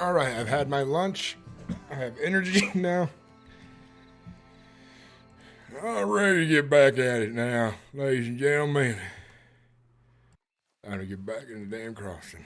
Alright, I've had my lunch. I have energy now. I'm ready to get back at it now, ladies and gentlemen. Time to get back in the damn crossing.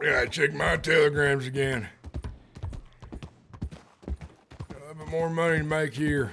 Yeah, I check my telegrams again. A little bit more money to make here.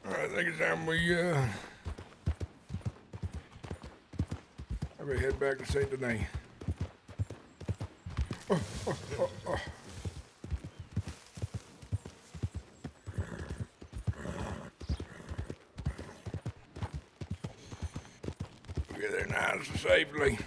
I think it's time we, maybe head back to St. Denis. Oh. Get there nice and safely.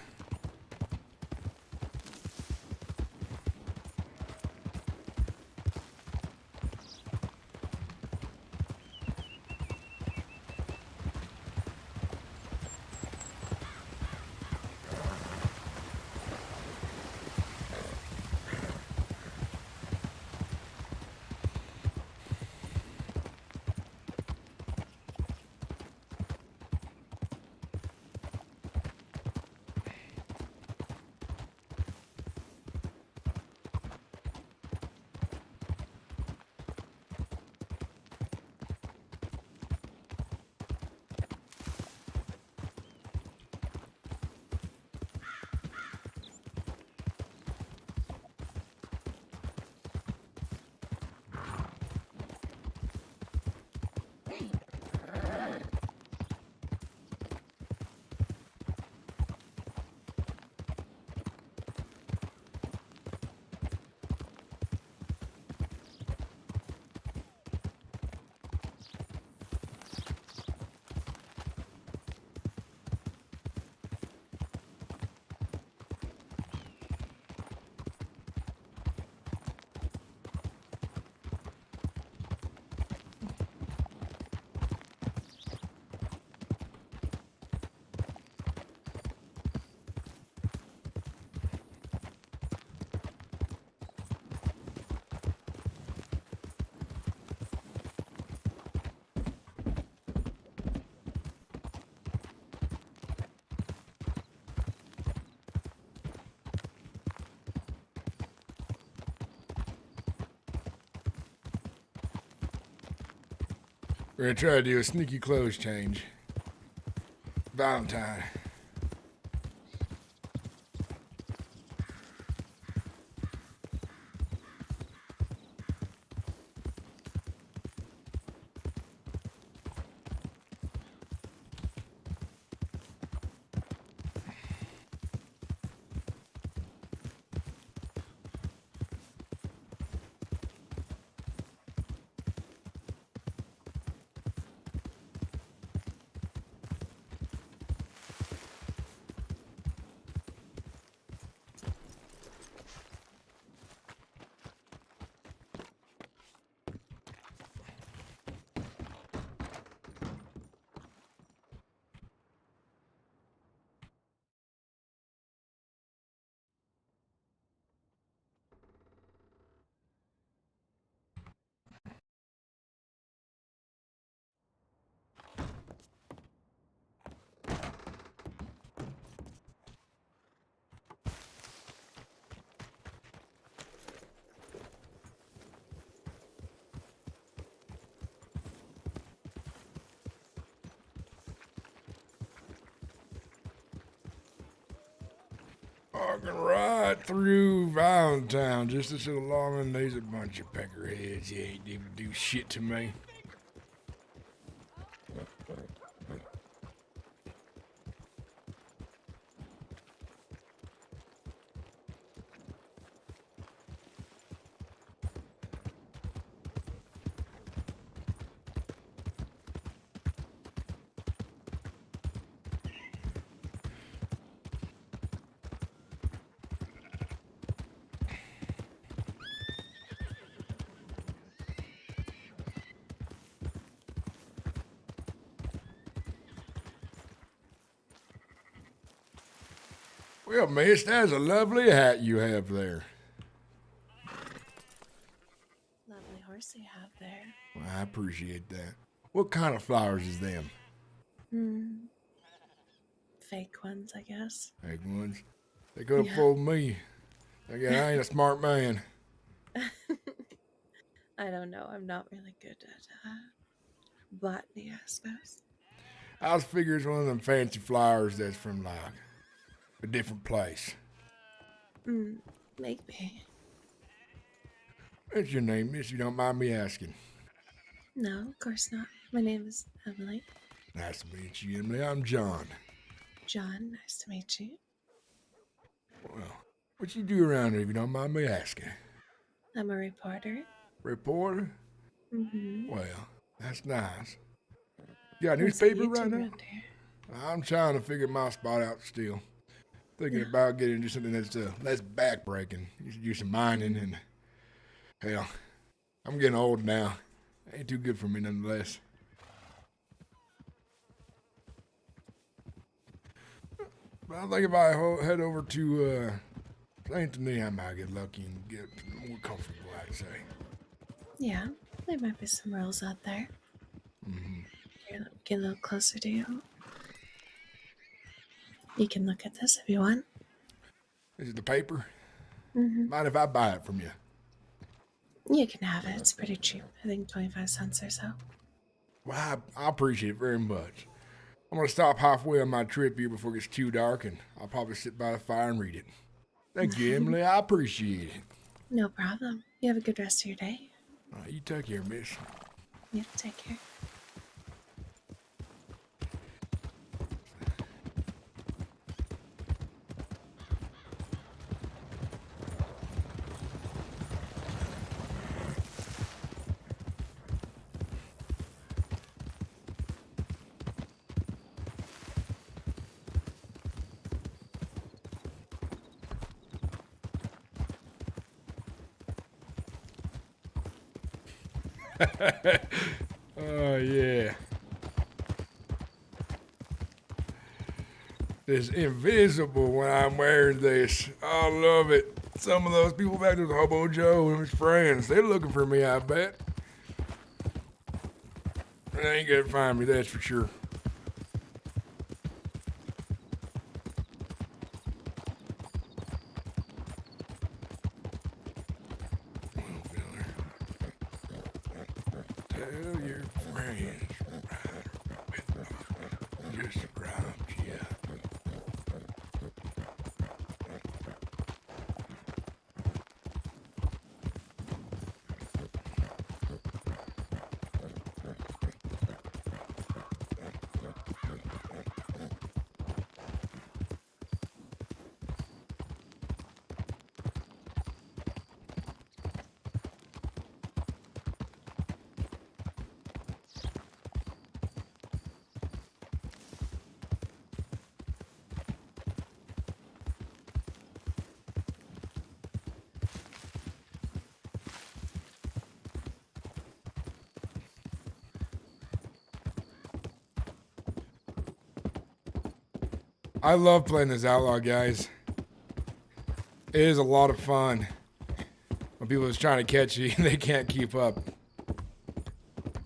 We're gonna try to do a sneaky clothes change. Valentine. Walking right through Valentine just to sit along, and there's a bunch of peckerheads. You ain't even do shit to me. Well, miss, that's a lovely hat you have there. Lovely horse you have there. Well, I appreciate that. What kind of flowers is them? Fake ones, I guess. Fake ones? They could have fooled me. Again, I ain't a smart man. I don't know. I'm not really good at botany, I suppose. I was figuring it's one of them fancy flowers that's from, like, a different place. Maybe. What's your name, miss? You don't mind me asking. No, of course not. My name is Emily. Nice to meet you, Emily. I'm John. John, nice to meet you. Well, what you do around here if you don't mind me asking? I'm a reporter. Reporter? Mm-hmm. Well, that's nice. You got a newspaper right now? I'm trying to figure my spot out still. Thinking about getting into something that's less backbreaking. You should do some mining and, hell, I'm getting old now. Ain't too good for me nonetheless. But I think if I head over to St. Denis, I might get lucky and get more comfortable, I'd say. Yeah, there might be some rolls out there. Get a little closer to you. You can look at this if you want. Is it the paper? Mm-hmm. Mind if I buy it from you? You can have it. It's pretty cheap. I think 25 cents or so. Well, I appreciate it very much. I'm going to stop halfway on my trip here before it gets too dark, and I'll probably sit by the fire and read it. Thank you, Emily. I appreciate it. No problem. You have a good rest of your day. All right, you take care, miss. Yeah, take care. Oh, yeah. It's invisible when I'm wearing this. I love it. Some of those people back to the Hobo Joe and his friends, they're looking for me, I bet. They ain't gonna find me, that's for sure. Tell your friends, Ryder Whitlock just robbed you. I love playing this outlaw, guys. It is a lot of fun. When people are trying to catch you and they can't keep up.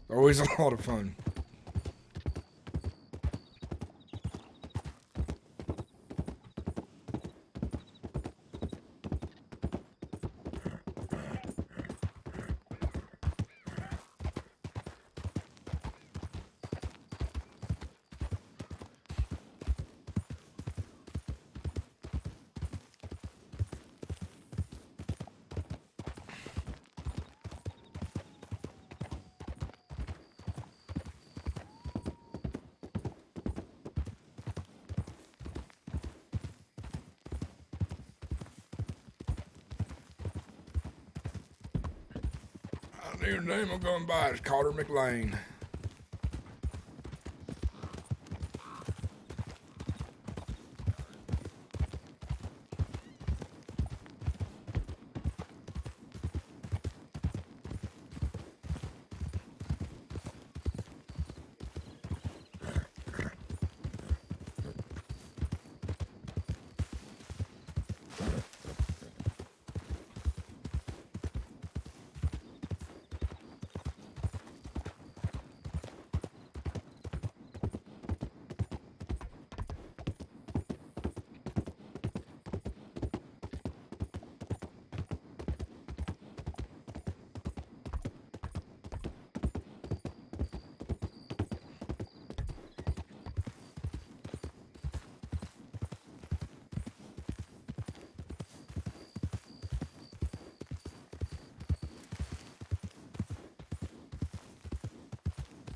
Always a lot of fun. New name I'm going by is Carter McLean.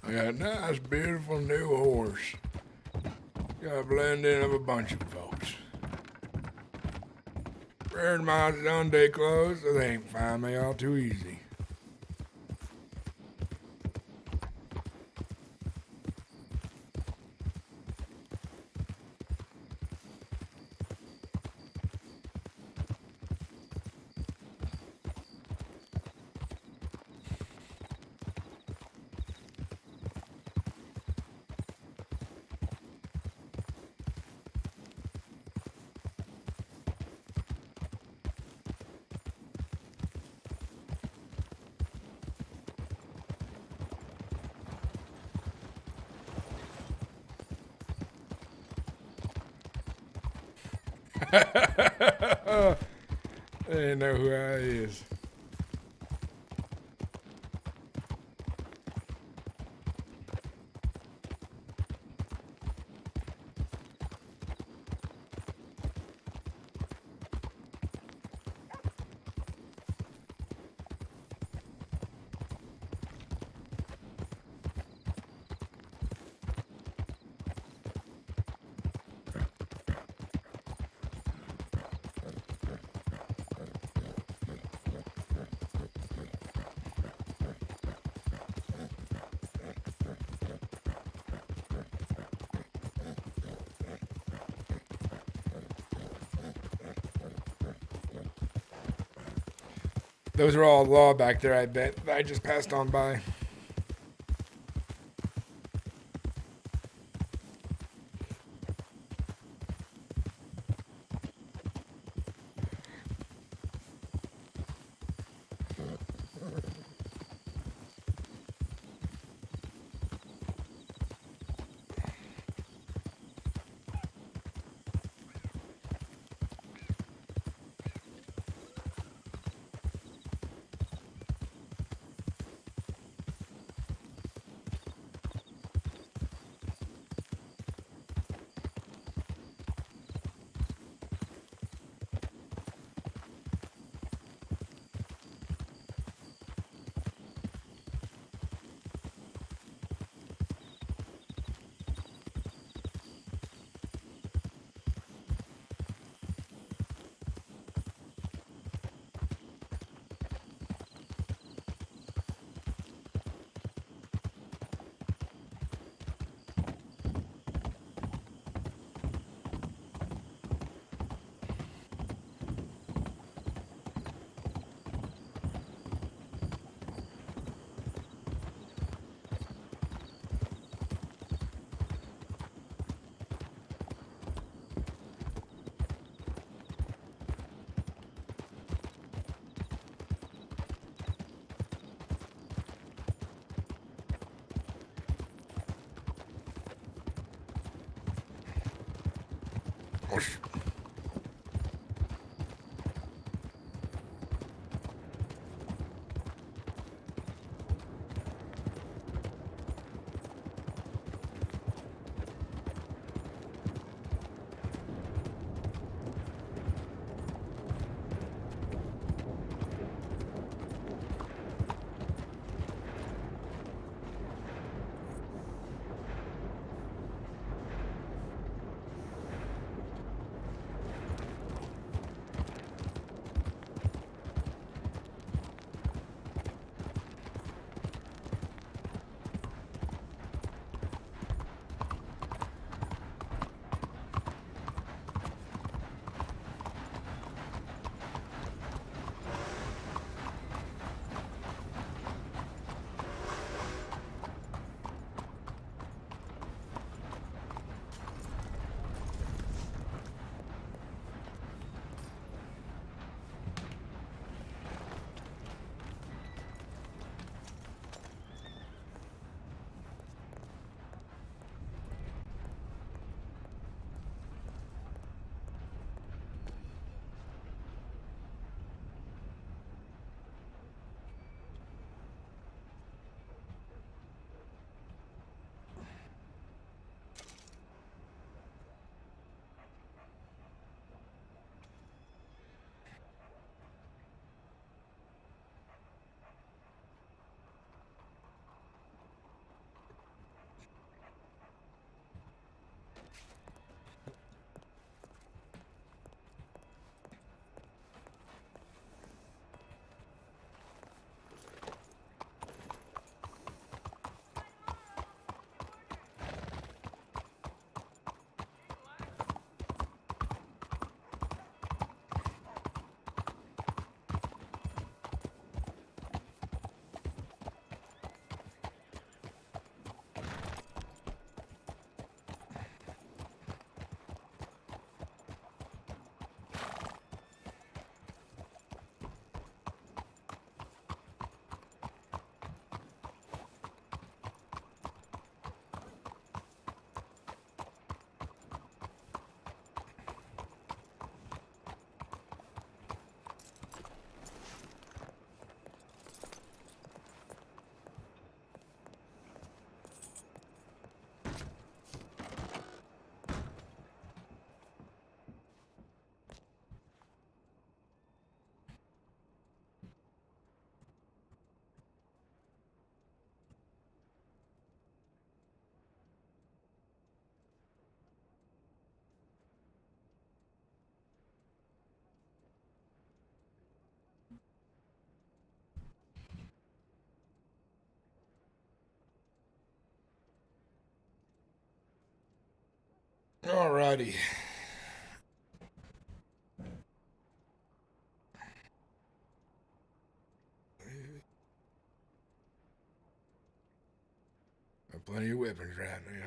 I got a nice, beautiful new horse. Got a blend-in of a bunch of folks. Wearing my Sunday clothes, so they ain't find me all too easy. They didn't know who I is. Those are all law back there, I bet. I just passed on by. Alrighty. Got plenty of weapons right now.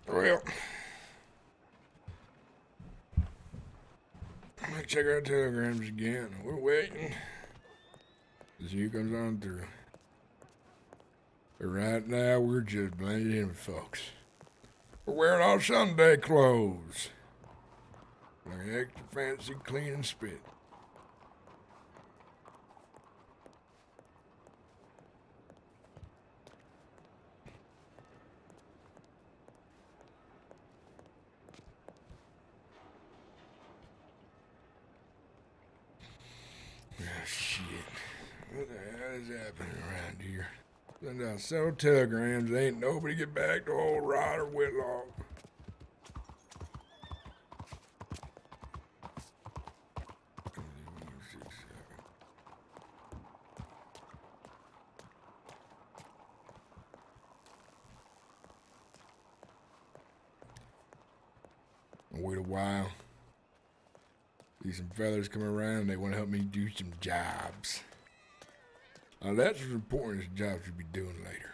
Well, I'm gonna check our telegrams again. We're waiting. See who comes on through. But right now, we're just blended in with folks. We're wearing our Sunday clothes. Like extra fancy, clean, and spit. Oh, shit. What the hell is happening around here? Send out several telegrams. Ain't nobody get back to old Ryder Whitlock. Wait a while. See some fellas come around and they want to help me do some jobs. Now that's as important as the jobs you'll be doing later.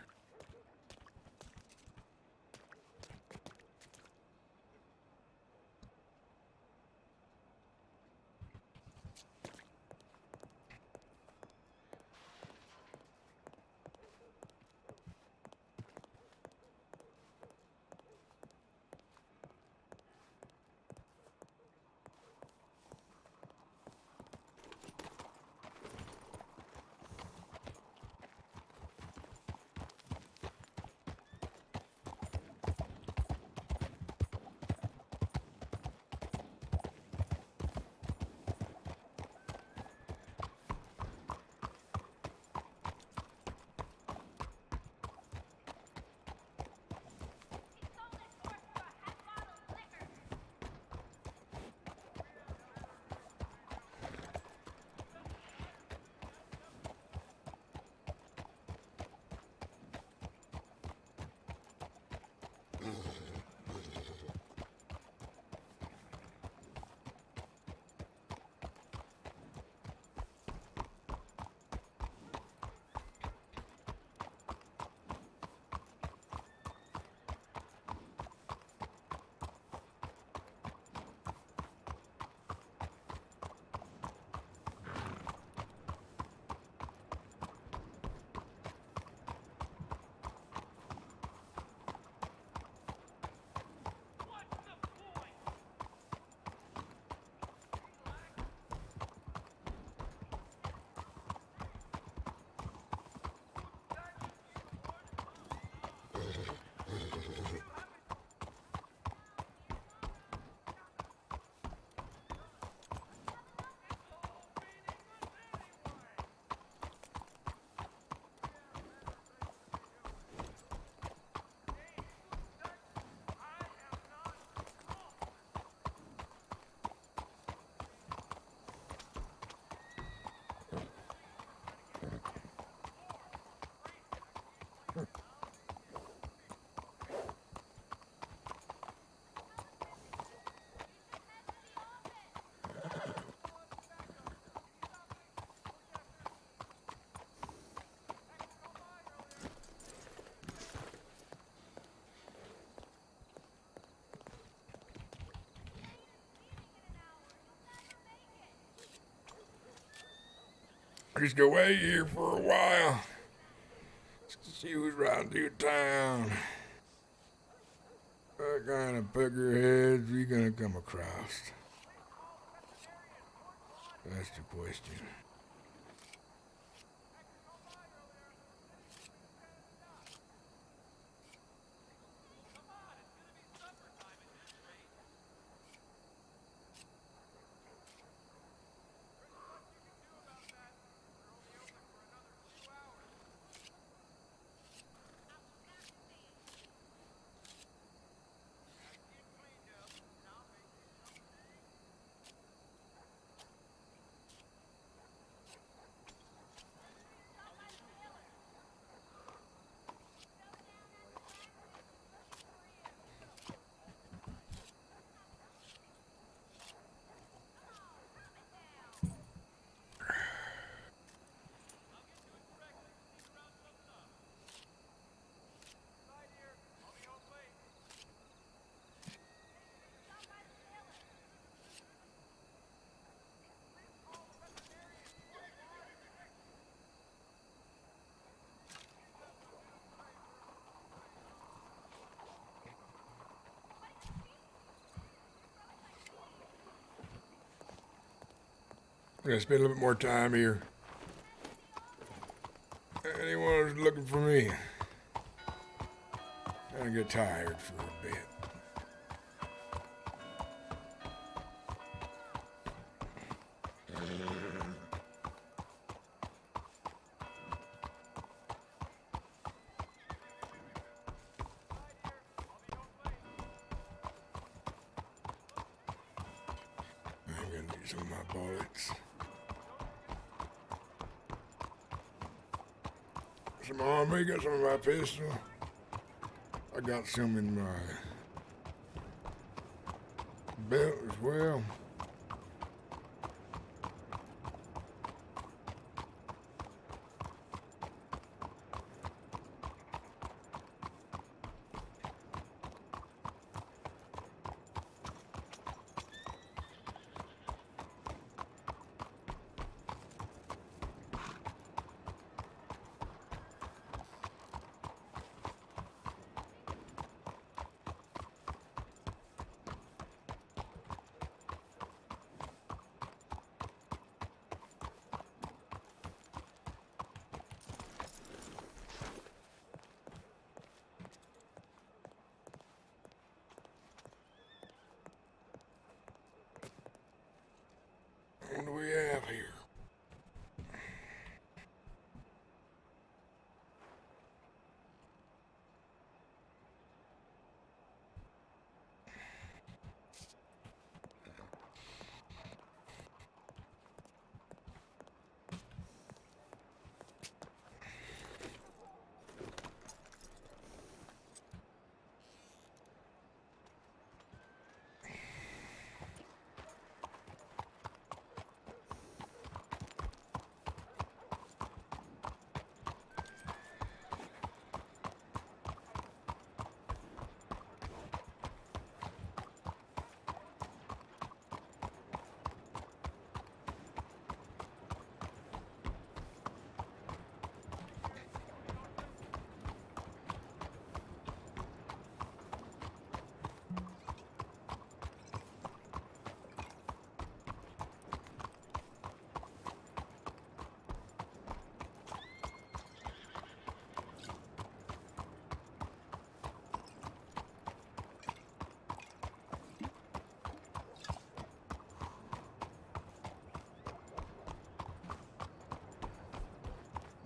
Just go wait here for a while. Just to see who's riding through town. What kind of peckerheads we gonna come across? That's the question. I'm gonna spend a little bit more time here. Anyone who's looking for me? I'm gonna get tired for a bit. I'm gonna need some of my bullets. Some on me, got some of my pistol. I got some in my belt as well. What do we have here?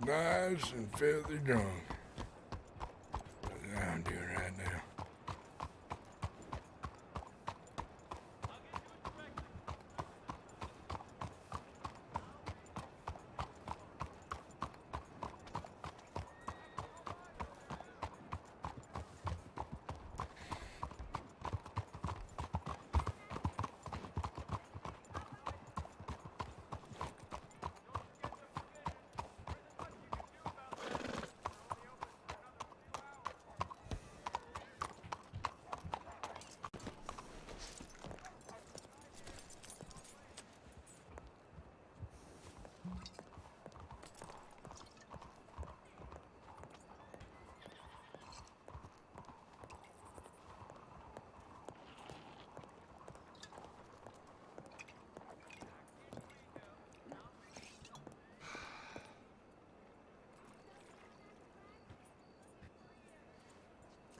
Nice and filthy drunk. That's what I'm doing right now.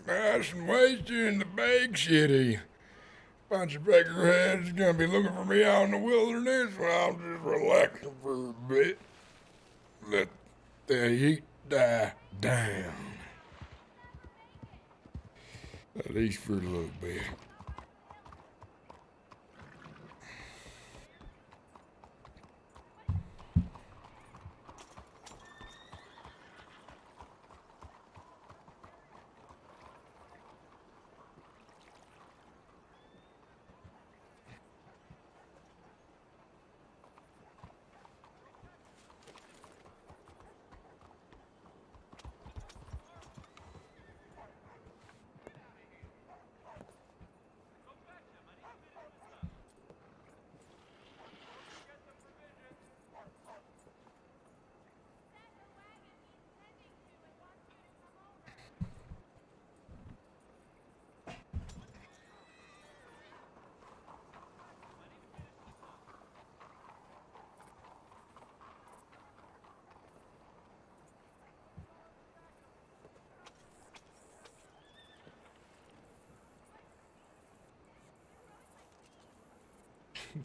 Nice and wasted in the bag shitty. Bunch of peckerheads gonna be looking for me out in the wilderness while I'm just relaxing for a bit. Let the heat die down. At least for a little bit.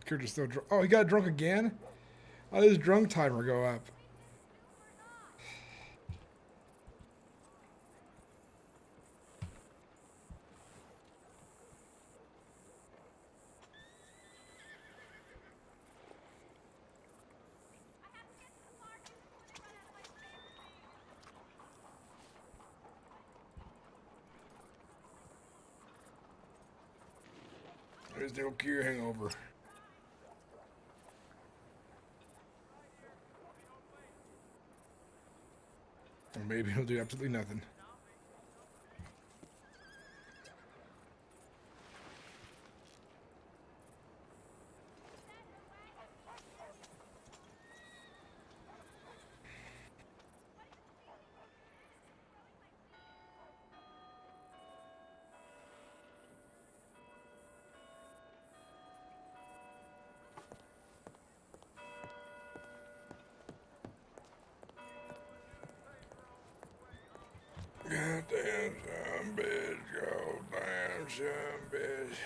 Kurt is still drunk. Oh, he got drunk again? How did his drunk timer go up? There's the old cure hangover. Or maybe he'll do absolutely nothing. Goddamn son bitch, goddamn son bitch.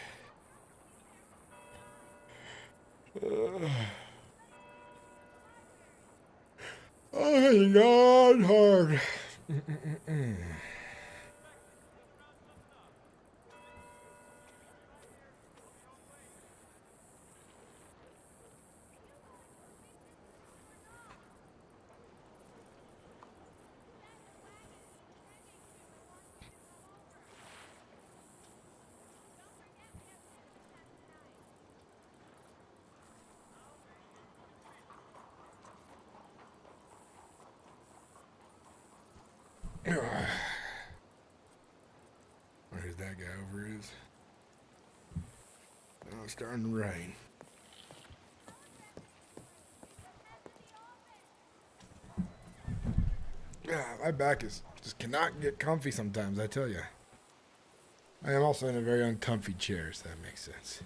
Oh, God, hard. Where's that guy over his? Oh, it's starting to rain. Yeah, my back is just cannot get comfy sometimes, I tell you. I am also in a very uncomfy chair, so that makes sense.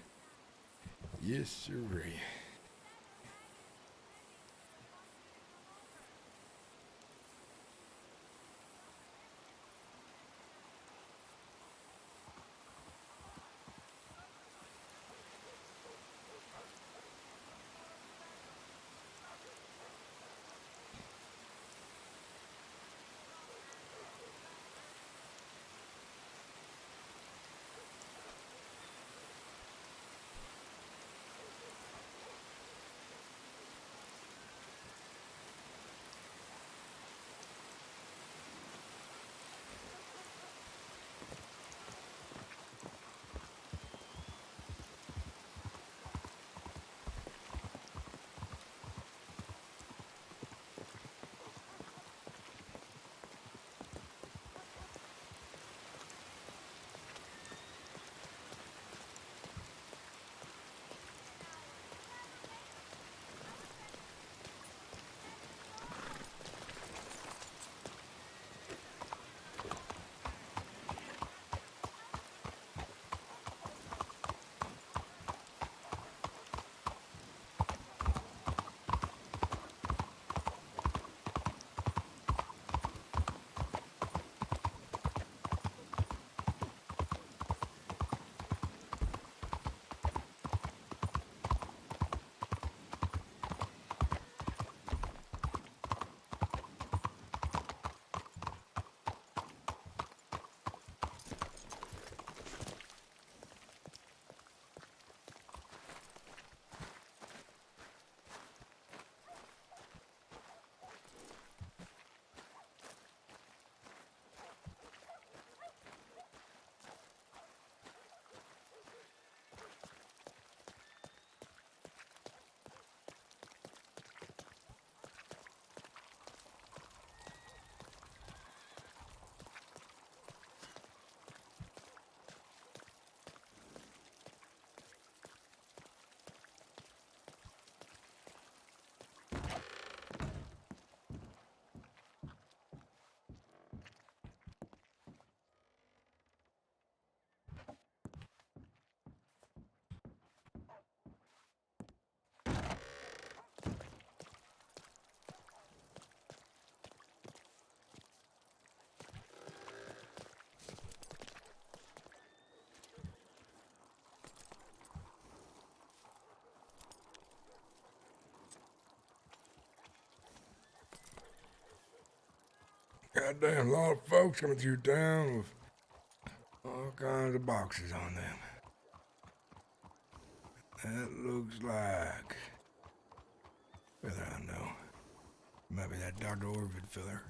Yes, sirree. Goddamn, a lot of folks coming through town with all kinds of boxes on them. That looks like... Whether I know. Might be that Dr. Orvid filler.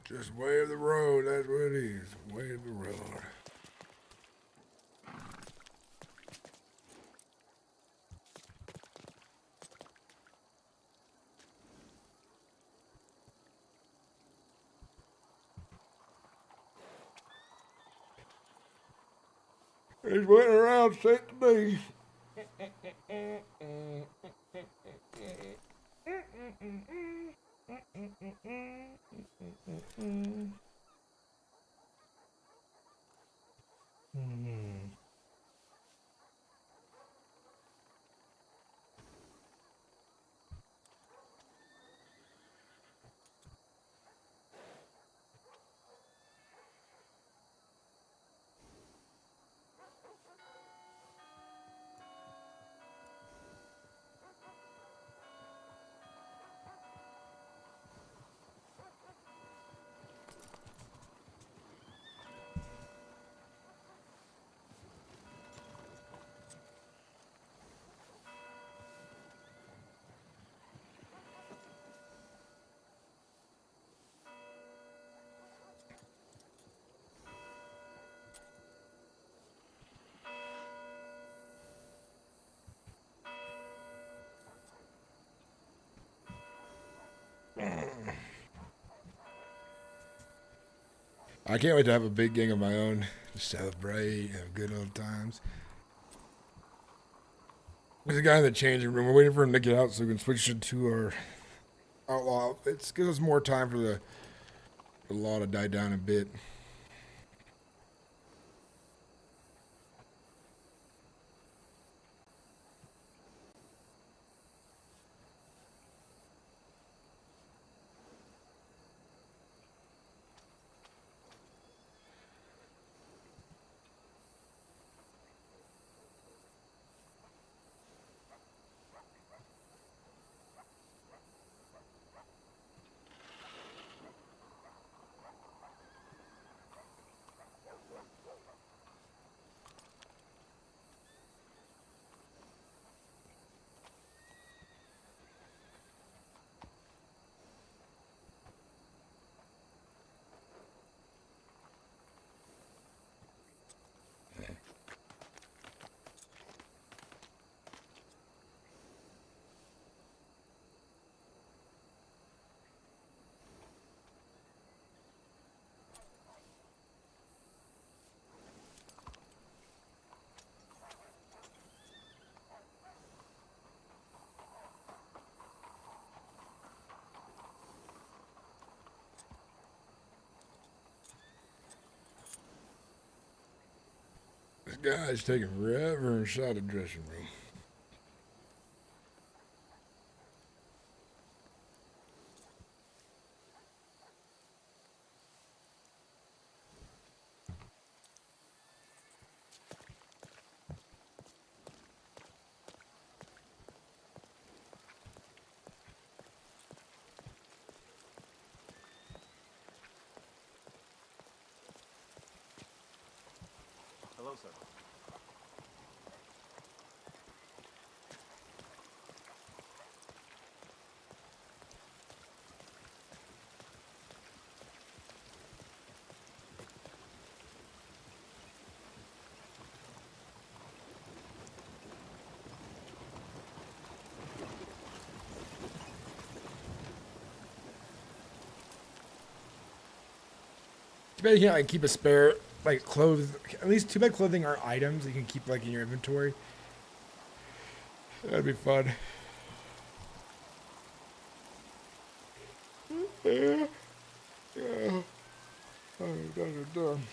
Just wave the road, that's what it is. Wave the road. He's went around set to be. I can't wait to have a big gang of my own to celebrate, have good old times. There's a guy in the changing room. We're waiting for him to get out so we can switch it to our outlaw outfits. Gives us more time for the law to die down a bit. This guy's taking forever inside the dressing room. Hello, sir. Too bad you can't like keep a spare like clothes. At least 2-bed clothing are items you can keep like in your inventory. That'd be fun. Yeah. Yeah. Oh, done.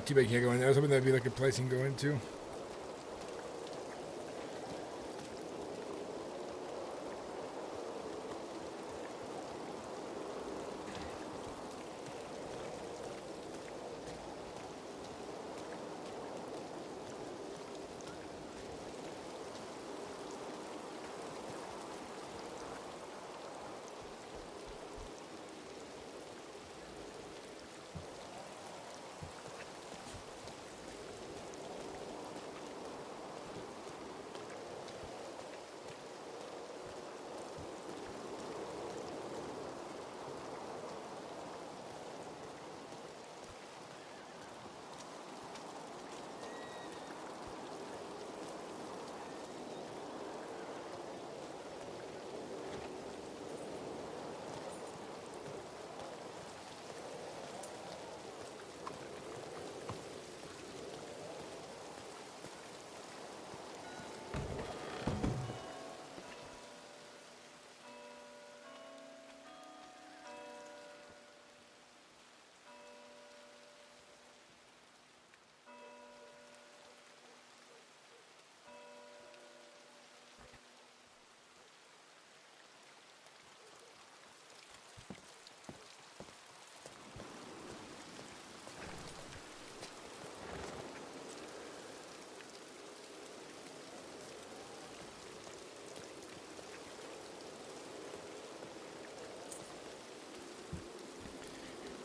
Too bad you can't go in there. I was hoping that'd be like a place you can go into.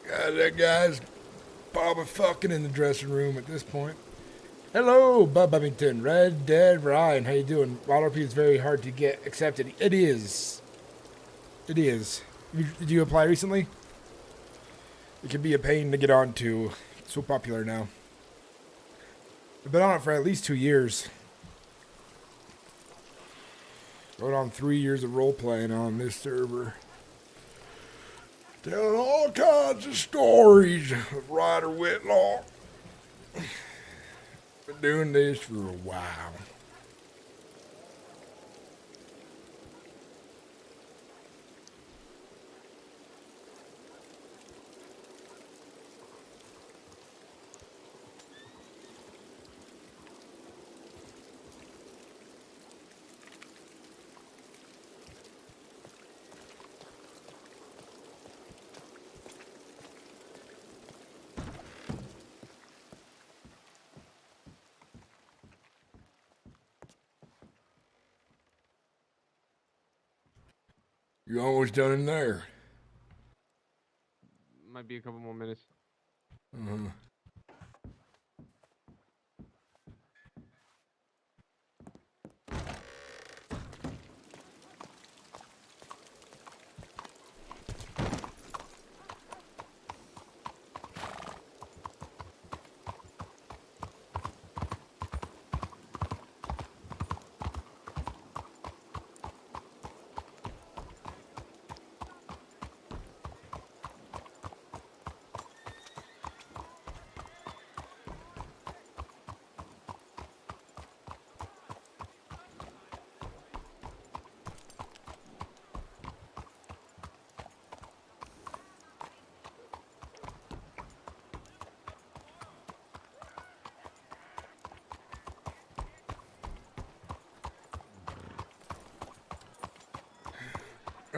That guy's probably fucking in the dressing room at this point. Hello, Bub Bubbington, Red Dead Ryan. How you doing? RP is very hard to get accepted. It is. It is. Did you apply recently? It can be a pain to get onto. It's so popular now. I've been on it for at least 2 years. Going on 3 years of role playing on this server. Telling all kinds of stories of Ryder Whitlock. Been doing this for a while. You almost done in there. Might be a couple more minutes. Uh-huh.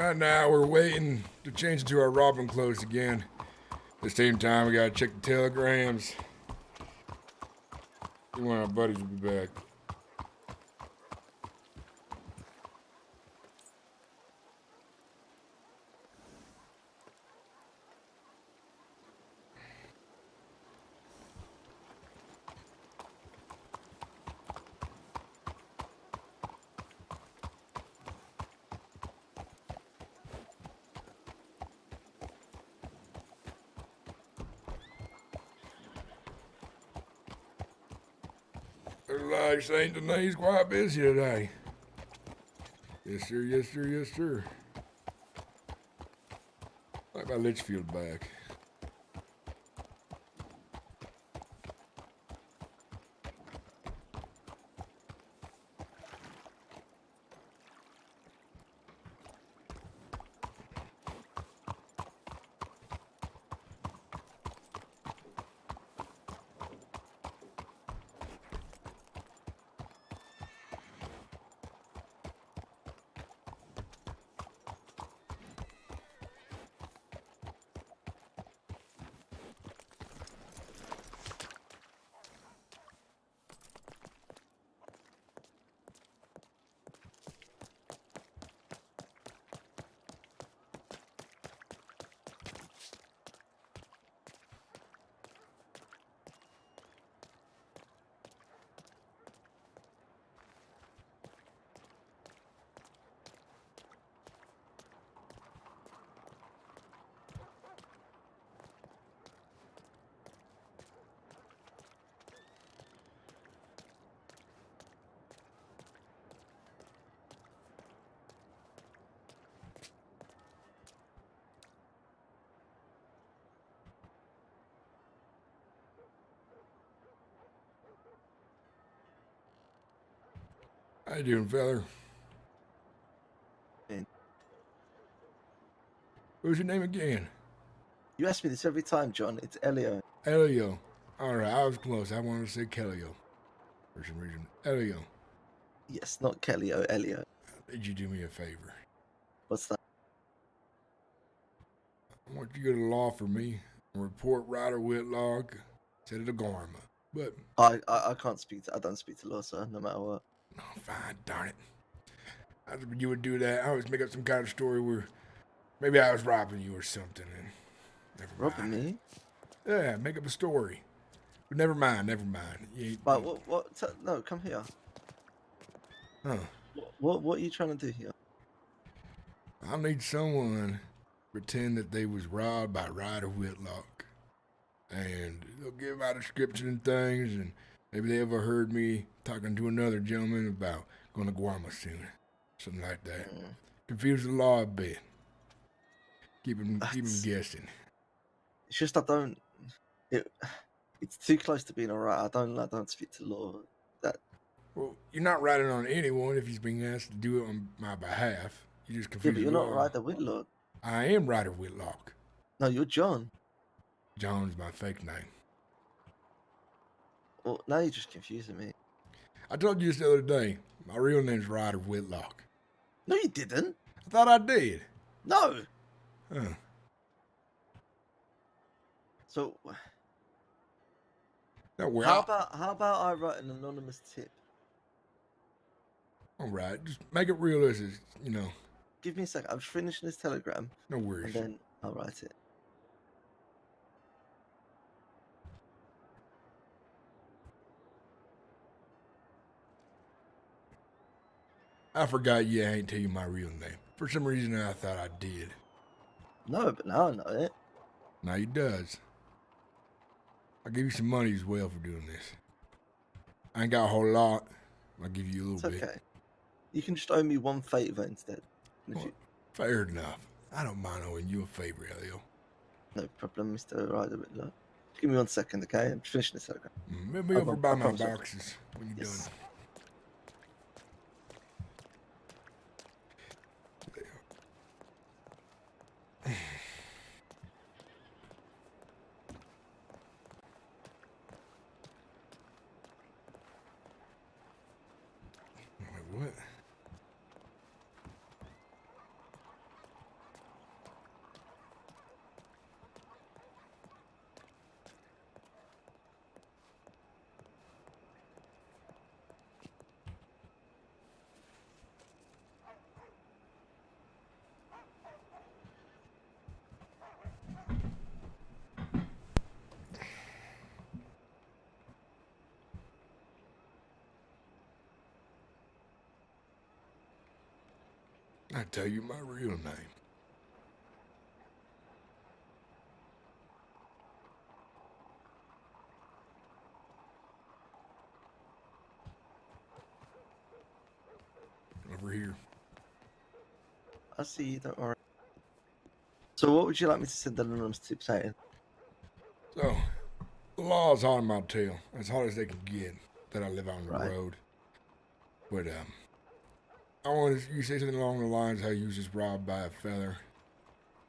Right now, we're waiting to change into our robbing clothes again. At the same time, we gotta check the telegrams. One of our buddies will be back. Looks like Saint Denis quite busy today. Yes, sir, yes, sir, yes, sir. Like my Litchfield back. How you doing, feller? Man. What's your name again? You ask me this every time, John. It's Elio. Elio. All right, I was close. I wanted to say Kellio for some reason. Elio, Yes, not Kellio, Elio. did you do me a favor? What's that? I want you to go to law for me and report Ryder Whitlock to the Garma. But I can't speak to. I don't speak to law, sir. No matter what. oh, fine, darn it. I thought you would do that. I always make up some kind of story where maybe I was robbing you or something. And never Robbing mind. me? Yeah, make up a story. But never mind, never mind. But what? No, come here. Huh. What are you trying to do here? I'll need someone to pretend that they was robbed by Ryder Whitlock. And they'll give out a description and things, and maybe they ever heard me talking to another gentleman about going to Guarma soon. Something like that. Confuse the law a bit. Keep them guessing. It's just I don't. It's too close to being alright. I don't speak to law. Well, you're not writing on anyone if he's being asked to do it on my behalf. You just confuse Yeah, but the you're law. not Ryder Whitlock. I am Ryder Whitlock. No, you're John. John's my fake name. Well, now you're just confusing me. I told you this the other day. My real name's Ryder Whitlock. No, you didn't. I thought I did. No. Huh. So Don't worry. how about I write an anonymous tip? All right. Just make it realistic, Give me a second. I'm just finishing this telegram, No and worries. then I'll write it. I forgot you ain't tell you my real name. For some reason, I thought I did. No, but now I know it. Now he does. I'll give you some money as well for doing this. I ain't got a whole lot. I'll give you a It's little bit. okay. You can just owe me one favor instead. And if Well, you- fair enough. I don't mind owing you a favor, Elio. No problem, Mr. Ryder Whitlock. Just give me 1 second, okay? I'm just finishing this telegram. Maybe I over won't- by I my promise you. boxes when you're Yes. done. Wait, what? I tell you my real name. Over here. I see you, don't worry. So what would you like me to send the anonymous tip saying? So, the law's on my tail, as hard as they can get, that I live on the Right. road. But, I want you to say something along the lines how you was just robbed by a feller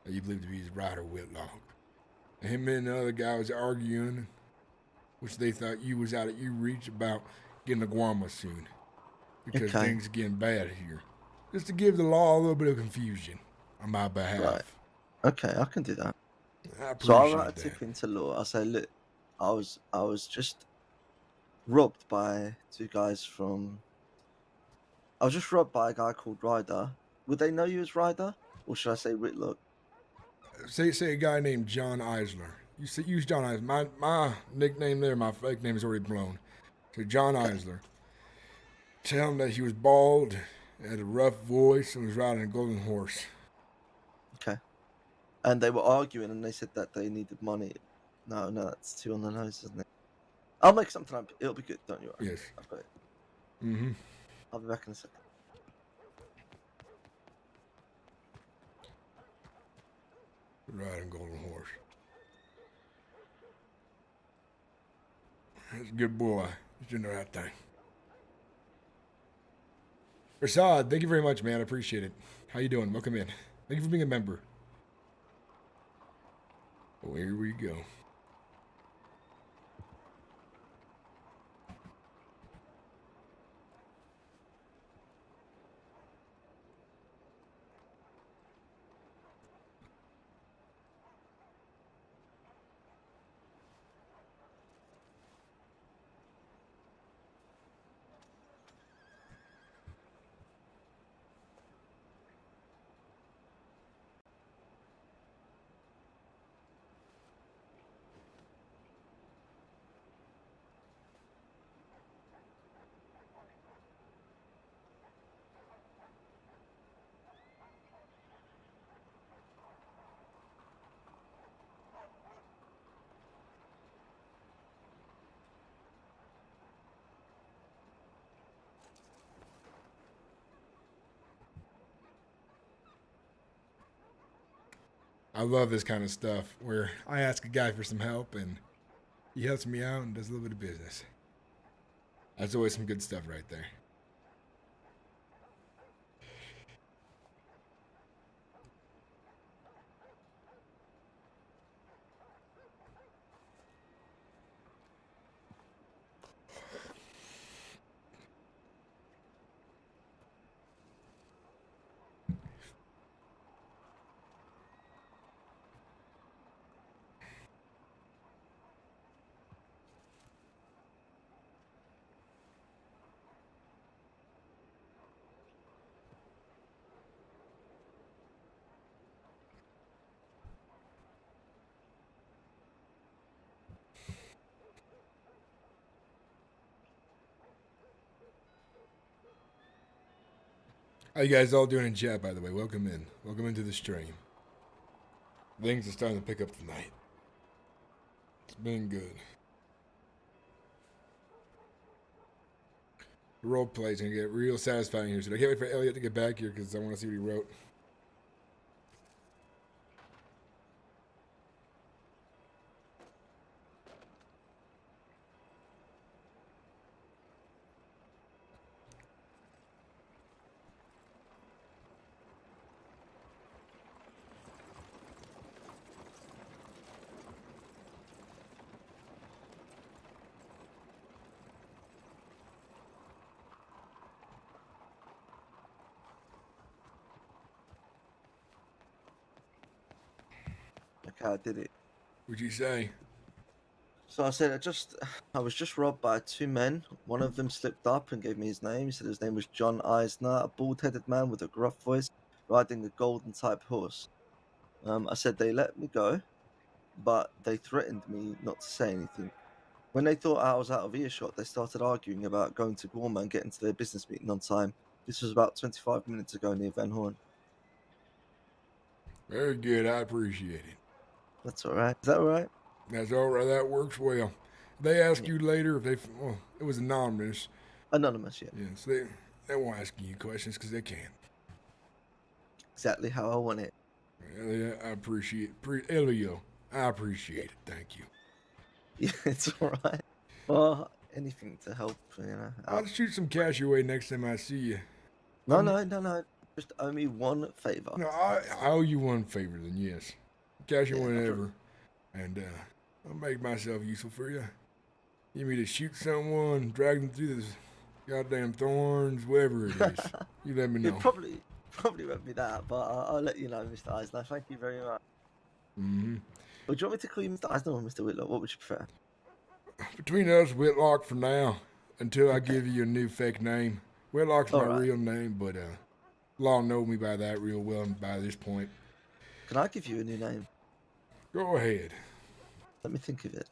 that you believe to be Ryder Whitlock. And him and the other guy was arguing, which they thought you was out of your reach about getting a guama soon. Because Okay. things are getting bad here. Just to give the law a little bit of confusion on my behalf. Right. Okay, I can do that. I So I'll appreciate write a that. tip into law. I'll say, look, I was just robbed by two guys from. I was just robbed by a guy called Ryder. Would they know you as Ryder, or should I say Whitlock? Say a guy named John Eisler. You say use John Eisler. My nickname there, my fake name is already blown. So John Eisler. Tell him that he was bald, had a rough voice, and was riding a golden horse. Okay. And they were arguing, and they said that they needed money. No, that's too on the nose, isn't it? I'll make something up. It'll be good. Don't you worry. Yes. I've got it. Mm-hmm. I'll be back in a second. Riding golden horse. That's a good boy. He's doing the right thing. Rasad, thank you very much, man. I appreciate it. How you doing? Welcome in. Thank you for being a member. Oh, here we go. I love this kind of stuff where I ask a guy for some help and he helps me out and does a little bit of business. That's always some good stuff right there. How you guys all doing in chat, by the way? Welcome in. Welcome into the stream. Things are starting to pick up tonight. It's been good. The role play is going to get real satisfying here. So I can't wait for Elliot to get back here because I want to see what he wrote. Okay, I did it. What'd you say? So I said, I was just robbed by two men. One of them slipped up and gave me his name. He said his name was John Eisner, a bald-headed man with a gruff voice, riding a golden type horse. I said they let me go, but they threatened me not to say anything. When they thought I was out of earshot, they started arguing about going to Gorma and getting to their business meeting on time. This was about 25 minutes ago near Van Horn. Very good. I appreciate it. That's all right. Is that all right? That's all right. That works well. They ask you later if well, it was anonymous. Anonymous, yeah. Yes, they won't ask you questions because they can't. Exactly how I want it. Yeah, I appreciate Elio. I appreciate it. Thank you. Yeah, it's all right. Well, anything to help, you know. I'll shoot some cash your way next time I see you. No. Just owe me one favor. No, I owe you one favor then, yes. Cash you Yeah, whenever. And I'll make myself useful for you. You need me to shoot someone, drag them through this goddamn thorns, whatever it is. You let me know. It probably won't be that, but I'll let you know, Mr. Eisner. Thank you very much. Mm-hmm. Well, do you want me to call you Mr. Eisner or Mr. Whitlock? What would you prefer? Between us, Whitlock for now, until I give you a new fake name. Whitlock's my real name, but law know me by that real well by this point. Can I give you a new name? Go ahead. Let me think of it.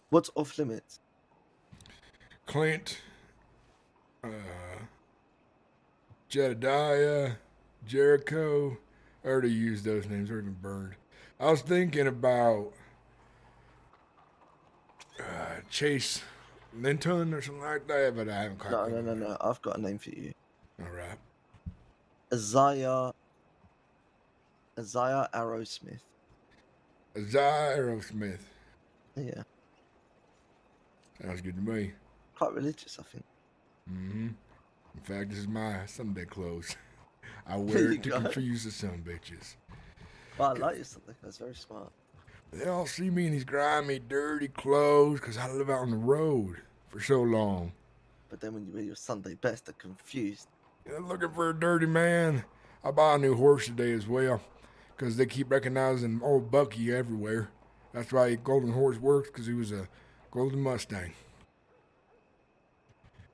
What's off limits? Clint, Jedediah, Jericho. I already used those names, they're even burned. I was thinking about Chase Linton or something like that, but I haven't quite. No. I've got a name for you. All right. Isaiah Arrowsmith. Isaiah Aerosmith. Yeah. Sounds good to me. Quite religious, I think. Mm-hmm. In fact, this is my Sunday clothes. I wear it to go. confuse the son bitches. Well, I like your something. That's very smart. They all see me in these grimy, dirty clothes because I live out on the road for so long. But then when you wear your Sunday best, they're confused. Looking for a dirty man. I bought a new horse today as well because they keep recognizing old Bucky everywhere. That's why Golden Horse works, because he was a Golden Mustang.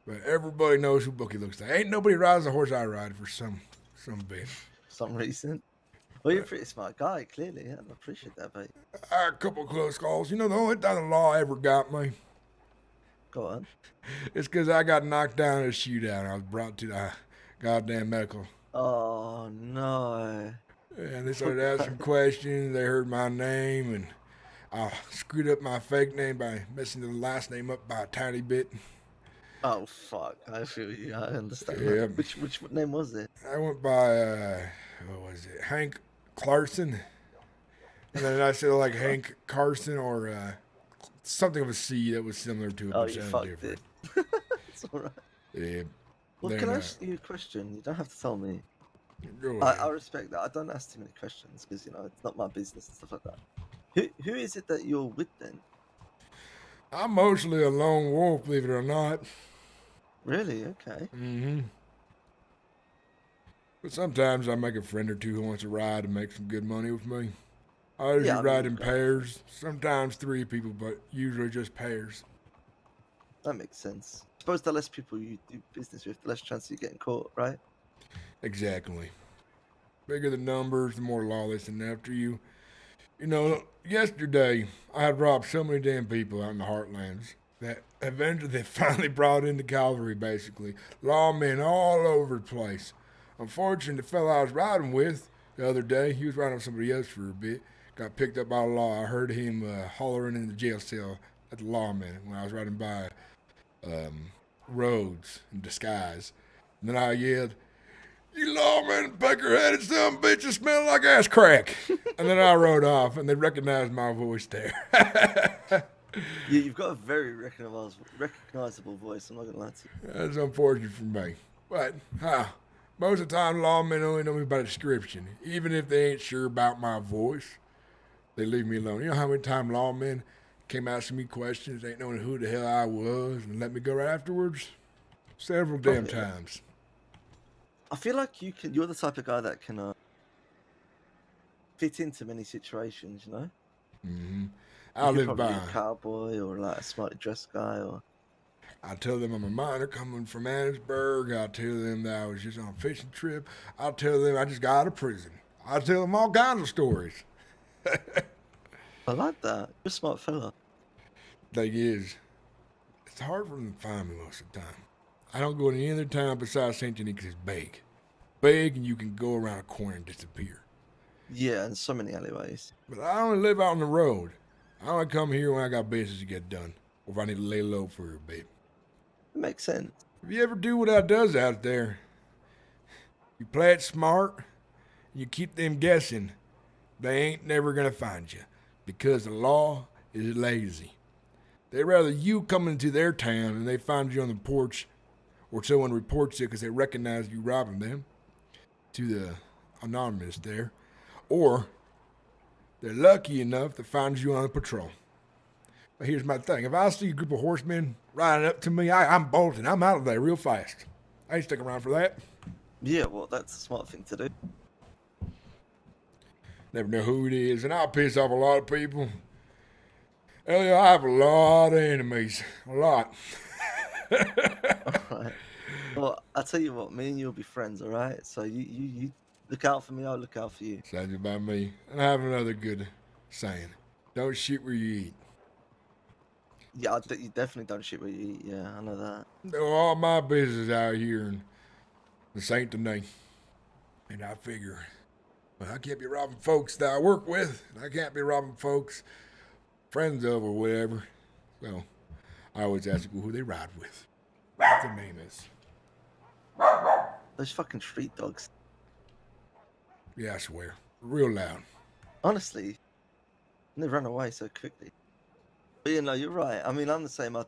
But everybody knows who Bucky looks like. Ain't nobody rides the horse I ride for some bit. Some reason. Well, you're a pretty smart guy, clearly. Yeah, I appreciate that, mate. A couple close calls. You know, the only time the law ever got me, Go on. it's because I got knocked down in a shootout. I was brought to the goddamn medical. Oh, no. And they started asking questions. They heard my name, and I screwed up my fake name by messing the last name up by a tiny bit. Oh, fuck. I feel you. I understand. Yeah. That. Which name was it? I went by, what was it, Hank Clarkson. And then I said like Hank Carson or something of a C that was similar to it. Oh, but you sounded fucked different. it. It's all right. Yeah. Well, can I ask you a question? You don't have to tell me. Go I ahead. respect that. I don't ask too many questions because, you know, it's not my business and stuff like that. Who is it that you're with then? I'm mostly a lone wolf, believe it or not. Really? Okay. Mm-hmm. But sometimes I make a friend or two who wants to ride and make some good money with me. I usually ride in pairs, sometimes 3 people, but usually just pairs. That makes sense. I suppose the less people you do business with, the less chance of you getting caught, right? Exactly. Bigger the numbers, the more lawless and after you. You know, yesterday I had robbed so many damn people out in the heartlands that eventually they finally brought in the cavalry, basically. Lawmen all over the place. Unfortunately, the fellow I was riding with the other day, he was riding with somebody else for a bit, got picked up by the law. I heard him hollering in the jail cell at the lawman when I was riding by roads in disguise. And then I yelled, "You lawman, pecker-headed son of a bitch, you smell like ass crack." And then I rode off, and they recognized my voice there. Yeah, you've got a very recognizable voice. I'm not gonna lie to you. That's unfortunate for me. But, most of the time, lawmen only know me by description. Even if they ain't sure about my voice, they leave me alone. You know how many times lawmen came asking me questions, ain't knowing who the hell I was, and let me go right afterwards? Several damn times. I feel like you're the type of guy that can fit into many situations, you know? Mm-hmm. You I could live probably by. be a cowboy or like a smartly dressed guy or... I tell them I'm a miner coming from Annisburg. I tell them that I was just on a fishing trip. I'll tell them I just got out of prison. I tell them all kinds of stories. I like that. You're a smart fella. Thing is, it's hard for them to find me most of the time. I don't go to any other town besides St. Denis because it's big. big and you can go around a corner and disappear. Yeah, and so many alleyways. But I only live out on the road. I only come here when I got business to get done, or if I need to lay low for a bit. It makes sense. If you ever do what I does out there, you play it smart, and you keep them guessing, they ain't never gonna find you, because the law is lazy. They'd rather you come into their town and they find you on the porch, or someone reports you because they recognize you robbing them, to the anonymous there, or they're lucky enough to find you on a patrol. But here's my thing. If I see a group of horsemen riding up to me, I'm bolting. I'm out of there real fast. I ain't sticking around for that. Yeah, well, that's a smart thing to do. Never know who it is, and I'll piss off a lot of people. Elliot, I have a lot of enemies. A lot. Alright. Well, I'll tell you what, me and you'll be friends, alright? So you look out for me, I'll look out for you. Sounds about me. And I have another good saying. Don't shoot where you eat. Yeah, you definitely don't shit where you eat, yeah, I know that. Do all my business out here in the Saint Denis. And I figure, well, I can't be robbing folks that I work with. And I can't be robbing folks, friends of or whatever. So I always ask people who they ride with. What their name is. Those fucking street dogs. Yeah, I swear. Real loud. Honestly, they run away so quickly. But you know, you're right. I mean, I'm the same. I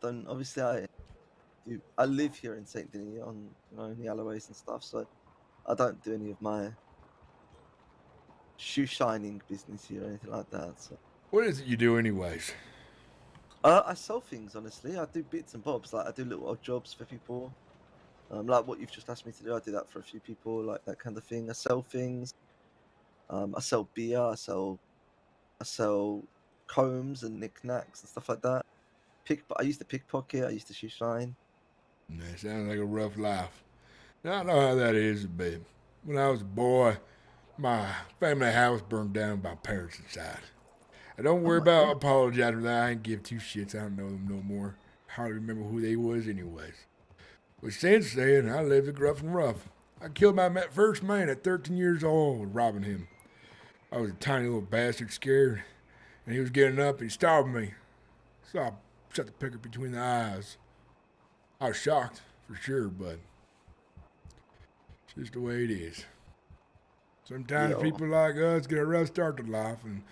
live here in Saint Denis on, in the alleyways and stuff, so I don't do any of my shoe shining business here or anything like that. So What is it you do anyways? I sell things, honestly. I do bits and bobs. Like I do little odd jobs for people. Like what you've just asked me to do, I do that for a few people, like that kind of thing. I sell things. I sell beer. I sell combs and knickknacks and stuff like that. I used to pickpocket. I used to shoe shine. That sounds like a rough life. Now I know how that is, babe. When I was a boy, my family house burned down by my parents inside. And don't worry about apologizing for that. I ain't give two shits. I don't know them no more. Hardly remember who they was anyways. But since then, I lived it gruff and rough. I killed my first man at 13 years old, robbing him. I was a tiny little bastard, scared, and he was getting up and he starved me. So I shot the picker between the eyes. I was shocked, for sure, but it's just the way it is. Sometimes people like us get a rough start to life, and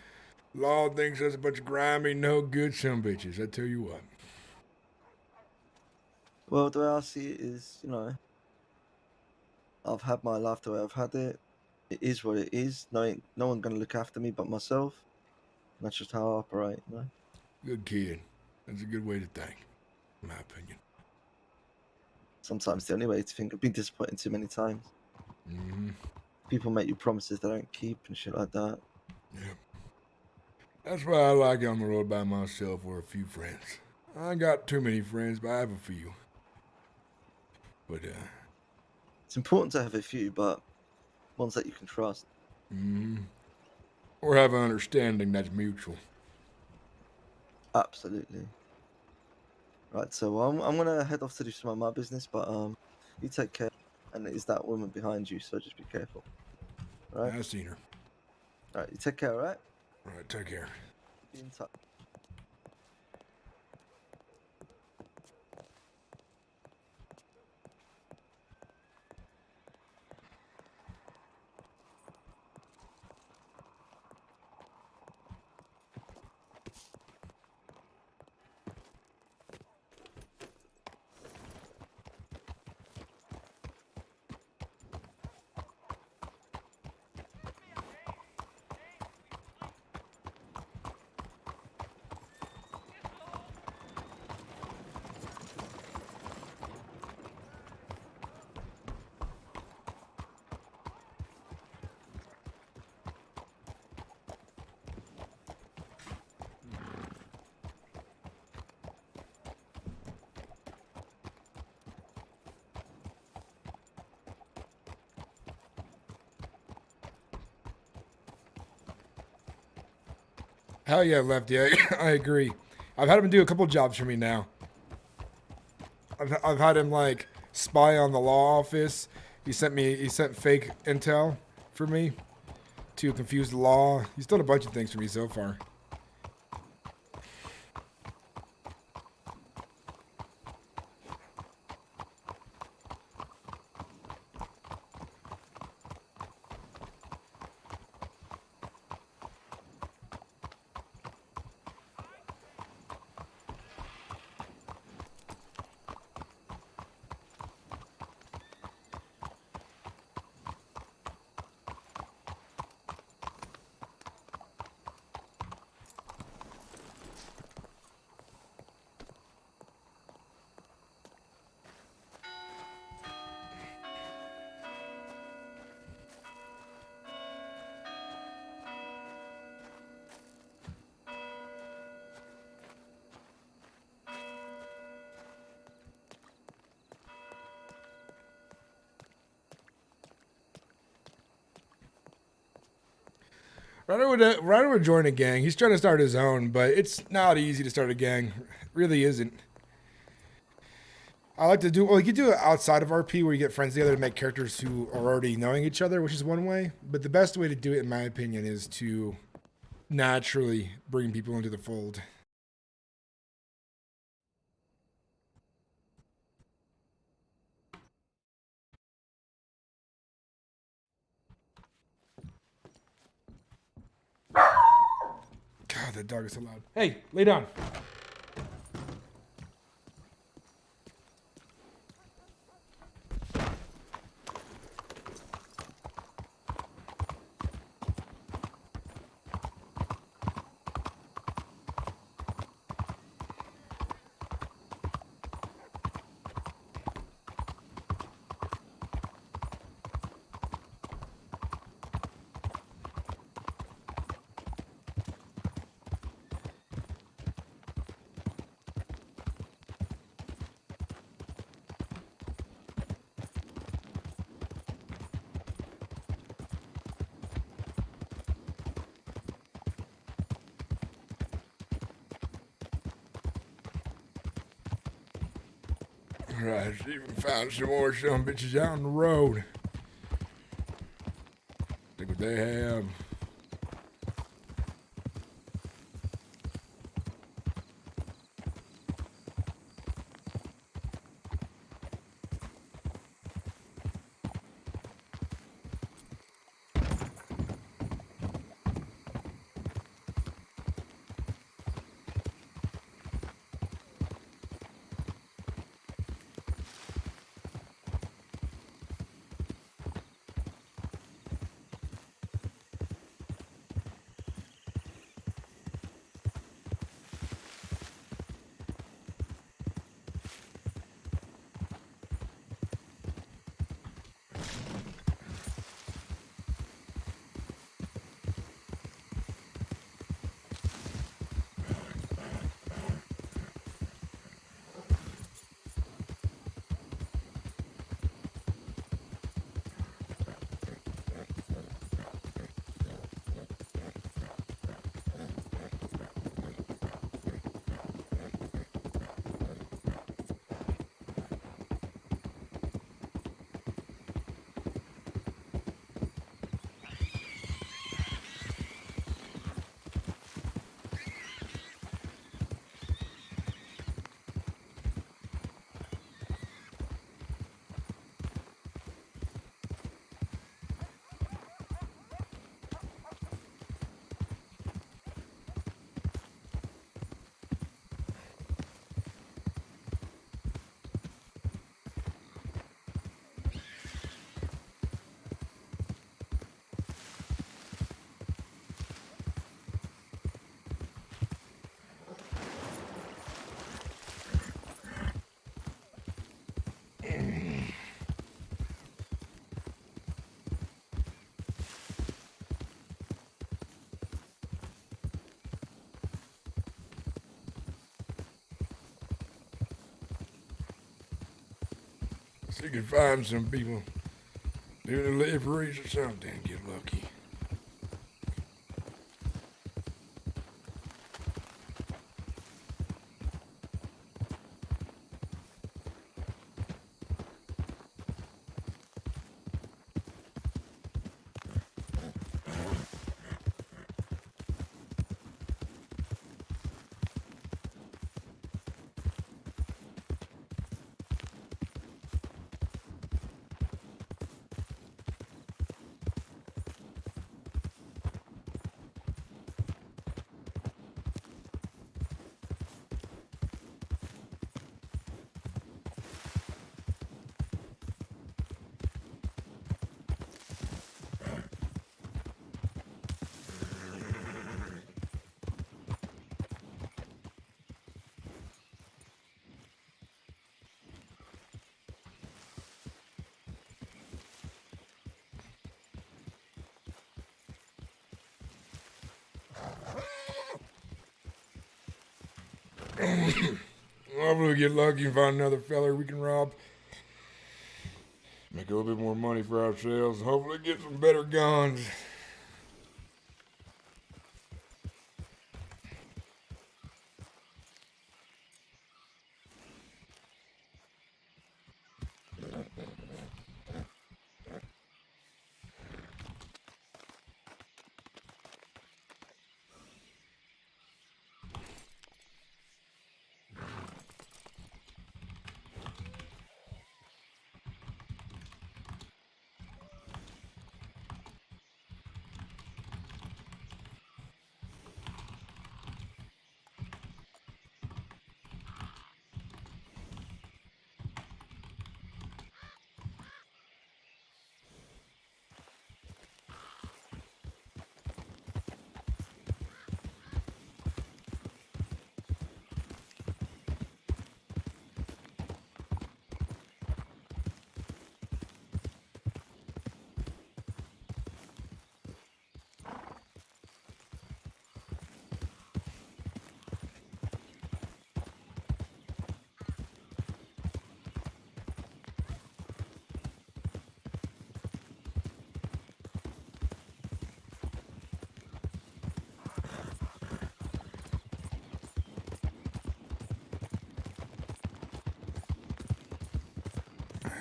law thinks us a bunch of grimy, no good sumbitches. I tell you what. Well, the way I see it is, I've had my life the way I've had it. It is what it is. No one gonna look after me but myself. That's just how I operate, Good kid. That's a good way to think, in my opinion. Sometimes the only way to think. I've been disappointed too many times. Mm-hmm. People make you promises they don't keep and shit like that. Yeah. That's why I like it on the road by myself or a few friends. I ain't got too many friends, but I have a few. But, it's important to have a few, but ones that you can trust. Mm-hmm. Or have an understanding that's mutual. Absolutely. Right, so I'm gonna head off to do some of my business, but you take care. And it is that woman behind you, so just be careful. Right? I've seen her. Alright, you take care, alright? All right, take care. Be in touch. Hell yeah, Lefty. I agree. I've had him do a couple jobs for me now. I've had him like spy on the law office He sent fake intel for me to confuse the law. He's done a bunch of things for me so far. Ryder would join a gang. He's trying to start his own, but it's not easy to start a gang. It really isn't. I like to do, well, you can do it outside of RP where you get friends together to make characters who are already knowing each other, which is one way. But the best way to do it, in my opinion, is to naturally bring people into the fold. God, that dog is so loud. Hey, lay down. Right, even found some more some bitches out on the road. Look what they have. So you can find some people doing deliveries or something. Get lucky. Hopefully we get lucky and find another feller we can rob. Make a little bit more money for ourselves. Hopefully get some better guns.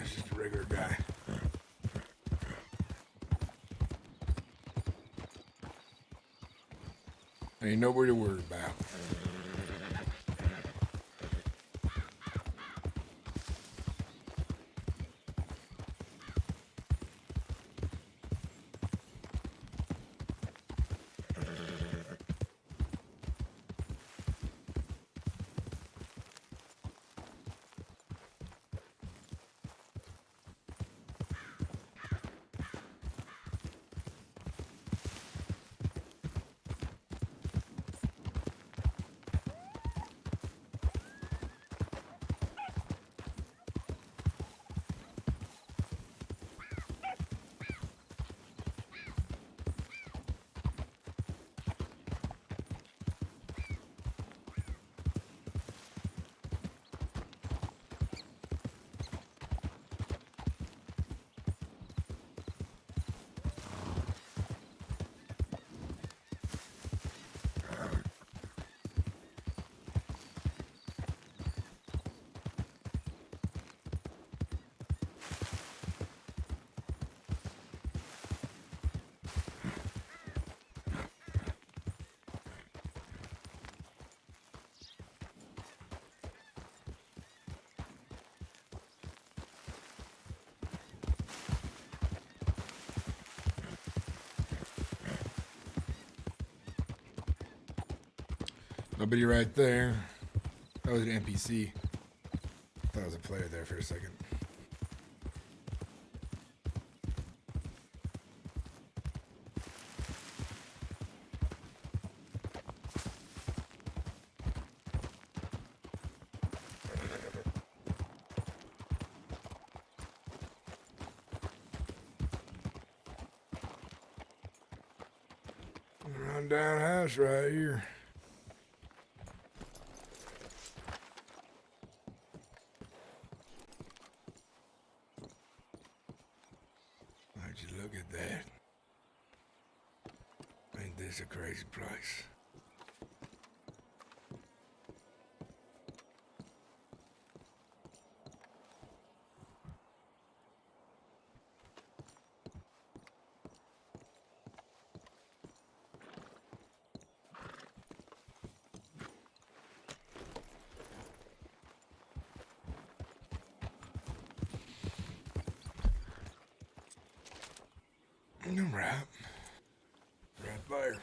It's just a regular guy. Ain't nobody to worry about. Nobody right there. That was an NPC. Thought it was a player there for a second. Run down house right here. Would you look at that? Ain't this a crazy place? Right. Right there.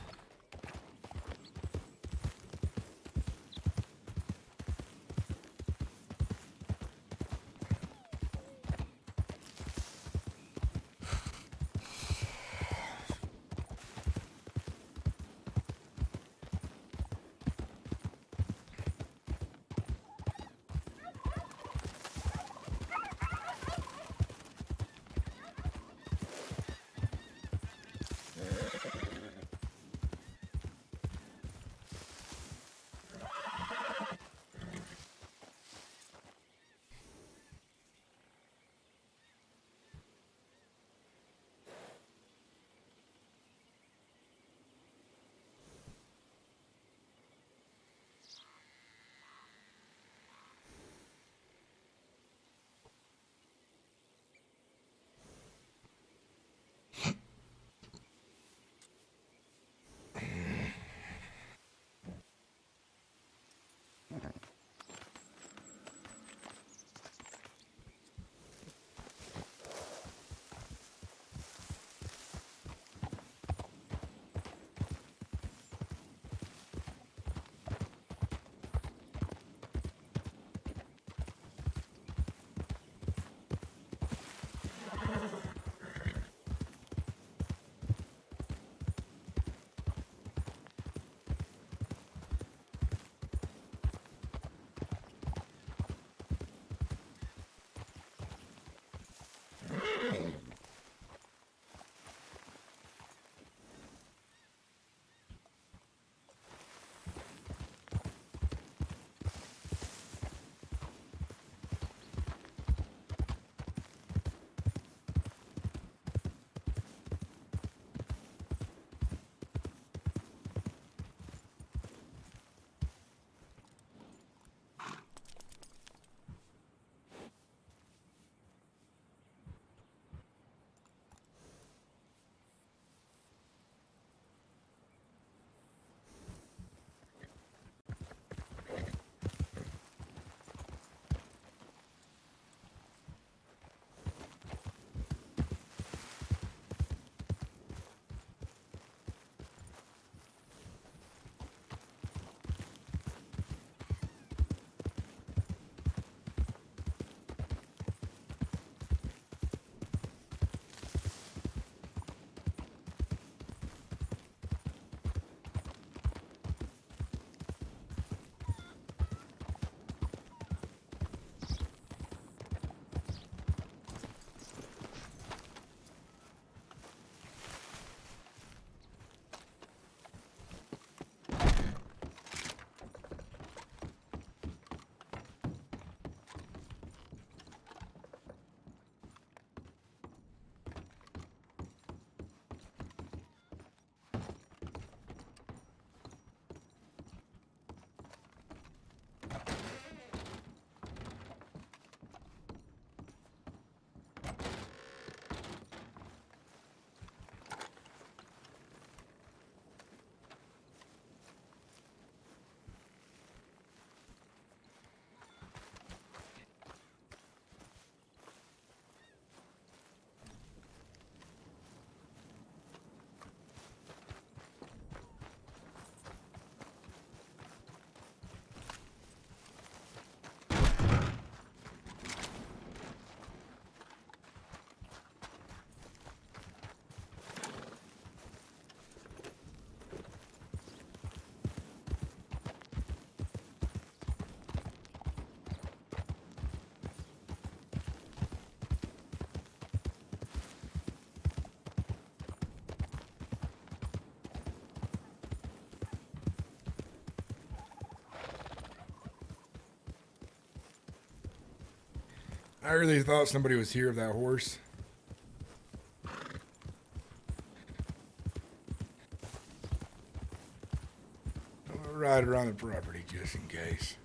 I really thought somebody was here with that horse. I'll ride around the property just in case.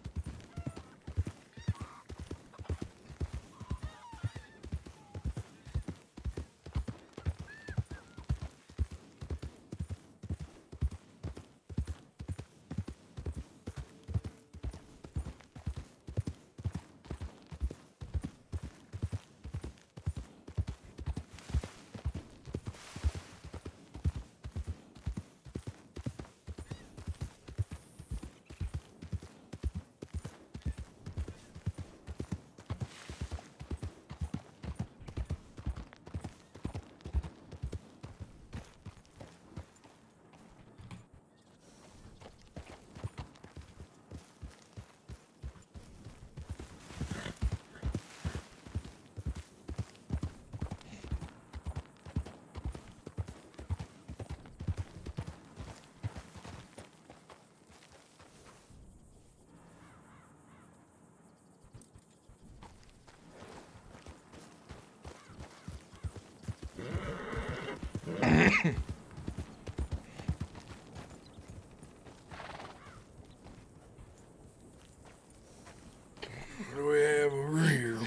What do we have over here?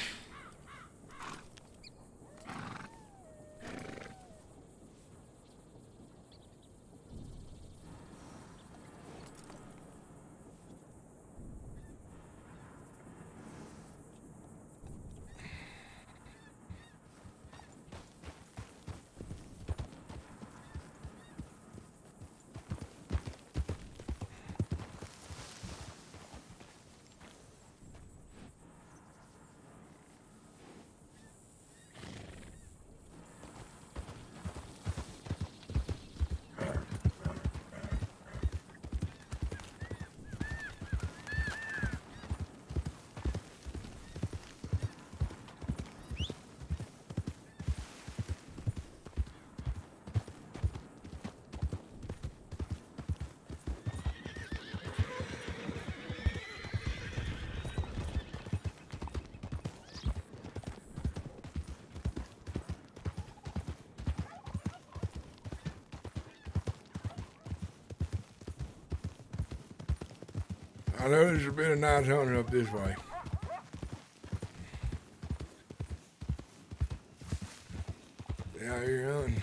I know there's been a night hunting up this way. Yeah, you're hunting.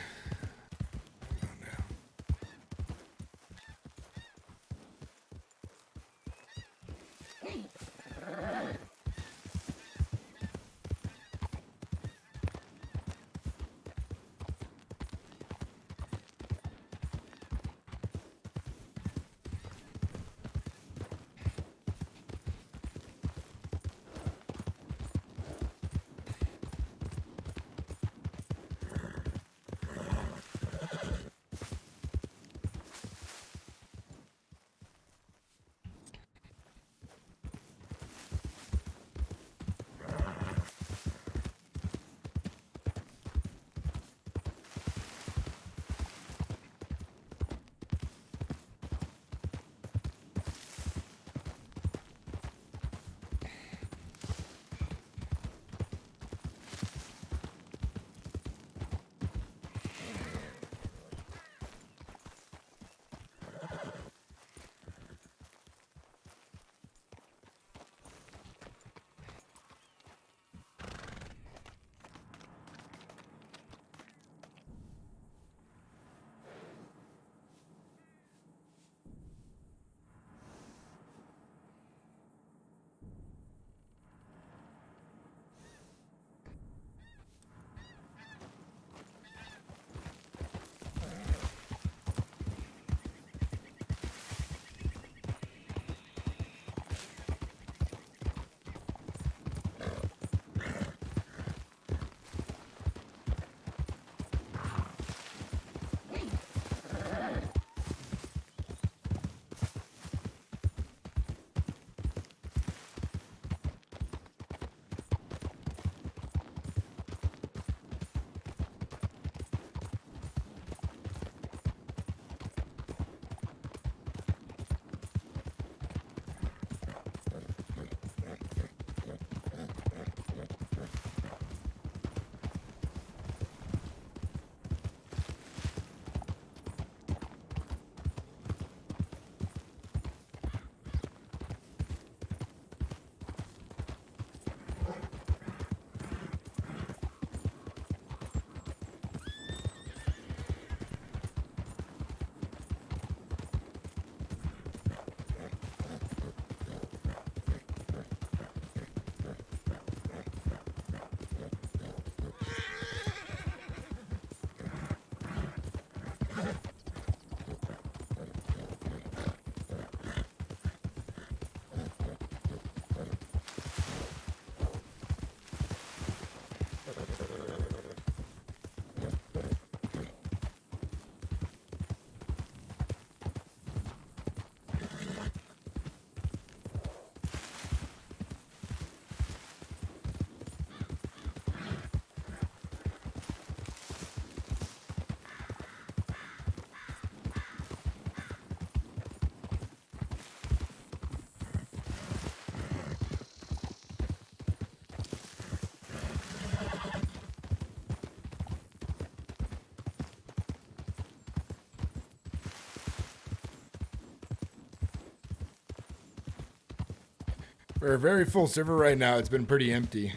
We're a very full server right now. It's been pretty empty.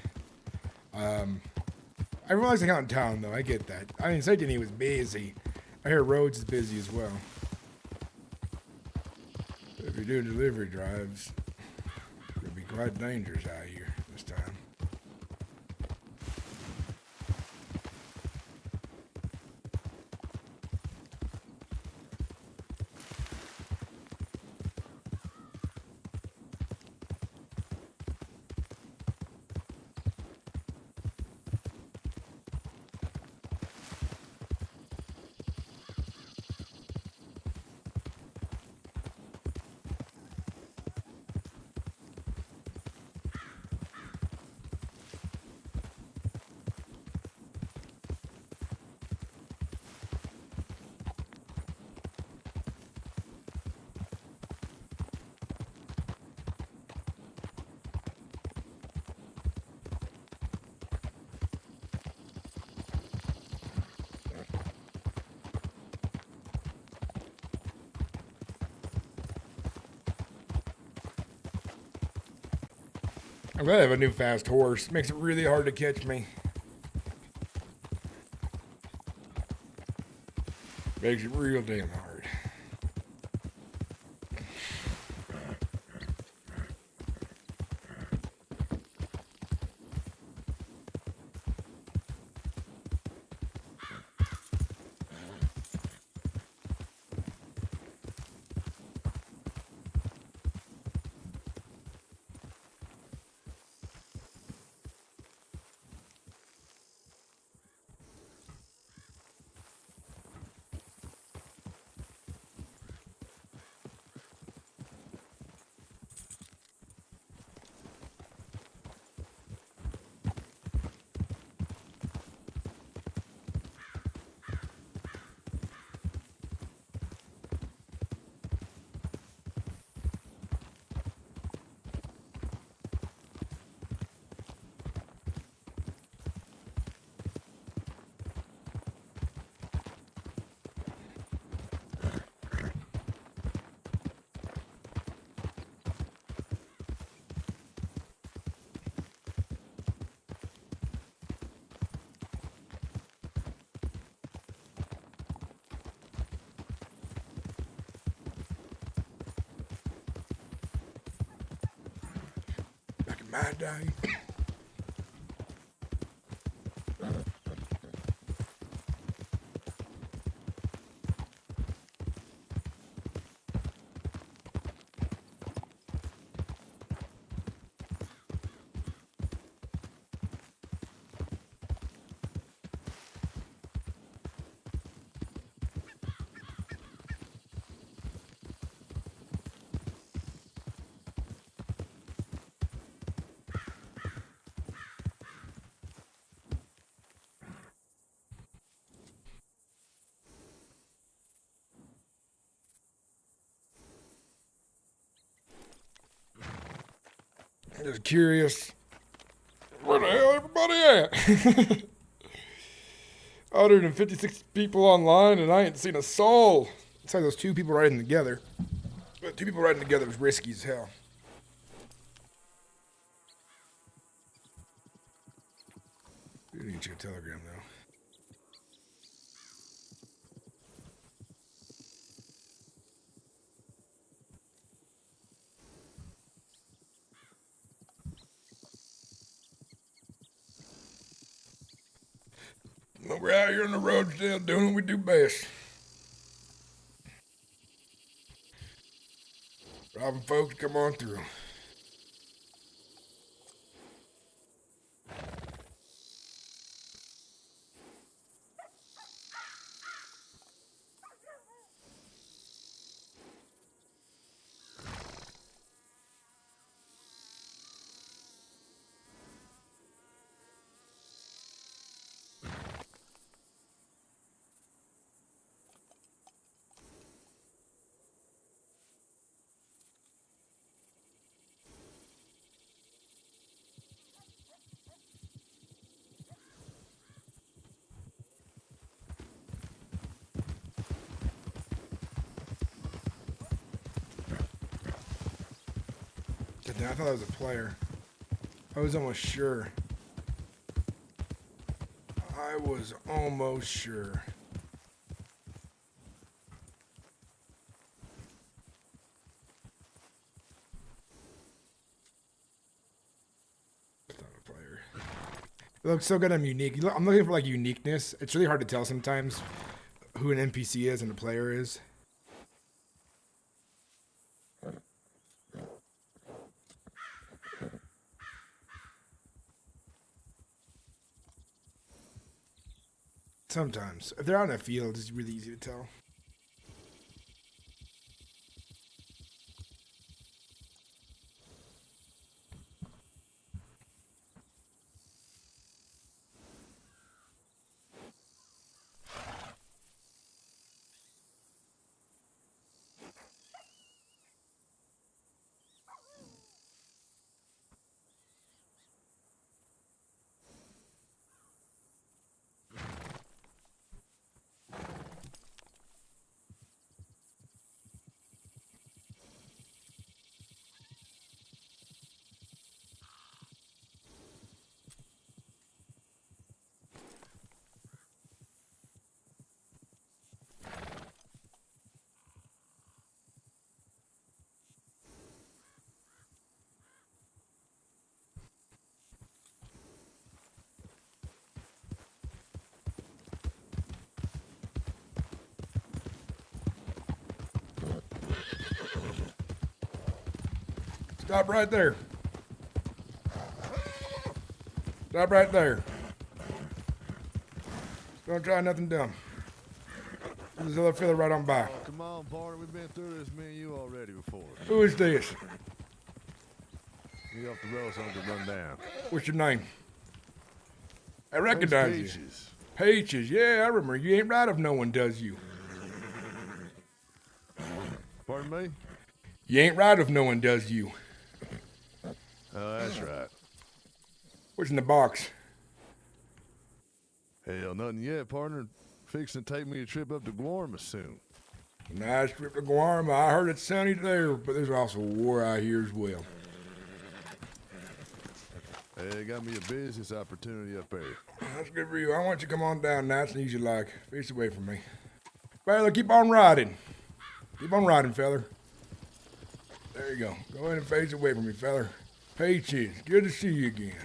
Everyone likes to count in town, though. I get that. I mean, Satan was busy. I hear Rhodes is busy as well. If you're doing delivery drives, it'll be quite dangerous out here this time. I'm glad I have a new fast horse. Makes it really hard to catch me. Makes it real damn hard. Back in my day. I'm just curious. Where the hell everybody at? 156 people online and I ain't seen a soul. It's like those two people riding together. But two people riding together was risky as hell. We didn't get you a telegram though. We're out here on the road still doing what we do best. Robbing folks, come on through. I thought that was a player. I was almost sure. I was almost sure. It's not a player. It looks so good. I'm unique. I'm looking for like uniqueness. It's really hard to tell sometimes who an NPC is and a player is. Sometimes. If they're out in a field, it's really easy to tell. Stop right there. Stop right there. Don't try nothing dumb. There's another fella right on by. Oh, come on, partner. We've been through this, me and you already before. Who is this? You off the road, so I'm gonna run down. What's your name? I recognize you. Peaches. Peaches, yeah, I remember. You ain't right if no one does you. Pardon me? You ain't right if no one does you. Oh, that's right. What's in the box? Hell, nothing yet, partner. Fixing to take me a trip up to Guarma soon. Nice trip to Guarma. I heard it's sunny there, but there's also war out here as well. Hey, got me a business opportunity up there. That's good for you. I want you to come on down nice and easy like. Face away from me. Fella, keep on riding. Keep on riding, fella. There you go. Go ahead and face away from me, fella. Peaches, good to see you again.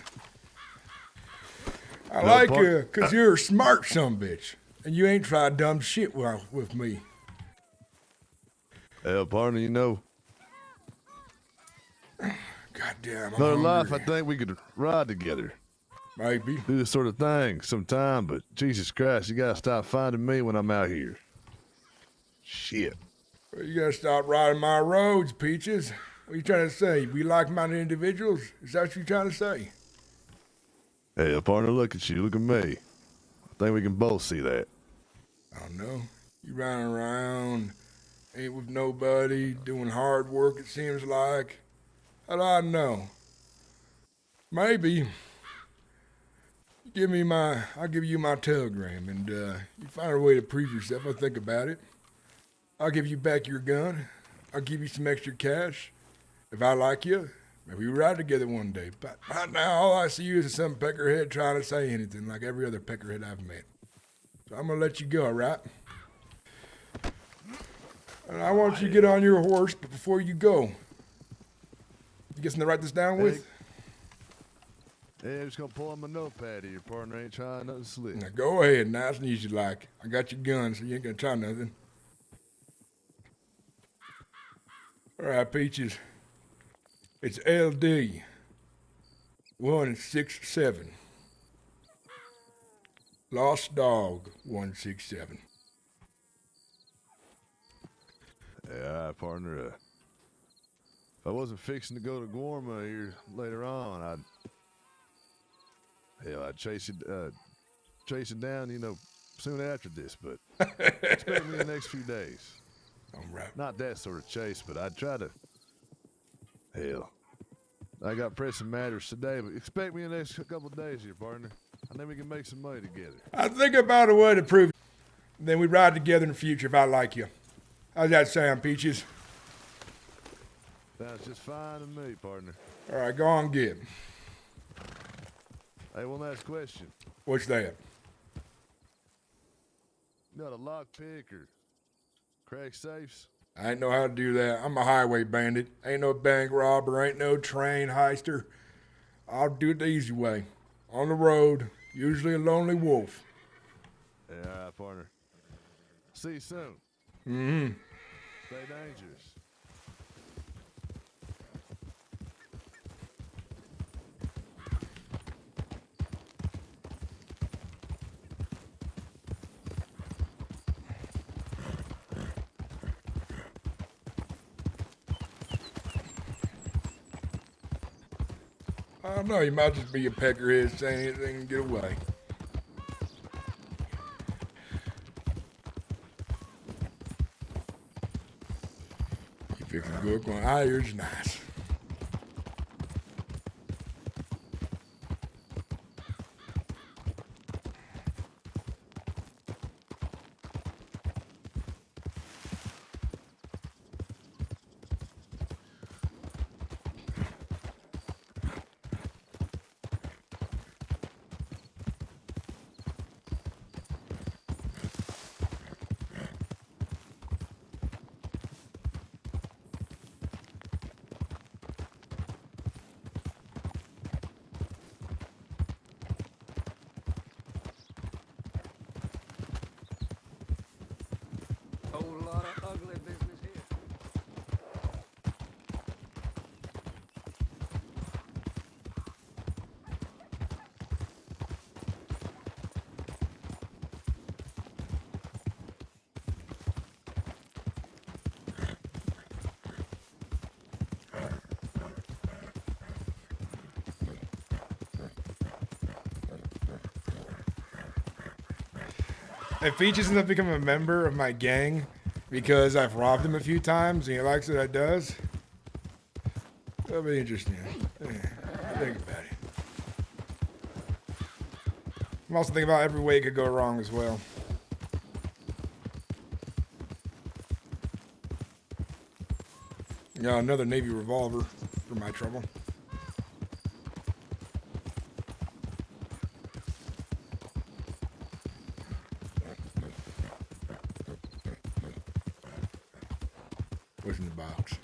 I like you, because you're a smart sumbitch. And you ain't tried dumb shit with me. Hell, partner, you know, Goddamn, I'm another life, hungry. I think we could ride together. Maybe. Do this sort of thing sometime, but Jesus Christ, you gotta stop finding me when I'm out here. Shit. Well, you gotta stop riding my roads, Peaches. What are you trying to say? We like-minded individuals? Is that what you're trying to say? Hey, partner, look at you. Look at me. I think we can both see that. I don't know. You running around, ain't with nobody, doing hard work, it seems like. How do I know? Maybe. I'll give you my telegram, and you find a way to prove yourself. I'll think about it. I'll give you back your gun. I'll give you some extra cash. If I like you, maybe we ride together one day. But right now, all I see you is some peckerhead trying to say anything like every other peckerhead I've met. So I'm gonna let you go, all right? And I want you to get on your horse, but before you go, you get something to write this down with? Hey, I'm just gonna pull on my notepad here, partner. Ain't trying nothing slick. Now go ahead, nice and easy like. I got your gun, so you ain't gonna try nothing. All right, Peaches. It's LD 167. Lost Dog 167. Yeah, all right, partner. If I wasn't fixing to go to Guarma here later on, I'd chase it down, you know, soon after this, but expect me in the next few days. All right. Not that sort of chase, but I'd try to. Hell, I got pressing matters today, but expect me in the next couple of days here, partner. I think we can make some money together. I think about a way to prove it. Then we ride together in the future if I like you. How's that sound, Peaches? Sounds just fine to me, partner. All right, go on, get him. Hey, one last question. What's that? You got a lockpick or crack safes? I ain't know how to do that. I'm a highway bandit. Ain't no bank robber, ain't no train heister. I'll do it the easy way. On the road, usually a lonely wolf. Yeah, all right, partner. See you soon. Mm-hmm. Stay dangerous. I don't know, you might just be a peckerhead saying anything and get away. You fixing good going, yours nice. Whole lot of ugly business here. If Peach ends up becoming a member of my gang because I've robbed him a few times and he likes what I does, that'll be interesting. Yeah, think about it. I'm also thinking about every way it could go wrong as well. Yeah, another Navy revolver for my trouble. What's in the box?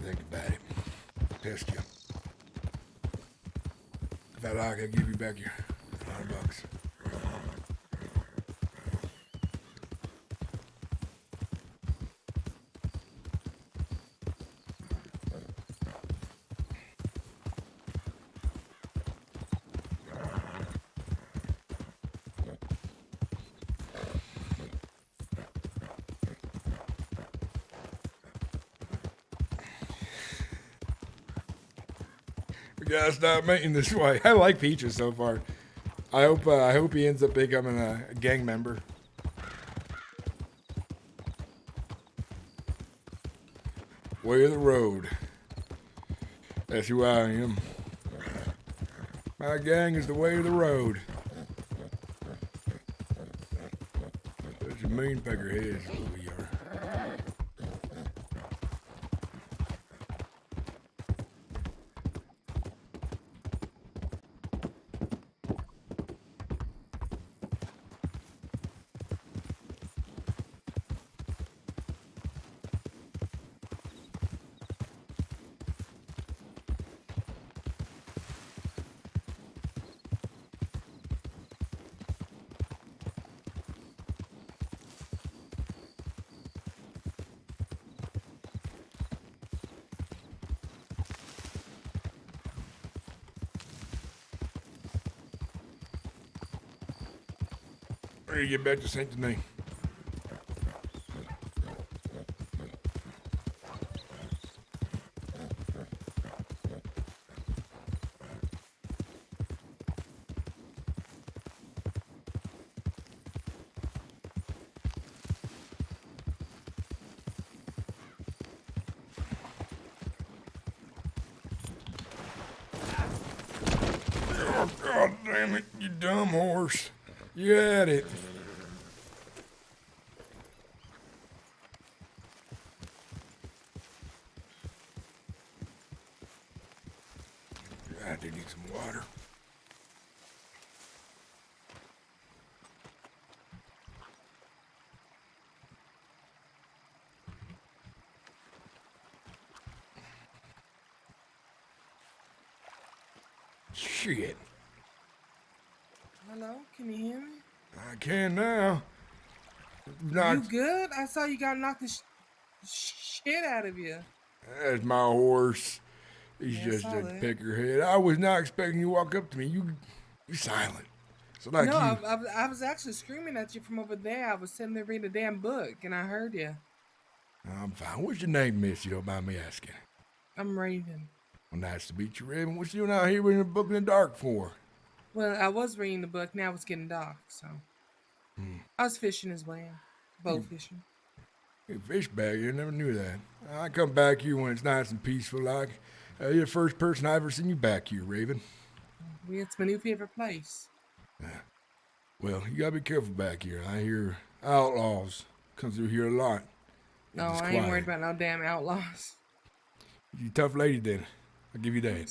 Think about it. Test you. If I like, I'll give you back your $100. We gotta stop making this way. I like Peaches so far. I hope he ends up becoming a gang member. Way of the road. That's who I am. My gang is the way of the road. Such a mean peckerhead is what we are. Ready to get back to St. Denis. Oh, God damn it, you dumb horse. You had it. I do need some water. Shit. Hello, can you hear me? I can now. You Not, good? I saw you got knocked the shit out of you. that's my horse. He's Yeah, I just saw a that. peckerhead. I was not expecting you to walk up to me. You silent. So like No, you. I was actually screaming at you from over there. I was sitting there reading a damn book, and I heard you. I'm fine. What's your name, miss? You don't mind me asking. I'm Raven. Well, nice to meet you, Raven. What you doing out here reading a book in the dark for? Well, I was reading the book. Now it's getting dark, so I was fishing as well, bow fishing. You fish back here. Never knew that. I come back here when it's nice and peaceful like. You're the first person I've ever seen you back here, Raven. Yeah, it's my new favorite place. Well, you gotta be careful back here. I hear outlaws come through here a lot. No, It's I ain't quiet. worried about no damn outlaws. You a tough lady then. I'll give you that.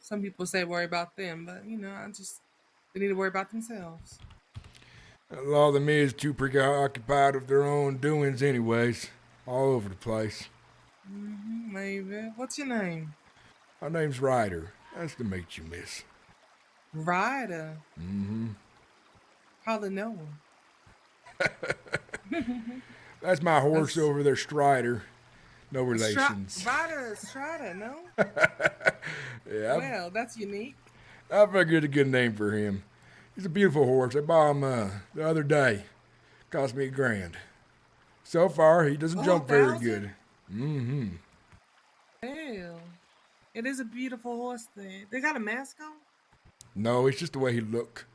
Some people say worry about them, but they need to worry about themselves. A lot of them is too preoccupied with their own doings anyways. All over the place. Maybe. What's your name? My name's Ryder. Nice to meet you, miss. Ryder. Mm-hmm. Probably know him. That's my horse That's- over there, Strider. No relations. Strider, no? Yeah, Well, that's unique. I figured a good name for him. He's a beautiful horse. I bought him the other day. Cost me $1,000. So far, he doesn't jump very 1,000? good. Mm-hmm. Hell. It is a beautiful horse there. They got a mask on? No, it's just the way he look.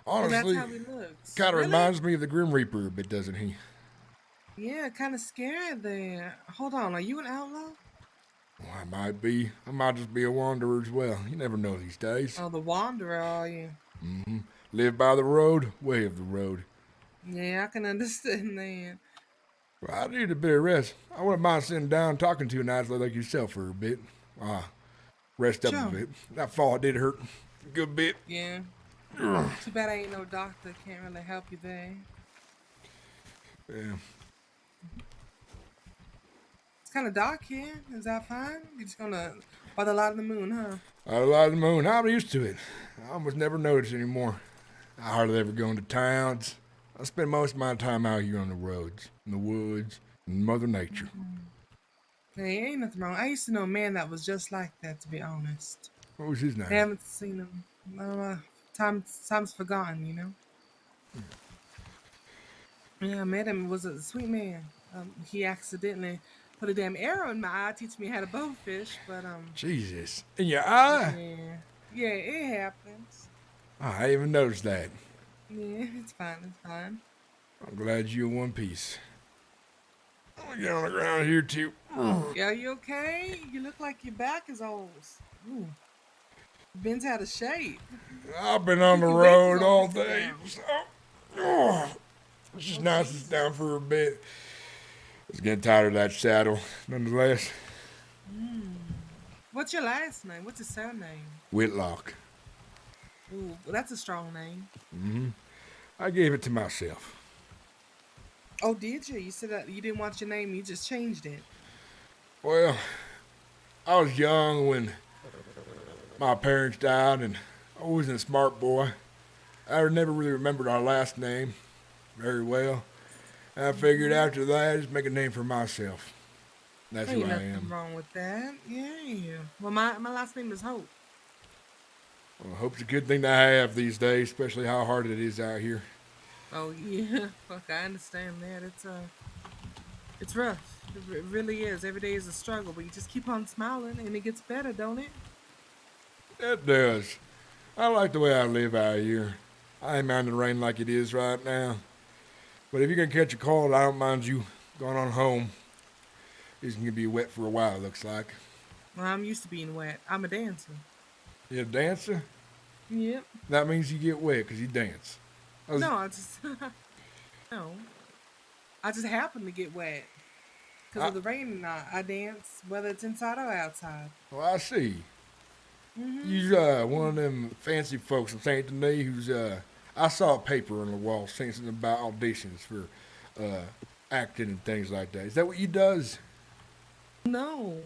Well, Honestly, that's how he looks. kind of Really? reminds me of the Grim Reaper a bit, doesn't he? Yeah, kind of scared there. Hold on, are you an outlaw? Well, I might be. I might just be a wanderer as well. You never know these days. Oh, the Wanderer, are you? Mm-hmm. Live by the road, way of the road. Yeah, I can understand that. Well, I need a bit of rest. I wouldn't mind sitting down and talking to a nice lady like yourself for a bit. Rest up Sure. a bit. That fall did hurt a good bit. Yeah. Too bad I ain't no doctor. Can't really help you there. Yeah. It's kind of dark here. Is that fine? You're just gonna by the light of the moon, huh? I like the moon. I'm used to it. I almost never notice anymore. I hardly ever go into towns. I spend most of my time out here on the roads, in the woods, in Mother Nature. Hey, ain't nothing wrong. I used to know a man that was just like that, to be honest. What was his name? I haven't seen him. Time's forgotten, you know? Yeah, I met him. He was a sweet man. He accidentally put a damn arrow in my eye, teaching me how to bow fish, but, Jesus. In your eye? Yeah, it happens. Oh, I didn't even noticed that. Yeah, it's fine, I'm glad you're in one piece. I'm gonna get on the ground here, too. Yeah, you okay? You look like your back is all... Ooh. Ben's out of shape. I've been on the Your road weight is all always day, down. so it's just nice to sit down for a bit. I was getting tired of that saddle, nonetheless. What's your last name? What's your surname? Whitlock. Ooh, that's a strong name. I gave it to myself. Oh, did you? You said that you didn't want your name, you just changed it. Well, I was young when my parents died, and I wasn't a smart boy. I never really remembered our last name very well. And I figured after that, just make a name for myself. That's Ain't who I nothing am. wrong with that. Yeah. Well, my last name is Hope. Well, hope's a good thing to have these days, especially how hard it is out here. Oh yeah, fuck, I understand that. It's rough. It really is. Every day is a struggle, but you just keep on smiling, and it gets better, don't it? It does. I like the way I live out here. I ain't mind the rain like it is right now. But if you're gonna catch a cold, I don't mind you going on home. It's gonna be wet for a while, looks like. Well, I'm used to being wet. I'm a dancer. You a dancer? Yep. That means you get wet because you dance. No, I just no. I just happen to get wet because of the rain. And I dance whether it's inside or outside. Well, I see. You one of them fancy folks from Saint Denis who's I saw a paper on the wall saying something about auditions for acting and things like that. Is that what you does? No,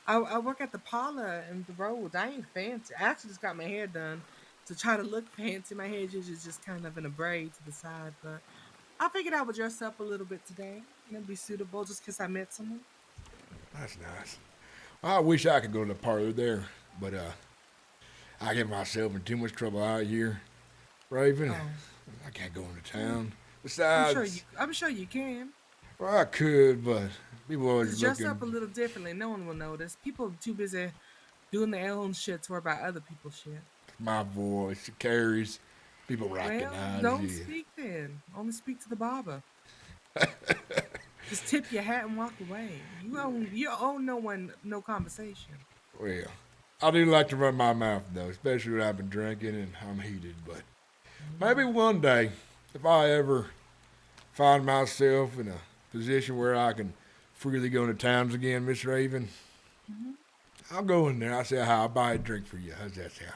I work at the parlor and the roads. I ain't fancy. I actually just got my hair done to try to look fancy. My hair is usually just kind of in a braid to the side, but I figured I would dress up a little bit today. It'd be suitable just because I met someone. That's nice. I wish I could go to the parlor there, but I get myself in too much trouble out here, Raven. Oh, I can't go into town. I'm sure Besides, you. I'm sure you can. well, I could, but people always Just dress looking. up a little differently. No one will notice. People are too busy doing their own shit to worry about other people's shit. My voice it carries. People Well, recognize don't you. speak then. Only speak to the barber. Just tip your hat and walk away. You owe no one no conversation. Well, I do like to run my mouth though, especially when I've been drinking and I'm heated. But maybe one day, if I ever find myself in a position where I can freely go into towns again, Miss Raven, I'll go in there. I'll say, "Hi, I'll buy a drink for you." How's that sound?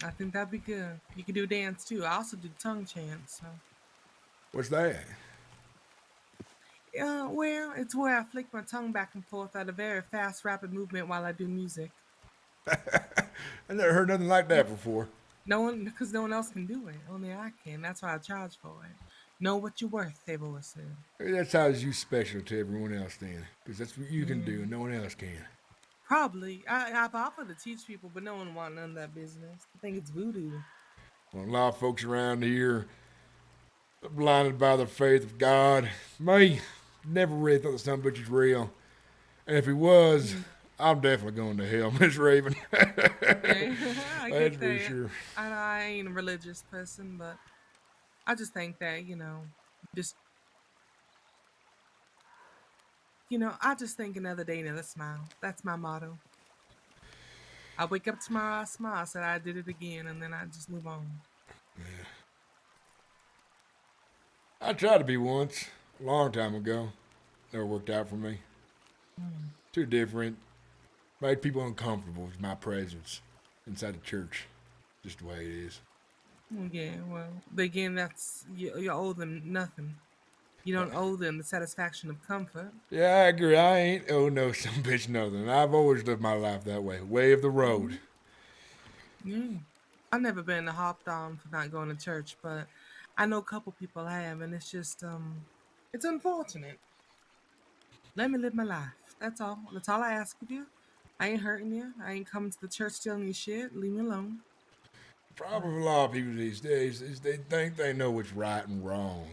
I think that'd be good. You can do dance too. I also do tongue chants. So. What's that? Well, it's where I flick my tongue back and forth at a very fast, rapid movement while I do music. I never heard nothing like that before. Because no one else can do it. Only I can. That's why I charge for it. Know what you're worth, they've always said. Maybe that's how you special to everyone else then, because that's what you can do and no one else can. Probably. I've offered to teach people, but no one wants none of that business. I think it's voodoo. Well, a lot of folks around here are blinded by the faith of God. Me, never really thought the son of a bitch was real. And if he was, I'm definitely going to hell, Miss Raven. Okay. I That's get for that. sure. I ain't a religious person, but I just think that, just, I just think another day, another smile. That's my motto. I wake up tomorrow, I smile, I said I did it again, and then I just move on. I tried to be once, a long time ago. Never worked out for me. Too different. Made people uncomfortable with my presence inside the church. Just the way it is. Yeah, well, but again, you owe them nothing. You don't owe them the satisfaction of comfort. Yeah, I agree. I ain't no some bitch nothing. I've always lived my life that way. Way of the road. Yeah. I've never been hopped on for not going to church, but I know a couple people have, and it's just, it's unfortunate. Let me live my life. That's all. That's all I ask of you. I ain't hurting you. I ain't coming to the church stealing your shit. Leave me alone. Problem with a lot of people these days is they think they know what's right and wrong,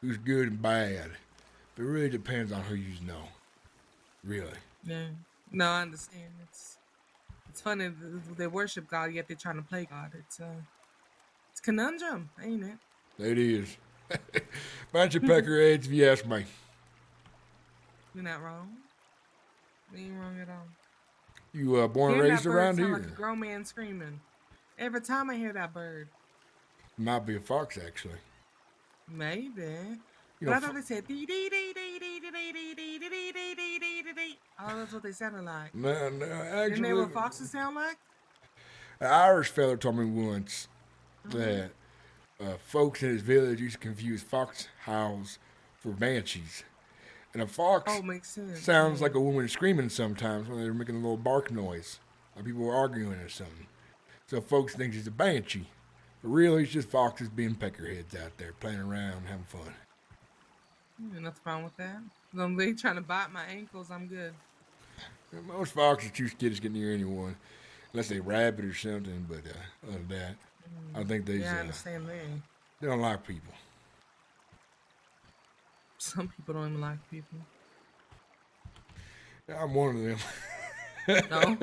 who's good and bad. But it really depends on who you know. Really. Yeah. No, I understand. It's funny they worship God yet they're trying to play God. It's conundrum, ain't it? It is. Bunch of peckerheads if you ask me. You're not wrong. You ain't wrong at all. You born and Hearing raised that bird around sound here? like a grown man screaming. Every time I hear that bird, Might be a fox actually. maybe. You But know, I thought they said dee dee dee dee dee dee dee dee dee dee dee dee dee dee dee dee. Oh, that's what they sounded like. no, Isn't that actually, what foxes sound like? an Irish fella told me once that folks in his village used to confuse fox howls for banshees. And a fox Oh, makes sense. sounds yeah. like a woman screaming sometimes when they're making a little bark noise, like people were arguing or something. So folks think he's a banshee. But really, it's just foxes being peckerheads out there playing around, having fun. Nothing wrong with that. As long as they trying to bite my ankles, I'm good. And most foxes too scared to get near anyone, unless they rabbit or something. But other than that, I think Yeah, I understand that. they don't like people. Some people don't even like people. I'm one of them. No.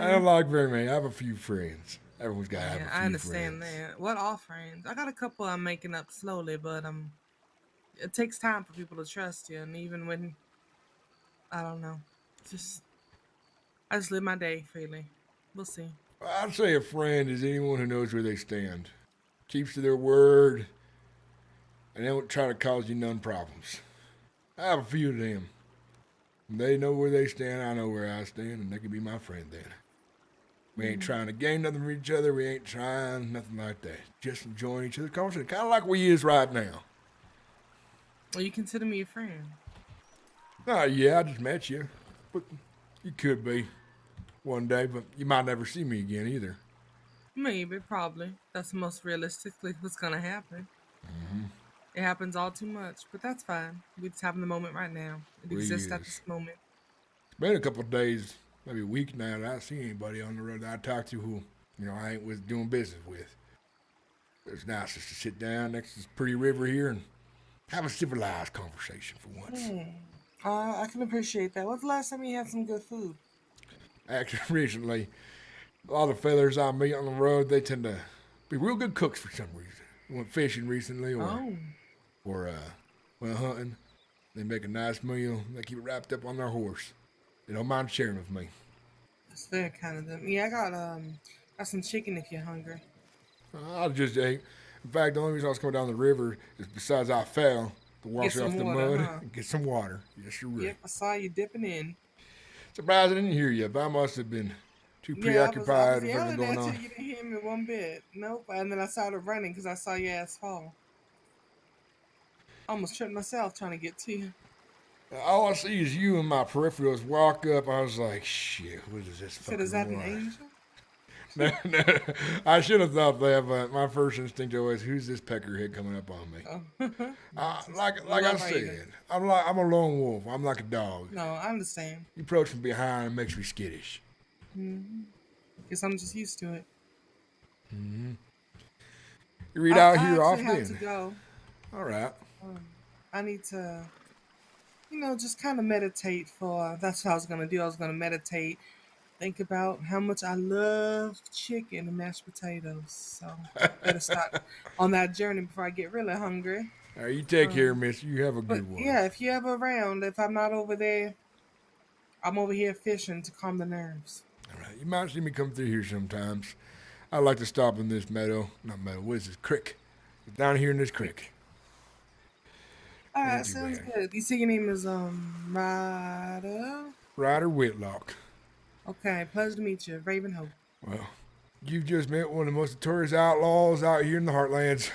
I don't like very many. I have a few friends. Everyone's got to have a Yeah, few I understand friends. that. What all friends? I got a couple I'm making up slowly, but it takes time for people to trust you, and even when I don't know, I just live my day freely. We'll see. I'd say a friend is anyone who knows where they stand, keeps to their word, and they don't try to cause you none problems. I have a few of them. They know where they stand, I know where I stand, and they can be my friend then. We ain't trying to gain nothing from each other. We ain't trying nothing like that. Just enjoying each other's conversation, kind of like we is right now. Well, you consider me a friend. Oh, yeah, I just met you. But you could be one day, but you might never see me again either. Maybe, probably. That's most realistically what's gonna happen. It happens all too much, but that's fine. We just having the moment right now. It We exists at is. this moment. It's been a couple of days, maybe a week now, that I see anybody on the road that I talk to who, I ain't with doing business with. It's nice just to sit down next to this pretty river here and have a civilized conversation for once. I can appreciate that. When's the last time you had some good food? Actually, recently, a lot of fellas I meet on the road, they tend to be real good cooks for some reason. We went fishing recently or went hunting. They make a nice meal. They keep it wrapped up on their horse. They don't mind sharing with me. It's very kind of them. Yeah, I got some chicken if you're hungry. I just ate. In fact, the only reason I was coming down the river is besides I fell to wash Get off some the water, mud huh? and get some water. Yes, you're right. Yep, I saw you dipping in. Surprised I didn't hear you, but I must have been too Yeah, I preoccupied was with everything yelling going at you. on. You didn't hear me one bit. Nope. And then I started running because I saw your ass fall. I almost tripped myself trying to get to you. All I see is you and my peripherals walk up. I was like, shit, what is this Said, fucking is that an war? angel? No, I should have thought that, but my first instinct always, who's this peckerhead coming up on me? Oh. Like I Love said, Ryder. I'm a lone wolf. I'm like a dog. No, I understand. You approach from behind and makes me skittish. Guess I'm just used to it. You read out I here actually often. have to go. All right. I need to, just kind of meditate that's what I was going to do. I was going to meditate, think about how much I love chicken and mashed potatoes. So better start on that journey before I get really hungry. All right, you take care, miss. You have a But good one. yeah, if you're ever around, if I'm not over there, I'm over here fishing to calm the nerves. All right. You might see me come through here sometimes. I like to stop in this meadow. Not meadow. What is this? Creek. Down here in this creek. All right, Thank you, sounds man. good. You see your name is Ryder? Ryder Whitlock. Okay, pleasure to meet you. Raven Hope. Well, you've just met one of the most notorious outlaws out here in the Heartlands.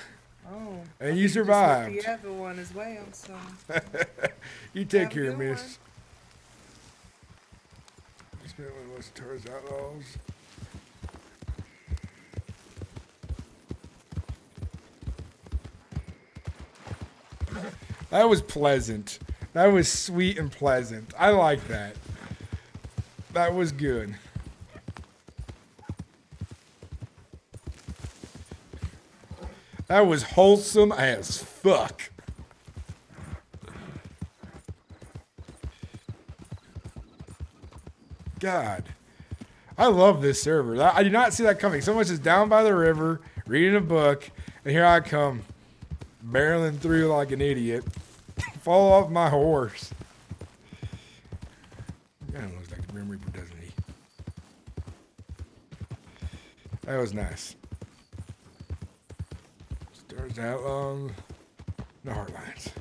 Oh. And you survived. Just met the other one as well, so. You take Have a care, good miss. Just met one of the most notorious outlaws. That was pleasant. That was sweet and pleasant. I like that. That was good. That was wholesome as fuck. God. I love this server. I did not see that coming. Someone's just down by the river, reading a book, and here I come, barreling through like an idiot. Fall off my horse. Kind of looks like the Grim Reaper, doesn't he? That was nice. Stars out along the Heartlands.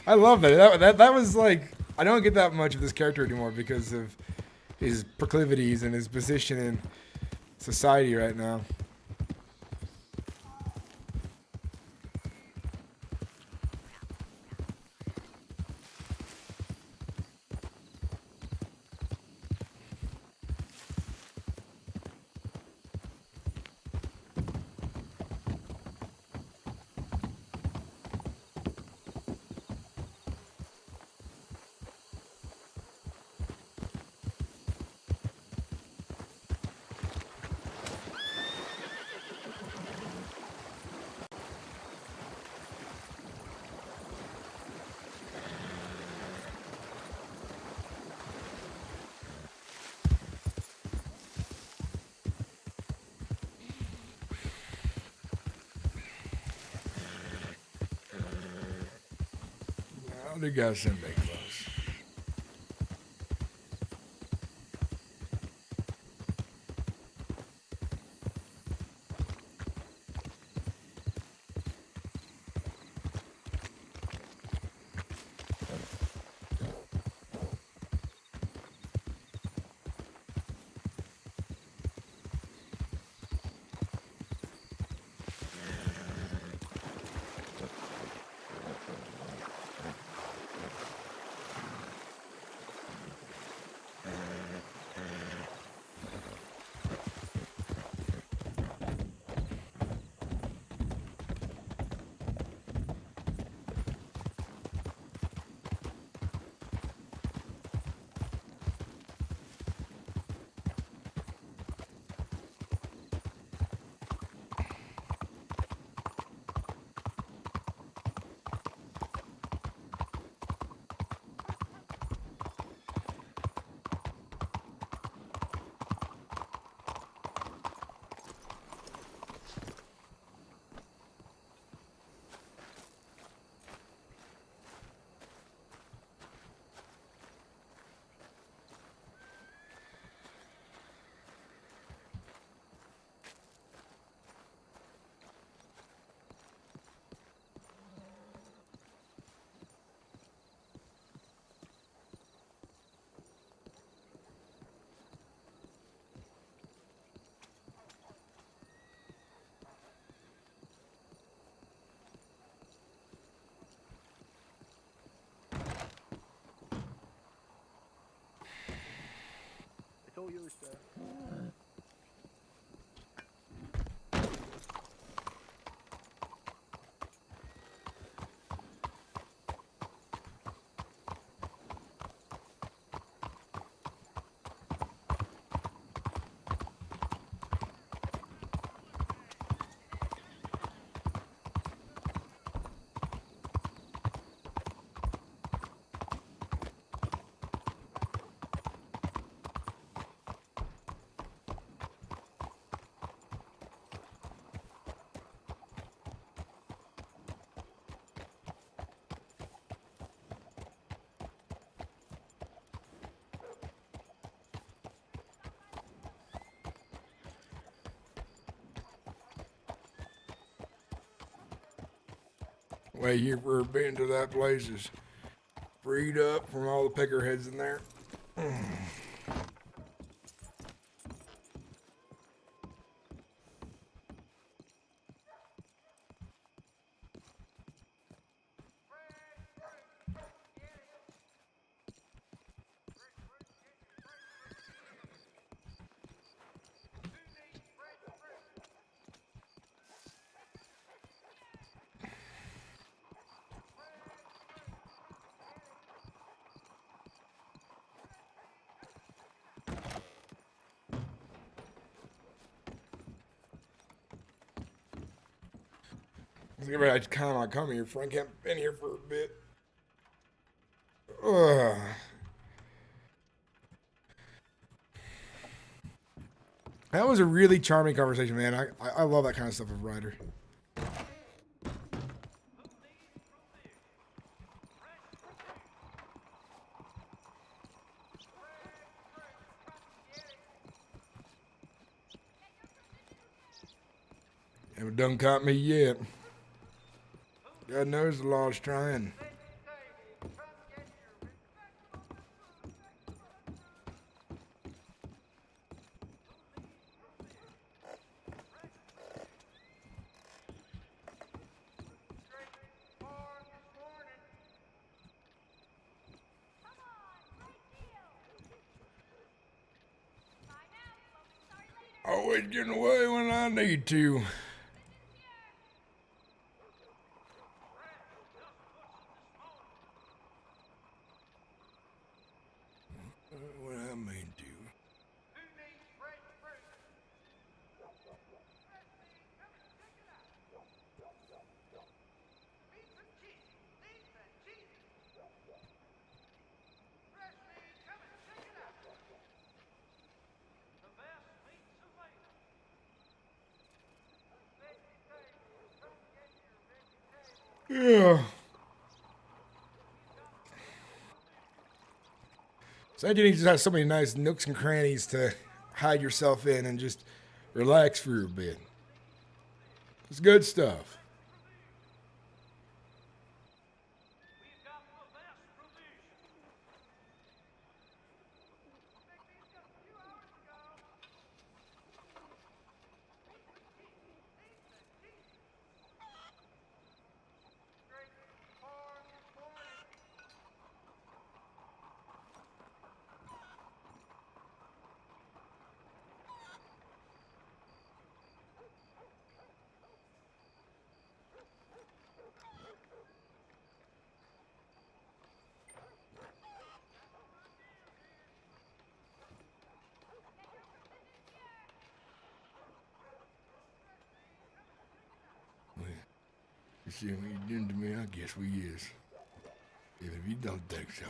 I love that. That was like, I don't get that much of this character anymore because of his proclivities and his position in society right now. Well, they got something close. do, sir. Way here for being to that place is freed up from all the peckerheads in there. I just kind of want to come here. Frank haven't been here for a bit. Ugh. That was a really charming conversation, man. I love that kind of stuff with Ryder. Haven't done caught me yet. God knows the law's trying. Always getting away when I need to. When I mean to. Yeah. San Diego just has so many nice nooks and crannies to hide yourself in and just relax for a bit. It's good stuff. You see what you're doing to me? I guess we is. Even if you don't think so.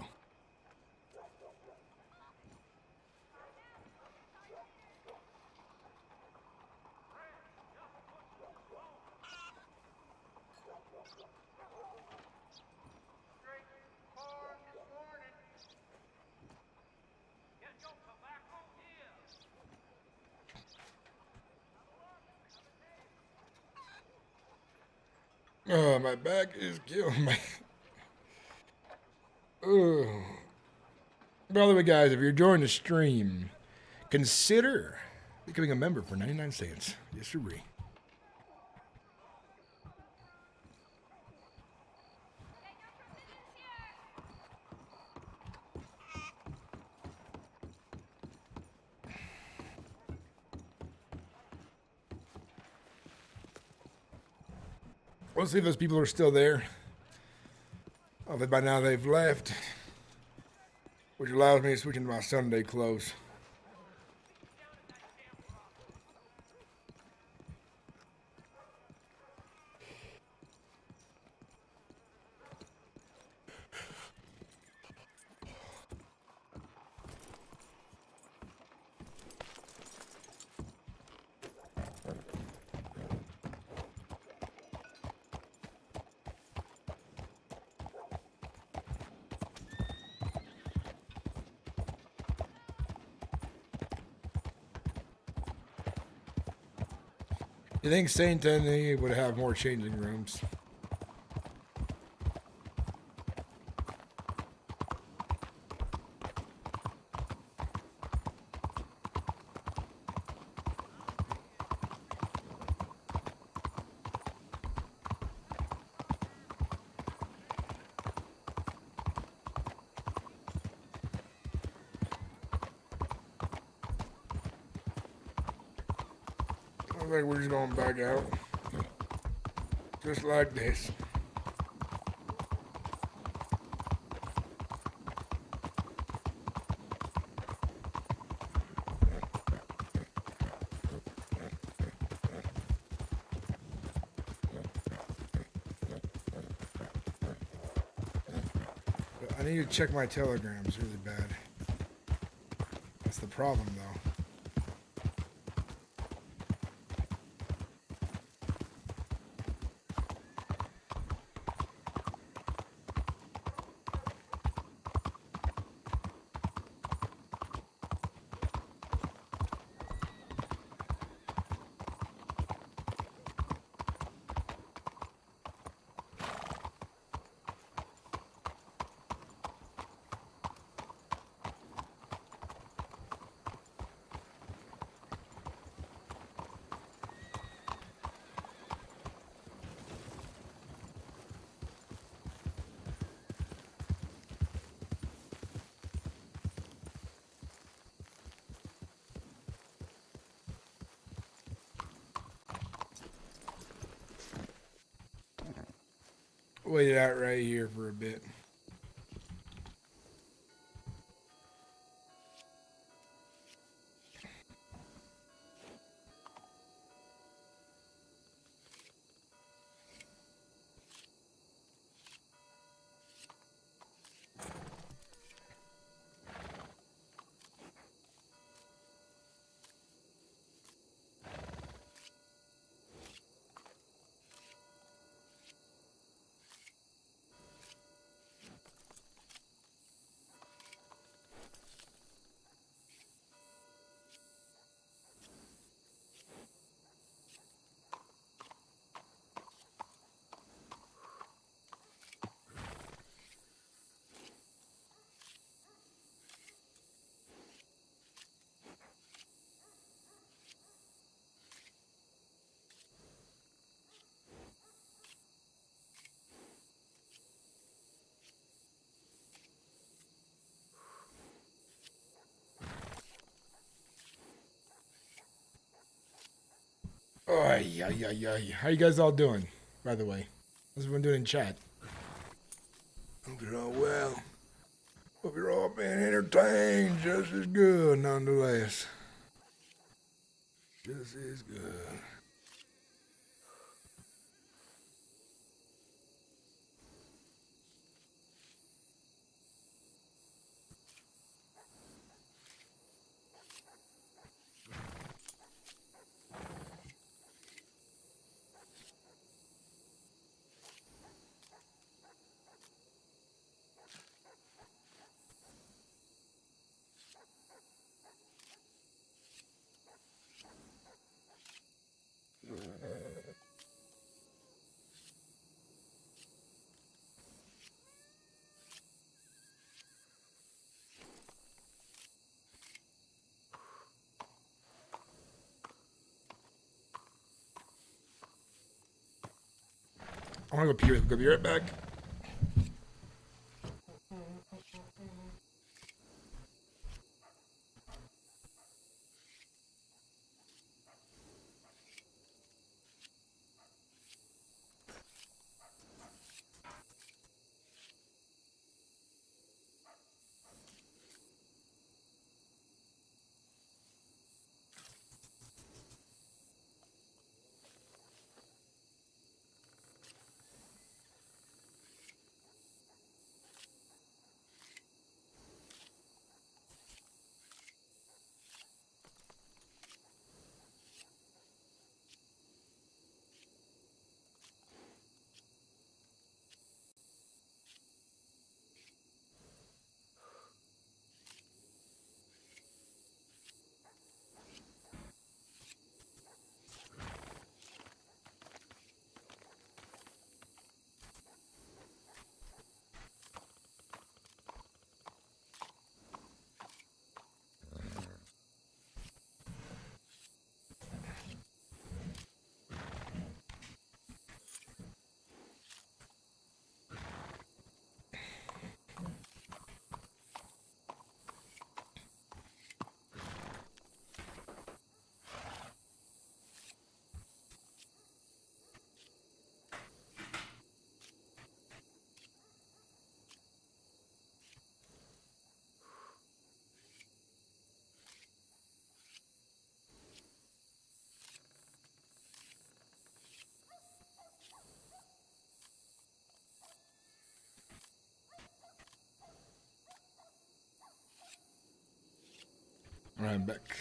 Oh, my back is killing me. Oh. By the way, guys, if you're enjoying the stream, consider becoming a member for 99 cents. Yes, sir. We'll see if those people are still there. Although by now they've left. Which allows me to switch into my Sunday clothes. You think St. Anthony would have more changing rooms? I think we're just going back out. Just like this. I need to check my telegrams really bad. That's the problem, though. Wait it out right here for a bit. Oh, yeah. How you guys all doing, by the way? How's everyone doing in chat? I'm doing well. Hope you're all being entertained just as good, nonetheless. Just as good. I'm gonna go pee. Go be right back. I'm back.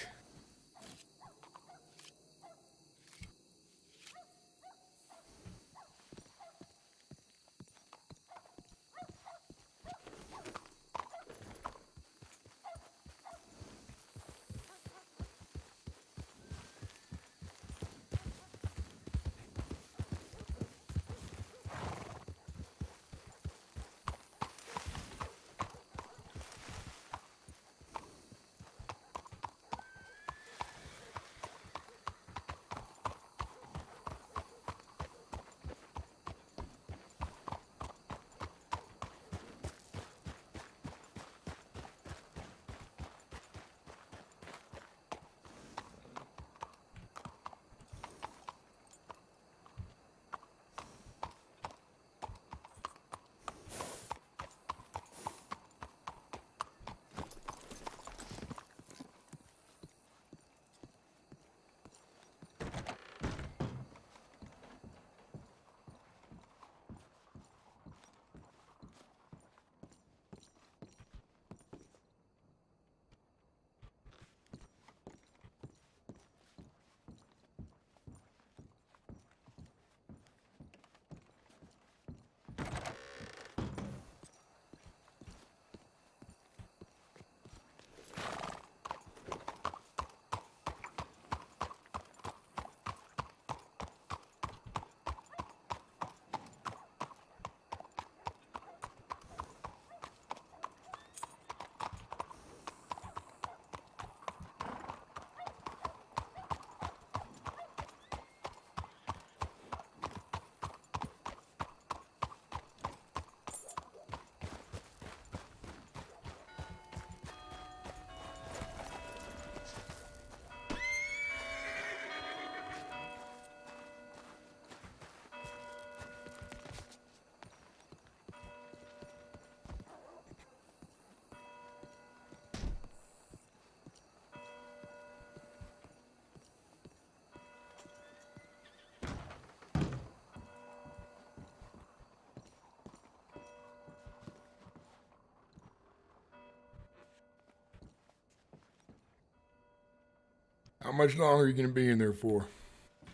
How much longer are you gonna be in there for?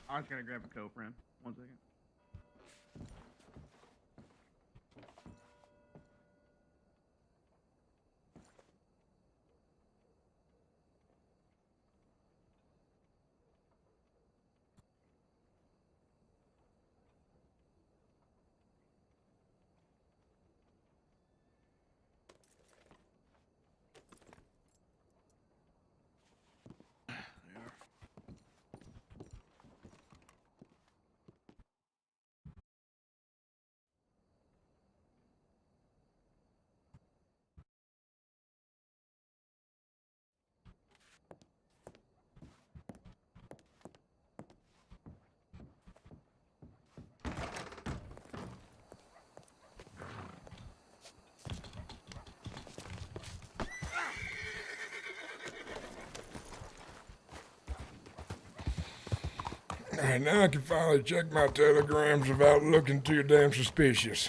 I just gotta grab a coat, friend. 1 second. All right, now I can finally check my telegrams without looking too damn suspicious.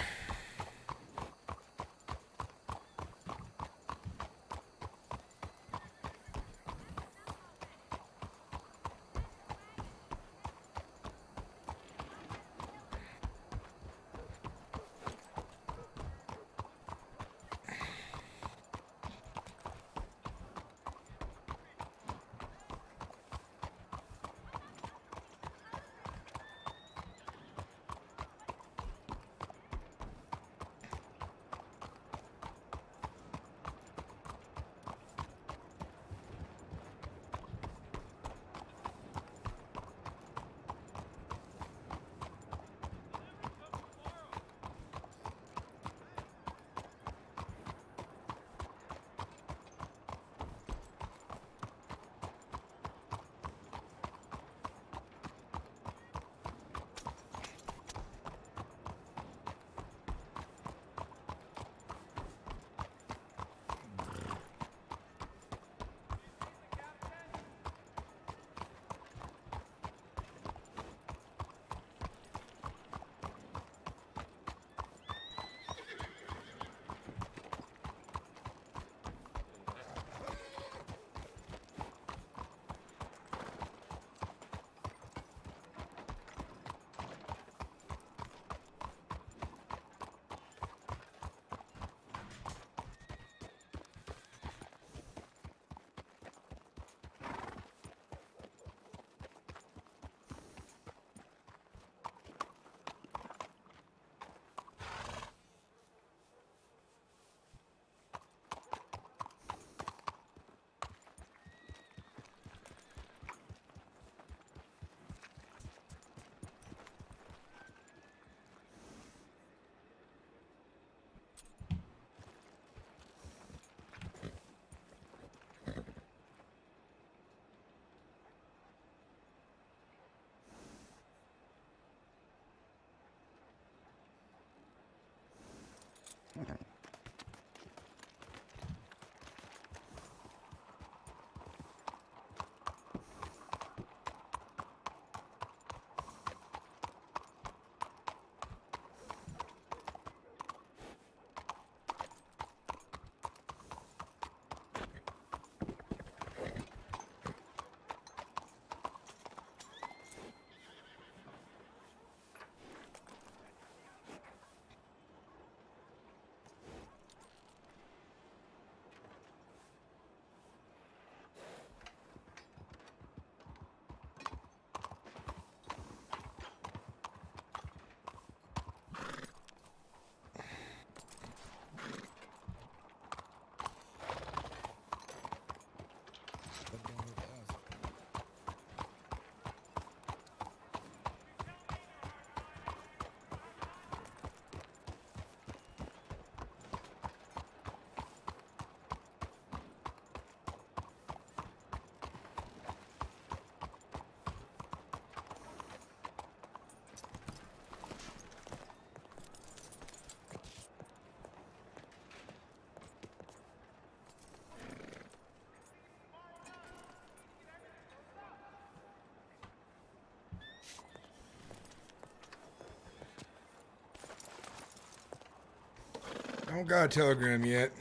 don't got a telegram yet.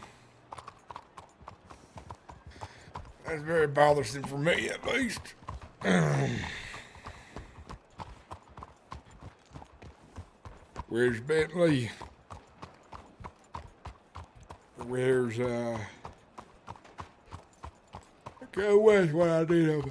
That's very bothersome for me, at least. Where's Bentley? Where's, go west what I need of.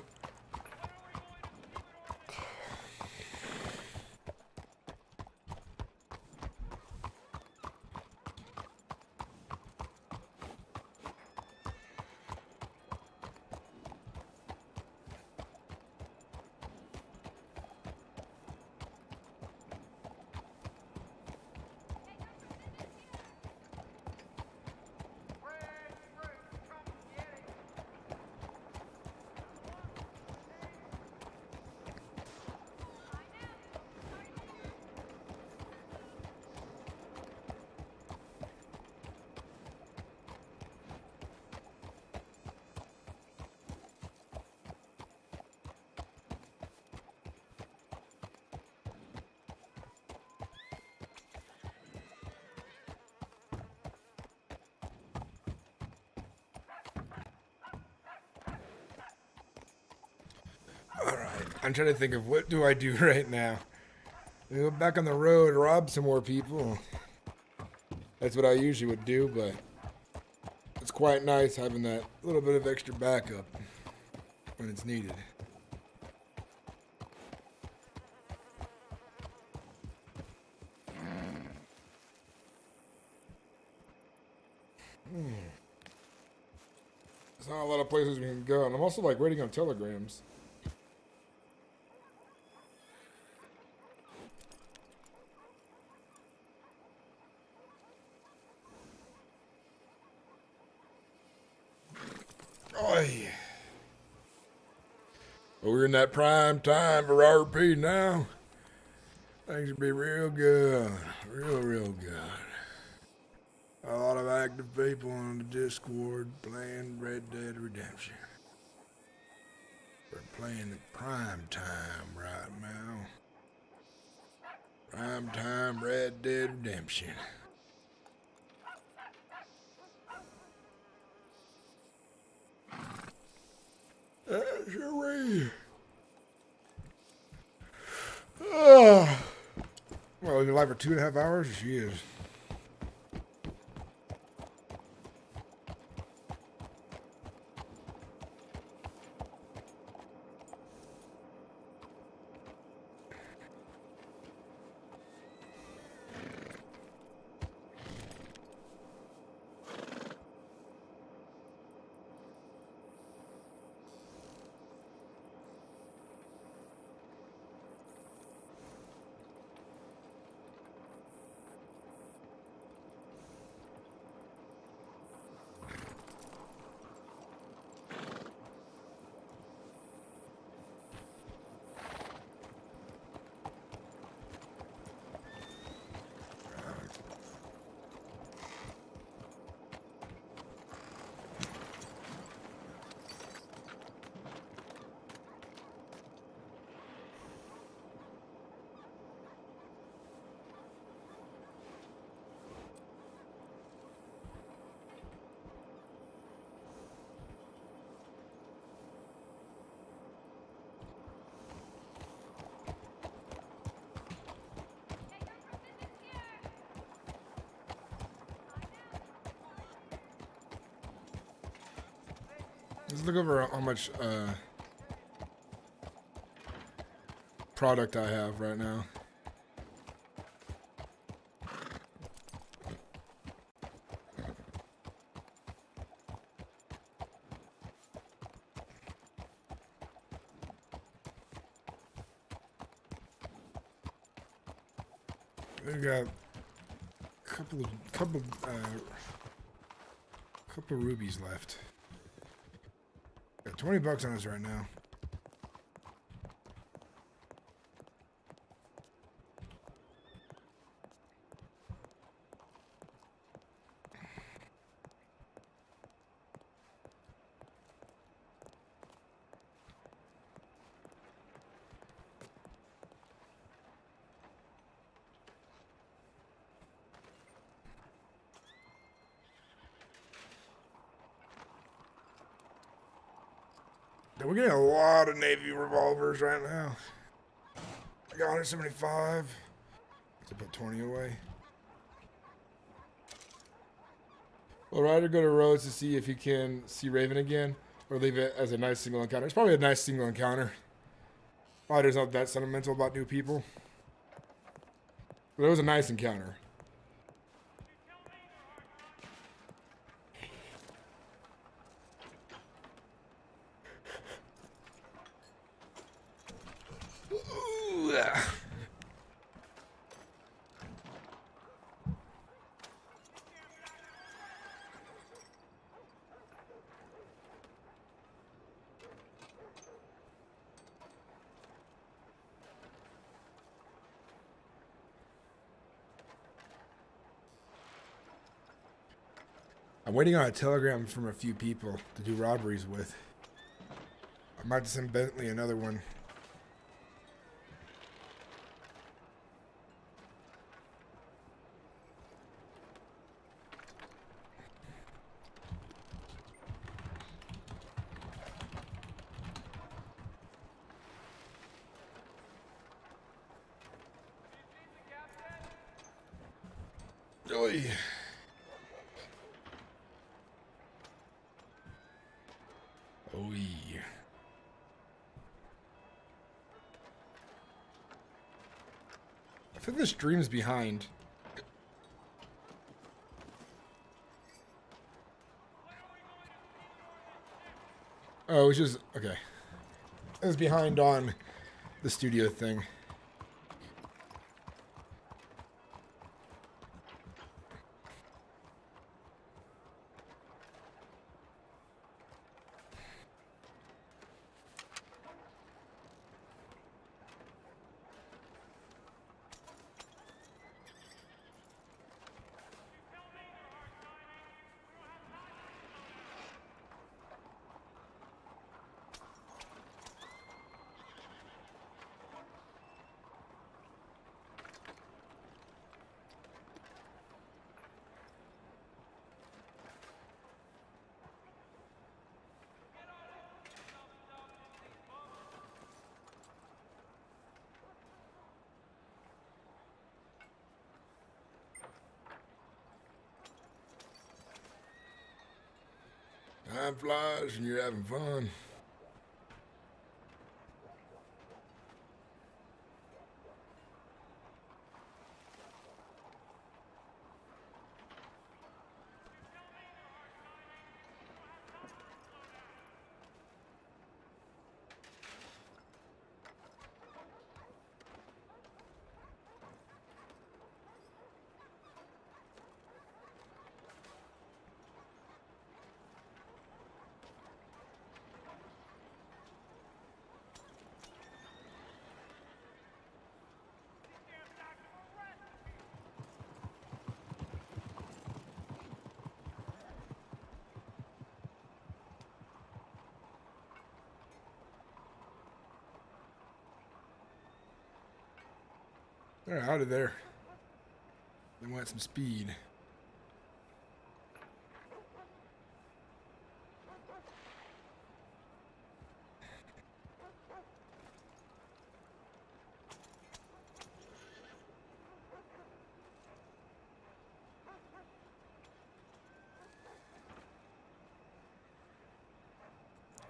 I'm trying to think of what do I do right now. I go back on the road, rob some more people. That's what I usually would do, but it's quite nice having that little bit of extra backup when it's needed. There's not a lot of places we can go, and I'm also like waiting on telegrams. Oy. Well, we're in that prime time for RP now. Things will be real good. Real good. A lot of active people on the Discord playing Red Dead Redemption. We're playing the prime time right now. Prime time Red Dead Redemption. Sure. Oh. Well, you're live for 2.5 hours? She is. Let's look over how much product I have right now. We got a couple rubies left. Got 20 bucks on us right now. And we're getting a lot of Navy revolvers right now. I got 175. Let's put 20 away. Well, Ryder, go to Rhodes to see if he can see Raven again, or leave it as a nice single encounter. It's probably a nice single encounter. Ryder's not that sentimental about new people. But it was a nice encounter. Ooh, yeah. I'm waiting on a telegram from a few people to do robberies with. I might send Bentley another one. Oy. Oy. I think the stream's behind. Oh, it was just okay. It was behind on the studio thing. Time flies and you're having fun. They're out of there. They want some speed.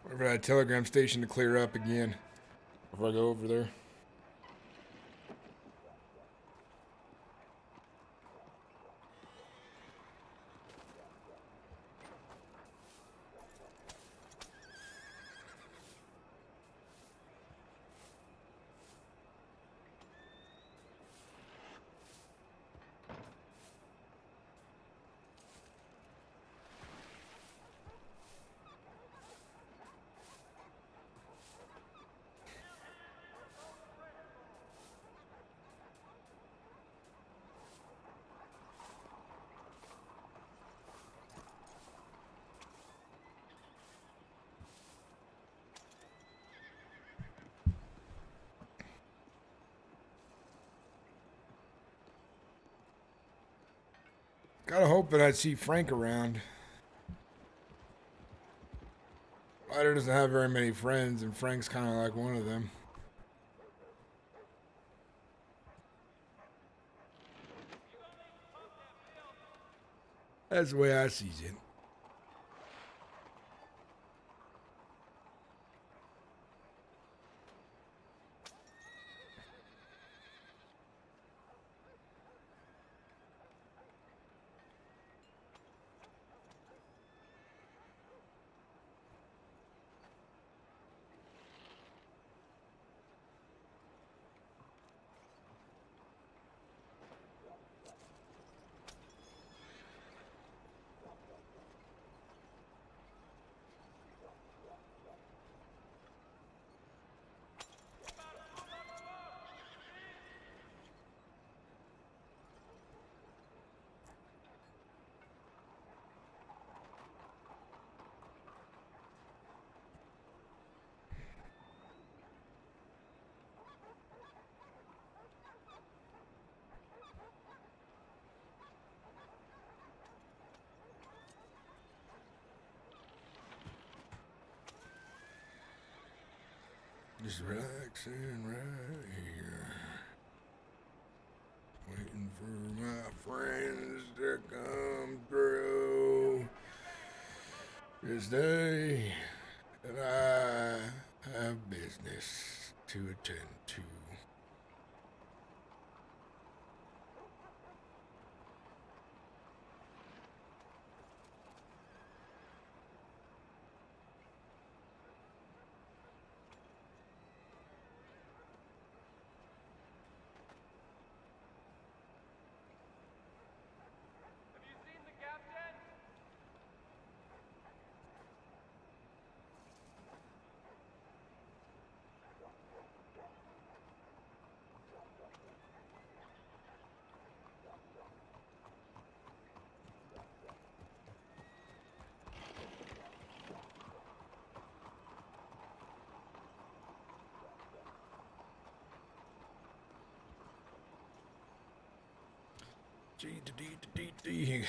Wait for that telegram station to clear up again before I go over there. Gotta hope that I'd see Frank around. Ryder doesn't have very many friends, and Frank's kind of like one of them. That's the way I sees it. Just relaxing right here. Waiting for my friends to come through. This day that I have business to attend to.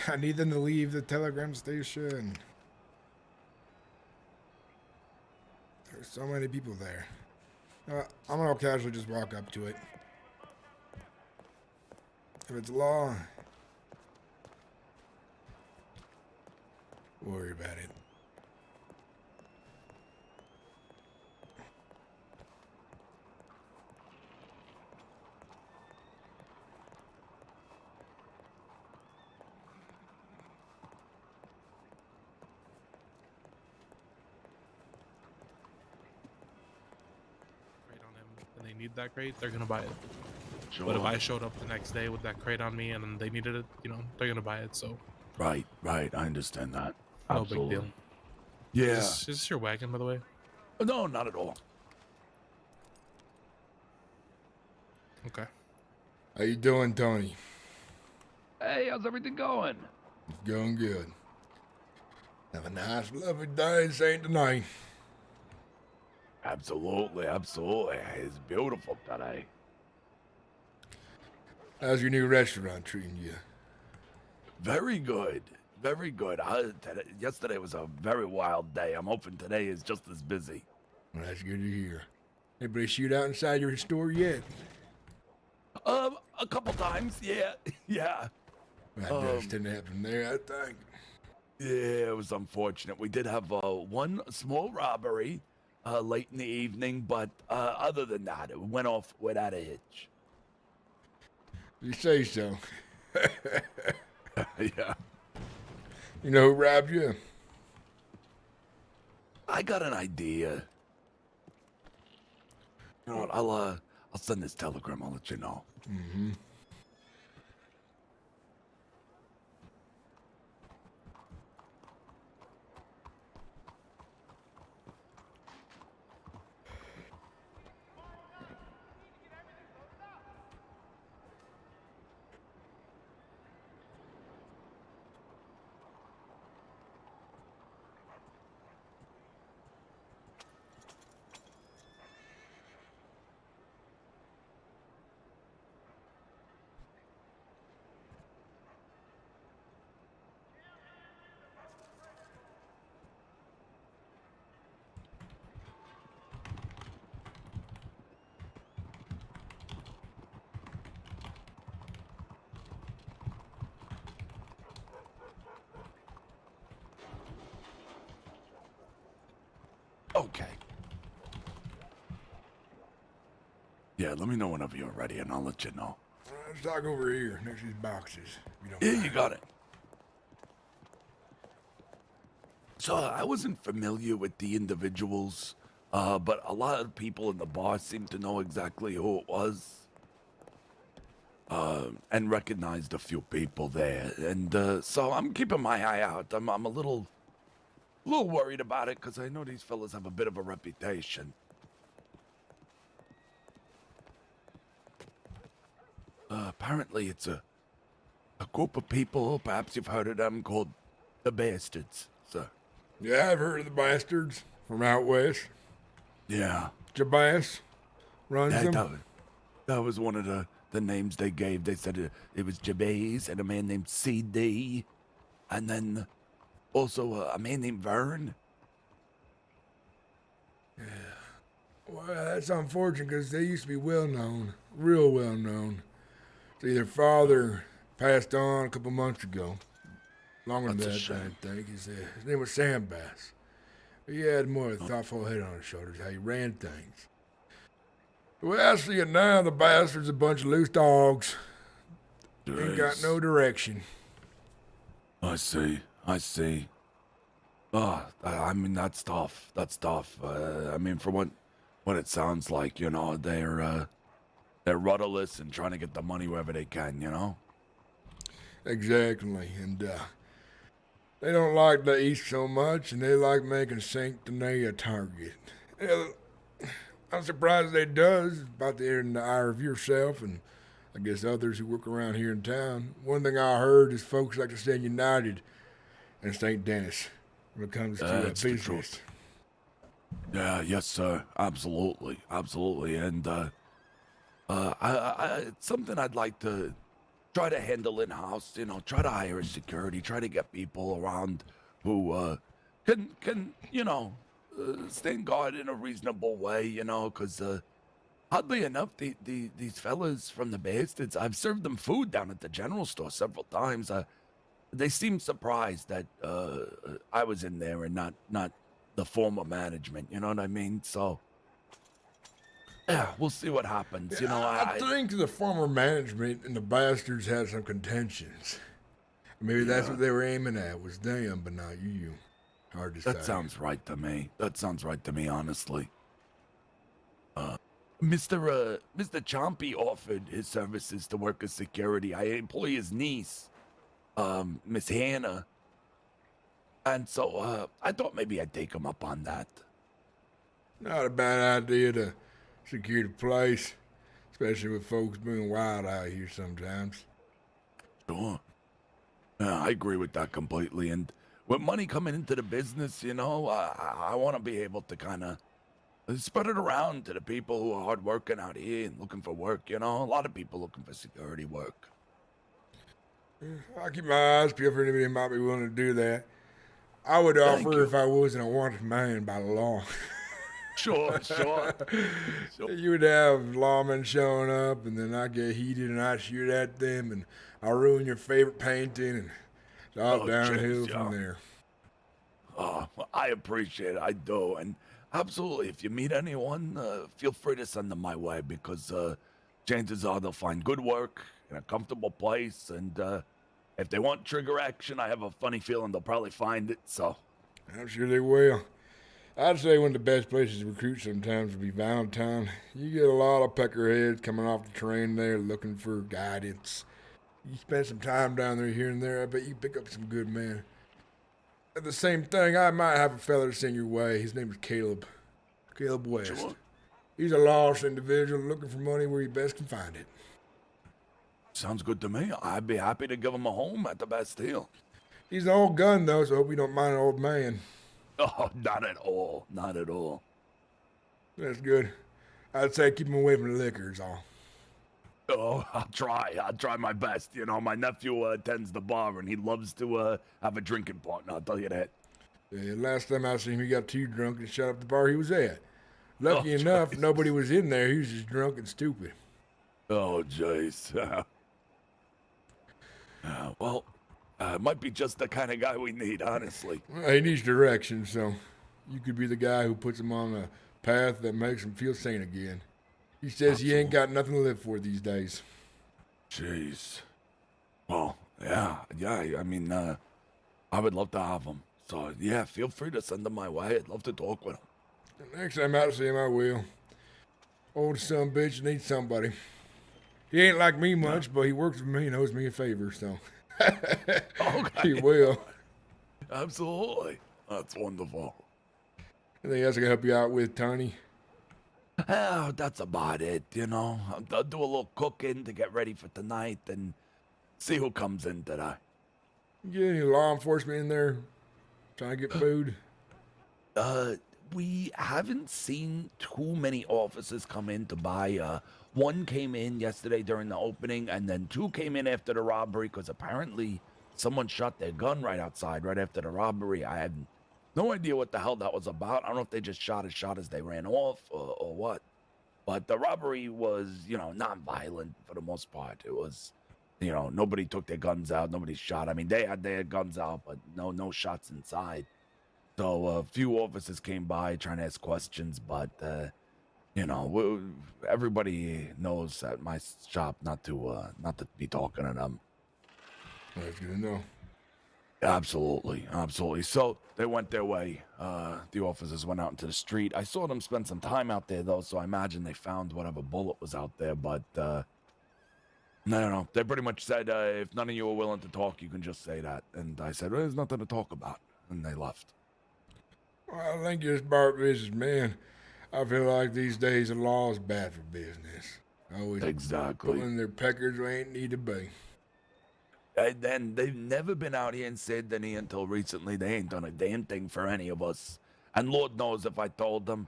I need them to leave the telegram station. There's so many people there. I'm gonna casually just walk up to it. If it's law, worry about it. And they need that crate, they're gonna buy it. Sure. But if I showed up the next day with that crate on me and they needed it, you know, they're gonna buy it. So Right, I understand that. no Absolutely. big deal. Yeah. Is this your wagon, by the way? No, not at all. Okay. How you doing, Tony? Hey, how's everything going? It's going good. Have a nice, lovely day in St. Denis. Absolutely. It's beautiful today. How's your new restaurant treating you? Very good. Yesterday was a very wild day. I'm hoping today is just as busy. Well, that's good to hear. Anybody shoot out inside your store yet? A couple times, yeah. Yeah. That does tend to happen there, I think. Yeah, it was unfortunate. We did have one small robbery late in the evening, but other than that, it went off without a hitch. You say so. Yeah. You know who robbed you? I got an idea. You know what? I'll send this telegram. I'll let you know. Mm-hmm. Okay. Yeah, let me know whenever you're ready, and I'll let you know. Let's talk over here next to these boxes. If you don't Yeah, mind. you got it. So I wasn't familiar with the individuals, but a lot of people in the bar seemed to know exactly who it was, and recognized a few people there. And so I'm keeping my eye out. I'm a little worried about it because I know these fellas have a bit of a reputation. Apparently, it's a group of people. Perhaps you've heard of them, called the Bastards, sir. Yeah, I've heard of the bastards from out west. Yeah. Jabas runs them. That was one of the names they gave. They said it was Jabez and a man named CD, and then also a man named Vern. Well, that's unfortunate because they used to be well known, real well known. See, their father passed on a couple months ago. Longer than That's a that, shame. I think. His name was Sam Bass. He had more of a thoughtful head on his shoulders, how he ran things. The way I see it now, the bastard's a bunch of loose dogs. Ain't got no direction. I see. I mean, that's tough. I mean, from what it sounds like, you know, they're rudderless and trying to get the money wherever they can, you know? Exactly, and they don't like the East so much, and they like making Saint Denis a target. Yeah, I'm surprised they does, about the in the eye of yourself and I guess others who work around here in town. One thing I heard is folks like to stand united in St. Denis when it comes to That's the business. truth. Yeah, yes, sir. Absolutely. And it's something I'd like to try to handle in-house, you know, try to hire a security, try to get people around who can you know, stand guard in a reasonable way, you know, because oddly enough, these fellas from the Bastards, I've served them food down at the general store several times. They seemed surprised that I was in there and not the former management, you know what I mean? So, yeah, we'll see what happens. You know, I think the former management and the Bastards had some contentions. Maybe that's what they were aiming at, was them, but not you. Hard to say. That sounds right to me, honestly. Mr. Chompy offered his services to work as security. I employ his niece, Miss Hannah. And so, I thought maybe I'd take him up on that. Not a bad idea to secure the place, especially with folks being wild out here sometimes. Sure. Yeah, I agree with that completely. And with money coming into the business, you know, I want to be able to kind of spread it around to the people who are hardworking out here and looking for work, you know. A lot of people looking for security work. I'll keep my eyes peeled for anybody who might be willing to do that. I would offer if I wasn't a wanted man by law. Sure. You would have lawmen showing up, and then I get heated and I shoot at them, and I ruin your favorite painting, and it's all downhill from there. Oh, I appreciate it. I do. And absolutely, if you meet anyone, feel free to send them my way because chances are they'll find good work in a comfortable place. And if they want trigger action, I have a funny feeling they'll probably find it. So I'm sure they will. I'd say one of the best places to recruit sometimes would be Valentine. You get a lot of peckerheads coming off the train there looking for guidance. You spend some time down there here and there, I bet you pick up some good men. At the same thing, I might have a fella to send your way. His name is Caleb. Caleb West. Sure. He's a lost individual looking for money where you best can find it. Sounds good to me. I'd be happy to give him a home at the best deal. He's an old gun, though, so I hope you don't mind an old man. Oh, not at all. Not at all. That's good. I'd say keep him away from the liquor is all. Oh, I'll try my best. You know, my nephew attends the bar, and he loves to have a drinking partner, I'll tell you that. Yeah, last time I seen him, he got too drunk and shut up the bar he was at. Lucky enough, nobody was in there. He was just drunk and stupid. Oh, jeez. Well, might be just the kind of guy we need, honestly. Well, he needs direction, so you could be the guy who puts him on a path that makes him feel sane again. He says he ain't got nothing to live for these days. Jeez. Well, yeah. I mean, I would love to have him. So, yeah, feel free to send him my way. I'd love to talk with him. Next time I see him, I will. Old son bitch needs somebody. He ain't like me much, but he works with me and owes me a favor, so. Okay. He will. Absolutely. That's wonderful. Anything else I can help you out with, Tony? Oh, that's about it, you know. I'll do a little cooking to get ready for tonight and see who comes in today. You get any law enforcement in there trying to get food? We haven't seen too many officers come in to buy. One came in yesterday during the opening, and then two came in after the robbery, because apparently someone shot their gun right outside, right after the robbery. I had no idea what the hell that was about. I don't know if they just shot as they ran off or what. But the robbery was, non-violent for the most part. It was, nobody took their guns out, nobody shot. I mean, they had their guns out, but no shots inside. So a few officers came by trying to ask questions, but everybody knows at my shop not to be talking to them. That's good to know. Absolutely. So they went their way. The officers went out into the street. I saw them spend some time out there, though, so I imagine they found whatever bullet was out there. But no. They pretty much said, if none of you are willing to talk, you can just say that. And I said, well, there's nothing to talk about. And they left. Well, I think you're smart businessman. I feel like these days the law is bad for business. Always Exactly. pulling their peckers where ain't need to be. And then they've never been out here in Saint Denis until recently. They ain't done a damn thing for any of us. And Lord knows if I told them,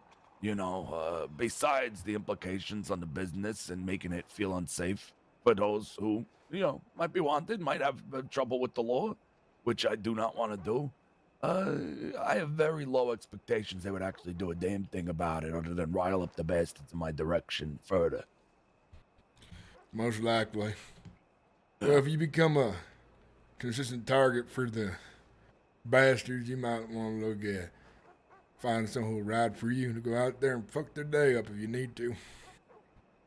besides the implications on the business and making it feel unsafe for those who, might be wanted, might have trouble with the law, which I do not want to do. I have very low expectations they would actually do a damn thing about it other than rile up the bastards in my direction further. Most likely. Well, if you become a consistent target for the bastards, you might want to look at finding someone who'll ride for you to go out there and fuck their day up if you need to.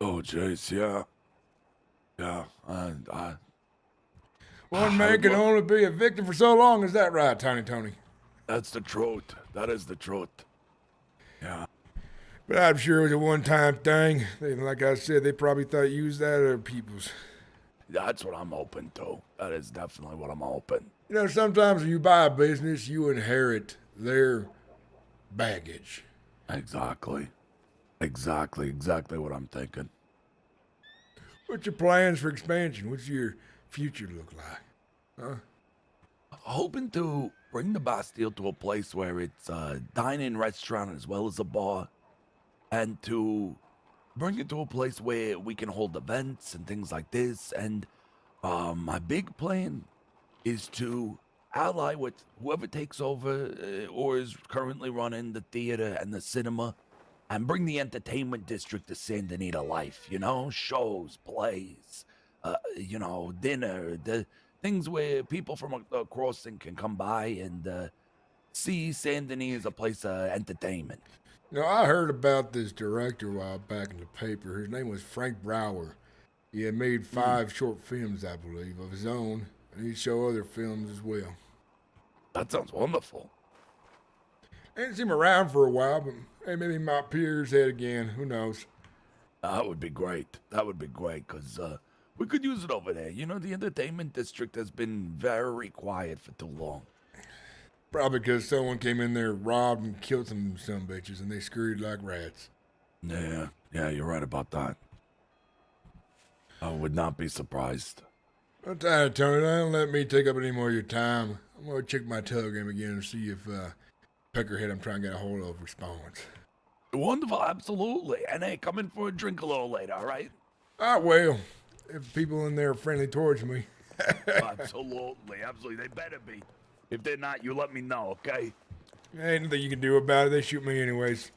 Oh, Jace, yeah. Yeah, One man can only be a victim for so long, is that right, Tiny Tony? That's the truth. That is the truth. Yeah. But I'm sure it was a one-time thing. Like I said, they probably thought you was that other people's. That's what I'm hoping to. That is definitely what I'm hoping. Sometimes when you buy a business, you inherit their baggage. Exactly what I'm thinking. What's your plans for expansion? What's your future look like? Huh? Hoping to bring the Bastille to a place where it's a dine-in restaurant as well as a bar, and to bring it to a place where we can hold events and things like this. And my big plan is to ally with whoever takes over or is currently running the theater and the cinema, and bring the entertainment district to Saint Denis to life. Shows, plays, dinner, the things where people from a crossing can come by and see Saint Denis as a place of entertainment. I heard about this director a while back in the paper. His name was Frank Brower. He had made 5 short films, I believe, of his own, and he'd show other films as well. That sounds wonderful. I ain't seen him around for a while, but hey, maybe he might appear his head again. Who knows? That would be great. Because we could use it over there. The entertainment district has been very quiet for too long. Probably because someone came in there, robbed and killed some bitches, and they scurried like rats. Yeah, you're right about that. I would not be surprised. I'm tired, Tony. Don't let me take up any more of your time. I'm going to check my telegram again and see if Peckerhead I'm trying to get a hold of responds. Wonderful, absolutely. And hey, come in for a drink a little later, all right? I will, if people in there are friendly towards me. Absolutely. They better be. If they're not, you let me know, okay? Ain't nothing you can do about it. They shoot me anyways.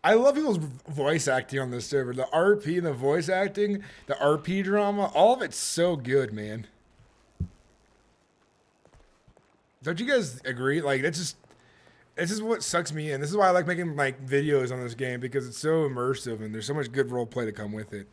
I love people's voice acting on this server. The RP and the voice acting, the RP drama, all of it's so good, man. Don't you guys agree? Like, this is what sucks me in. This is why I like making like videos on this game, because it's so immersive and there's so much good role play to come with it.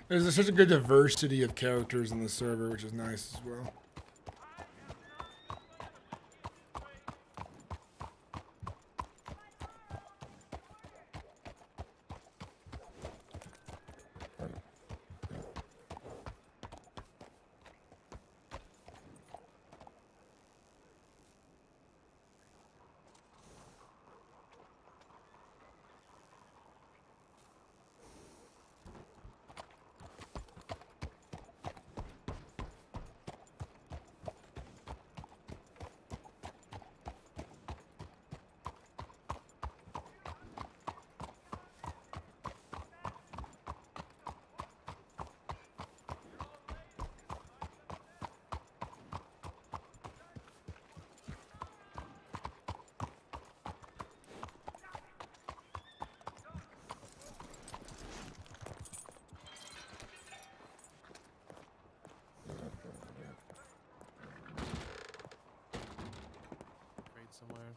There's such a good diversity of characters in the server, which is nice as well. Somewhere.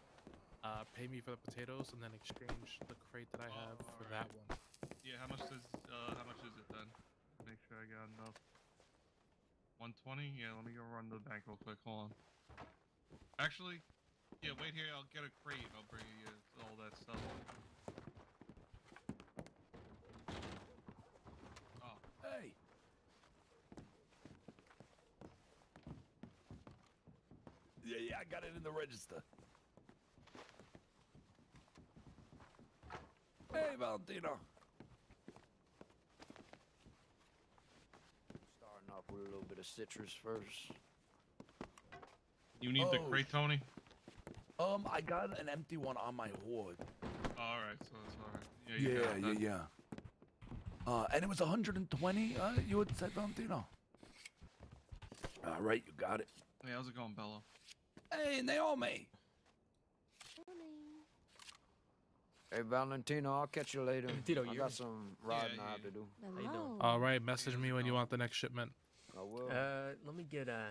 Pay me for the potatoes and then exchange the crate that I have for that one. Yeah, how much is it then? Make sure I got enough. 120? Yeah, let me go run to the bank real quick. Hold on. Actually, yeah, wait here. I'll get a crate. I'll bring you all that stuff. Oh. Hey. Yeah, I got it in the register. Hey, Valentino. Starting off with a little bit of citrus first. You need the crate, Tony? I got an empty one on my hoard. Alright, so it's alright. Yeah, you got that. Yeah. And it was 120, you had said, Valentino. All right, you got it. Hey, how's it going, Bello? Hey, Naomi. Hey, Valentino, I'll catch you later. Tito, I got some riding I have to do. How you doing? All right, message me when you want the next shipment. I will. Let me get Yeah,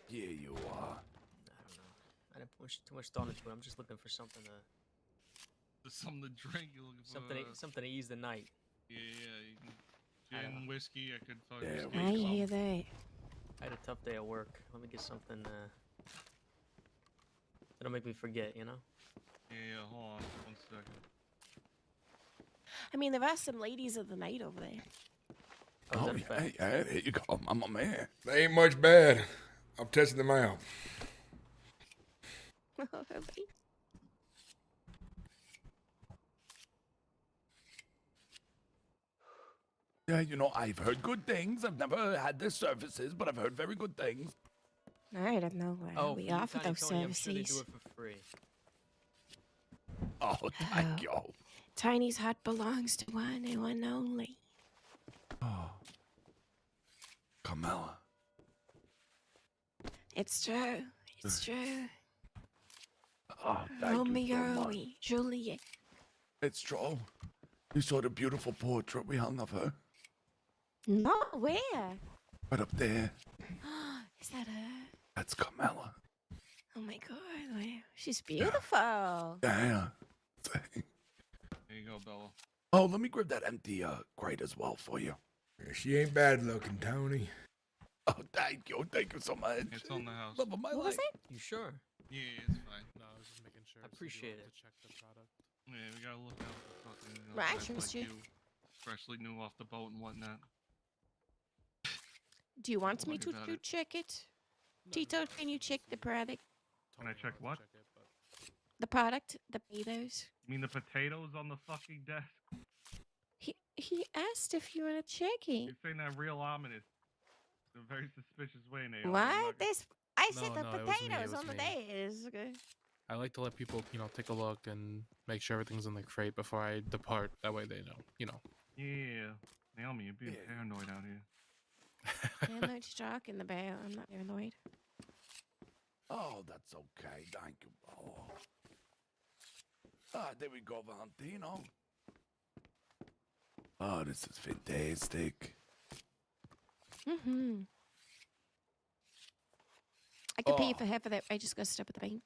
you are. I don't know. I didn't push too much thought into it. I'm just looking for something to. There's something to drink. You're looking for Something to ease the night. Yeah. You can gin, whiskey. I could talk. I hear that. I had a tough day at work. Let me get something that'll make me forget. You know. Yeah. Hold on, 1 second. I mean, there are some ladies of the night over there. Oh, yeah, here you go. I'm a man. They ain't much bad. I'm testing them out. Yeah, you know, I've heard good things. I've never had their services, but I've heard very good things. I don't know why we offer those Tony, I'm sure they services. do it for free. Oh, thank you. Tiny's heart belongs to one and one only. Oh. Carmela. It's true. It's true. Oh, thank Romeo, you so much. Juliet. It's true. You saw the beautiful portrait we hung of her? No, where? Right up there. Is that her? That's Carmela. Oh my god, wow. She's beautiful. Yeah. There you go, Bella. Oh, let me grab that empty crate as well for you. Yeah, she ain't bad looking, Tony. Oh, thank you. Thank you so much. It's on the house. Love of my What life. was it? You sure? Yeah, it's fine. No, I was just making sure. I so you appreciate wanted it. To check the product. Yeah, we gotta look out for fucking Right, guys trust like you. freshly new off the boat and whatnot. Do you want Don't me worry to about it. check it? No, Tito, no, can you check the product? Can I check what? Check it, but The product, the potatoes. You mean the potatoes on the fucking desk? He asked if you want to check it. You're saying that real ominous, in a very suspicious way, Naomi. I'm What? not gonna- I said No, the no, it was me, it potatoes was on the me. desk. I like to let people, take a look and make sure everything's in the crate before I depart. That way they know, Yeah. Naomi, you're being paranoid out here. I'm not just talking about. I'm not paranoid. Oh, that's okay. Thank you. Oh. Ah, there we go, Valentino. Oh, this is fantastic. Mm-hmm. I could pay you Oh. for half of that. I just got to stop at the bank.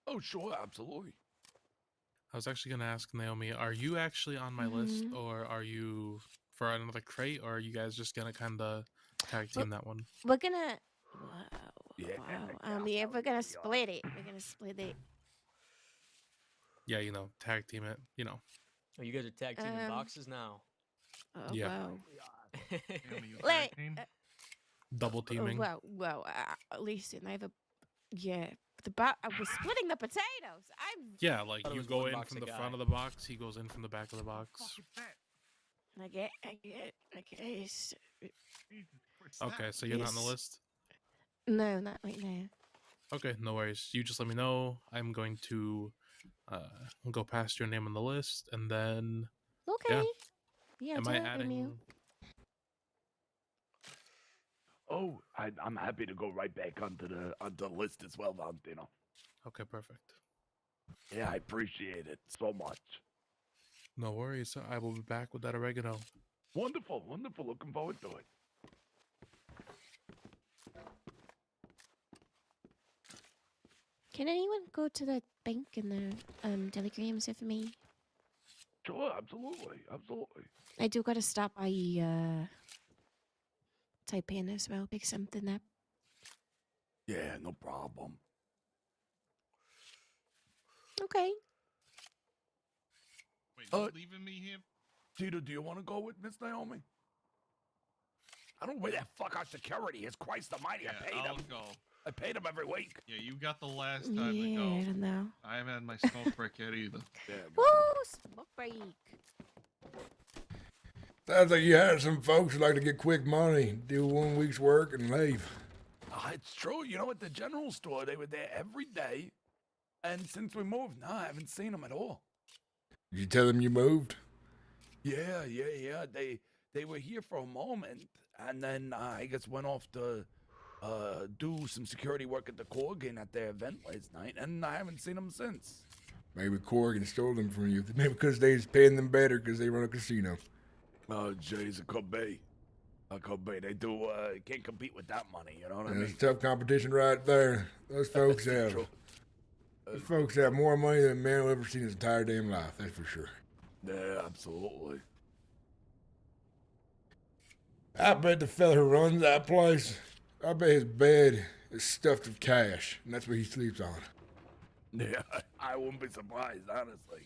Oh, sure, absolutely. I was actually gonna ask Naomi, are you actually on my list, Mhm. or are you for another crate, or are you guys just gonna kind of tag team that one? We're gonna. Wow. Yeah. Wow. Yeah, we're gonna split it. We're gonna split it. Yeah, tag team it. Oh, you guys are tag teaming Um, boxes now. Oh, Yeah. wow. Naomi, you Like, tag team? Double teaming. Well, listen, I have a. Yeah. We're splitting the potatoes. Yeah, like Thought it you was go one in box from a the guy. front of the box, he goes in from the back of the box. I guess. Jesus Christ. Okay, so you're not on the Yes. list? No, not right now. Okay, no worries. You just let me know. I'm going to go past your name on the list, and then Okay. Yeah, am do I it, adding? Emil. Oh, I'm happy to go right back onto the list as well, Valentino. Okay, perfect. Yeah, I appreciate it so much. No worries. I will be back with that oregano. Wonderful, wonderful. Looking forward to it. Can anyone go to the bank and the telegrams with me? Sure, absolutely, absolutely. I do gotta stop by Taipan as well, pick something up. Yeah, no problem. Okay. Wait, you leaving me here? Tito, do you want to go with Miss Naomi? I don't know where that fucker security is. Christ almighty, Yeah, I paid I'll him. go. I paid him every week. Yeah, you got the last time to Yeah, go. I don't know. I haven't had my smoke break yet either. Yeah, Woo! Smoke break. Sounds like you had some folks who like to get quick money, do 1 week's work, and leave. It's true. You know, at the general store, they were there every day. And since we moved, no, I haven't seen them at all. Did you tell them you moved? Yeah. They were here for a moment, and then I guess went off to do some security work at the Corgan at their event last night, and I haven't seen them since. Maybe Corrigan stole them from you. Maybe because they was paying them better because they run a casino. Oh, jeez, it could be. It could be. They do, can't compete with that money, you know what I And mean? it's tough competition right there. Those folks have. True. Those folks have more money than a man will ever seen in his entire damn life. That's for sure. Yeah, absolutely. I bet the fella who runs that place, I bet his bed is stuffed with cash, and that's what he sleeps on. Yeah, I wouldn't be surprised, honestly.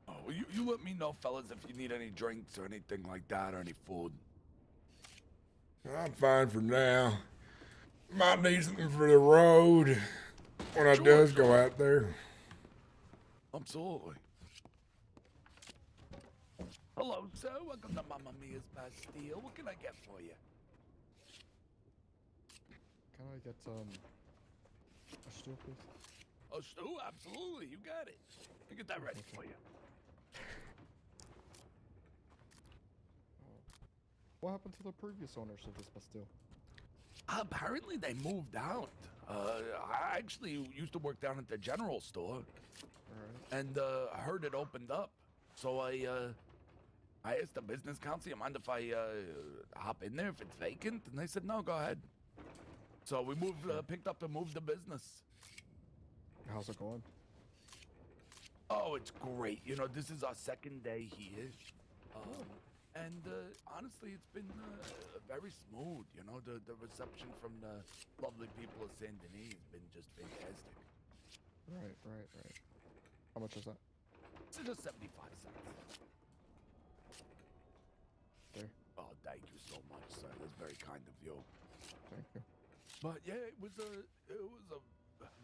Oh, you let me know, fellas, if you need any drinks or anything like that, or any food. I'm fine for now. Might need something for the road when I does go out there. Absolutely. Hello, sir. Welcome to Mamma Mia's Bastille. What can I get for you? Can I get a stew, please? Oh, stew, absolutely. You got it. Let me get that ready for you. What happened to the previous owners of this Bastille? Apparently they moved out. I actually used to work down at the general store, and I heard it opened up. So I asked the business council, "You mind if I hop in there if it's vacant?" And they said, "No, go ahead." So we picked up and moved the business. How's it going? Oh, it's great. You know, this is our second day here. And honestly, it's been very smooth. You know, the reception from the lovely people of Saint Denis has been just fantastic. Right. How much is that? It's just 75 cents. There. Oh, thank you so much, sir. That's very kind of you. Thank you. But yeah, it was a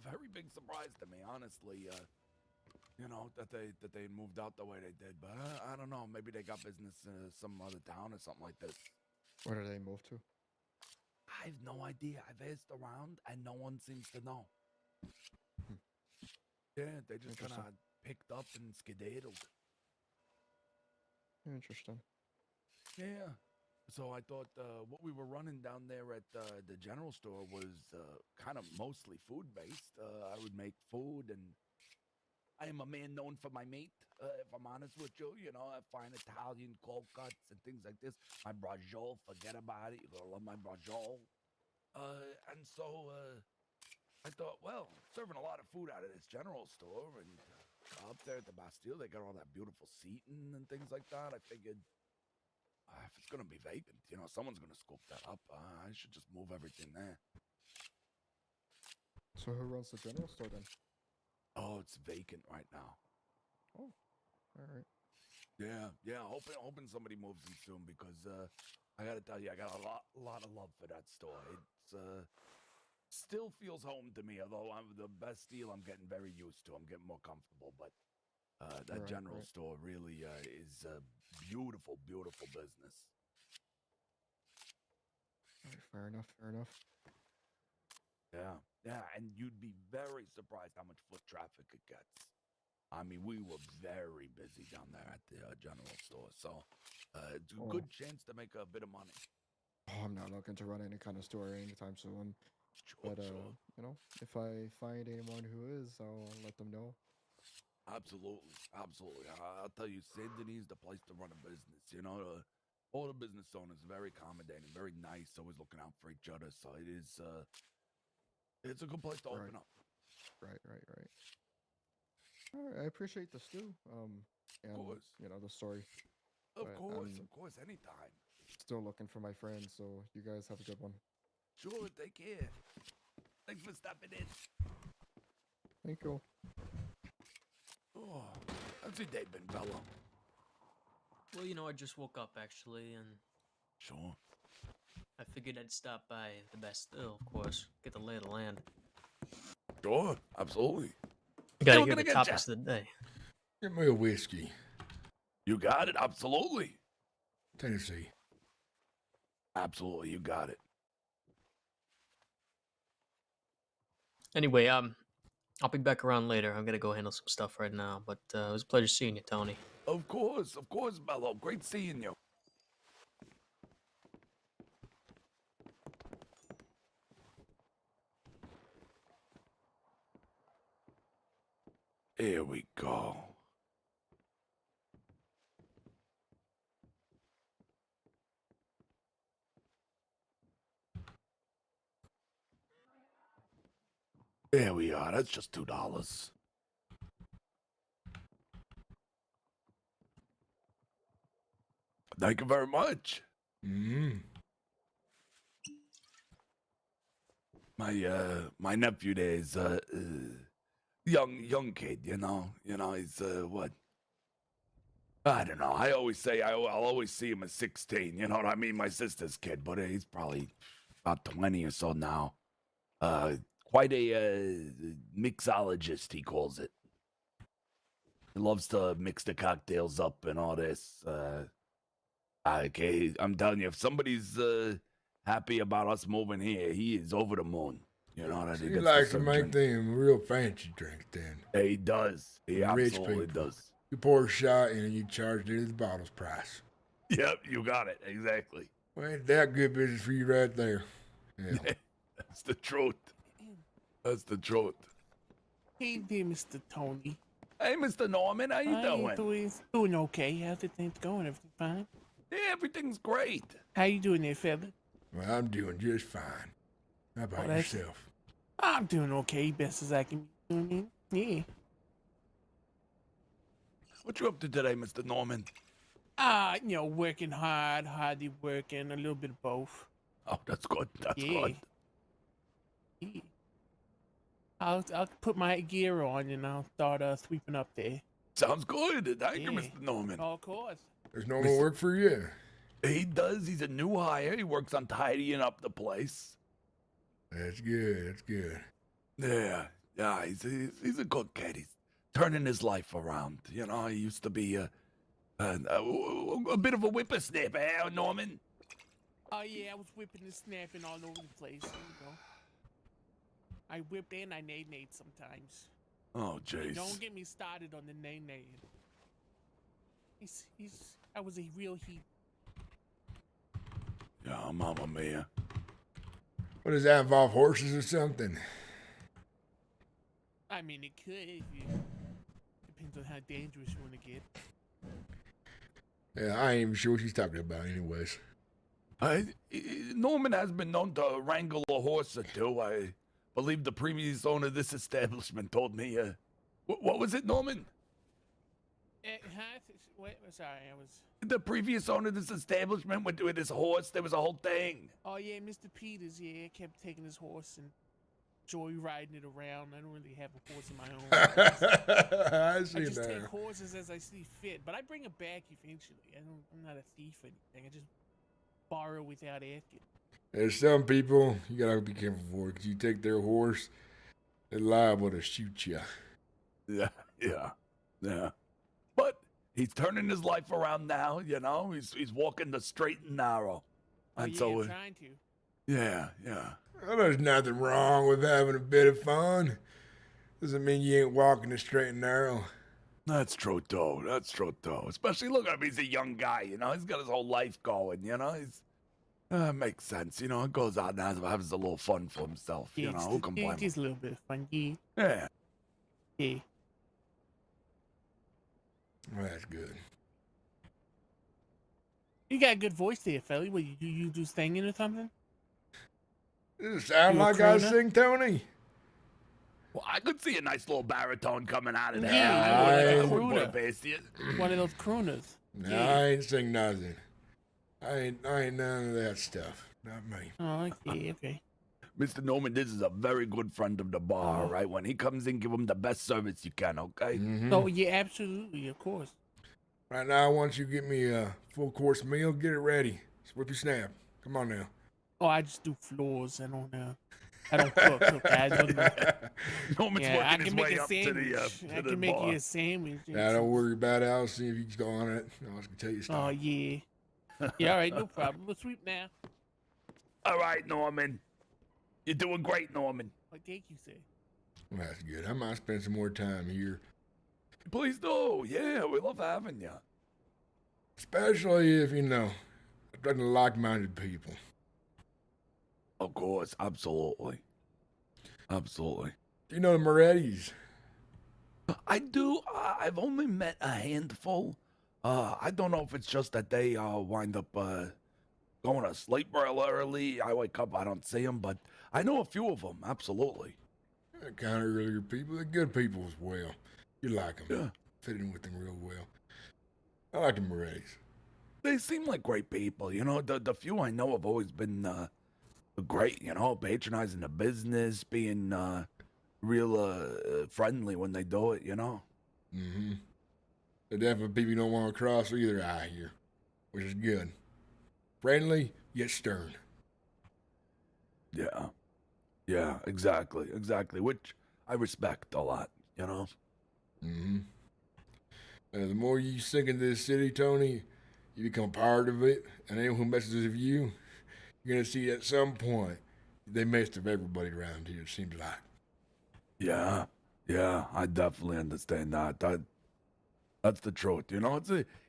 very big surprise to me, honestly. You know, that they moved out the way they did. But I don't know. Maybe they got business in some other town or something like this. Where did they move to? I have no idea. I've asked around, and no one seems to know. Yeah, they just kind of picked up and skedaddled. Interesting. Yeah. So I thought what we were running down there at the general store was kind of mostly food-based. I would make food, and I am a man known for my meat, if I'm honest with you. You know, I find Italian cold cuts and things like this. My braciole, forget about it. You're going to love my braciole. And so I thought, well, serving a lot of food out of this general store, and up there at the Bastille, they got all that beautiful seating and things like that. I figured if it's going to be vacant, you know, someone's going to scoop that up. I should just move everything there. So who runs the general store then? Oh, it's vacant right now. Oh, all right. Yeah. Hoping somebody moves in soon, because I got to tell you, I got a lot of love for that store. It's still feels home to me, although the Bastille I'm getting very used to. I'm getting more comfortable, but that general store really is a beautiful, beautiful business. All right, fair enough. Yeah, and you'd be very surprised how much foot traffic it gets. I mean, we were very busy down there at the general store, so it's a good chance to make a bit of money. Oh, I'm not looking to run any kind of store anytime soon. Sure. You know, if I find anyone who is, I'll let them know. Absolutely. I'll tell you, Saint Denis is the place to run a business. You know, all the business owners are very accommodating, very nice, always looking out for each other. So it is, it's a good place to open up. Right. All right, I appreciate the stew. And of course. You know, the story. Of course, anytime. Still looking for my friend, so you guys have a good one. Sure, take care. Thanks for stopping in. Thank you. Oh, how's your day been, Bella? Well, you know, I just woke up actually, and sure. I figured I'd stop by the Bastille, of course, get the lay of the land. Sure, absolutely. You gotta hear the topics of the day. Get me a whiskey. You got it, absolutely. Tennessee. Absolutely, you got it. Anyway, I'll be back around later. I'm gonna go handle some stuff right now, but it was a pleasure seeing you, Tony. Of course, Bello. Great seeing you. Here we go. There we are. That's just $2. Thank you very much. My nephew there is young kid, you know. He's what? I don't know. I always say I'll always see him at 16. You know what I mean? My sister's kid, but he's probably about 20 or so now. Quite a mixologist, he calls it. He loves to mix the cocktails up and all this. Okay, I'm telling you, if somebody's happy about us moving here, he is over the moon. You know that So he he gets likes to serve make drink. them real fancy drinks then. He does. He Rich absolutely people. does. You pour a shot and you charge it the bottle's price. Yep, you got it. Exactly. Well, ain't that good business for you right there. Yeah. That's the truth. That's the truth. Hey there, Mr. Tony. Hey, Mr. Norman, how you doing? Doing okay. How's the things going? Everything fine? Yeah, everything's great. How you doing there, fella? Well, I'm doing just fine. How about that's- yourself? I'm doing okay, best as I can. You know what I mean? Yeah. What you up to today, Mr. Norman? Working hardly working, a little bit of both. Oh, that's good. That's Yeah. good. Yeah. I'll put my gear on and I'll start sweeping up there. Sounds good. Thank you, Yeah. Mr. Norman. Oh, of course. There's no more work for you. He does. He's a new hire. He works on tidying up the place. That's good. That's good. Yeah. Yeah, he's a good kid. He's turning his life around. You know, he used to be a bit of a whippersnapper, eh, Norman? Oh yeah, I was whipping and snapping all over the place. I whip and I nay sometimes. Oh, jeez. Don't get me started on the nay. I was a real heat. Yeah, Mamma Mia. What does that involve? Horses or something? I mean, it could. Depends on how dangerous you want to get. Yeah, I ain't even sure what she's talking about anyways. Norman has been known to wrangle a horse or two. I believe the previous owner of this establishment told me. What was it, Norman? Sorry, I was... The previous owner of this establishment with his horse, there was a whole thing. Oh, yeah, Mr. Peters, kept taking his horse and joyriding it around. I don't really have a horse of my own. I see I just that. take horses as I see fit, but I bring them back eventually. I'm not a thief or anything. I just borrow without asking. There's some people you gotta be careful for because you take their horse, they're liable to shoot you. Yeah. But he's turning his life around now. You know, he's walking the straight and narrow. Oh, And yeah, so, I'm trying to. yeah. Well, there's nothing wrong with having a bit of fun. Doesn't mean you ain't walking the straight and narrow. That's true, too. Especially, look at him. He's a young guy, you know. He's got his whole life going, you know. Makes sense, you know. He goes out and has a little fun for himself, you know. Who can blame him? Just a little bit of fun, yeah. Yeah. Yeah. Well, that's good. You got a good voice there, fella. What, you do singing or something? Does it sound You a like I crooner? sing, Tony? Well, I could see a nice little baritone coming out of there. Yeah, I you're ain't- like a Put a crooner. bass to you. One of those crooners. No, I ain't sing nothing. I ain't none of that stuff. Not me. Oh, okay. Mr. Norman, this is a very good friend of the bar, all right? When he comes in, give him the best service you can, okay? Mhm. Oh, yeah, absolutely, of course. Right now, once you get me a full course meal, get it ready. Whip your snap. Come on now. Oh, I just do floors. I don't cook. Okay, I don't know. Norman's Yeah, I working his can make way a up to sandwich. the I can make bar. you a sandwich. Now, don't worry about it. I'll see if you can go on it. I was going to tell you Oh, stuff. yeah. Yeah, all right, no problem. We'll sweep now. All right, Norman. You're doing great, Norman. What thank you, sir? Well, that's good. I might spend some more time here. Please do. Yeah, we love having you. Especially if, attracting like-minded people. Of course, absolutely. Absolutely. Do you know the Morettis? I do. I've only met a handful. I don't know if it's just that they wind up going to sleep real early. I wake up, I don't see them, but I know a few of them, absolutely. They're kind of earlier people. They're good people as well. You like them. Yeah. Fit in with them real well. I like the Morettis. They seem like great people, you know. The few I know have always been great, you know, patronizing the business, being real friendly when they do it, you know. Mm-hmm. They're definitely people you don't want to cross either eye here, which is good. Friendly, yet stern. Yeah, exactly, which I respect a lot, you know. Mm-hmm. The more you sink into this city, Tony, you become part of it, and anyone who messes with you, you're going to see at some point they messed with everybody around here, it seems like. Yeah, yeah, I definitely understand that. That's the truth. You know,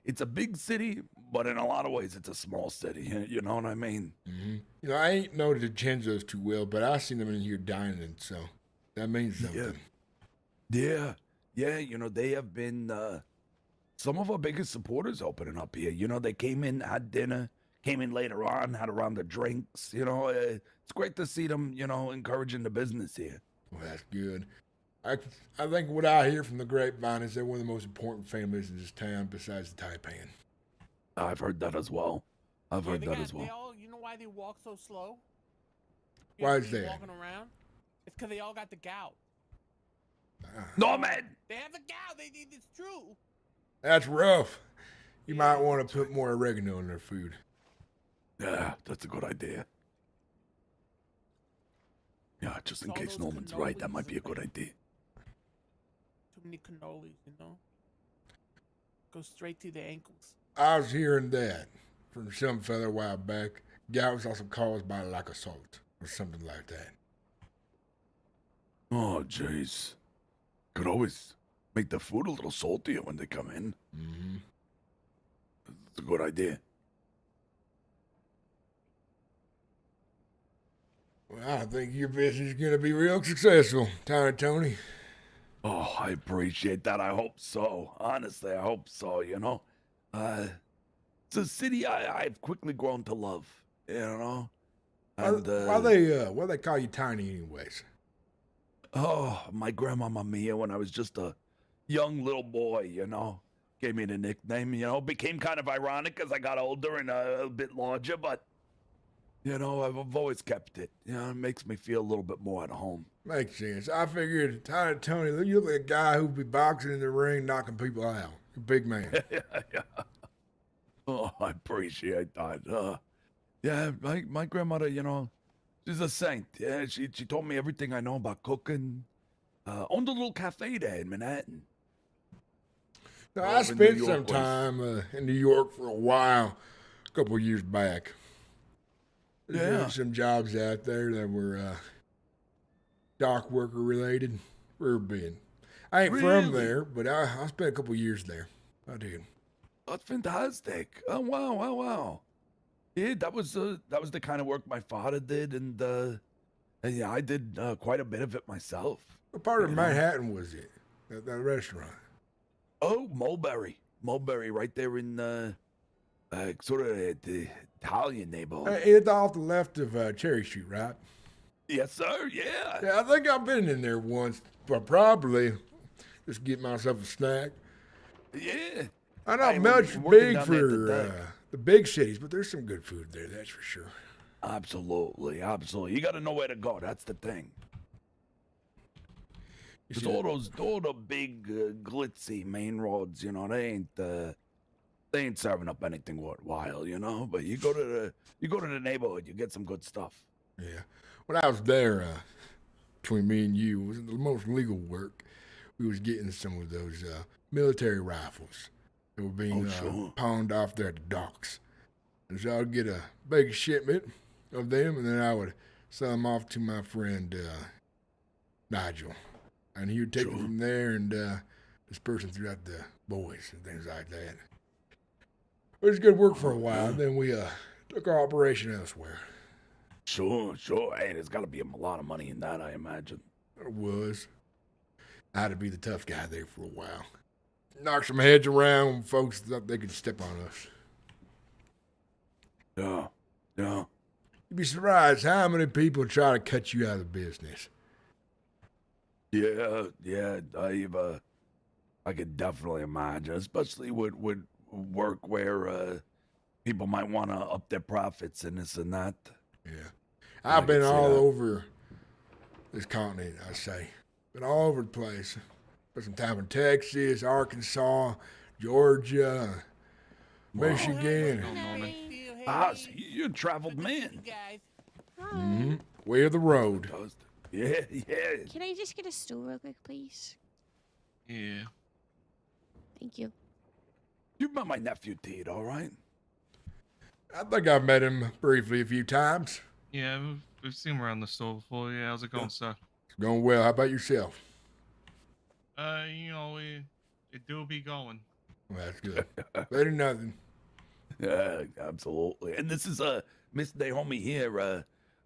it's a big city, but in a lot of ways, it's a small city. You know what I mean? Mm-hmm. You know, I ain't know the Genzos too well, but I seen them in here dining, so that means something. Yeah. You know, they have been some of our biggest supporters opening up here. You know, they came in, had dinner, came in later on, had a round of drinks. You know, it's great to see them, you know, encouraging the business here. Well, that's good. I think what I hear from the grapevine is they're one of the most important families in this town besides the Taipan. I've heard that as well. I've heard that as They well. all, you know why they walk so slow? Why is that? Walking around? It's because they all got the gout. No, man! They have the gout. It's true. That's rough. You might want to put more oregano in their food. Yeah, that's a good idea. Yeah, just in case Norman's right, that might be a good idea. Too many cannolis, you know? Go straight to the ankles. I was hearing that from some fella a while back. Gout was also caused by lack of salt or something like that. Oh, jeez. Could always make the food a little saltier when they come in. Mm-hmm. That's a good idea. Well, I think your business is going to be real successful, Tiny Tony. Oh, I appreciate that. I hope so. Honestly, I hope so, you know. It's a city I've quickly grown to love, you know. And, why they call you Tiny anyways? Oh, my grandmama Mia, when I was just a young little boy, you know, gave me the nickname, you know. Became kind of ironic as I got older and a bit larger, but, you know, I've always kept it. You know, it makes me feel a little bit more at home. Makes sense. I figured, Tiny Tony, you look like a guy who'd be boxing in the ring, knocking people out. You're a big man. Yeah. Oh, I appreciate that. Yeah, my grandmother, you know, she's a saint. Yeah, she taught me everything I know about cooking. Owned a little cafe there in Manhattan. Now, I spent some time in New York for a while, a couple of years back. There were some jobs out there that were dock worker related. Caribbean. I ain't from there, but I spent a couple of years there. I did. That's fantastic. Oh wow. Yeah, that was the kind of work my father did, and yeah, I did quite a bit of it myself. What part of Manhattan was it? That restaurant? Oh, Mulberry, right there in sort of the Italian neighborhood. It's off the left of Cherry Street, right? Yes, sir. Yeah. Yeah, I think I've been in there once, but probably just get myself a snack. Yeah. I know much big for the big cities, but there's some good food there, that's for sure. Absolutely. You got to know where to go. That's the thing. Because all the big glitzy main roads, you know, they ain't serving up anything worthwhile, you know. But you go to the neighborhood, you get some good stuff. Yeah. When I was there, between me and you, it was the most legal work. We was getting some of those military rifles that were being pawned off there at the docks. And so I'd get a big shipment of them, and then I would sell them off to my friend Nigel. And he would take them from there and disperse them throughout the boys and things like that. It was good work for a while, and then we took our operation elsewhere. Sure. Hey, there's got to be a lot of money in that, I imagine. There was. I had to be the tough guy there for a while. Knock some heads around when folks thought they could step on us. Yeah. You'd be surprised how many people try to cut you out of business. Yeah, I could definitely imagine, especially with work where people might want to up their profits and this and that. Yeah. I've been all over this continent, I say. Been all over the place. Spent some time in Texas, Arkansas, Georgia, Michigan. So you're a traveled man. Mm-hmm. Way of the road. Yeah. Can I just get a stool real quick, please? Yeah. Thank you. You met my nephew, Tito, all right? I think I've met him briefly a few times. Yeah, we've seen him around the store before. Yeah, how's it going, sir? It's going well. How about yourself? You know, it do be going. Well, that's good. Better than nothing. Yeah, absolutely. And this is Miss Naomi here.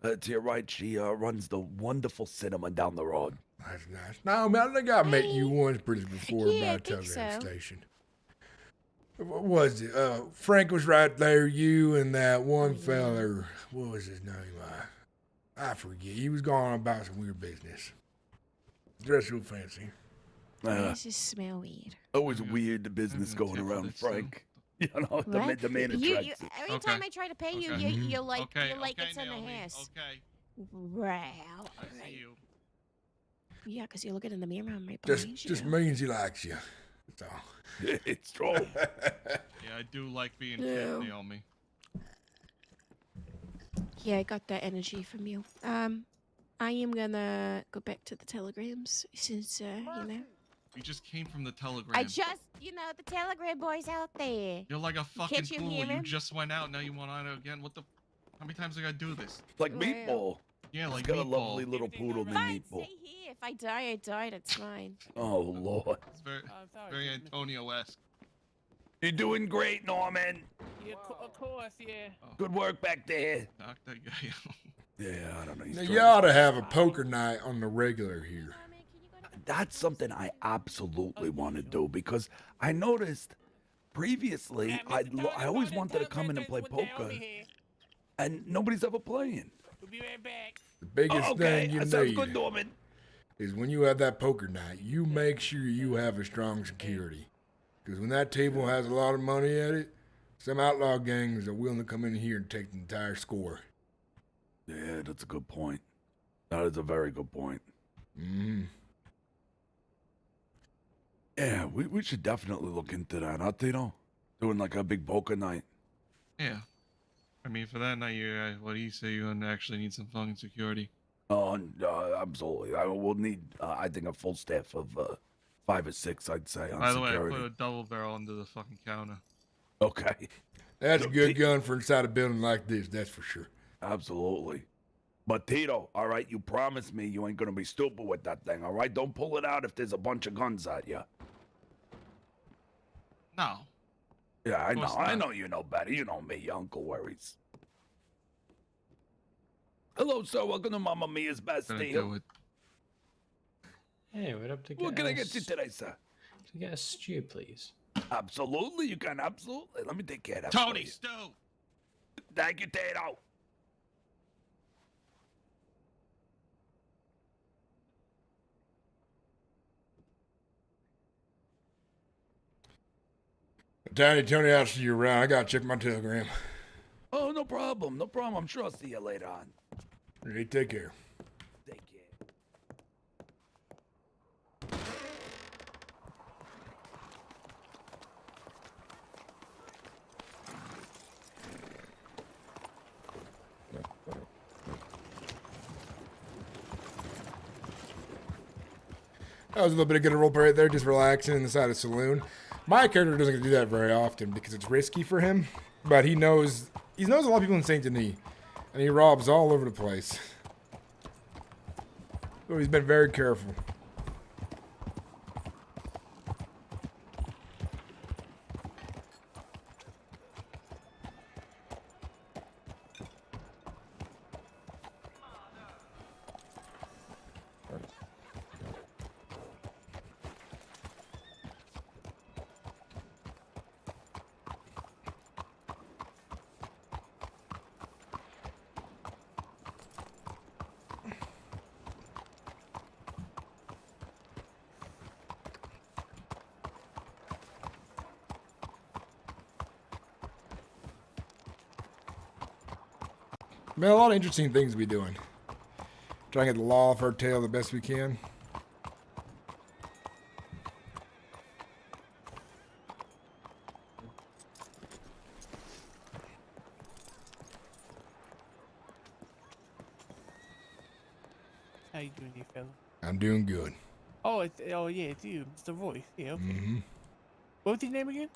To your right, she runs the wonderful cinema down the road. That's nice. No, man, I think I met you once pretty before Yeah, I about a think telegram so. station. What was it? Frank was right there. You and that one feller. What was his name? I forget. He was going about some weird business. Dressed real fancy. This just smell weird. Always weird, the business going around, Frank. You know, the main attraction. Every time I try to pay you, you're like it's in the Naomi, house. Okay. Wow. I see you. Yeah, because you're looking in the mirror. I'm right behind you. Just means he likes you. That's all. It's true. Yeah, I do like being fit, Naomi. Yeah, I got that energy from you. I am gonna go back to the telegrams since you know. You just came from the telegram. I just, the telegram boys out there. You're like a fucking Can't you fool. hear You him? just went out. Now you want on it again. What the? How many times I gotta do this? Like Meatball. Yeah, like He's got Meatball. a lovely little poodle named Fine, Meatball. stay here. If I die, I die. That's fine. Oh, Lord. It's very Antonio-esque. You're doing great, Norman. Yeah, of course, yeah. Good work back there. Knock that guy out. Yeah, I don't know. Now, you ought to have a poker night on the regular here. That's something I absolutely want to do because I noticed previously I always wanted to come in and play poker, and nobody's ever playing. We'll be right back. The biggest Okay, thing you that sounds need good, Norman. is when you have that poker night, you make sure you have a strong security. Because when that table has a lot of money at it, some outlaw gangs are willing to come in here and take the entire score. Yeah, that's a good point. That is a very good point. Mm-hmm. Yeah, we should definitely look into that, huh, Tito? Doing like a big poker night. Yeah. I mean, for that night, what do you say? You're gonna actually need some fucking security. Oh, absolutely. I will need, I think, a full staff of 5 or 6, I'd say, on By the way, I security. put a double barrel under the fucking counter. Okay. That's a good gun for inside a building like this, that's for sure. Absolutely. But Tito, all right, you promise me you ain't gonna be stupid with that thing, all right? Don't pull it out if there's a bunch of guns at you. No. Yeah, I know. course I not. know you know better. You know me, Uncle Worries. Hello, sir. Welcome to Mamma Mia's Best Gonna Deal. do it. Hey, what up to get? What can I get you today, sir? To get a stew, please. Absolutely, you can. Absolutely. Let me take care of that. Tony, for you. Stu! Thank you, Tito. Tony, I'll see you around. I gotta check my telegram. Oh, no problem. No problem. I'm sure I'll see you later on. Hey, take care. Take care. That was a little bit of good roleplay right there, just relaxing inside a saloon. My character doesn't do that very often because it's risky for him, but he knows a lot of people in Saint Denis, and he robs all over the place. So he's been very careful. Man, a lot of interesting things to be doing. Trying to get the law off our tail the best we can. How you doing, you fella? I'm doing good. Oh, yeah, it's you, Mr. Royce. Yeah, okay. Mm-hmm. What was your name again?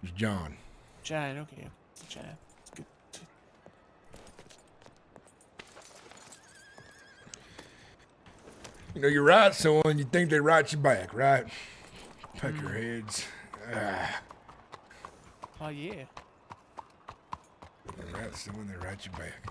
It's John. John. Okay, John. It's good. You know, you write someone, you think they write you back, right? Peck your heads. Oh yeah. You write someone, they write you back.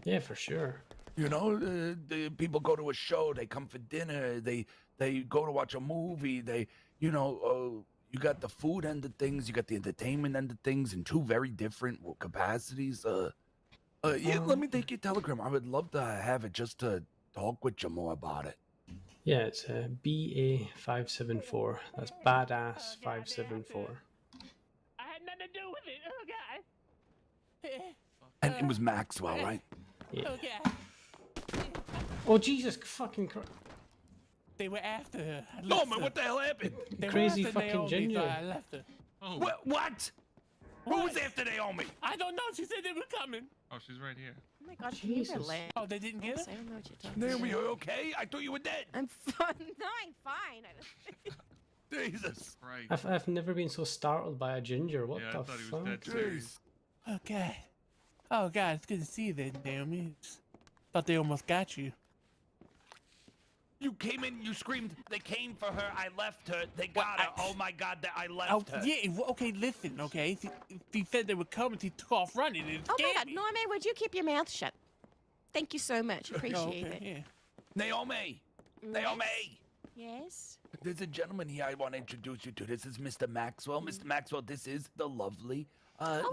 Yeah, for sure. You know, the people go to a show, they come for dinner, they go to watch a movie, you got the food end of things, you got the entertainment end of things in two very different capacities. Let me take your telegram. I would love to have it just to talk with you more about it. Yeah, it's BA574. That's badass 574. I had nothing to do with it. Oh god. And it was Maxwell, right? Yeah. Oh god. Oh Jesus fucking Christ! They were after her. Norman, what the hell happened? They were Crazy after fucking Naomi, ginger. So I left her. Oh. What? Who was after Naomi? I don't know. She said they were coming. Oh, she's right here. Oh my god, you Jesus. relax. Oh, they didn't get her? I don't know what you're talking Naomi, about. are you okay? I thought you were dead. I'm fine. No, I'm fine. Jesus. Right. I've never been so startled by a ginger. What Yeah, the I thought he fuck? was dead too. Oh god. Oh god, it's good to see you there, Naomi. Thought they almost got you. You came in, you screamed, they came for her, I left her, they got her. Oh my god, I left Oh, her. yeah, okay, listen, okay? He said they were coming, he took off running. And Oh my god, Norman, would you keep your mouth shut? Thank you so much. Appreciate it. Yeah. Naomi! Naomi! Yes? There's a gentleman here I want to introduce you to. This is Mr. Maxwell. Mr. Maxwell, this is the lovely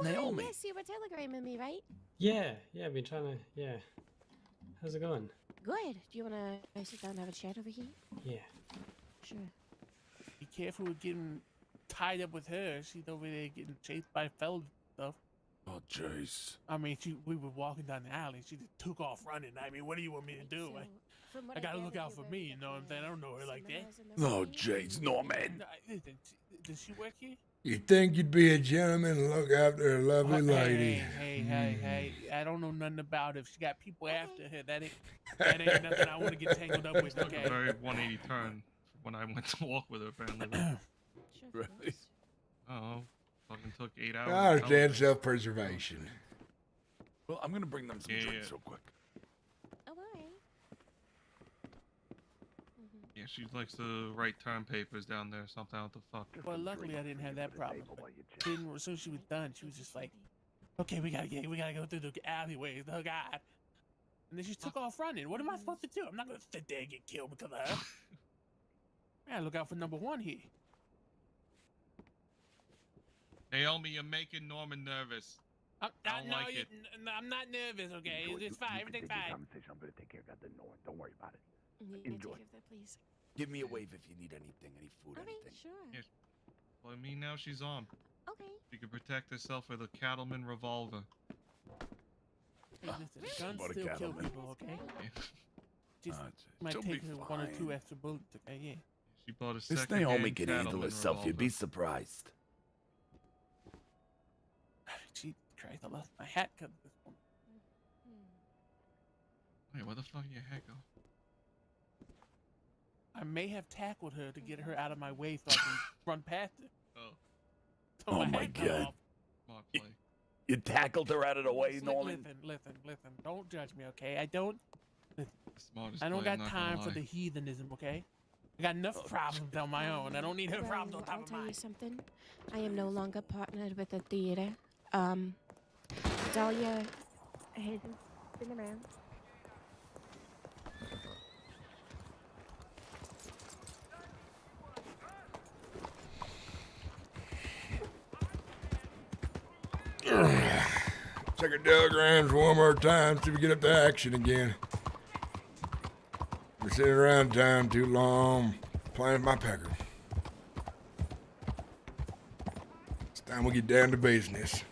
Naomi. Yes, you were telegramming me, right? Yeah, I've been trying to. Yeah. How's it going? Good. Do you want to sit down and have a chat over here? Yeah. Sure. Be careful with getting tied up with her. She's over there getting chased by fellas and stuff. Oh, jeez. I mean, we were walking down the alley. She just took off running. I mean, what do you want me to do? I gotta look out for me, you know what I'm saying? I don't know her like that. Oh, jeez, Norman. Listen, does she work here? You'd think you'd be a gentleman and look after a lovely lady. Hey, I don't know nothing about her. If she got people after her, that ain't nothing I want to get tangled up with, okay? A very 180 turn when I went to walk with her, apparently. Right. Oh, fucking took 8 hours. I understand self-preservation. Well, I'm going to bring them some drinks real quick. Oh, all right. Yeah, she likes to write term papers down there, something what the fuck. Well, luckily I didn't have that problem. Then as soon as she was done, she was just like, "Okay, we gotta go through the alleyways. Oh God!" And then she took off running. What am I supposed to do? I'm not gonna sit there and get killed because of her. I gotta look out for number one here. Naomi, you're making Norman nervous. I don't like it. I'm not nervous. Okay, it's fine. Everything's fine. I'm going to take care of that. Don't worry about it. Enjoy. That, please. Give me a wave if you need anything, any food, Okay, anything. sure. Yeah. Well, I mean, now she's on. Okay. She can protect herself with a cattleman revolver. Hey, listen, guns What a still kill cattleman. people. Okay. Just might she'll take be her 1 or 2 fine. extra bullets. Okay, yeah. She bought a This second Naomi can handle herself. You'd be surprised. Jesus Christ, I lost my hat cut this one. Wait, where the fuck did your head go? I may have tackled her to get her out of my way so I can run past her. Oh. So Oh my my head fell God. off. Smart play. You tackled her out of the way, Norman. Listen. Don't judge me, okay? I don't Smartest got play, I'm not time gonna for lie. the heathenism, okay? I got enough problems on my own. I don't need her problems on top I'll of tell you mine. something. I am no longer partnered with the theater. Dahlia hasn't been around. Check our telegrams one more time, see if we get up to action again. Been sitting around town too long, playing with my pecker. It's time we get down to business.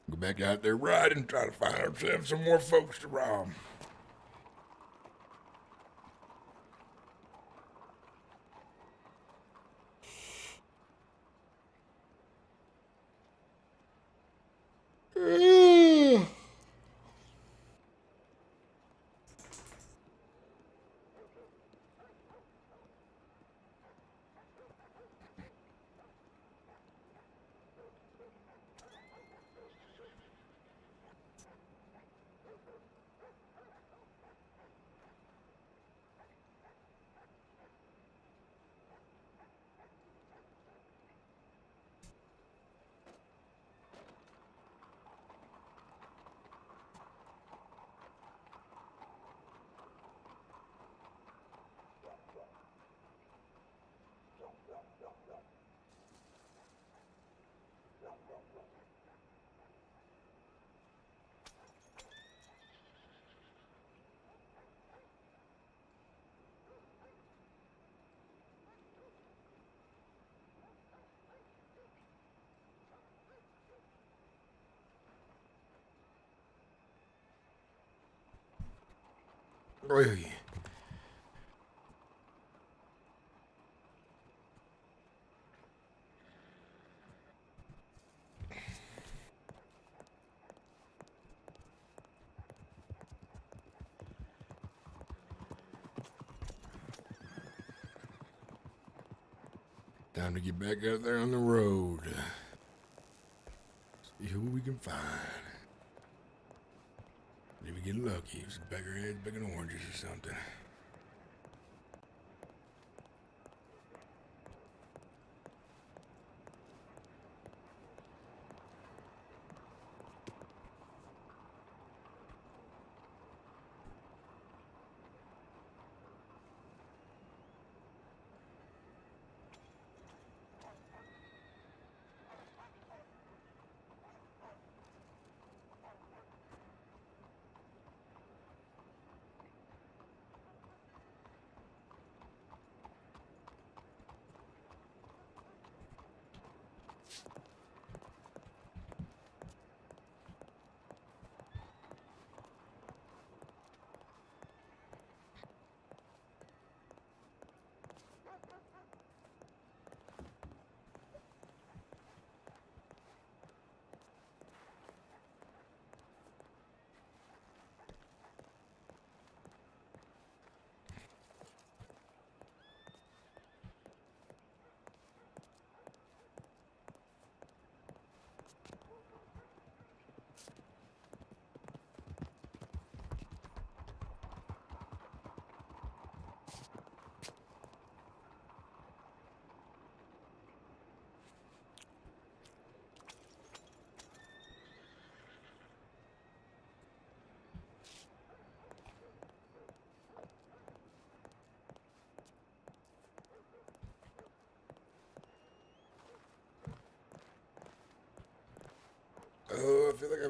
Go back out there riding, try to find ourselves some more folks to rob. Really? Time to get back out there on the road. See who we can find. Maybe get lucky. Some beggarheads picking oranges or something.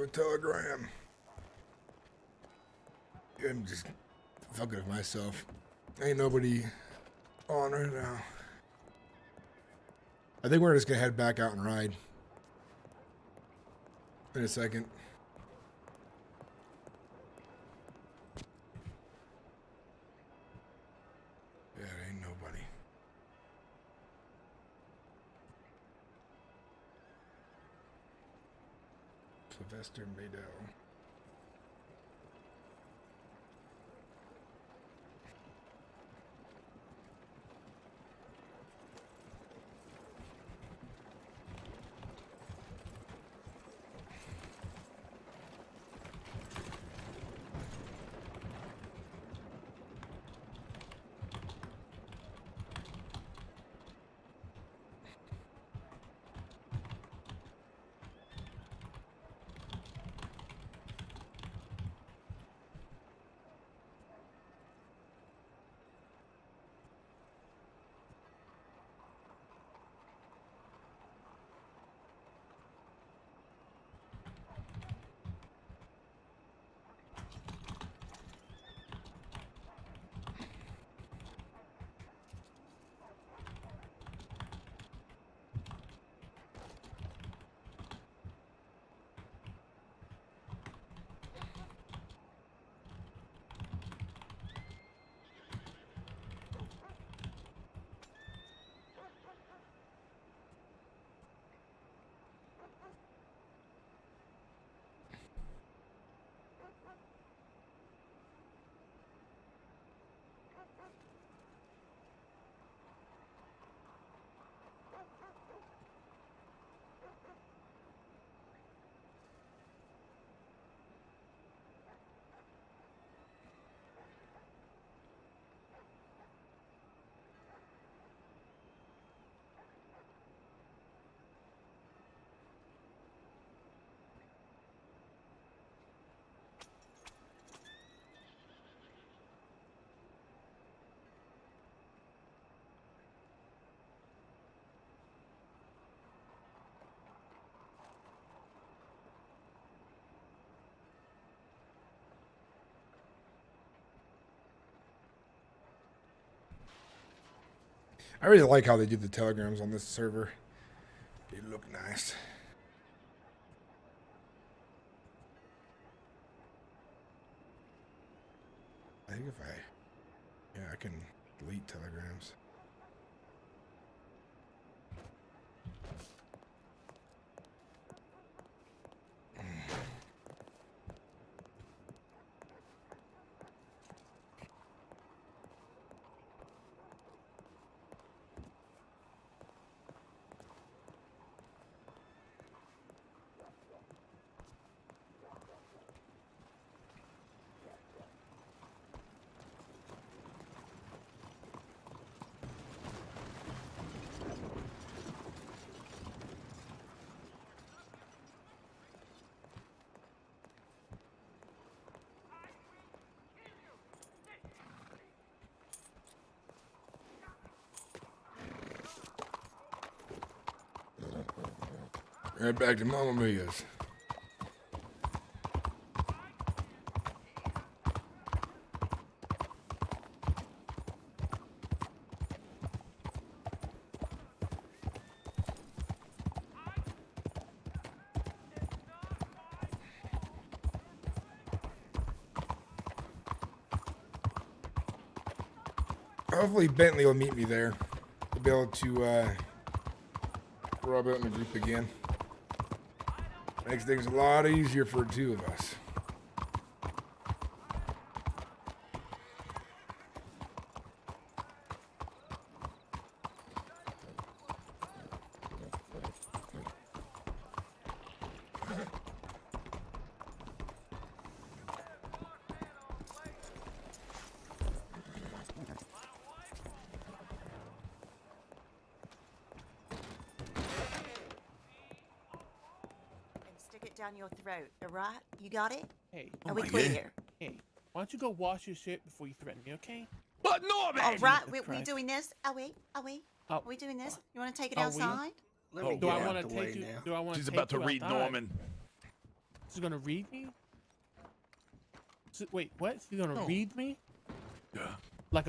a telegram. I'm just fucking with myself. Ain't nobody on right now. I think we're just gonna head back out and ride in a second. Yeah, there ain't nobody. Sylvester Madell. I really like how they do the telegrams on this server. They look nice. I think I can delete telegrams. Right back to Mama Mia's. Hopefully Bentley will meet me there. We'll be able to rub out in the group again. Makes things a lot easier for the two of us. Down your throat, all right? You got it? Hey. Are we clear? Hey, why don't you go wash your shit before you threaten me, okay? But Norman! All right, we doing this? Are we? Are we doing this? You want to take it Are we? outside? Do I want to take you? Do I want to? She's about to read Norman. She's gonna read me? Wait, what? She's gonna No. read me? Yeah. Like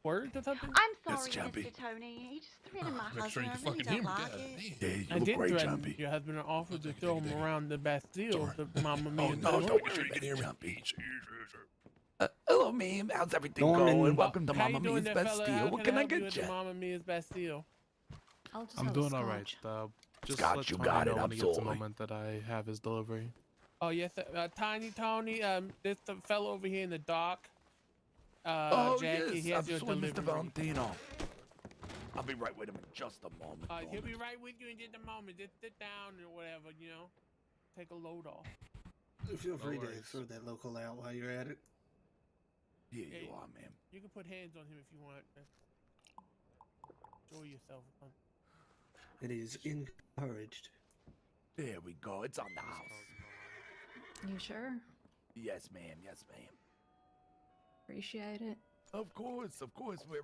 words or something? I'm sorry, Champy. Mr. Tony. He just threatened my Make sure husband. you I really fucking don't hear me. like God it. damn. Yeah, you I look did great, threaten Champy. your husband and offered to throw him around the Bastille, the Mamma Oh, Mia. no, don't Make sure worry you can about hear it, me. Champy. Hello, ma'am. How's everything Norman. going? Welcome to How you Mamma doing Mia's there, fella? Bastille. How What can can I help you get at you? the Mamma Mia's Bastille? I'll just I'm have doing a all right. scotch. Just Scotch, let you Tony got it, know when he gets a absolutely. moment that I have his delivery. Oh yes, Tiny Tony. This the fellow over here in the dock. Oh, Jackie, yes, he has your absolutely, Mr. delivery. Valentino. I'll be right with him in just a moment. He'll be right with you in just a moment. Just sit down or whatever, you know. Take a load off. Feel free to worries. throw that local out while you're at it. Here Hey, you are, ma'am. You can put hands on him if you want. Enjoy yourself. It is encouraged. There we go. It's on the house. You sure? Yes, ma'am. Yes, ma'am. Appreciate it. Of course, of course. We're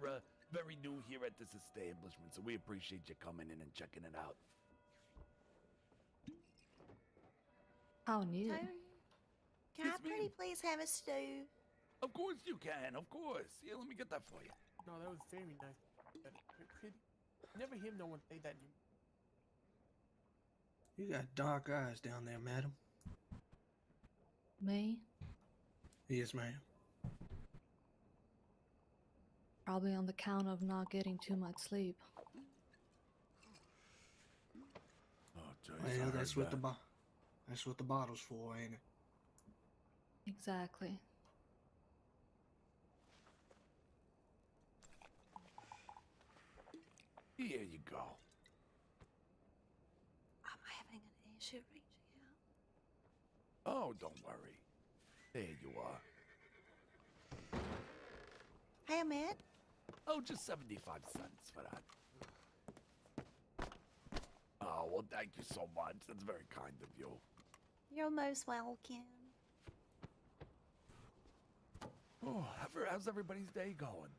very new here at this establishment, so we appreciate you coming in and checking it out. How new? Tony, can Yes, I pretty ma'am. please have a stew? Of course you can. Of course. Here, let me get that for you. No, that was very nice. Never hear no one say that. You got dark eyes down there, madam. Me? Yes, ma'am. Probably on the count of not getting too much sleep. Oh, jeez. Well, that's what that's what the bottle's for, ain't it? Exactly. Here you go. I'm having an issue reaching out. Oh, don't worry. There you are. Hey, Ahmed. Oh, just 75 cents for that. Oh, well, thank you so much. That's very kind of you. You're most welcome. Oh, how's everybody's day going?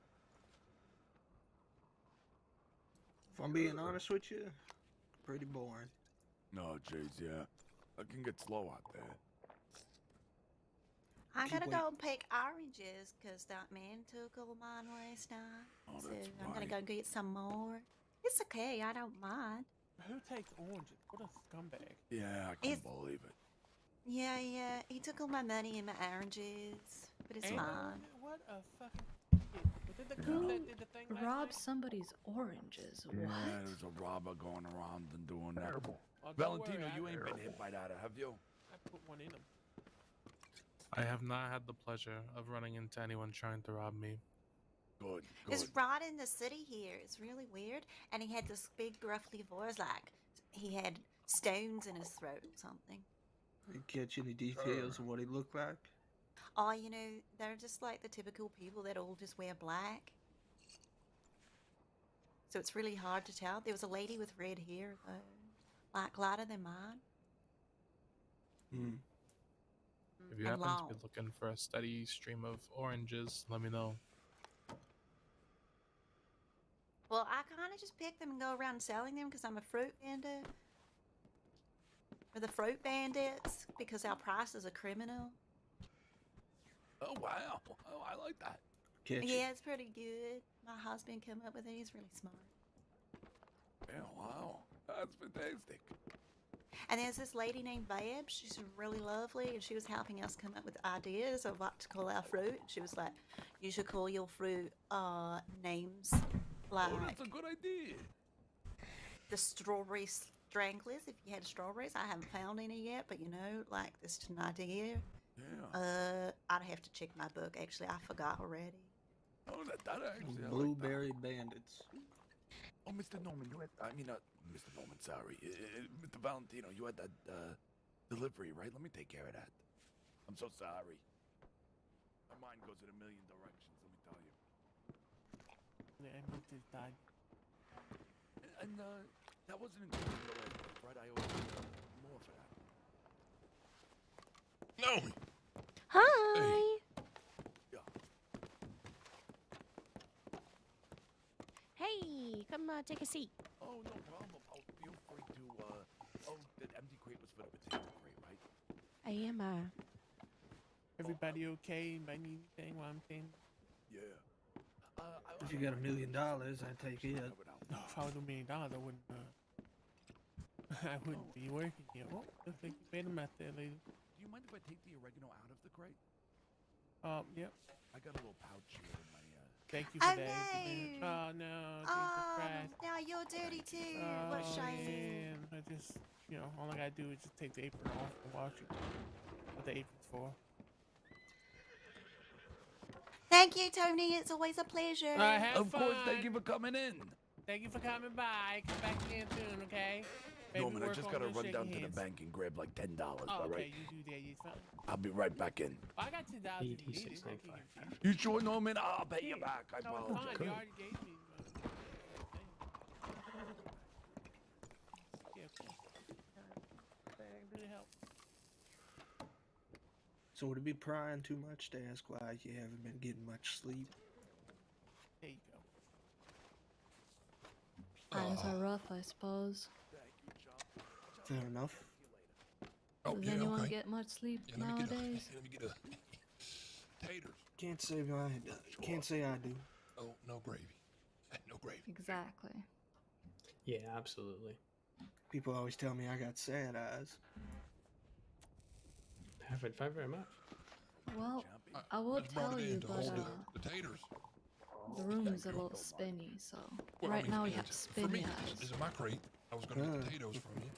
If I'm being honest with you, pretty boring. No, jeez, yeah. It can get slow out there. I gotta Keep go and pick oranges because that man took all mine last night. Oh, So that's I'm gonna right. go get some more. It's okay, I don't mind. Who takes oranges? What a scumbag. Yeah, I can't believe it. Yeah, he took all my money and my oranges, but it's Ain't no- fine. What a fucking idiot. Was it the cop that did the thing last Rob night? somebody's oranges. Yeah, What? there's a robber going around and doing that. Well, don't Valentino, worry, you ain't been hit by that, have you? I put one in him. I have not had the pleasure of running into anyone trying to rob me. Good, It's right in the city here. It's really weird. And he had this big gruffly voice, like he had stones in his throat or something. You catch any details of what he looked like? Oh, you know, they're just like the typical people that all just wear black. So it's really hard to tell. There was a lady with red hair, though. Like lighter than mine. Hmm. If you And happen to long. be looking for a steady stream of oranges, let me know. Well, I kind of just pick them and go around selling them because I'm a fruit bandit. Or the fruit bandits, because our prices are criminal. Oh, wow. Oh, I like that. Yeah, it's pretty good. My husband came up with it. He's really smart. Yeah, wow. That's fantastic. And there's this lady named Babs. She's really lovely, and she was helping us come up with ideas of what to call our fruit. She was like, "You should call your fruit names like Oh, that's a good idea. the strawberry stranglers. If you had strawberries, I haven't found any yet, but you know, like this is an idea. Yeah. I'd have to check my book. Actually, I forgot already. Oh, that actually. I like Blueberry bandits. Oh, Mr. Norman, you had, Mr. Norman, sorry. Mr. Valentino, you had that, delivery, right? Let me take care of that. I'm so sorry. My mind goes in a million directions, let me tell you. The ambulance just died. And, that wasn't included in the last price, right? I owe you more for that. No! Hi. Yeah. Hey, come take a seat. Oh, no problem. Oh, feel free to, oh, that empty crate was for the potato crate, right? I am. Everybody okay? Anybody need anything while I'm paying? Yeah. If you got $1 million, I'd take it. No, if I was $1 million, I wouldn't. I wouldn't be working here. Oh, looks like you made a mess there, lady. Do you mind if I take the oregano out of the crate? Yep. I got a little pouch here in my. Thank you Oh for that. no! Oh no! Jesus Christ. Now you're dirty too. What a Oh, shame. man. I just, all I gotta do is just take the apron off and wash it. What the apron's for. Thank you, Tony. It's always a pleasure. Of course, thank you for coming in. Thank you for coming by. Come back again soon, okay? Maybe Norman, I work just on gotta those run shaky down to the hands. bank and grab like $10, Oh, all okay, right? you do that. You fine. I'll be right back in. I got $10 if you need it. You sure, Norman? I'll pay you back. I No, it's apologize. fine. You already gave me. Yeah, cool. Really help. So would it be prying too much to ask why you haven't been getting much sleep? There you go. Times are rough, I suppose. Fair enough. Does anyone get much sleep nowadays? Let me get a taters. Can't say I do. Oh, no gravy. No gravy. Exactly. Yeah, absolutely. People always tell me I got sad eyes. Perfect, thank you very much. Well, I will tell you, but the taters. the room is a little spinny, so Well, right I mean, now you it's- have for spinny me, eyes. This is my crate. I was gonna get potatoes from you.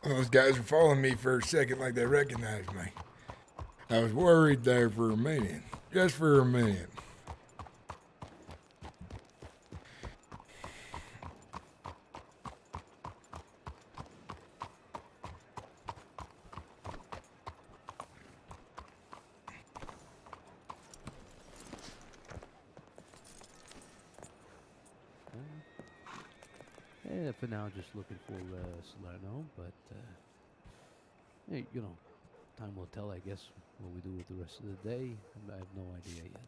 Those guys were following me for a second like they recognized me. I was worried there for a minute. Just for a minute. Yeah, for now, just looking for Salerno, but hey, time will tell, I guess, what we do with the rest of the day. I have no idea yet.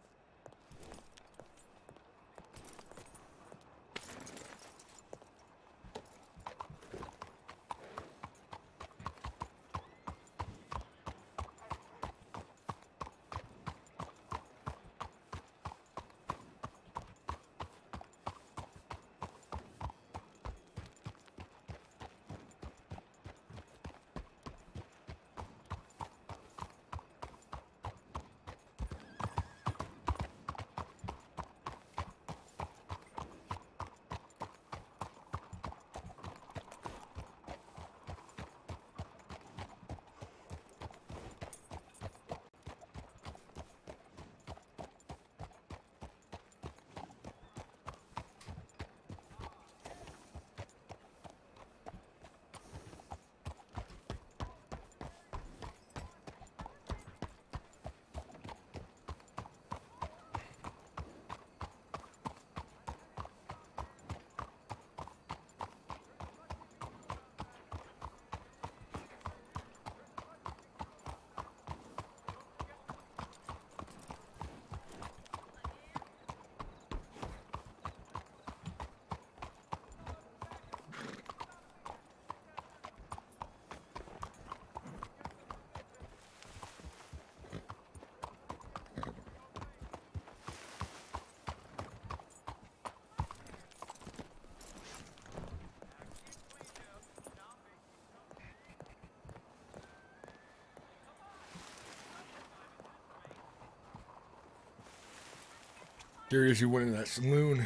Curious who went in that saloon.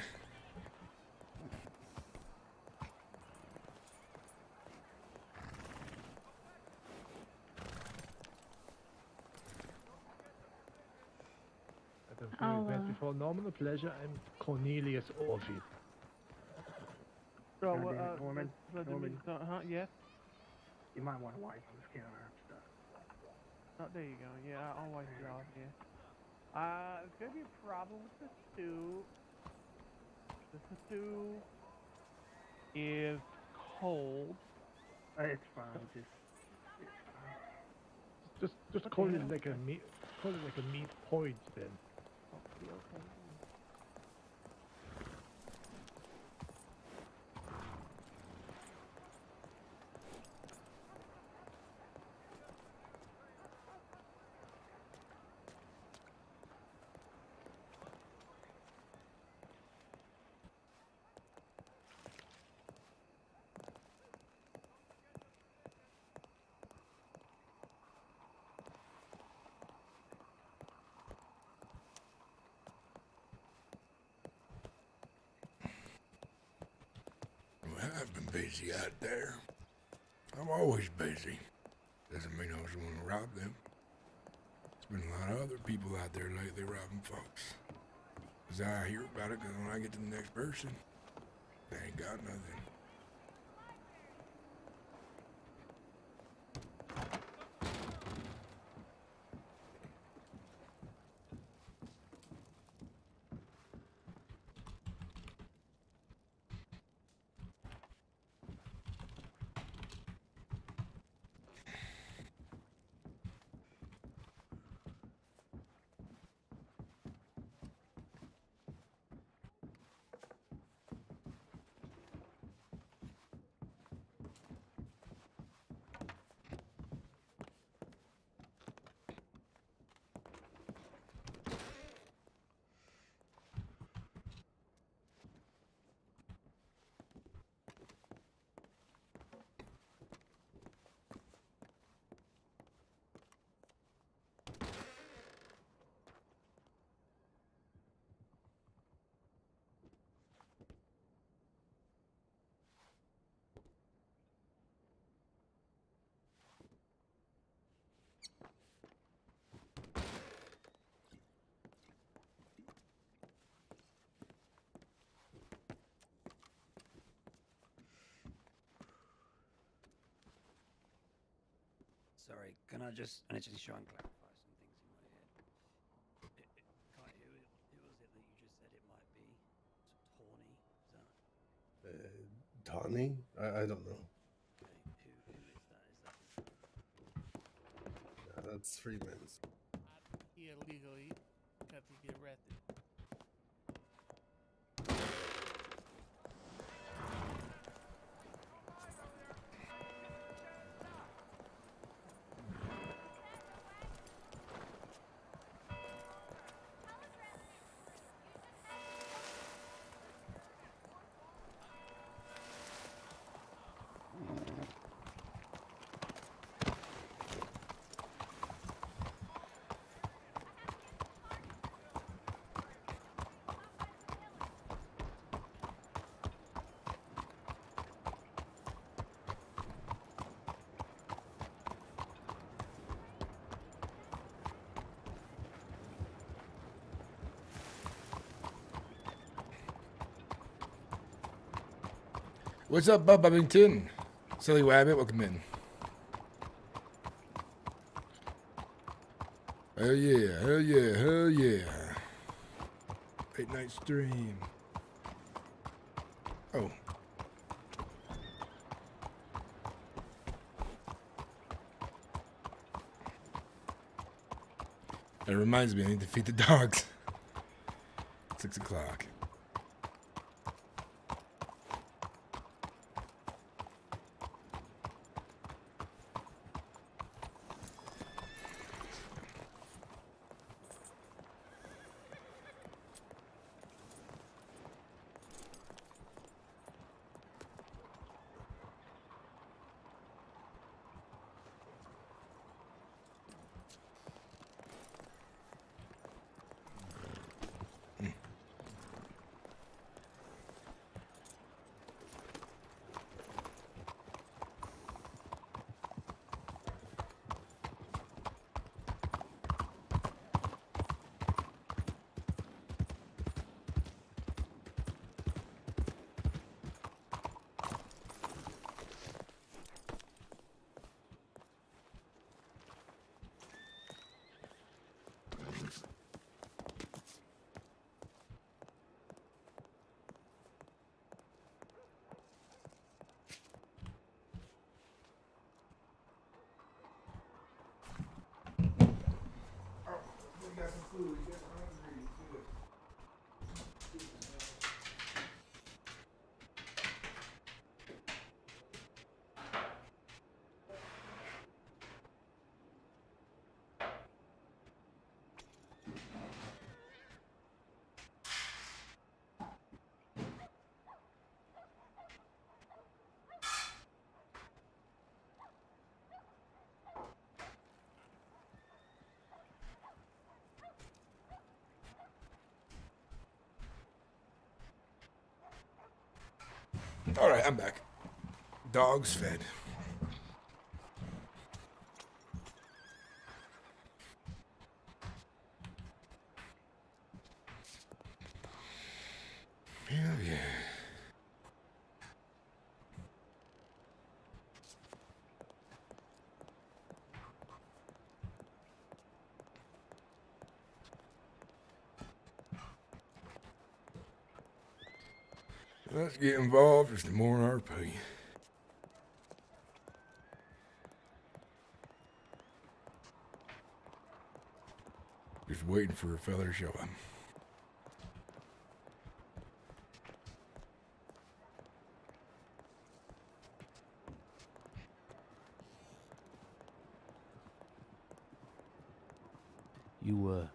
Very plentiful. Norman, a pleasure. I'm Cornelius Orphy. So, Norman, yes? You might want to wipe on the skin on her stuff. Oh, there you go. Yeah, I'll wipe it off. Yeah. There's gonna be a problem with the stew. The stew is cold. It's fine. Just call it like a meat. Call it like a meat porridge then. Okay. Well, I've been busy out there. I'm always busy. Doesn't mean I was going to rob them. There's been a lot of other people out there lately robbing folks. As I hear about it, because when I get to the next person, they ain't got nothing. Sorry, can I just try and clarify some things in my head? Kai, who was it that you just said it might be? Tawny? Is that? Tawny? I don't know. Okay, who is that? Is that? That's Freeman's. Here legally, have to get arrested. What's up, Bob Bubbington? Silly Wabbit, welcome in. Hell yeah, hell yeah, hell yeah. Late night stream. Oh. That reminds me, I need to feed the dogs. 6 o'clock. food. He gets hungry. All right, I'm back. Dog's fed. Hell yeah. Let's get involved. Just the more our pay. Just waiting for a fella to show up. You,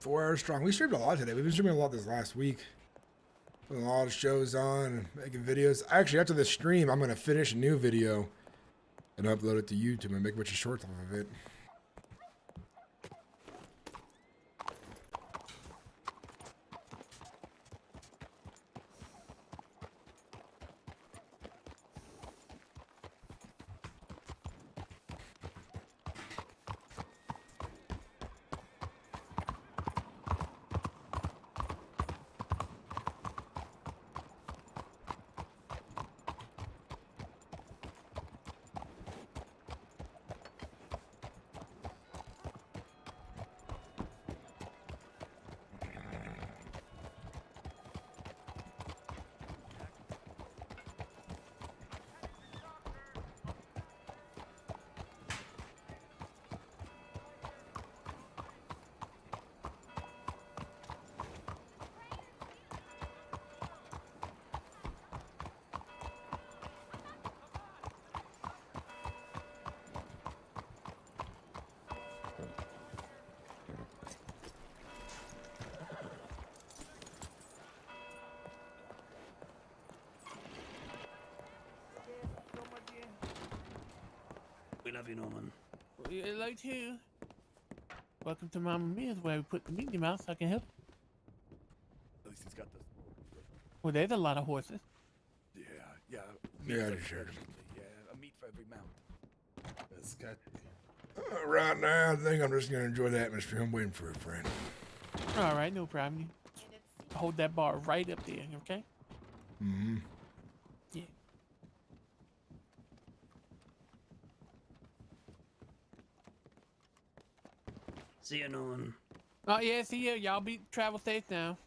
Four hours strong. We streamed a lot today. We've been streaming a lot this last week. Putting a lot of shows on and making videos. Actually, after this stream, I'm going to finish a new video and upload it to YouTube and make a bunch of shorts off of it. We love you, Norman. We like you. Welcome to Mama Mia's, where we put the meat in your mouth so I can help. At least he's got the. Well, there's a lot of horses. Yeah, yeah. Yeah, for sure. every- Yeah, a meat for every mount. That's got. Right now, I think I'm just going to enjoy the atmosphere. I'm waiting for a friend. All right, no problem. You hold that bar right up there, okay? Mm-hmm. Yeah. See you, Norman. Oh yeah, see you. Y'all be travel safe now.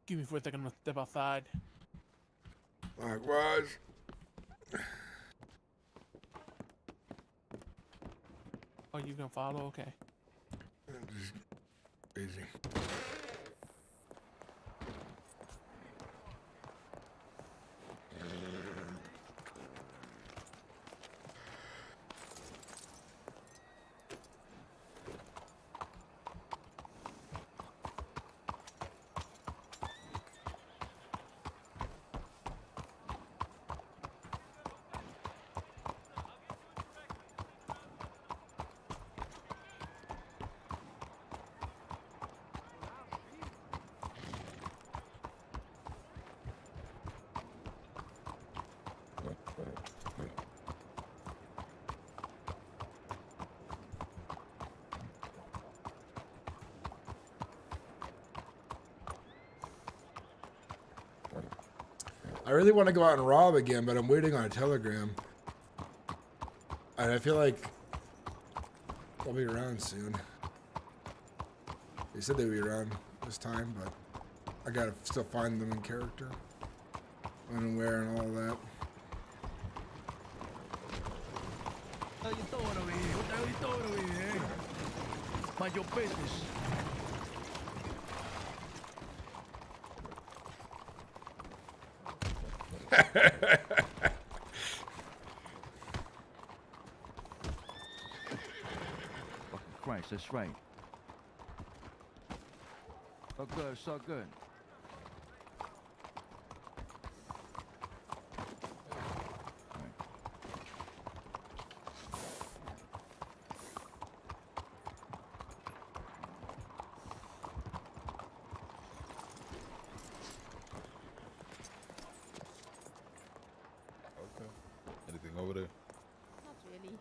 Excuse me for a second. I'm gonna step outside. Likewise. Oh, you gonna follow? Okay. Just easy. I really want to go out and rob again, but I'm waiting on a telegram. And I feel like they'll be around soon. They said they'd be around this time, but I gotta still find them in character. When and where and all that. What you doing over here? What the hell you doing over here? Mind your business. Fucking Christ, that's right. So good, so good. Okay. Anything over there? Not really.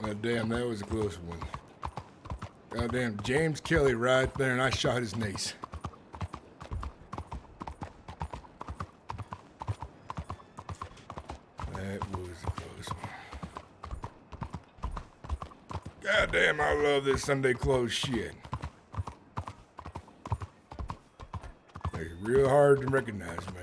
God damn, that was a close one. Goddamn, James Kelly right there, and I shot his niece. That was a close one. Goddamn, I love this Sunday clothes shit. It's real hard to recognize me.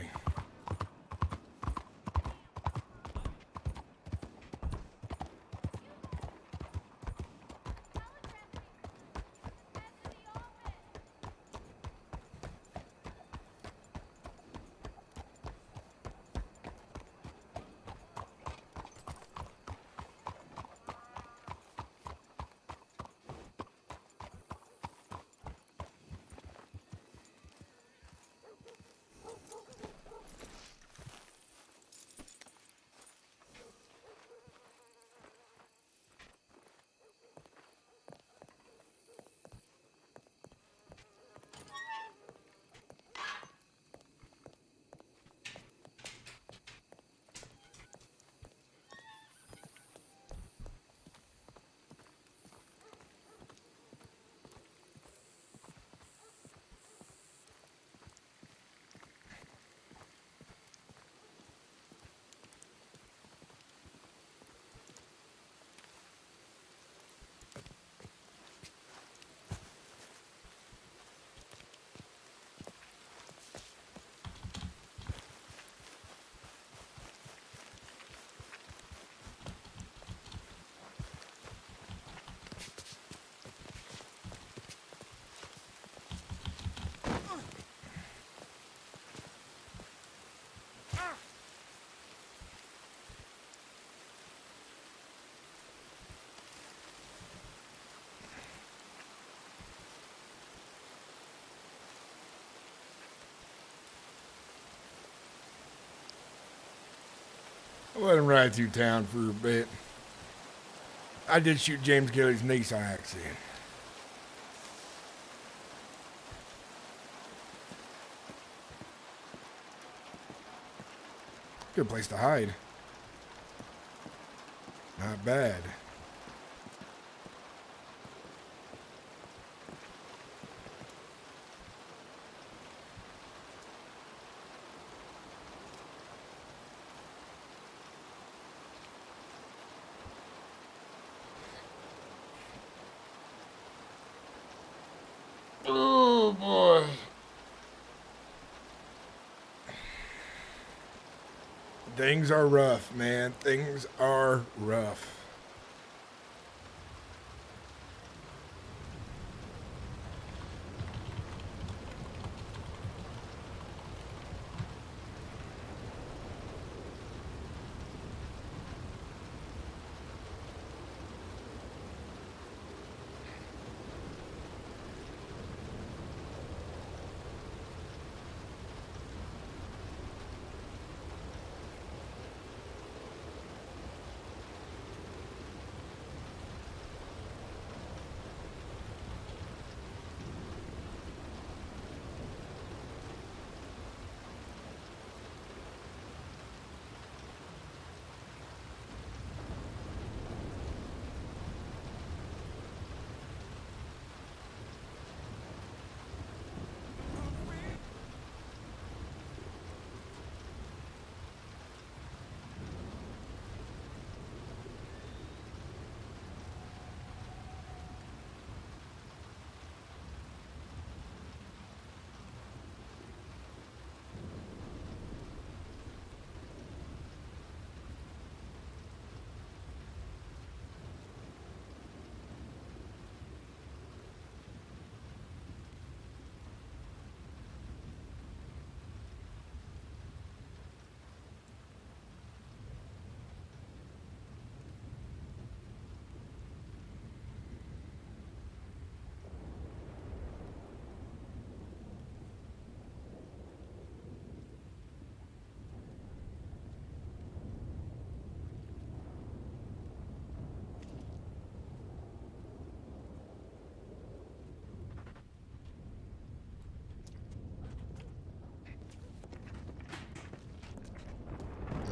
I let him ride through town for a bit. I did shoot James Kelly's niece on accident. Good place to hide. Not bad. Oh boy. Things are rough, man. Things are rough.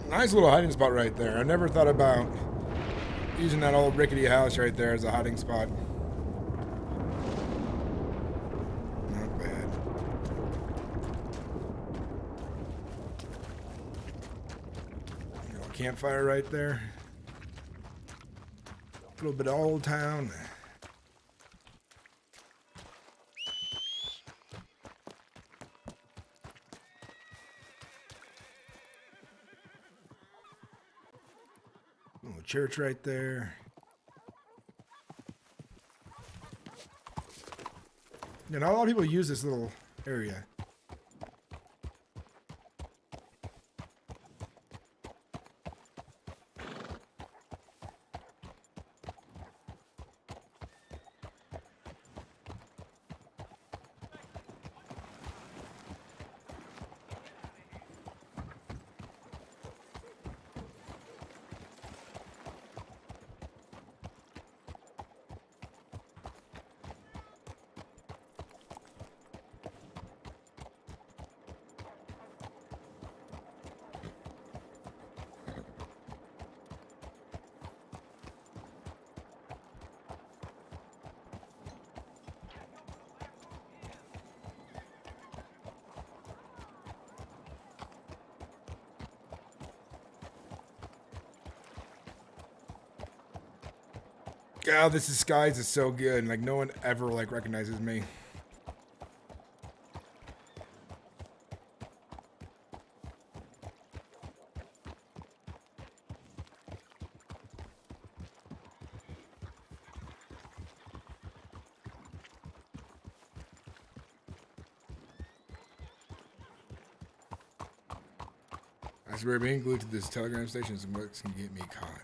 Nice little hiding spot right there. I never thought about using that old rickety house right there as a hiding spot. Not bad. Little campfire right there. A little bit of old town. Little church right there. You know, a lot of people use this little area. God, this disguise is so good. Like, no one ever, like, recognizes me. I swear, being glued to this telegram station is what's gonna get me caught.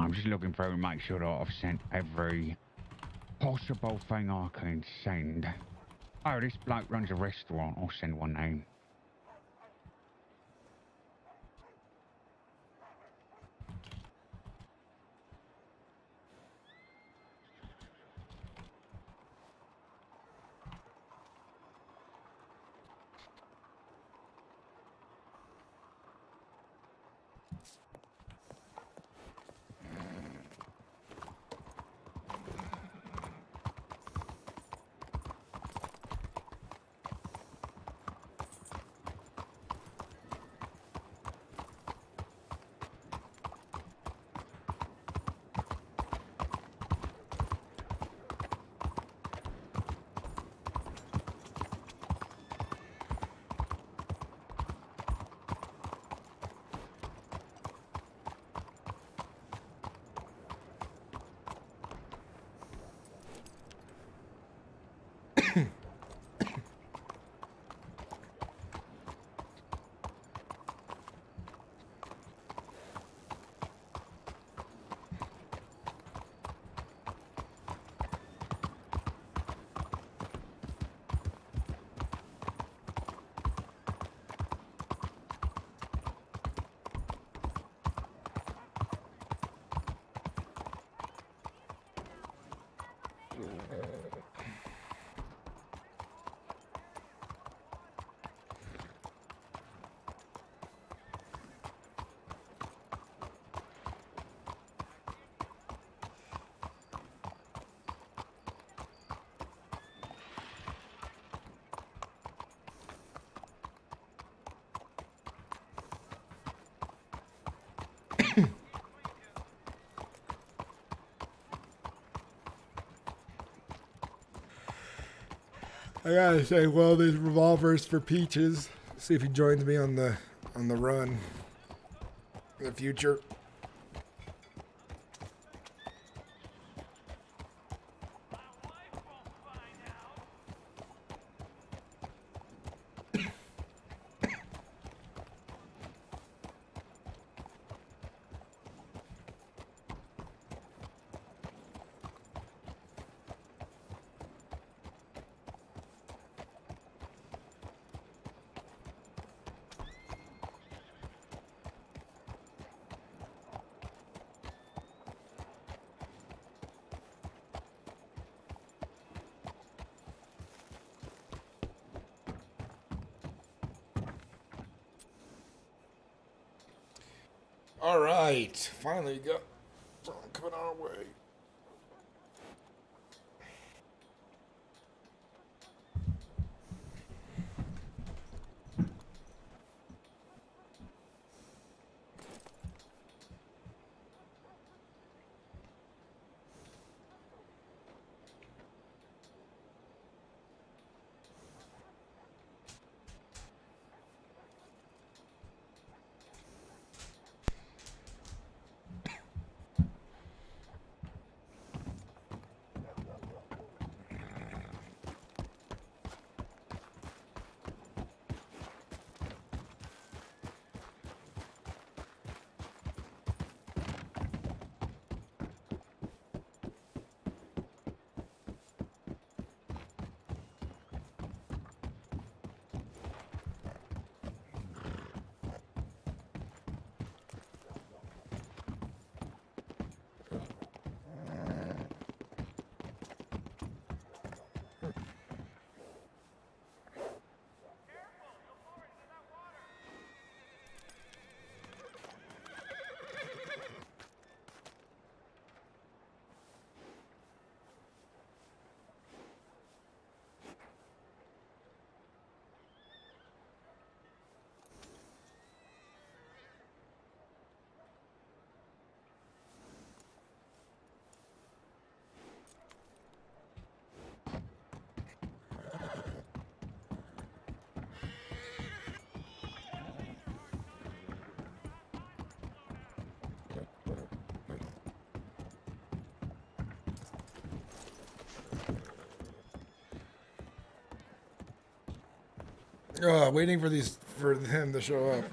I'm just looking through and make sure that I've sent every possible thing I can send. Oh, this bloke runs a restaurant. I'll send one name. I gotta say, well, these revolvers for Peaches. See if he joins me on the run in the future. All right, finally got something coming our way. Waiting for him to show up.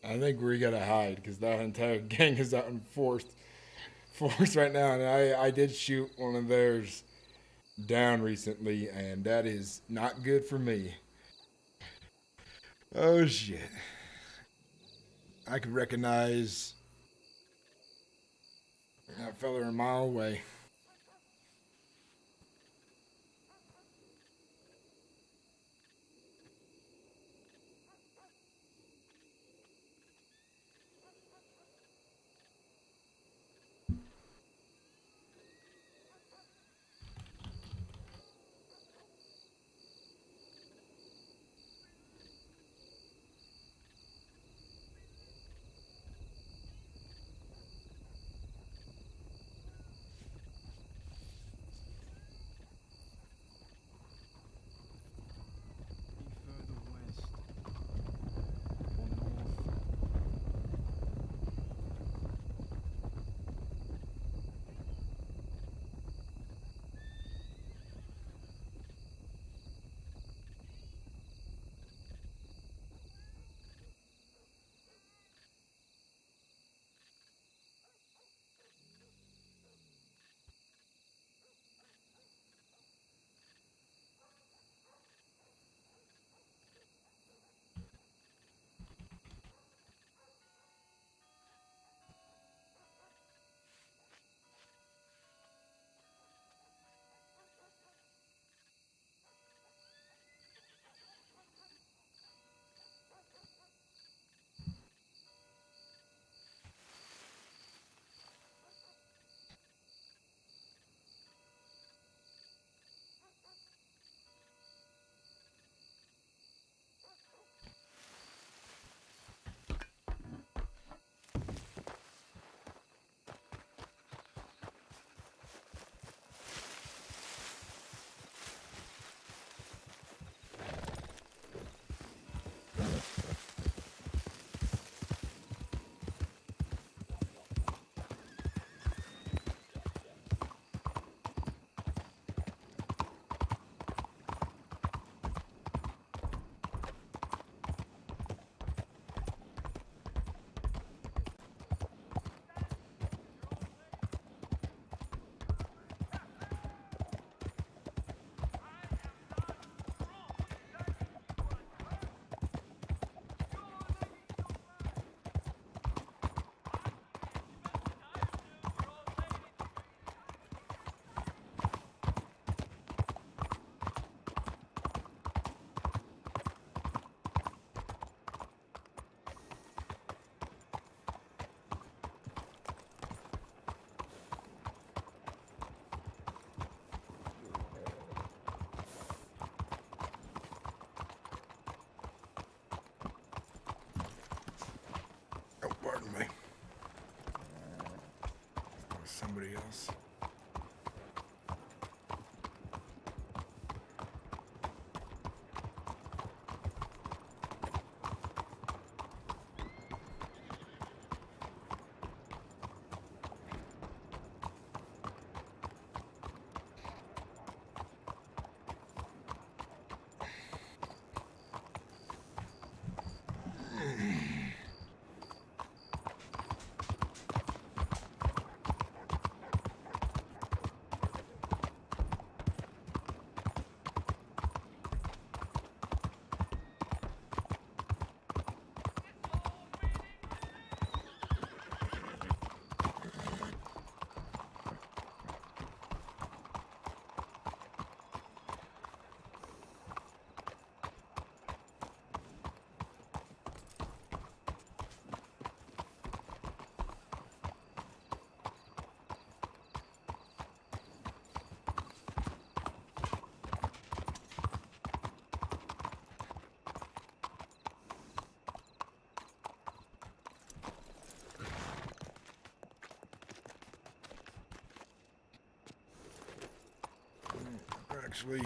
I think we gotta hide because that entire gang is out in force right now, and I did shoot one of theirs down recently, and that is not good for me. Oh shit! I could recognize that fella a mile away. Pardon me. Somebody else. Actually,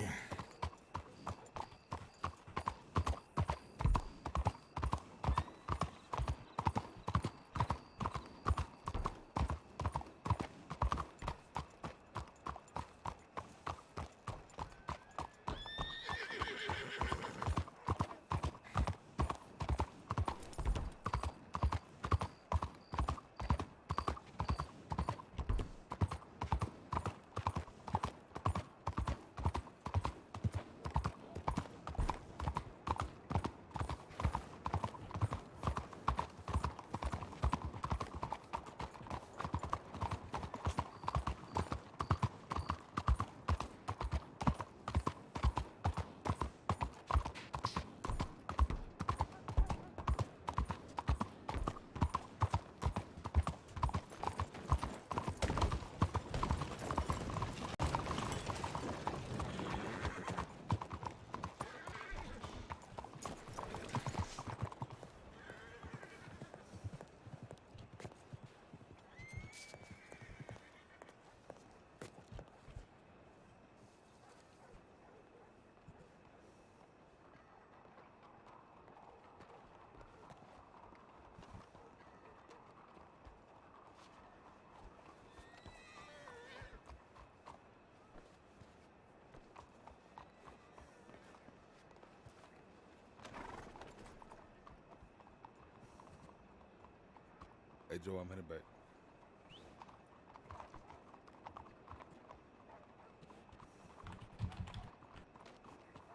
Hey, Joe, I'm heading back.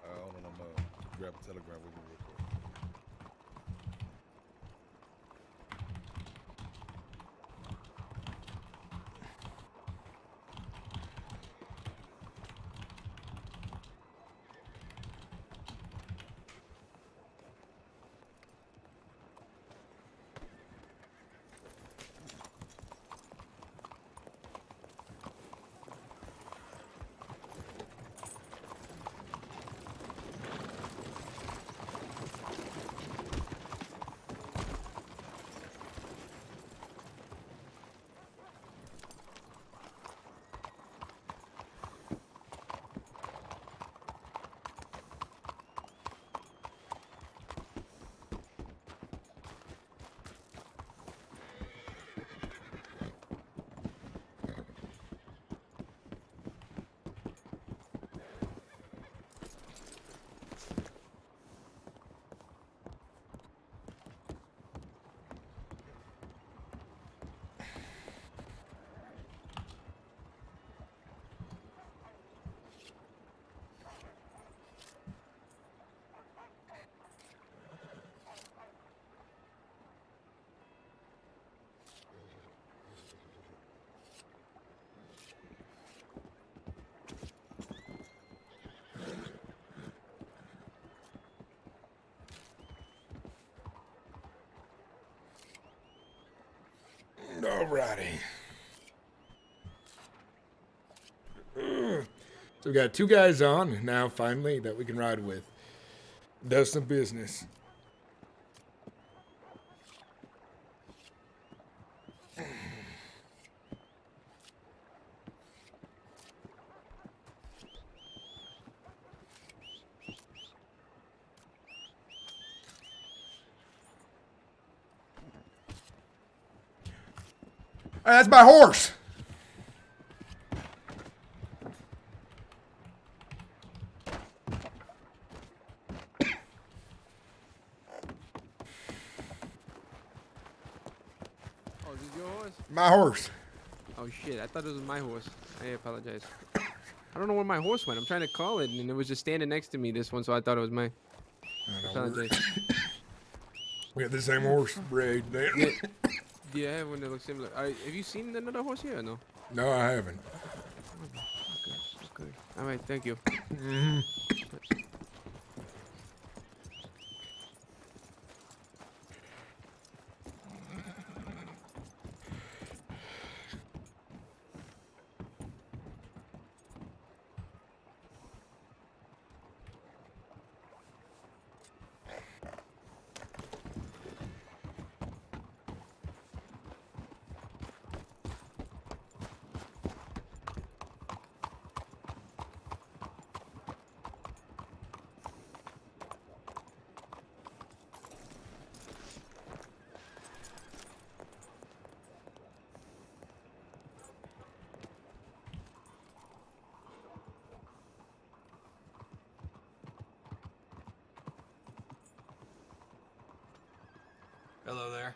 Hold on, I'm grab a telegram with me real quick. Alrighty. So we got 2 guys on now, finally, that we can ride with. Does some business. That's my horse. Oh, is this your horse? My horse. Oh shit, I thought it was my horse. I apologize. I don't know where my horse went. I'm trying to call it, and it was just standing next to me, this one, so I thought it was mine. I apologize. We have the same horse breed. Yeah, I have one that looks similar. Have you seen another horse here or no? No, I haven't. Okay. All right, thank you. Hello there.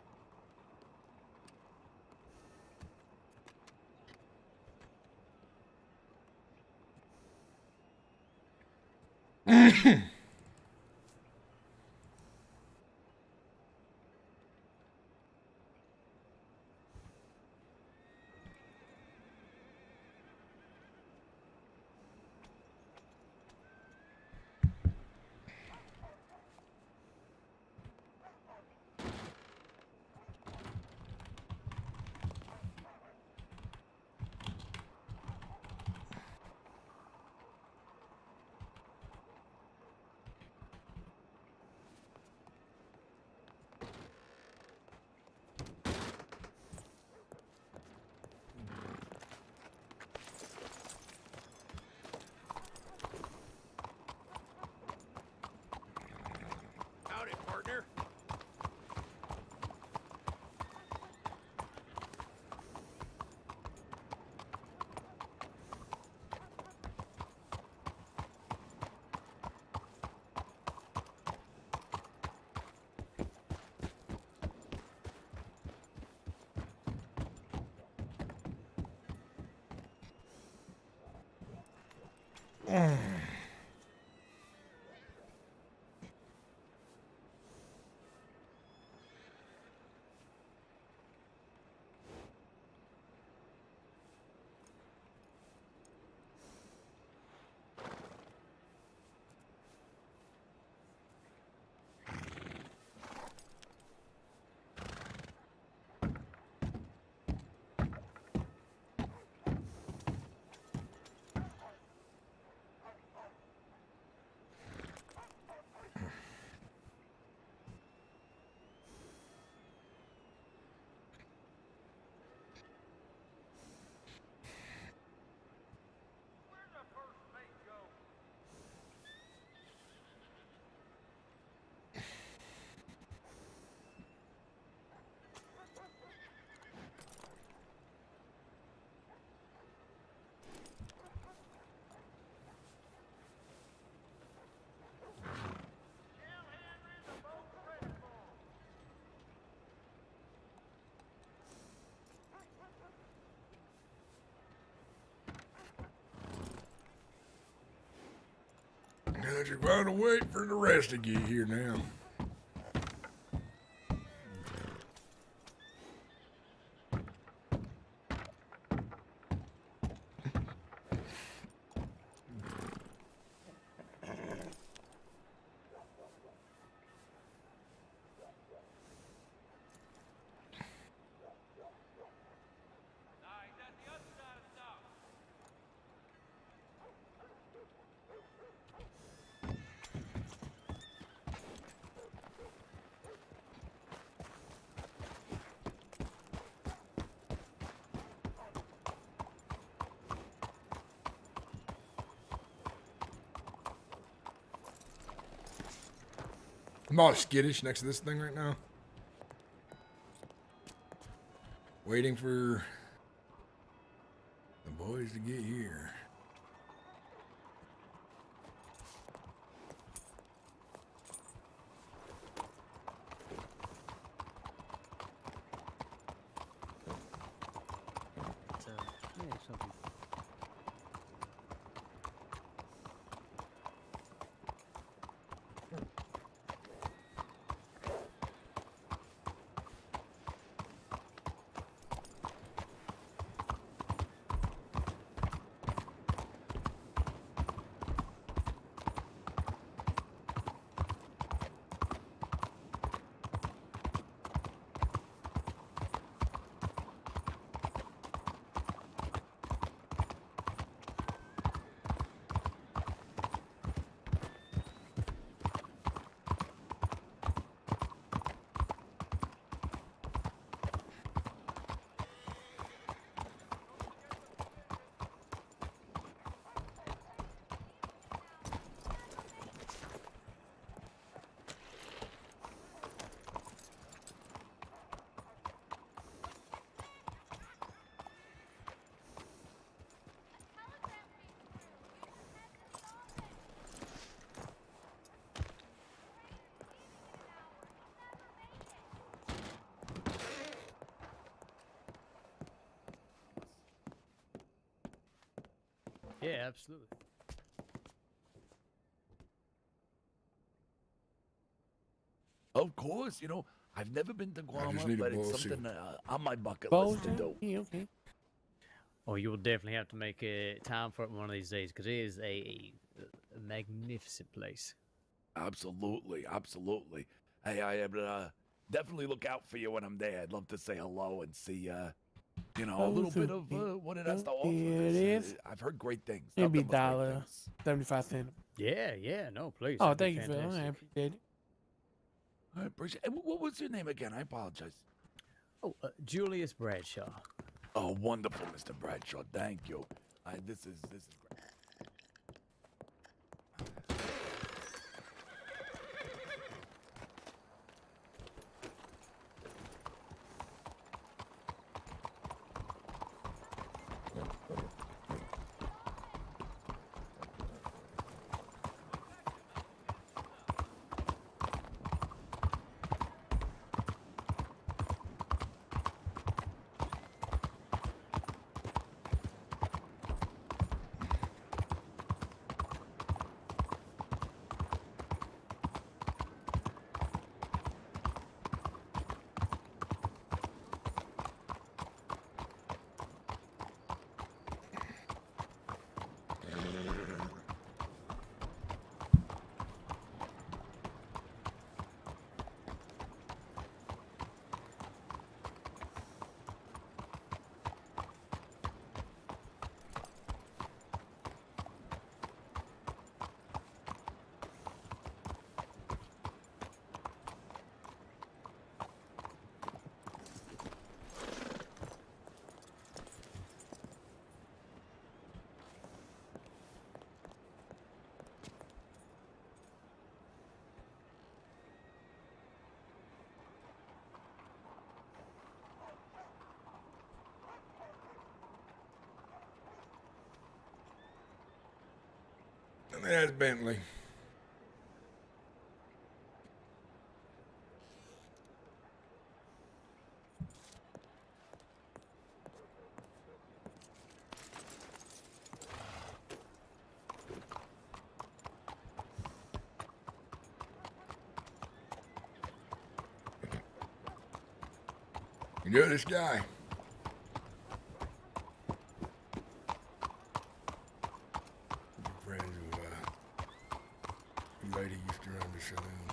I just gotta wait for the rest to get here now. I'm all skittish next to this thing right now. Waiting for the boys to get here. Yeah, something. Yeah, absolutely. Of course, you know, I've never been to Guam, need a but it's bowl something soup. on my bucket Bowl list to soup? do. Yeah, okay. Oh, you will definitely have to make time for it one of these days because it is a magnificent place. Absolutely, absolutely. Hey, I am definitely look out for you when I'm there. I'd love to say hello and see, you know, a little bit of what it has to offer. Here it is. I've heard great things. It'll be nothing but great things. $1.75. Yeah, no, please. Oh, that'd be thank you, Phil. I fantastic. appreciate it. I appreciate it. What was your name again? I apologize. Oh, Julius Bradshaw. Oh, wonderful, Mr. Bradshaw. Thank you. This is great. And that's Bentley. You know this guy? Friends with a lady used to run the saloon.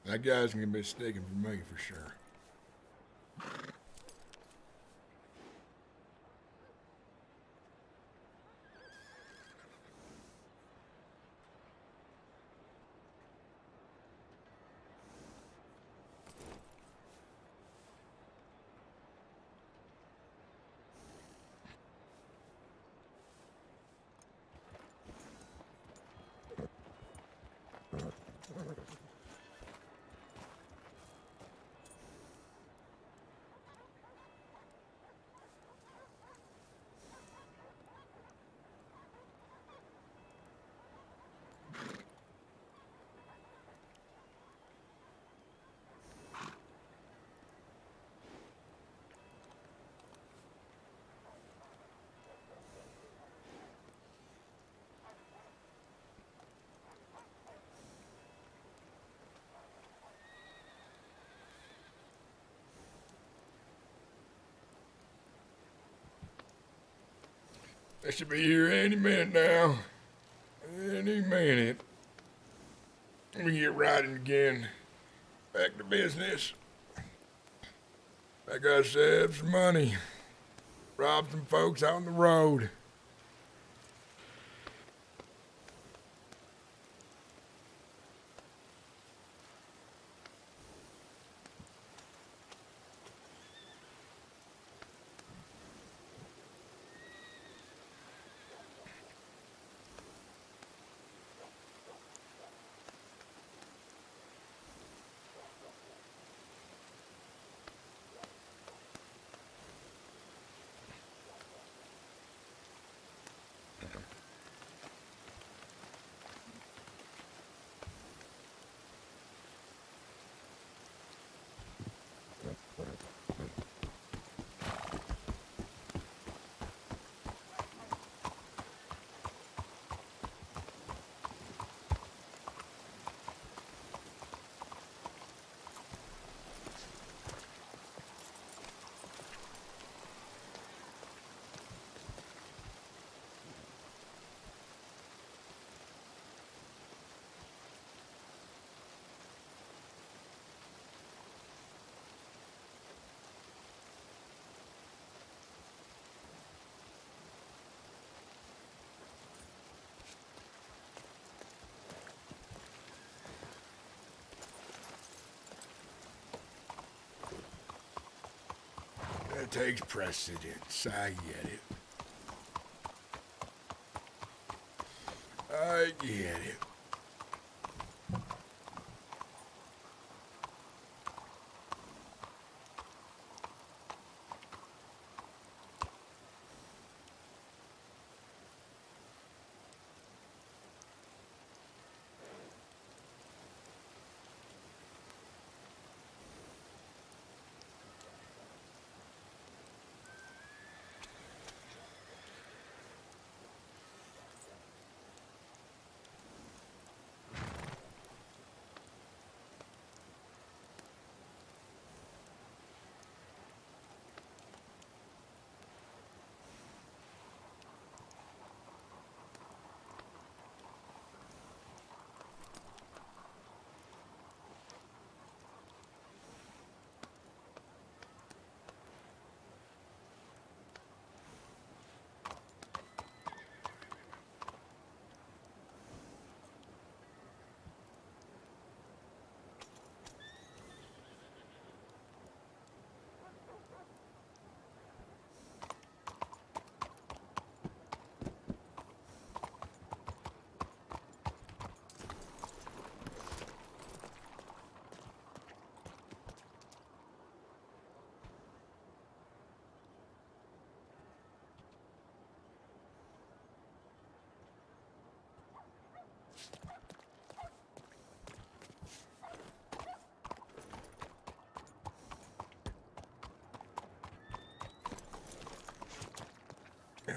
That guy's gonna be mistaken for me for sure. They should be here any minute now. Any minute. We get riding again. Back to business. I gotta save some money. Rob some folks out on the road. That takes precedence. I get it. I get it.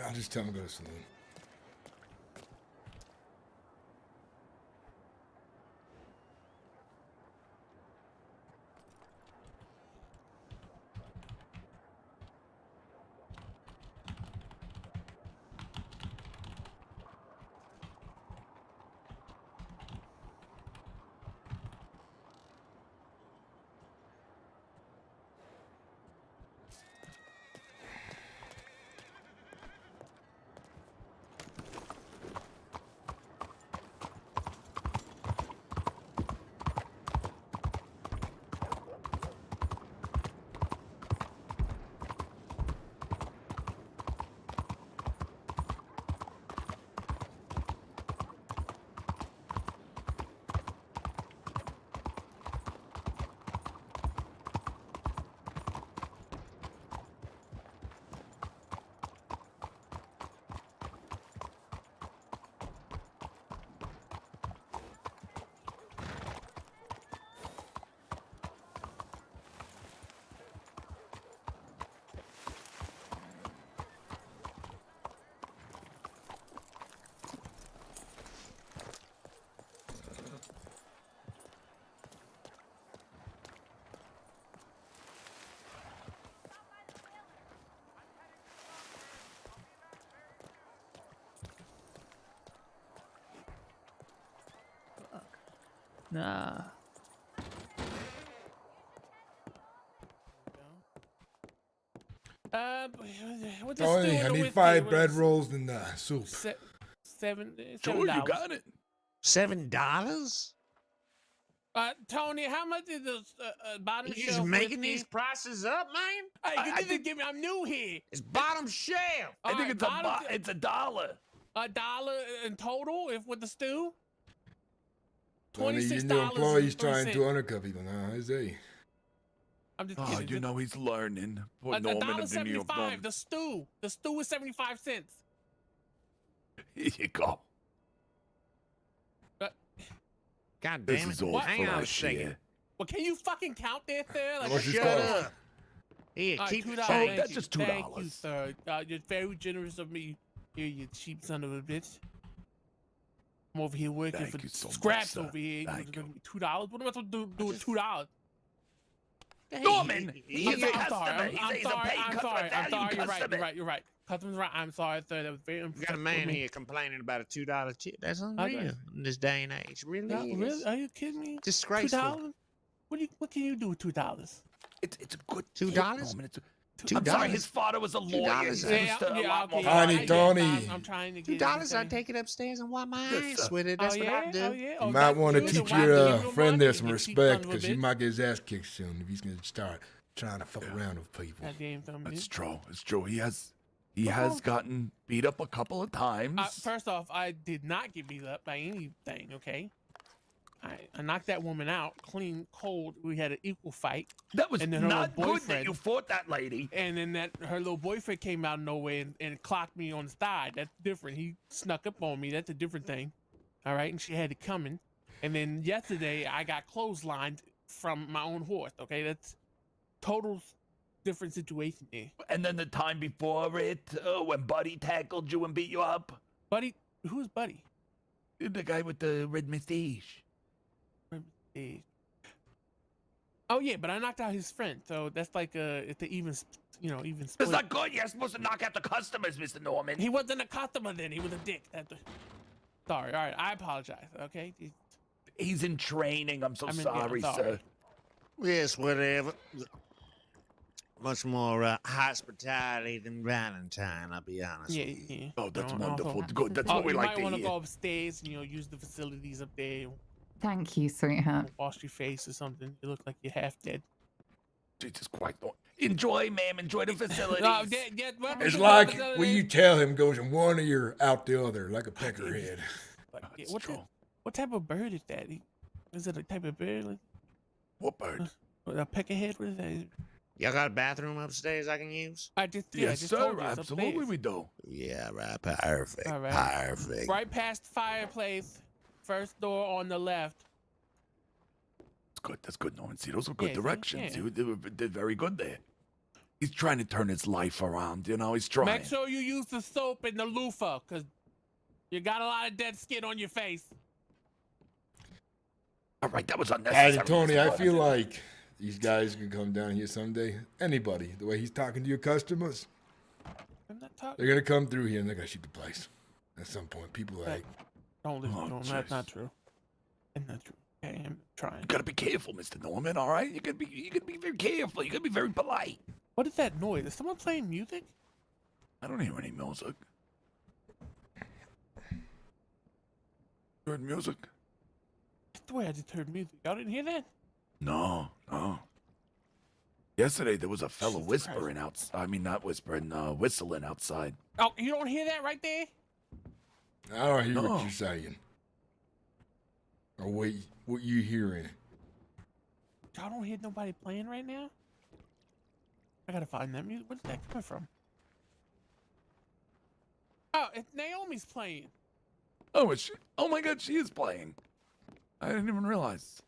I'll just tell him to go to the saloon. Nah. What the Tony, stew I in the need whiskey? 5 What bread is- rolls and soup. Seven. Sure, you $7. got it. $7? Tony, how much is the bottom You shelf just making whiskey? these prices up, man? Hey, you just give me. I'm new here. It's bottom shelf. I think it's it's $1. $1 in total, if with the stew. Tony, your $26 new employee's trying $3. to undercut people now, is he? I'm just Oh, kidding. you know he's learning. Poor Norman of the New York $1.75. Norman. The stew. The stew is 75 cents. Here you go. God This damn it. is all Hang for on a us second. here. Well, can you fucking count there, sir? Like, What's your Shut cost? up. Here, all right, keep $2. it Oh, Thank that's you. just Thank you, $2. sir. You're very generous of me. Here, you cheap son of a bitch. I'm over here working Thank for you so much, scraps sir. over here. Thank It's gonna be $2. What am I supposed to do with $2? Norman, he's a I'm sorry. customer. He's a sorry. paying I'm customer, sorry. I'm valued sorry. You're right. customer. You're right. You're right. Customer's right. I'm sorry, sir. That was very We got a unprofessional man of me. here complaining about a $2 tip. That's I unreal know. in this day and age. Really No, is. really? Are you kidding me? Disgraceful. $2? What can you do with $2? It's a good $2? tip, Norman. I'm sorry, his father was a lawyer. $2? He's used to a lot more Tony, money. Tony. I'm trying to get $2, I take it upstairs and wipe my Yes, ass sir. with it. That's what I do. Oh, yeah? You Oh, might that's want to true. teach Then why your give him friend money, there you some cheap son respect, of a because he bitch? might get his ass kicked soon if he's going to start trying to fuck around with people. Goddamn son of a It's bitch. true. It's true. He has gotten beat up a couple of times. First off, I did not get beat up by anything, okay? I knocked that woman out clean, cold. We had an equal fight. That was and then her not little good that boyfriend, you fought that lady. And then her little boyfriend came out of nowhere and clocked me on the thigh. That's different. He snuck up on me. That's a different thing. All right? And she had it coming. And then yesterday, I got clotheslined from my own horse, okay? That's total different situation there. And then the time before it, when Buddy tackled you and beat you up. Buddy? Who's Buddy? The guy with the red mustache. Oh yeah, but I knocked out his friend, so that's like it's an even even split. That's not good. You're supposed to knock out the customers, Mr. Norman. He wasn't a customer then. He was a dick. Sorry. All right, I apologize. Okay. He's in training. I'm I'm sorry, sorry. sir. Yes, whatever. Much more hospitality than Valentine, I'll be honest with you. Yeah. Oh, that's No, wonderful. also- Good. That's what we you like might to want to hear. go upstairs and use the facilities up there. Thank you, sweetheart. Wash your face or something. You look like you're half dead. Jesus Christ. Enjoy, ma'am. Enjoy the facilities. Welcome It's to the like facility. when you tell him goes in one ear, out the other, like a peckerhead. Yeah, what type of bird is that? Is it a type of bird? Like, what bird? A peckerhead? What is that? Y'all got a bathroom upstairs I can use? I just Yes, just sir. told you, it's Absolutely, upstairs. we do. Yeah, right. Perfect. All right. Perfect. Right past the fireplace, first door on the left. That's good. That's good, Norman. See, those were good Yeah, see? directions. Yeah. You did very good there. He's trying to turn his life around, you know, he's trying. Make sure you use the soap and the loofah, because you got a lot of dead skin on your face. All right, that was unnecessary. Hey, Tony, I feel like these guys can come down here someday. Anybody, the way he's talking to your customers, they're going to come through here and they're going to shoot the place. At some point, people like... Don't listen to him. That's not true. That's not true. Okay, I'm trying. You gotta be careful, Mr. Norman, all right? You gotta be very careful. You gotta be very polite. What is that noise? Is someone playing music? I don't hear any music. You heard music? That's the way I just heard music. Y'all didn't hear that? No. Yesterday there was a fella whispering outside. I mean, not whispering, whistling outside. Oh, you don't hear that right there? I don't hear what you're saying. Or what you hearing. Y'all don't hear nobody playing right now? I gotta find that music. Where's that coming from? Oh, Naomi's playing. Oh, is she? Oh my God, she is playing. I didn't even realize.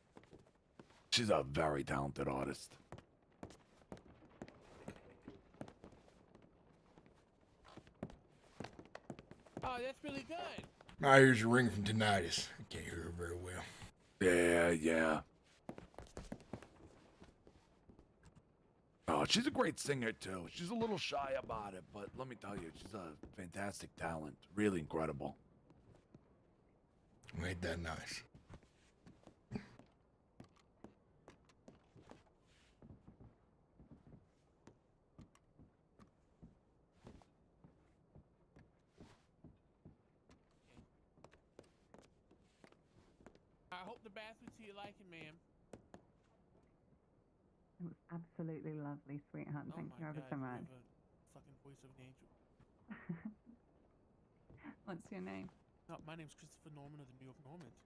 She's a very talented artist. Oh, that's really good. My ears are ringing from tinnitus. I can't hear her very well. Yeah. Oh, she's a great singer, too. She's a little shy about it, but let me tell you, she's a fantastic talent. Really incredible. Ain't that nice? I hope the bathroom to your liking, ma'am. It was absolutely lovely, sweetheart. Thank you ever so much. You have a fucking voice of an angel. What's your name? No, my name's Christopher Norman of the New York Normans.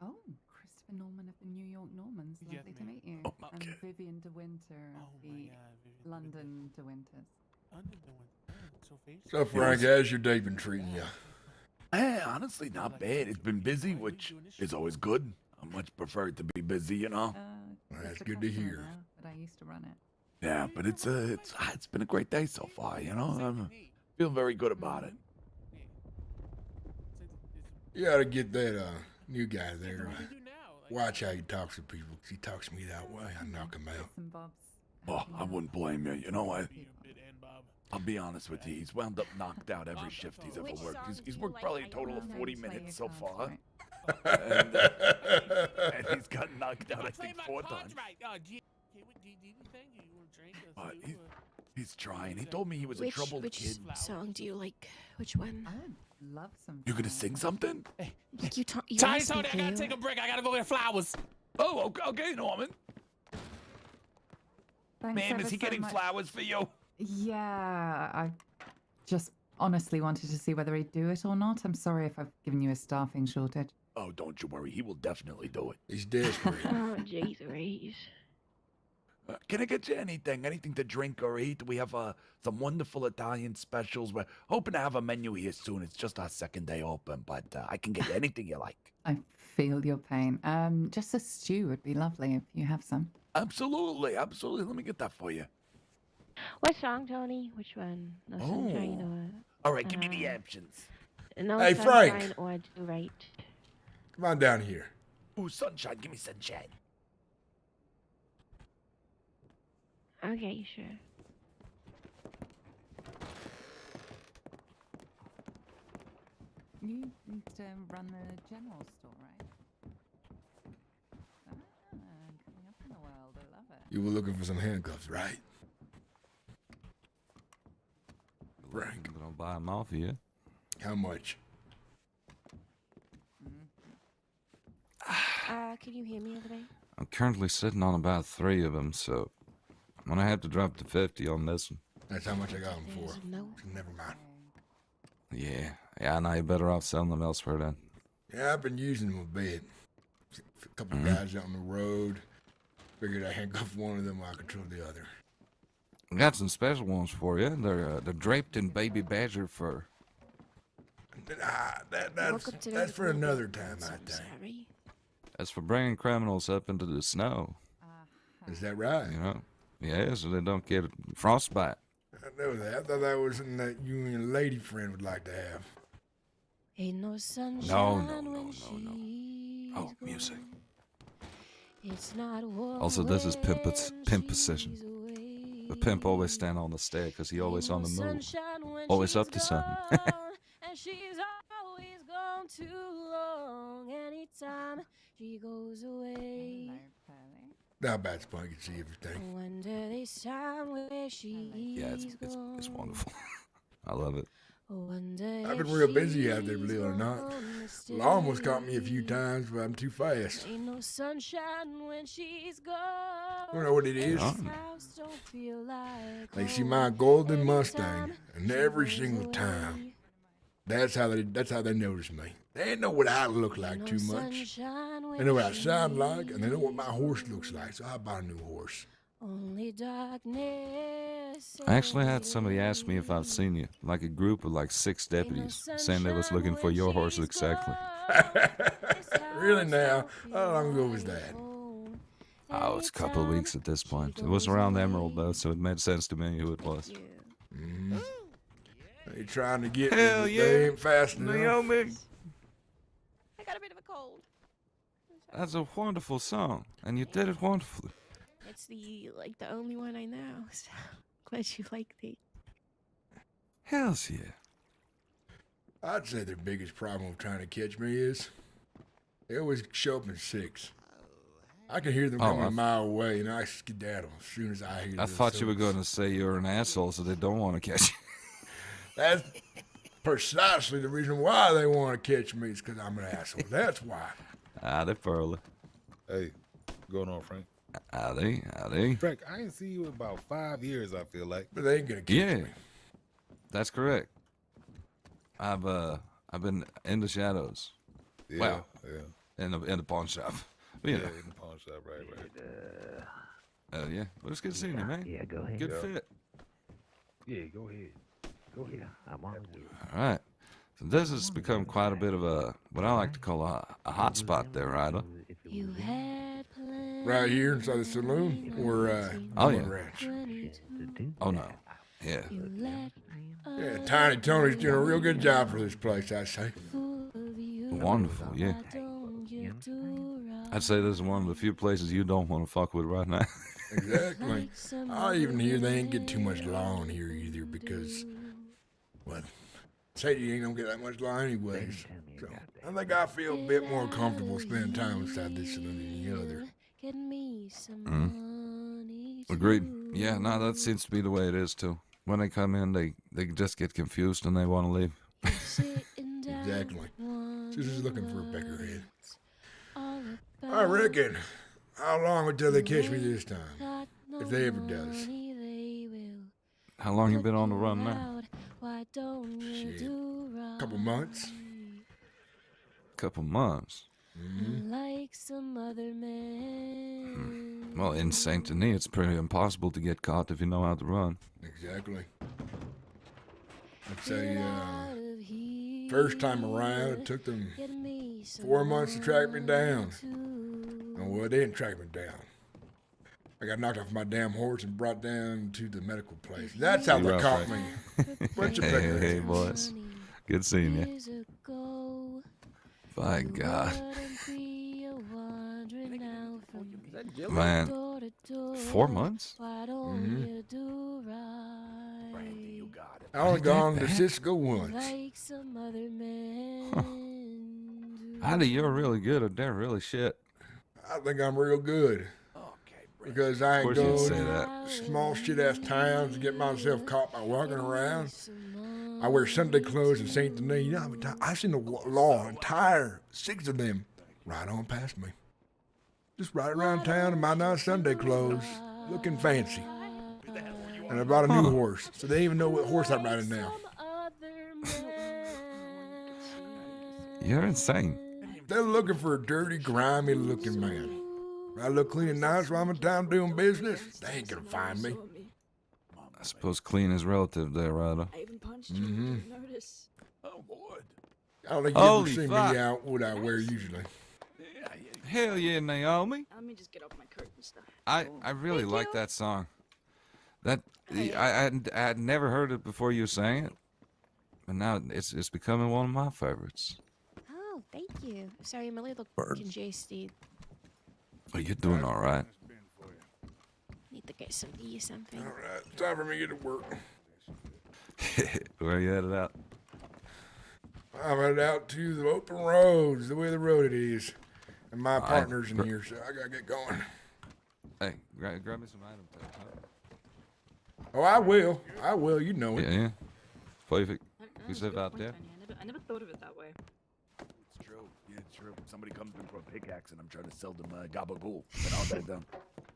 Oh, Christopher Norman of the New York Normans. Yes, Lovely to ma'am. meet you. Oh, And okay. Vivian De Winter of the London De Winters. London De Winter. So face. So, Frank, how's your day been treating you? Honestly, not bad. It's been busy, which is always good. I much prefer it to be busy, you know. That's good to hear. Now, but I used to run it. Yeah, but it's been a great day so far, you know. I'm feeling very good about it. You ought to get that new guy there. Watch how he talks to people. 'Cause he talks to me that way, I knock him out. Oh, I wouldn't blame you. You know what? I'll be honest with you. He's wound up knocked out every shift he's ever worked. He's worked probably a total of 40 minutes so far. And he's got knocked out, I think, 4 times. But he's trying. He told me he was a troubled kid. Which song do you like? Which one? I love some. You gonna sing something? Like you Tony, asked me I gotta to. take a break. I gotta go get flowers. Oh, okay, Norman. Thanks Ma'am, ever is he so getting much. flowers for you? Yeah, I just honestly wanted to see whether he'd do it or not. I'm sorry if I've given you a staffing shortage. Oh, don't you worry. He will definitely do it. He's desperate. Oh, jeez, Louise. Can I get you anything? Anything to drink or eat? We have some wonderful Italian specials. We're hoping to have a menu here soon. It's just our second day open, but I can get you anything you like. I feel your pain. Just a stew would be lovely if you have some. Absolutely. Let me get that for you. What song, Tony? Which one? No Sunshine or... All right, give me the options. No Hey, Sunshine Frank. or Do Right. Come on down here. Ooh, sunshine. Give me sunshine. Okay, sure. You used to run the general store, right? Coming up in the world. I love it. You were looking for some handcuffs, right? Frank. I'm gonna buy them off of you. How much? Can you hear me over there? I'm currently sitting on about 3 of them, so I'm gonna have to drop to 50 on this one. That's how much I got them for. There's no. Never mind. Yeah, I know you're better off selling them elsewhere then. Yeah, I've been using them a bit. A couple of guys out on the road. Figured I handcuff one of them while I control the other. I got some special ones for you. They're draped in baby badger fur. That's for another time, I think. That's for bringing criminals up into the snow. Is that right? You know, Yeah, so they don't get frostbite. I know that. I thought that was something that you and your lady friend would like to have. Ain't no sunshine No. Oh, music. It's not Also, this is pimp position. The pimp always stand on the stair because he always on the move. Always up to something. And she's always gone too long. Anytime she goes away. Now Bat's Point can see everything. Wonder this time where she's Yeah, it's wonderful. I love it. I've been real busy out there, believe it or not. Law almost caught me a few times, but I'm too fast. Ain't no sunshine when she's gone. I don't know what it is. House don't feel like They see my golden Mustang, and every single time, that's how they notice me. They know what I look like too much. They know what I sound like, and they know what my horse looks like. So I buy a new horse. Only darkness. I actually had somebody ask me if I've seen you, like a group of like 6 deputies, saying they was looking for your horse exactly. Really now? How long ago was that? Oh, it's a couple of weeks at this point. It was around Emerald though, so it made sense to me who it was. Mm-hmm. They trying to get Hell me, but yeah. they ain't fast enough. Naomi. I got a bit of a cold. That's a wonderful song, and you did it wonderfully. It's the only one I know. So glad you like the. Hells yeah. I'd say their biggest problem with trying to catch me is they always show up in 6. I can hear them coming a mile away, and I skedaddle as soon as I hear them. I thought you were going to say you're an asshole, so they don't want to catch you. That's precisely the reason why they want to catch me is because I'm an asshole. That's why. Howdy, Pearly. Hey, what's going on, Frank? Howdy. Frank, I ain't seen you in about 5 years, I feel like. But they ain't gonna catch me. That's correct. I've been in the shadows. Yeah, well, yeah. in the pawn shop. But, you know. In the pawn shop, right. Yeah. Well, it's good seeing you, man. Yeah, go ahead. Good fit. Yeah, go ahead. Go ahead. I'm on you. All right. So this has become quite a bit of a, what I like to call a hot spot there, Ryder. You had plans. Right here inside the saloon or Oh, yeah. ranch? Oh, no. Yeah. Yeah, Tiny Tony's doing a real good job for this place, I say. Wonderful, yeah. I'd say this is one of the few places you don't want to fuck with right now. Exactly. I even hear they ain't get too much law in here either because, well, Sadie ain't gonna get that much law anyways. So I think I feel a bit more comfortable spending time inside this saloon than the other. Agreed. Yeah, no, that seems to be the way it is too. When they come in, they just get confused and they want to leave. Exactly. She's just looking for a peckerhead. I reckon. How long until they catch me this time? If they ever does. How long you been on the run now? Shit. Couple months. Couple months. Like some other men. Well, in Saint Denis, it's pretty impossible to get caught if you know how to run. Exactly. I'd say first time around, it took them 4 months to track me down. And well, they didn't track me down. I got knocked off my damn horse and brought down to the medical place. That's how they caught me. Bunch of peckerheads. Hey, boys. Good seeing you. By God. Man. 4 months? Mm-hmm. I only gone to Cisco once. Either you're really good or they're really shit. I think I'm real good. Because I ain't going to small shit-ass towns to get myself caught by walking around. I wear Sunday clothes in St. Denis. You know how many times I've seen the law, entire 6 of them, right on past me. Just right around town in my non-Sunday clothes, looking fancy. And I bought a new horse, so they even know what horse I'm riding now. You're insane. They're looking for a dirty, grimy-looking man. I look clean and nice while I'm in town doing business. They ain't gonna find me. I suppose clean is relative there, Ryder. Mm-hmm. Oh, boy. I don't think you ever see me out what I wear usually. Hell yeah, Naomi. Let me just get off my coat and stuff. I really like that song. That I'd never heard it before you sang it, but now it's becoming one of my favorites. Oh, thank you. Sorry, I'm a little congested. Oh, you're doing all right. Need to get some tea or something. All right, time for me to get to work. Where you headed out? I'm headed out to the open roads, the way the road it is. And my All right. partner's in here, so I gotta get going. Hey, grab me some items. Oh, I will. I will. You know it. Yeah. Perfect. We live out there. I never thought of it that way. It's true. Yeah, it's true. Somebody comes in for a pickaxe and I'm trying to sell them gabagool. And all that done.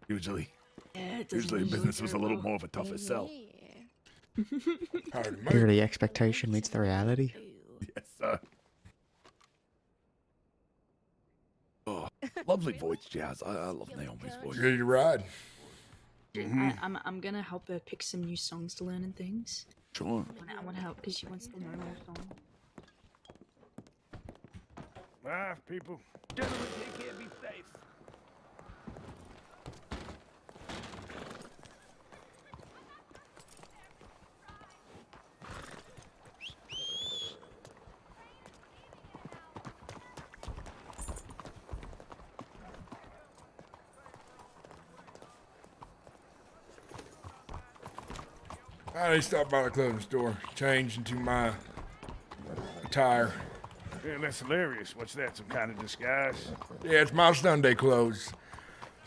Usually business was a little more of a tougher sell. Here, the expectation meets the reality. Yes, sir. Oh, lovely voice, Jazz. I love Naomi's voice. Ready to ride? I'm gonna help her pick some new songs to learn and things. Sure. I want to help because she wants to know more songs. Bye, people. Gentlemen, take care. Be safe. I stopped by the clothing store, changed into my attire. Yeah, that's hilarious. What's that, some kind of disguise? Yeah, it's my Sunday clothes.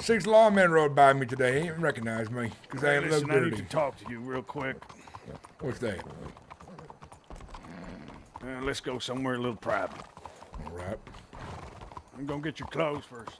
6 lawmen rode by me today. He didn't recognize me because they Hey, didn't look listen, I need dirty. to talk to you real quick. What's that? Let's go somewhere a little private. All right. I'm gonna get your clothes first.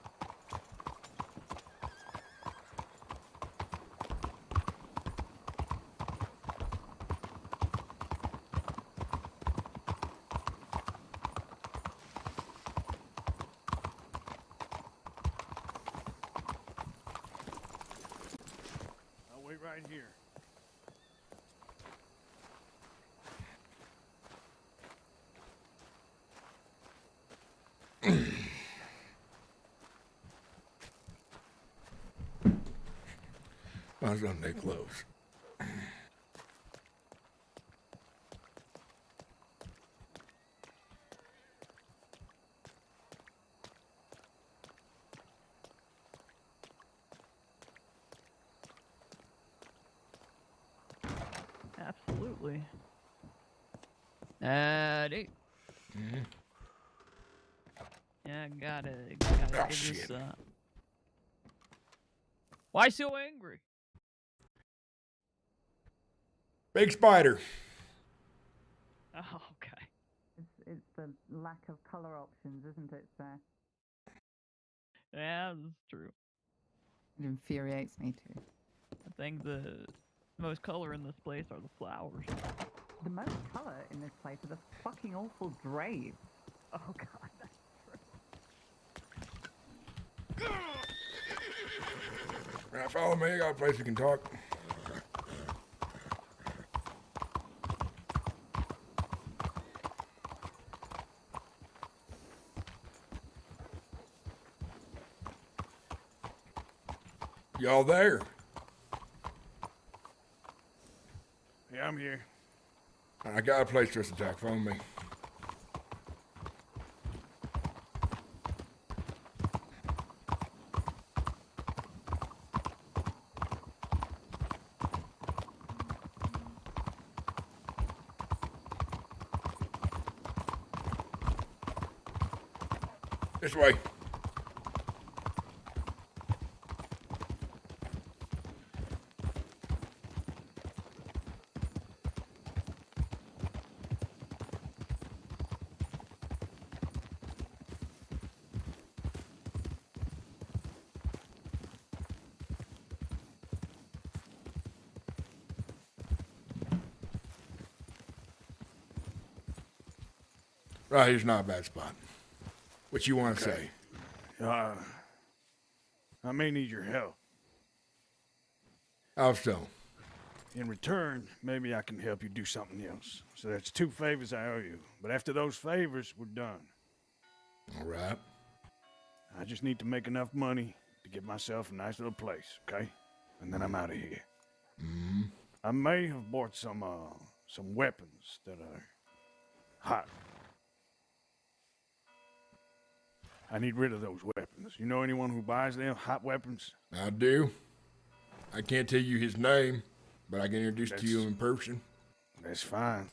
I'll wait right here. My Sunday clothes. Absolutely. Mm-hmm. Yeah, gotta Oh, give shit. this, Why so angry? Big spider. Oh, okay. It's the lack of color options, isn't it, sir? Yeah, that's true. It infuriates me too. I think the most color in this place are the flowers. The most color in this place are the fucking awful drapes. Oh god, that's true. Right, follow me. I got a place we can talk. Y'all there? Yeah, I'm here. I got a place for us to talk. Follow me. This way. Right here's not a bad spot. What you want to say? I may need your help. How so? In return, maybe I can help you do something else. So that's 2 favors I owe you. But after those favors, we're done. All right. I just need to make enough money to get myself a nice little place, okay? And then I'm out of here. I may have bought some weapons that are hot. I need rid of those weapons. You know anyone who buys them, hot weapons? I do. I can't tell you his name, but I can introduce to you in person. That's fine.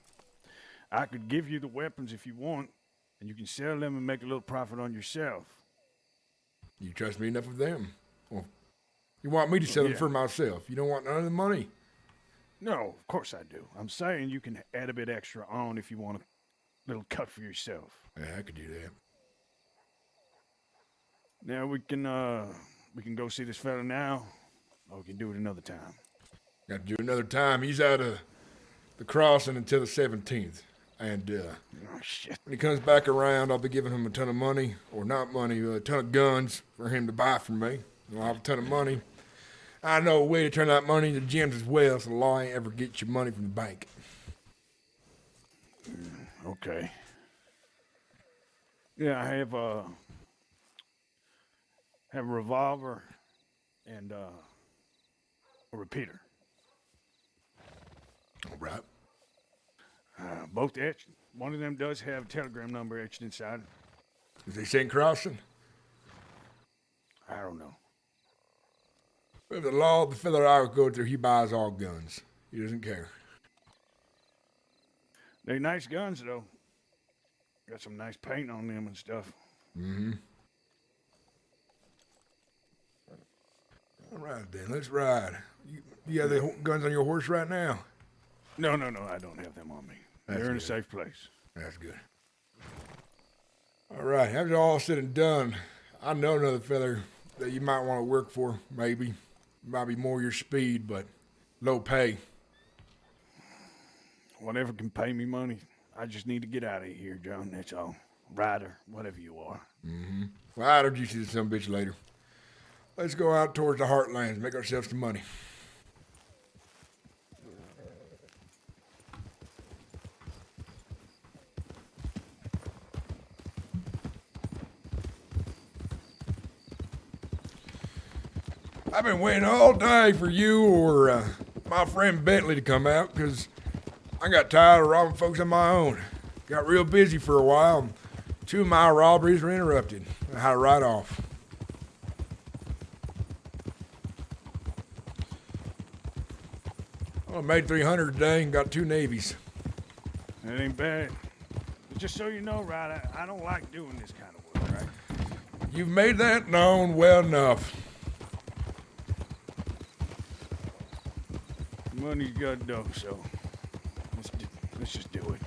I could give you the weapons if you want, and you can sell them and make a little profit on yourself. You trust me enough of them? Well, you want me to sell them for myself. You don't want none of the money? No, of course I do. I'm saying you can add a bit extra on if you want a little cut for yourself. Yeah, I could do that. Now we can go see this fella now, or we can do it another time. Got to do another time. He's out of the crossing until the 17th. And oh, shit. When he comes back around, I'll be giving him a ton of money, or not money, a ton of guns for him to buy from me. I'll have a ton of money. I know a way to turn that money into gems as well, so the law ain't ever get your money from the bank. Okay. Yeah, I have a revolver and a repeater. All right. Both etched. One of them does have a telegram number etched inside. Is they St. Crossing? I don't know. Well, the law, the fella I would go through, he buys all guns. He doesn't care. They're nice guns, though. Got some nice paint on them and stuff. Mm-hmm. All right, then. Let's ride. You have the guns on your horse right now? No. I don't have them on me. They're in a safe place. That's good. All right. After all said and done, I know another feller that you might want to work for, maybe. Might be more your speed, but low pay. Whatever can pay me money. I just need to get out of here, John. That's all. Ryder, whatever you are. Mm-hmm. Well, I'll introduce you to some bitch later. Let's go out towards the heartlands, make ourselves some money. I've been waiting all day for you or my friend Bentley to come out because I got tired of robbing folks on my own. Got real busy for a while. 2 of my robberies were interrupted. I had to ride off. I made 300 today and got 2 navies. That ain't bad. But just so you know, Ryder, I don't like doing this kind of work, right? You've made that known well enough. Money's got dough, so let's just do it.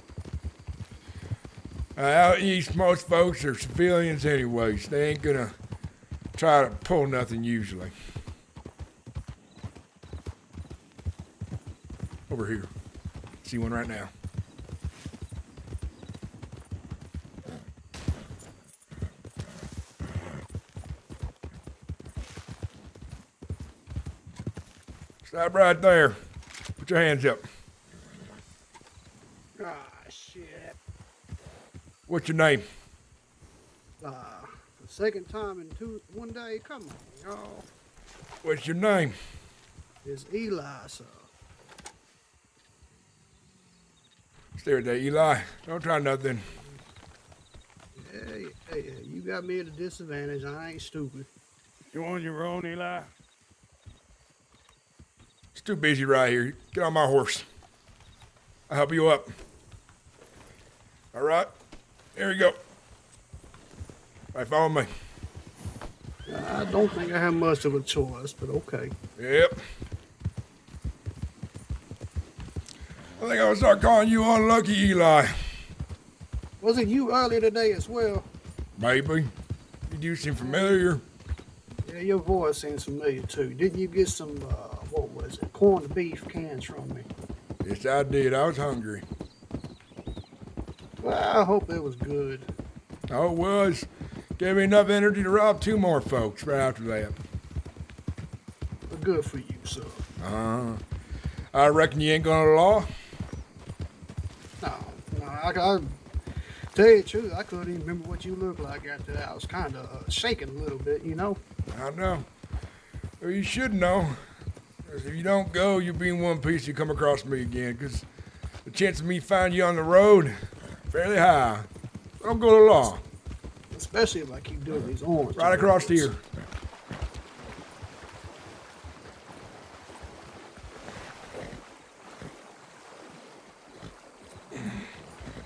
Out east, most folks are civilians anyways. They ain't gonna try to pull nothing usually. Over here. See one right now. Stop right there. Put your hands up. Ah, shit. What's your name? The second time in 1 day. Come on, y'all. What's your name? It's Eli, sir. Stay with that, Eli. Don't try nothing. Hey, you got me at a disadvantage. I ain't stupid. You on your own, Eli? It's too busy right here. Get on my horse. I'll help you up. All right. Here you go. All right, follow me. I don't think I have much of a choice, but okay. Yep. I think I'll start calling you Unlucky Eli. Was it you earlier today as well? Maybe. You do seem familiar. Yeah, your voice seems familiar too. Didn't you get some, what was it, corned beef cans from me? Yes, I did. I was hungry. Well, I hope it was good. Oh, it was. Gave me enough energy to rob 2 more folks right after that. Well, good for you, sir. I reckon you ain't gonna law? No, I tell you the truth, I couldn't even remember what you looked like after that. I was kind of shaking a little bit, you know? I know. Well, you should know. If you don't go, you'll be in one piece. You come across me again, because the chance of me finding you on the road fairly high. Don't go along. Especially if I keep doing these orange. Right across here.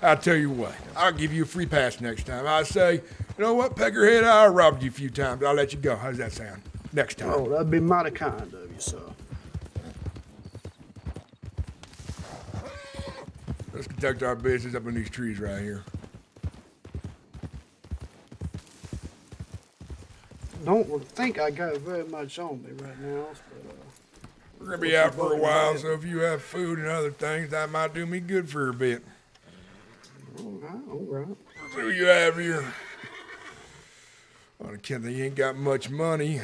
I'll tell you what, I'll give you a free pass next time. I say, you know what, Peckerhead, I robbed you a few times. I'll let you go. How's that sound? Next time. Oh, that'd be mighty kind of you, sir. Let's conduct our business up in these trees right here. Don't think I got very much on me right now. But, we're going to be out for a while, so if you have food and other things, that might do me good for a bit. All right. What do you have here? On account that you ain't got much money,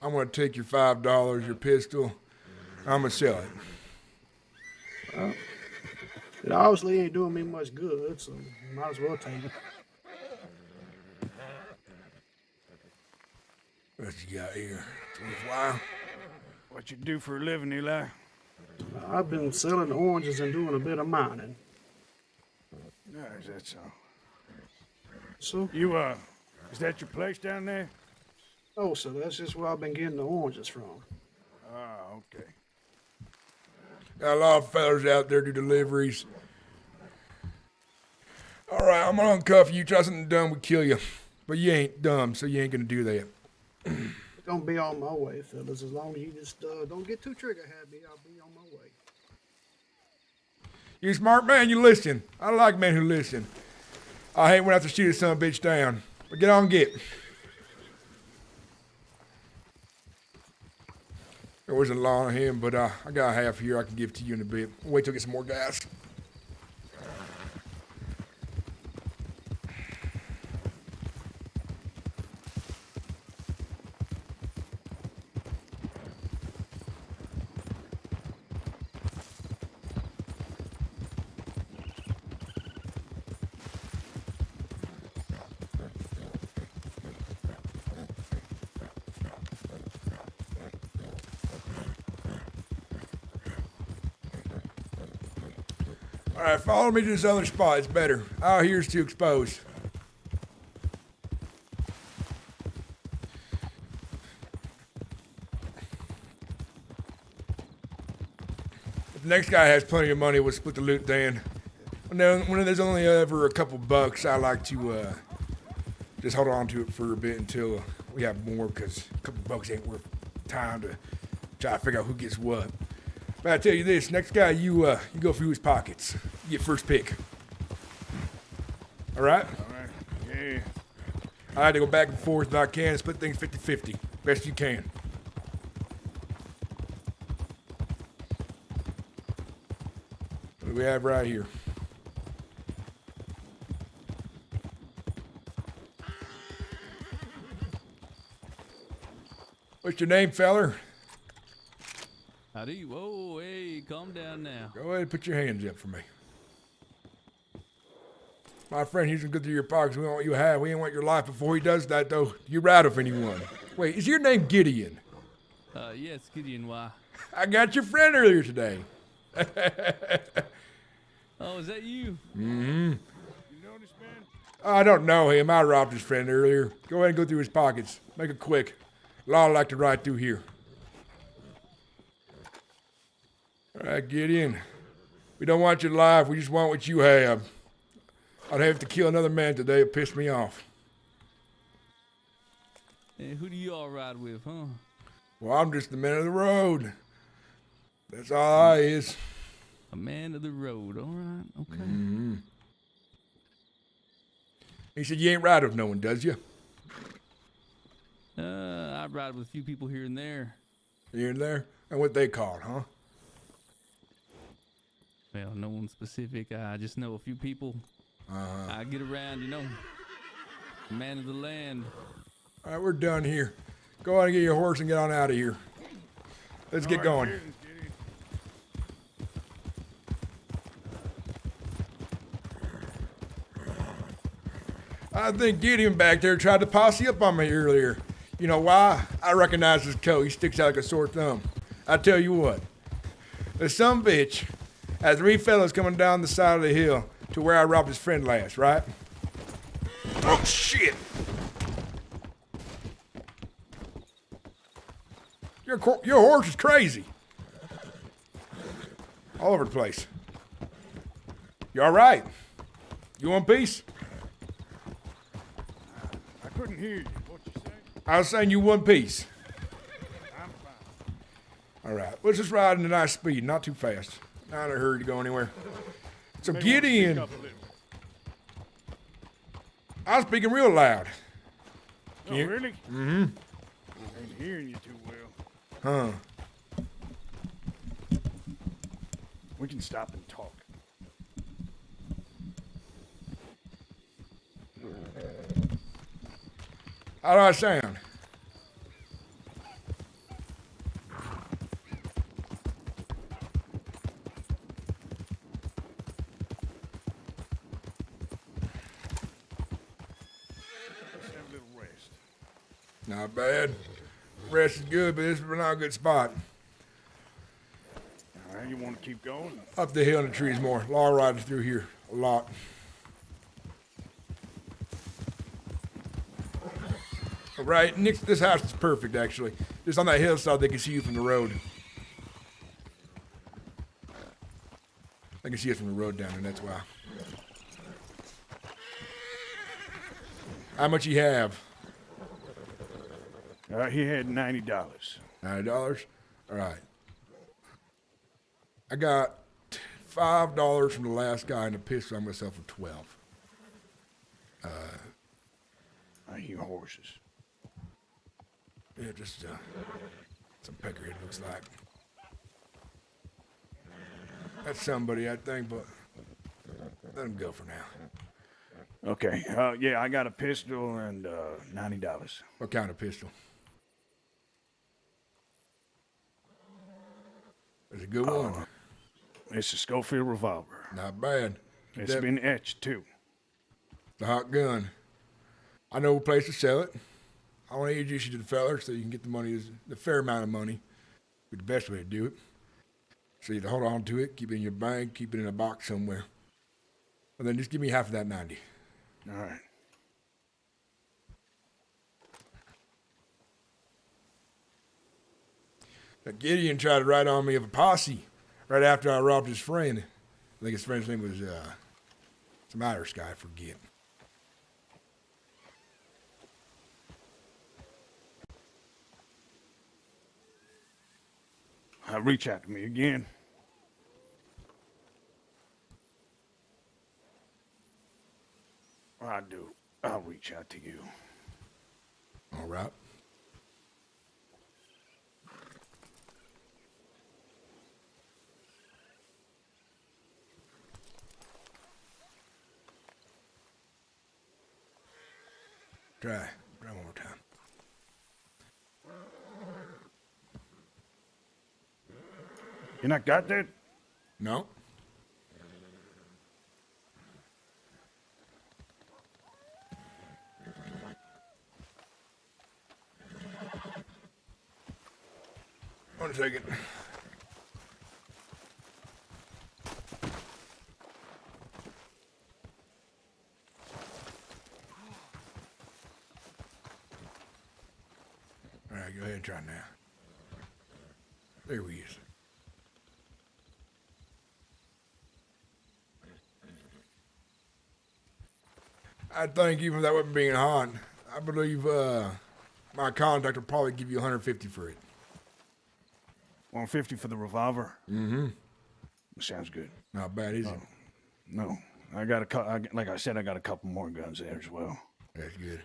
I'm going to take your $5, your pistol. I'm going to sell it. Well, it obviously ain't doing me much good, so might as well take it. What you got here? Wow. What you do for a living, Eli? I've been selling oranges and doing a bit of mining. No, is that so? So? You, is that your place down there? Oh, so that's just where I've been getting the oranges from. Ah, okay. Got a lot of fellas out there do deliveries. All right, I'm going to uncuff you. Try something dumb, we kill you. But you ain't dumb, so you ain't going to do that. It's going to be on my way, fellas. As long as you just don't get too trigger happy, I'll be on my way. You smart man, you listen. I like men who listen. I hate when I have to shoot a son of a bitch down. But get on, get. There wasn't a lot on him, but I got half here I can give to you in a bit. Wait till I get some more gas. All right, follow me to this other spot. It's better. Out here's too exposed. If the next guy has plenty of money, we'll split the loot then. When there's only ever a couple bucks, I like to just hold on to it for a bit until we have more, because a couple bucks ain't worth time to try to figure out who gets what. But I tell you this, next guy, you go through his pockets. You get first pick. All right? All right. Yeah. I had to go back and forth if I can, split things 50-50. Best you can. What do we have right here? What's your name, feller? Howdy. Whoa, hey, calm down now. Go ahead and put your hands up for me. My friend, he's gonna go through your pockets. We want what you have. We ain't want your life. Before he does that, though, you rat of anyone. Wait, is your name Gideon? Yes, Gideon, why? I got your friend earlier today. Oh, is that you? Mm-hmm. You know this man? I don't know him. I robbed his friend earlier. Go ahead and go through his pockets. Make it quick. Law like to ride through here. All right, Gideon. We don't want your life. We just want what you have. I'd have to kill another man today. It pissed me off. Hey, who do you all ride with, huh? Well, I'm just the man of the road. That's all I is. A man of the road. All right. Okay. Mm-hmm. He said you ain't ride with no one, does you? I ride with a few people here and there. Here and there? And what they called, huh? Well, no one specific. I just know a few people. I get around, you know. Man of the land. All right, we're done here. Go on and get your horse and get on out of here. Let's get going. I think Gideon back there tried to posse up on me earlier. You know why? I recognize his coat. He sticks out like a sore thumb. I tell you what. There's some bitch had 3 fellas coming down the side of the hill to where I robbed his friend last, right? Oh, shit! Your horse is crazy. All over the place. You all right? You want peace? I couldn't hear you. What you say? I was saying you want peace. I'm fine. All right, let's just ride in a nice speed, not too fast. Not in a hurry to go anywhere. So May get wanna speak in. up a little. I was speaking real loud. Oh, really? Mm-hmm. Ain't hearing you too well. Huh. We can stop and talk. How do I sound? Let's have a little rest. Not bad. Rest is good, but this is not a good spot. All right, you want to keep going? Up the hill in the trees more. Law riding through here a lot. Right, Nick, this house is perfect, actually. Just on that hillside, they can see you from the road. They can see us from the road down there, that's why. How much you have? He had $90. $90? All right. I got $5 from the last guy and a pistol on myself for 12. I hear horses. Yeah, just some peckerhead looks like. That's somebody, I think, but let him go for now. Okay. Yeah, I got a pistol and $90. What kind of pistol? It's a good one. It's a Schofield revolver. Not bad. It's been etched, too. The hot gun. I know a place to sell it. I want to introduce you to the feller so you can get the money, the fair amount of money. But the best way to do it. So you hold on to it, keep it in your bank, keep it in a box somewhere. And then just give me half of that 90. All right. Now Gideon tried to write on me of a posse right after I robbed his friend. I think his friend's name was some Irish guy, I forget. Reach out to me again. I do. I'll reach out to you. All right. Try one more time. You not got that? No. One second. All right, go ahead and try now. There he is. I think even if that wasn't being hot, I believe my contact will probably give you 150 for it. 150 for the revolver? Mm-hmm. Sounds good. Not bad, is it? No. I got like I said, I got a couple more guns there as well. That's good.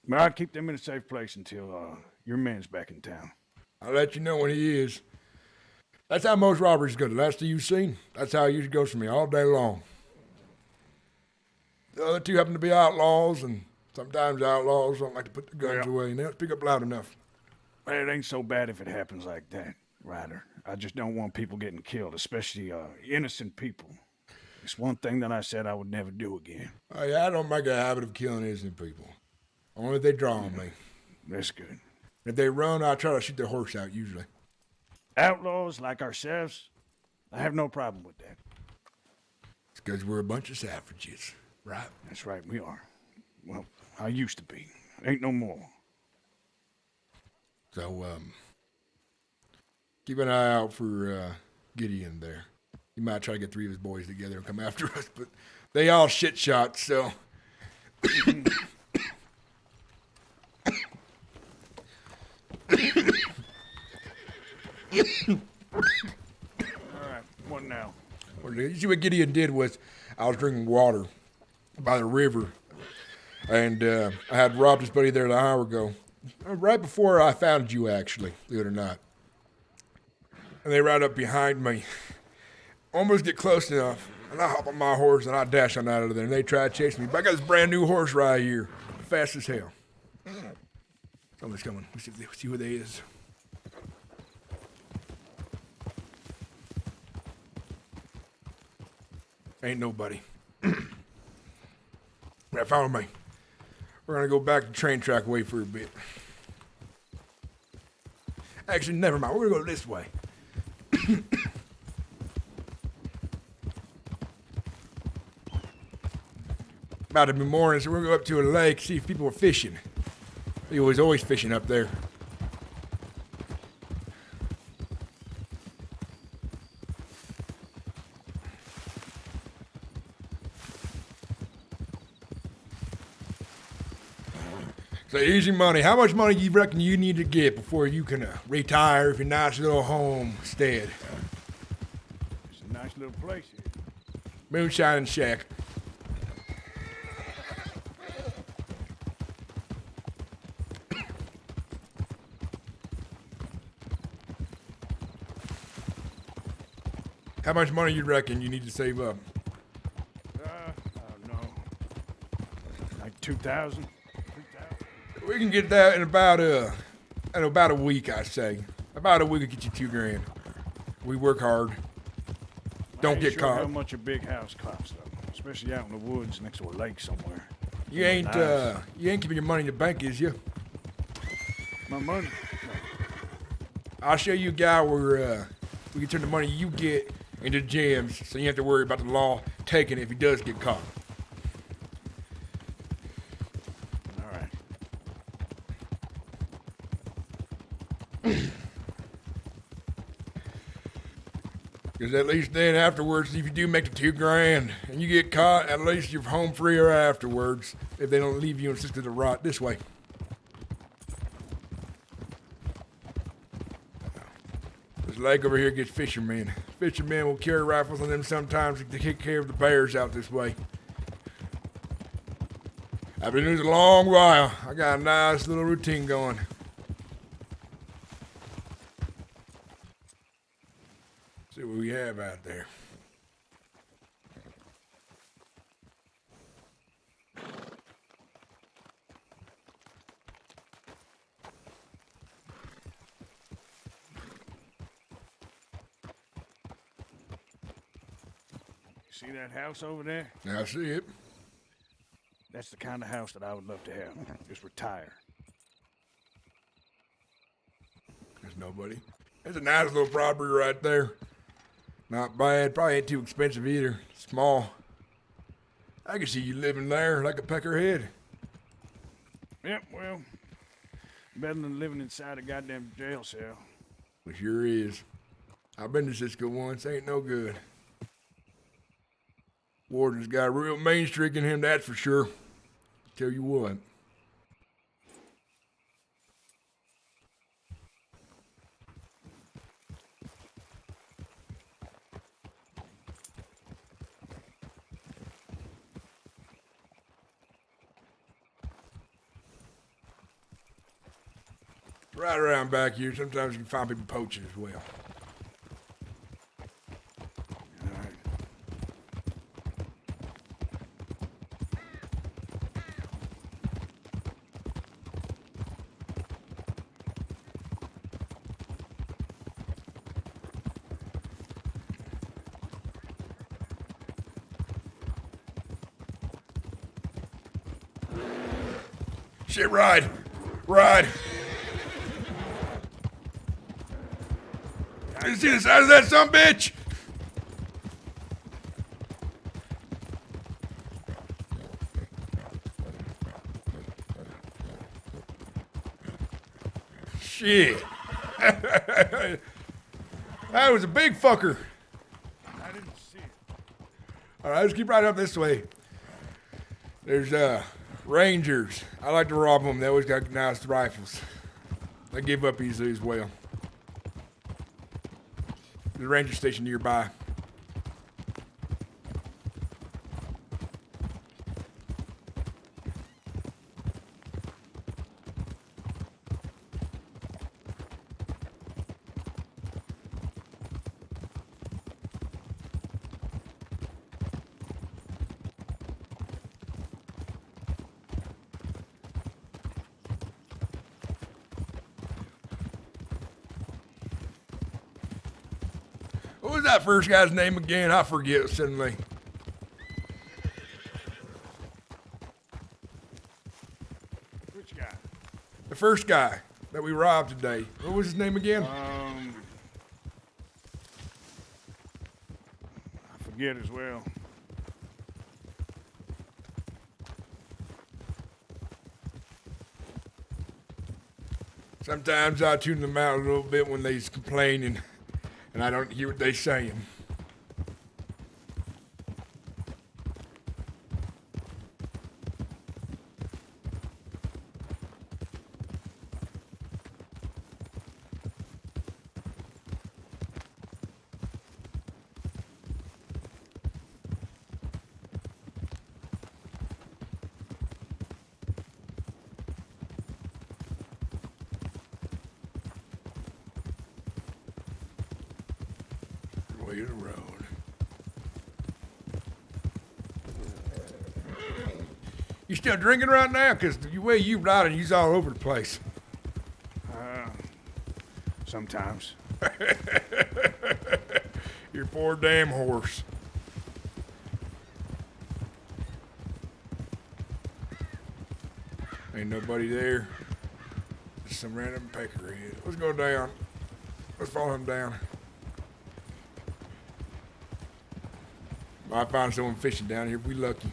But I'll keep them in a safe place until your man's back in town. I'll let you know when he is. That's how most robberies go. The last you've seen, that's how it usually goes for me all day long. The other two happen to be outlaws, and sometimes outlaws don't like to put their guns away, and they don't speak up loud enough. Well, it ain't so bad if it happens like that, Ryder. I just don't want people getting killed, especially innocent people. It's one thing that I said I would never do again. Oh, yeah, I don't make a habit of killing innocent people. Only if they draw on me. That's good. If they run, I try to shoot their horse out, usually. outlaws like ourselves, I have no problem with that. It's because we're a bunch of savages, right? That's right, we are. Well, I used to be. Ain't no more. So, keep an eye out for Gideon there. He might try to get 3 of his boys together and come after us, but they all shit shots, so. Alright, what now? Well, you see what Gideon did was, I was drinking water by the river, and I had robbed his buddy there an hour ago. Right before I found you, actually, believe it or not. And they ride up behind me. Almost get close enough, and I hop on my horse and I dash on out of there, and they try to chase me. But I got this brand new horse right here, fast as hell. Somebody's coming. Let's see who they is. Ain't nobody. Now follow me. We're gonna go back to the train track way for a bit. Actually, never mind. We're gonna go this way. About to be morning, so we're gonna go up to a lake, see if people are fishing. He was always fishing up there. So easy money. How much money you reckon you need to get before you can retire for your nice little homestead? It's a nice little place here. Moonshine Shack. How much money you reckon you need to save up? I don't know. Like 2,000. We can get that in about a week, I say. About a week will get you $2,000. We work hard. Don't get caught. How much a big house costs, though, especially out in the woods next to a lake somewhere. You ain't keeping your money in the bank, is you? My money? I'll show you a guy where we can turn the money you get into gems, so you don't have to worry about the law taking it if he does get caught. Because at least then afterwards, if you do make the $2,000 and you get caught, at least you're home freer afterwards if they don't leave you and sister to rot this way. This lake over here gets fishermen. Fishermen will carry rifles on them sometimes to take care of the bears out this way. I've been doing this a long while. I got a nice little routine going. See what we have out there. See that house over there? Yeah, I see it. That's the kind of house that I would love to have. Just retire. There's nobody. There's a nice little property right there. Not bad. Probably ain't too expensive either. Small. I can see you living there like a peckerhead. Yep, well, better than living inside a goddamn jail cell. It sure is. I've been to Cisco once. Ain't no good. Warden's got a real main streak in him, that's for sure. Tell you what. Right around back here, sometimes you can find people poaching as well. Shit, ride! Ride! You see the size of that son of a bitch? Shit. That was a big fucker. I didn't see it. All right, let's keep right up this way. There's Rangers. I like to rob them. They always got nice rifles. They give up easily as well. There's a ranger station nearby. What was that first guy's name again? I forget suddenly. Which guy? The first guy that we robbed today. What was his name again? I forget as well. Sometimes I tune them out a little bit when they's complaining and I don't hear what they're saying. Way to the road. You still drinking right now? Because the way you riding, you's all over the place. Sometimes. Your poor damn horse. Ain't nobody there. Just some random peckerhead. Let's go down. Let's follow him down. Might find someone fishing down here if we lucky.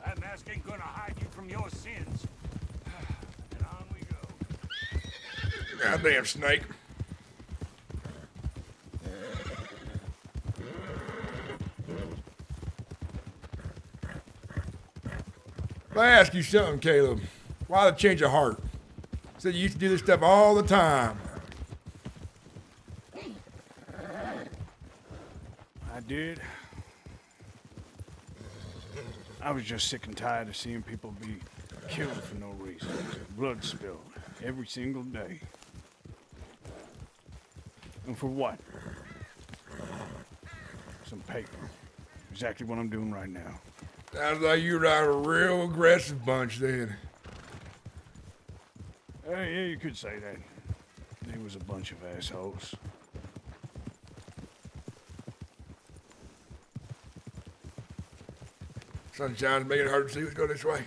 That mask ain't gonna hide you from your sins. And on we go. Goddamn snake. Let me ask you something, Caleb. Why the change of heart? Said you used to do this stuff all the time. I did. I was just sick and tired of seeing people be killed for no reason. Blood spilled every single day. And for what? Some paper. Exactly what I'm doing right now. Sounds like you're out a real aggressive bunch then. Yeah, you could say that. They was a bunch of assholes. Sunshine's making it hard to see. Let's go this way.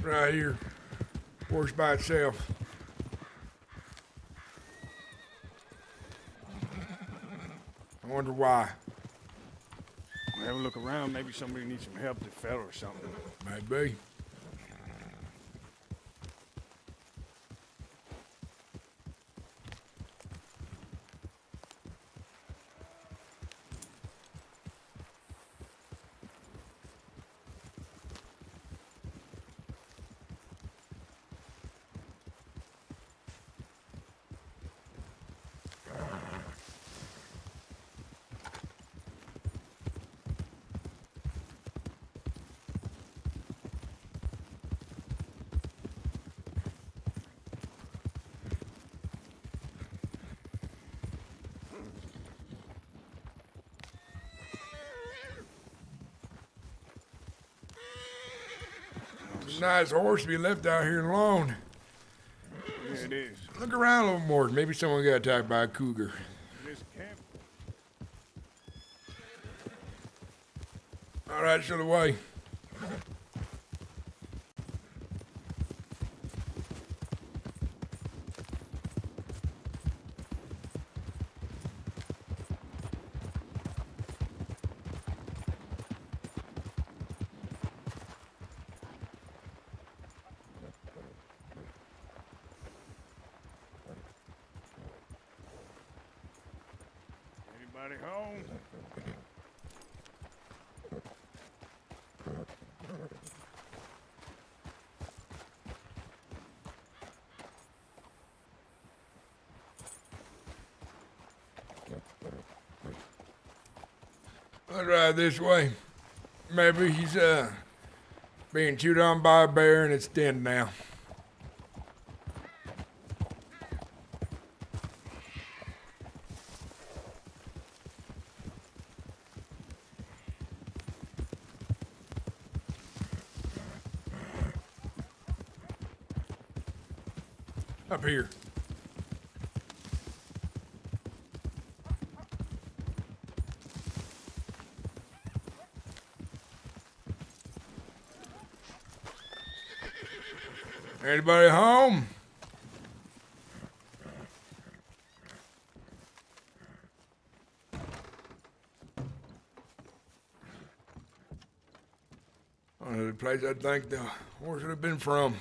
Right here. Horse by itself. I wonder why. Well, have a look around. Maybe somebody needs some help that fell or something. Maybe. It's a nice horse to be left out here alone. Yeah, it is. Look around a little more. Maybe someone got attacked by a cougar. This camp. All right, show the way. Anybody home? Let's ride this way. Maybe he's being chewed on by a bear and it's dead now. Up here. Anybody home? Only the place I think the horse would have been from.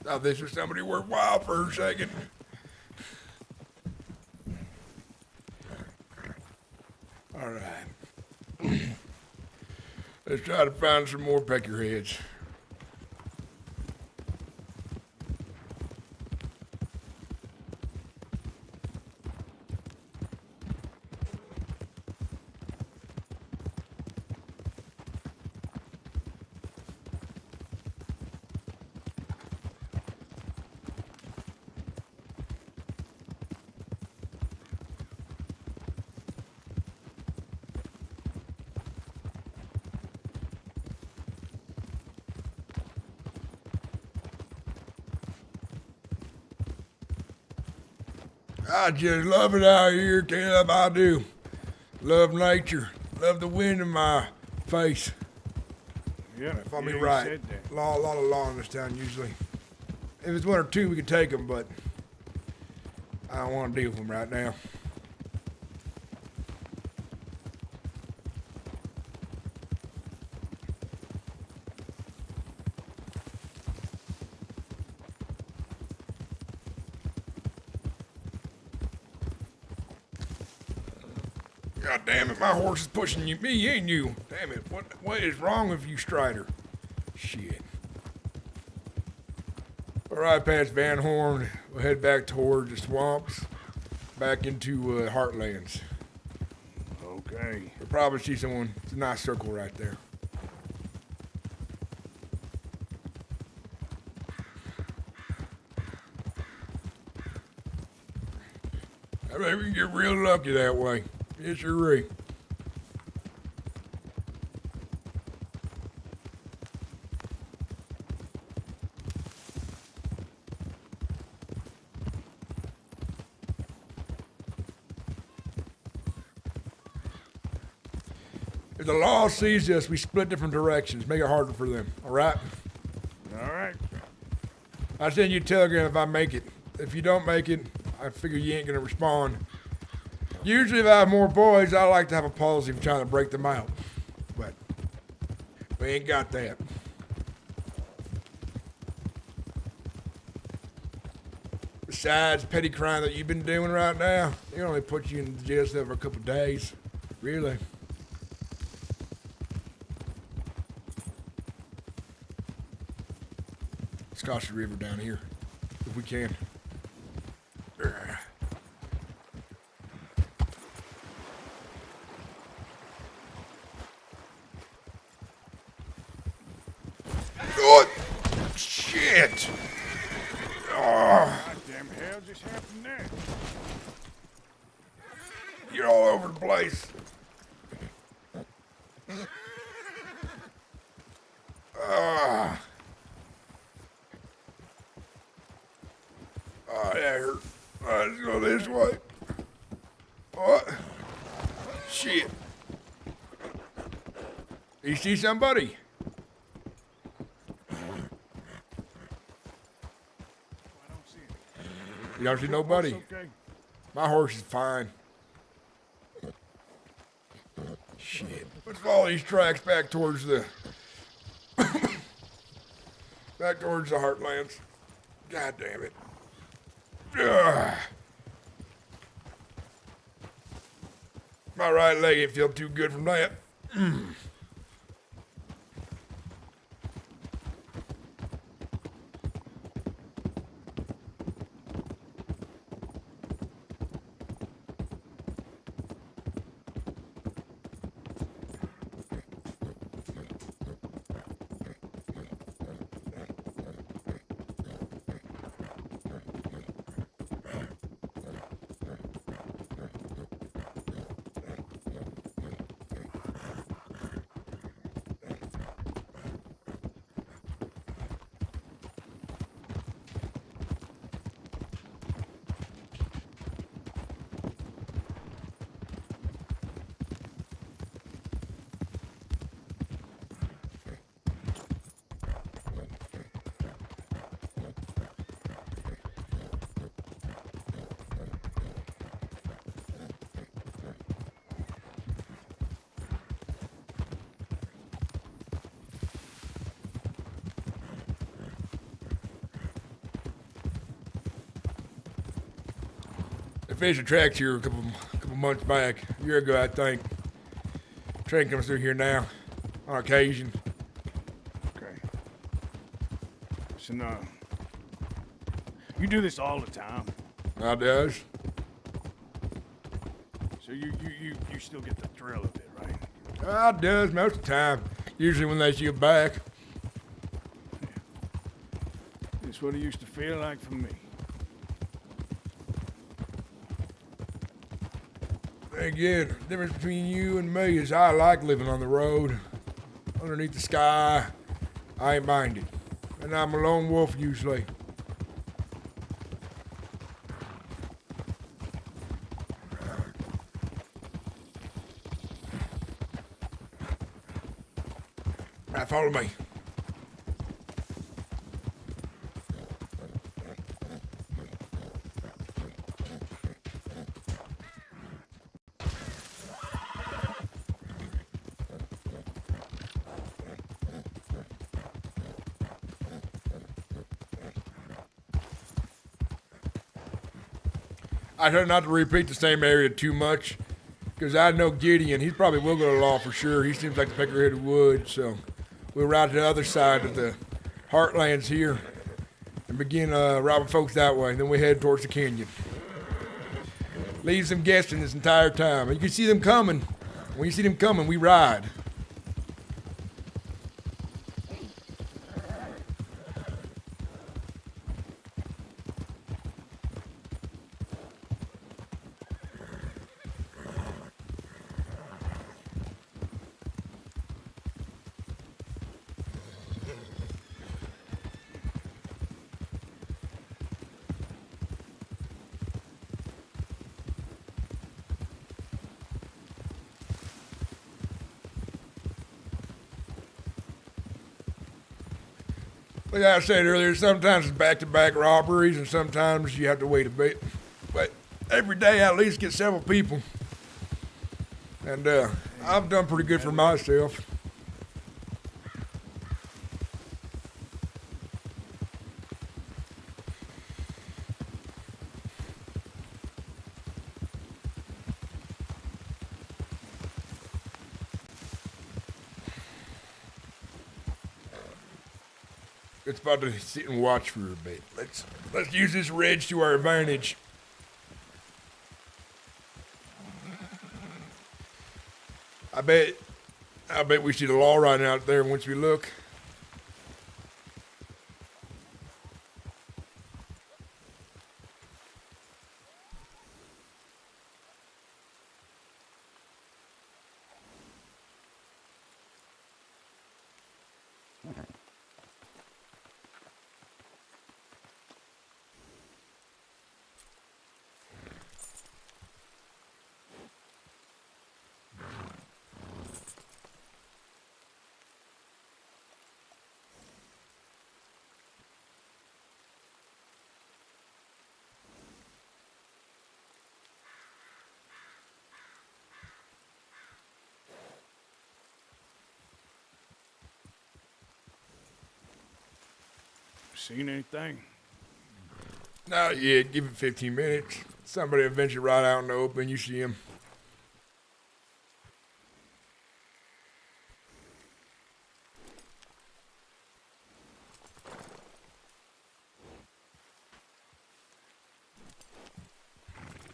Thought this was somebody worthwhile for a second. All right. Let's try to find some more peckerheads. I just love it out here, Caleb. I do. Love nature. Love the wind in my face. Yeah, if I'm yeah, you right. said that. A lot of law in this town usually. If it's one or two, we could take them, but I don't want to deal with them right now. God damn it, my horse is pushing you, me and you. Damn it, what is wrong with you, Strider? Shit. All right, past Van Horn, we'll head back towards the swamps, back into Heartlands. Okay. We'll probably see someone. It's a nice circle right there. I bet we can get real lucky that way. Yes, sir. If the law sees us, we split different directions. Make it harder for them. All right? All right. I send you a telegram if I make it. If you don't make it, I figure you ain't gonna respond. Usually if I have more boys, I like to have a policy of trying to break them out. But we ain't got that. besides petty crime that you've been doing right now, they only put you in the jail cell for a couple of days. Really. Let's cross the river down here, if we can. What? Shit! Oh. What damn hell just happened there? You're all over the place. Oh, that hurt. Let's go this way. What? Shit. You see somebody? You don't see nobody? Okay. My horse is fine. Shit. Let's follow these tracks back towards the back towards the heartlands. God damn it. Ugh. My right leg ain't feel too good from that. I finished the tracks here a couple months back, a year ago, I think. Train comes through here now, on occasion. Okay. So now, you do this all the time? I does. So you still get the thrill of it, right? I does most of the time. Usually when they see you back. This is what it used to feel like for me. Again, the difference between you and me is I like living on the road. Underneath the sky, I ain't minded. And I'm a lone wolf usually. Right, follow me. I try not to repeat the same area too much, because I know Gideon, he probably will go to law for sure. He seems like the peckerhead of wood, so we'll ride to the other side of the heartlands here and begin robbing folks that way. Then we head towards the canyon. Leaves them guessing this entire time. And you can see them coming. When you see them coming, we ride. Like I said earlier, sometimes it's back-to-back robberies, and sometimes you have to wait a bit. But every day I at least get several people. And I've done pretty good for myself. It's about to sit and watch for a bit. Let's use this ridge to our advantage. I bet we see the law riding out there once we look. Seen anything? Not yet. Give it 15 minutes. Somebody eventually ride out in the open. You see him.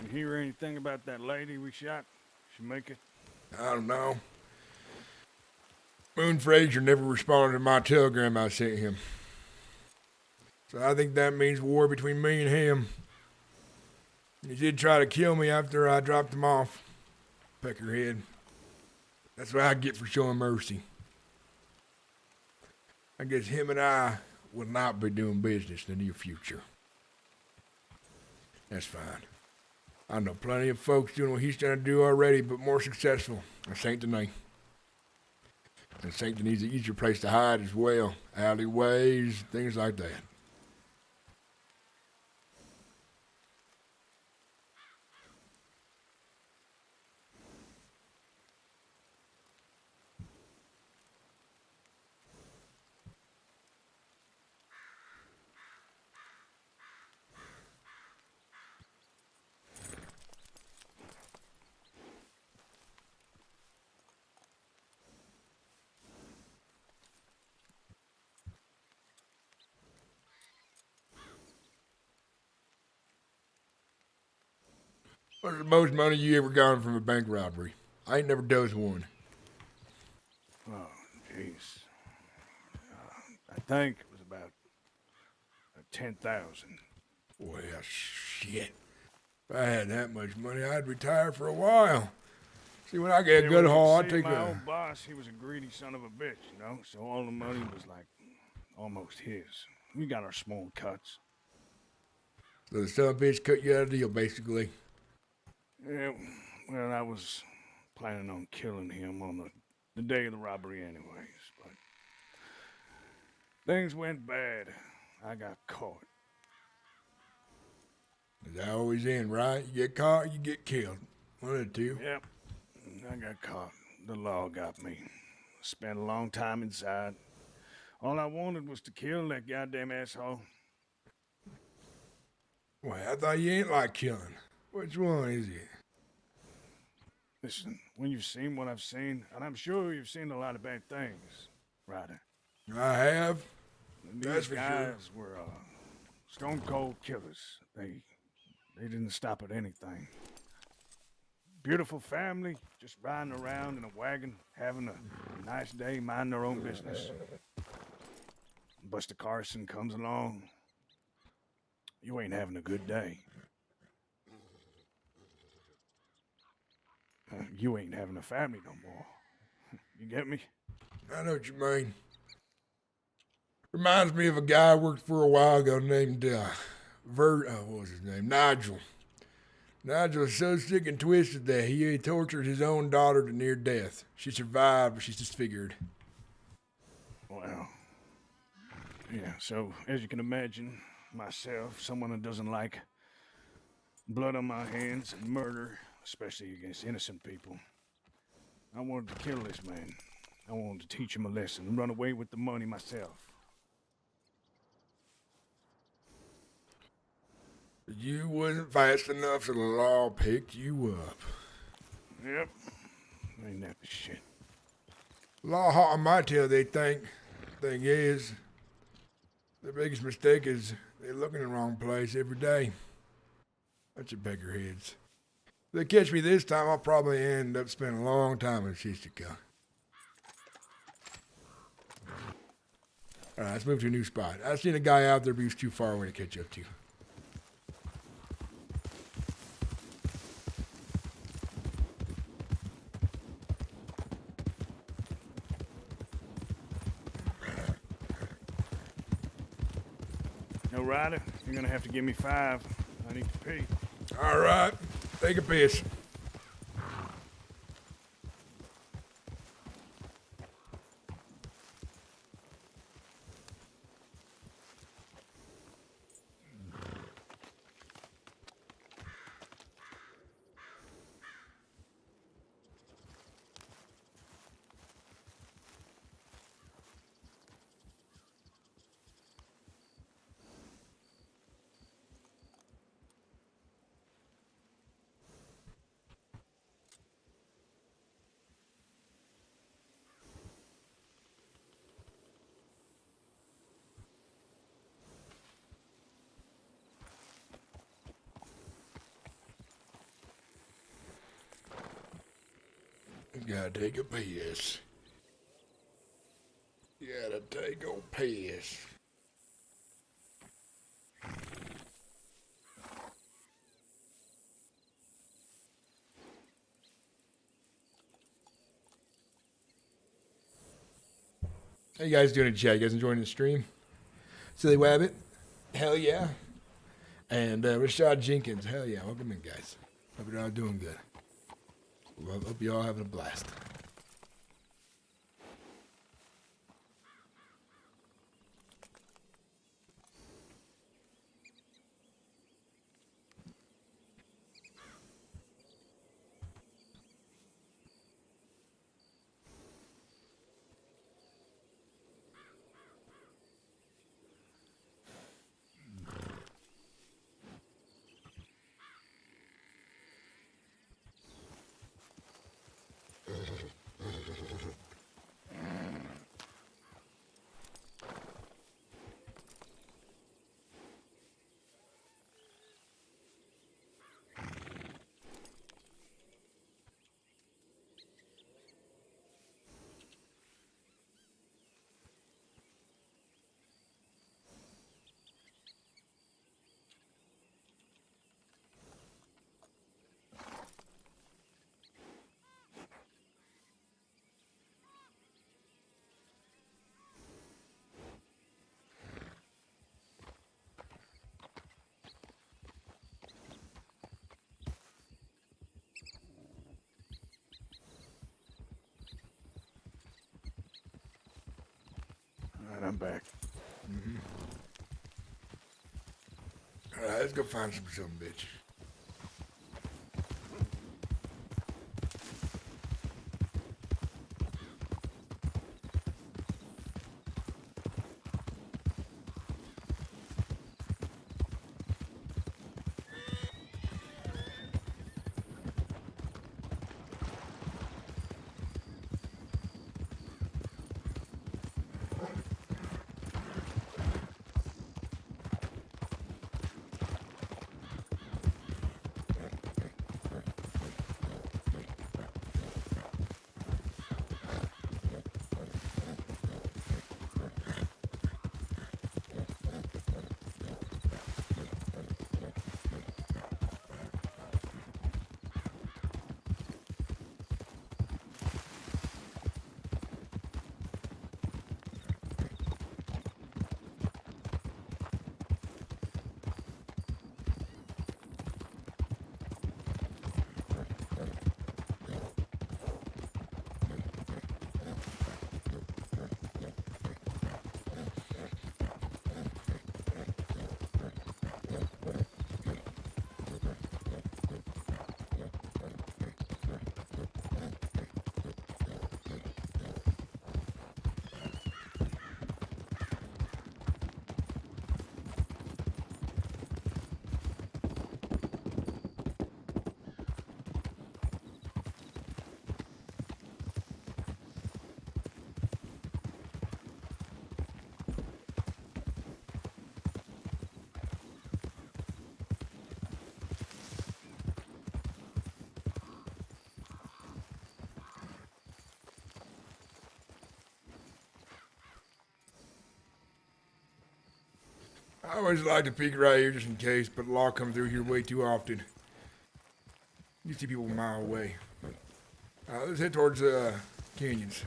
You hear anything about that lady we shot? She make it? I don't know. Moon Frazier never responded to my telegram I sent him. So I think that means war between me and him. He did try to kill me after I dropped him off. Peckerhead. That's what I get for showing mercy. I guess him and I will not be doing business in the near future. That's fine. I know plenty of folks doing what he's trying to do already, but more successful. And Saint Denis. And Saint Denis is an easier place to hide as well. Alleyways, things like that. What's the most money you ever gotten from a bank robbery? I ain't never done one. Oh, jeez. I think it was about 10,000. Well, shit. If I had that much money, I'd retire for a while. See, when I get a good haul, I'd take my old boss, he was a greedy son of a bitch, you know? So all the money was like almost his. We got our small cuts. So the son of a bitch cut you out of the deal, basically. Yeah, well, I was planning on killing him on the day of the robbery anyways, but things went bad. I got caught. As I always end, right? You get caught, you get killed. One of the two. Yep, I got caught. The law got me. Spent a long time inside. All I wanted was to kill that goddamn asshole. Well, I thought you ain't like killing. Which one is it? Listen, when you've seen what I've seen, and I'm sure you've seen a lot of bad things, Ryder. I have. These guys were stone cold killers. They didn't stop at anything. Beautiful family, just riding around in a wagon, having a nice day, minding their own business. Buster Carson comes along. You ain't having a good day. You ain't having a family no more. You get me? I know what you mean. Reminds me of a guy I worked for a while ago named, what was his name? Nigel. Nigel was so sick and twisted that he tortured his own daughter to near death. She survived, but she's disfigured. Well, yeah, so as you can imagine, myself, someone that doesn't like blood on my hands and murder, especially against innocent people, I wanted to kill this man. I wanted to teach him a lesson and run away with the money myself. You wasn't fast enough, so the law picked you up. Yep. Ain't that the shit? Law hot on my tail, they think. Thing is, The biggest mistake is they look in the wrong place every day. Bunch of beggarheads. If they catch me this time, I'll probably end up spending a long time in Shistika. Alright, let's move to a new spot. I've seen a guy out there, but he's too far away to catch up to. No, Ryder, you're gonna have to give me 5. I need to pee. All right, take a piss. Gotta take a piss. Gotta take a piss. How you guys doing in chat? You guys enjoying the stream? Silly Wabbit, hell yeah. And Rashad Jenkins, hell yeah. Welcome in, guys. Hope you're all doing good. Well, hope you all having a blast. All right, I'm back. All right, let's go find some bitch. I always like to peek right here just in case, but the law comes through here way too often. You see people a mile away. Let's head towards canyons.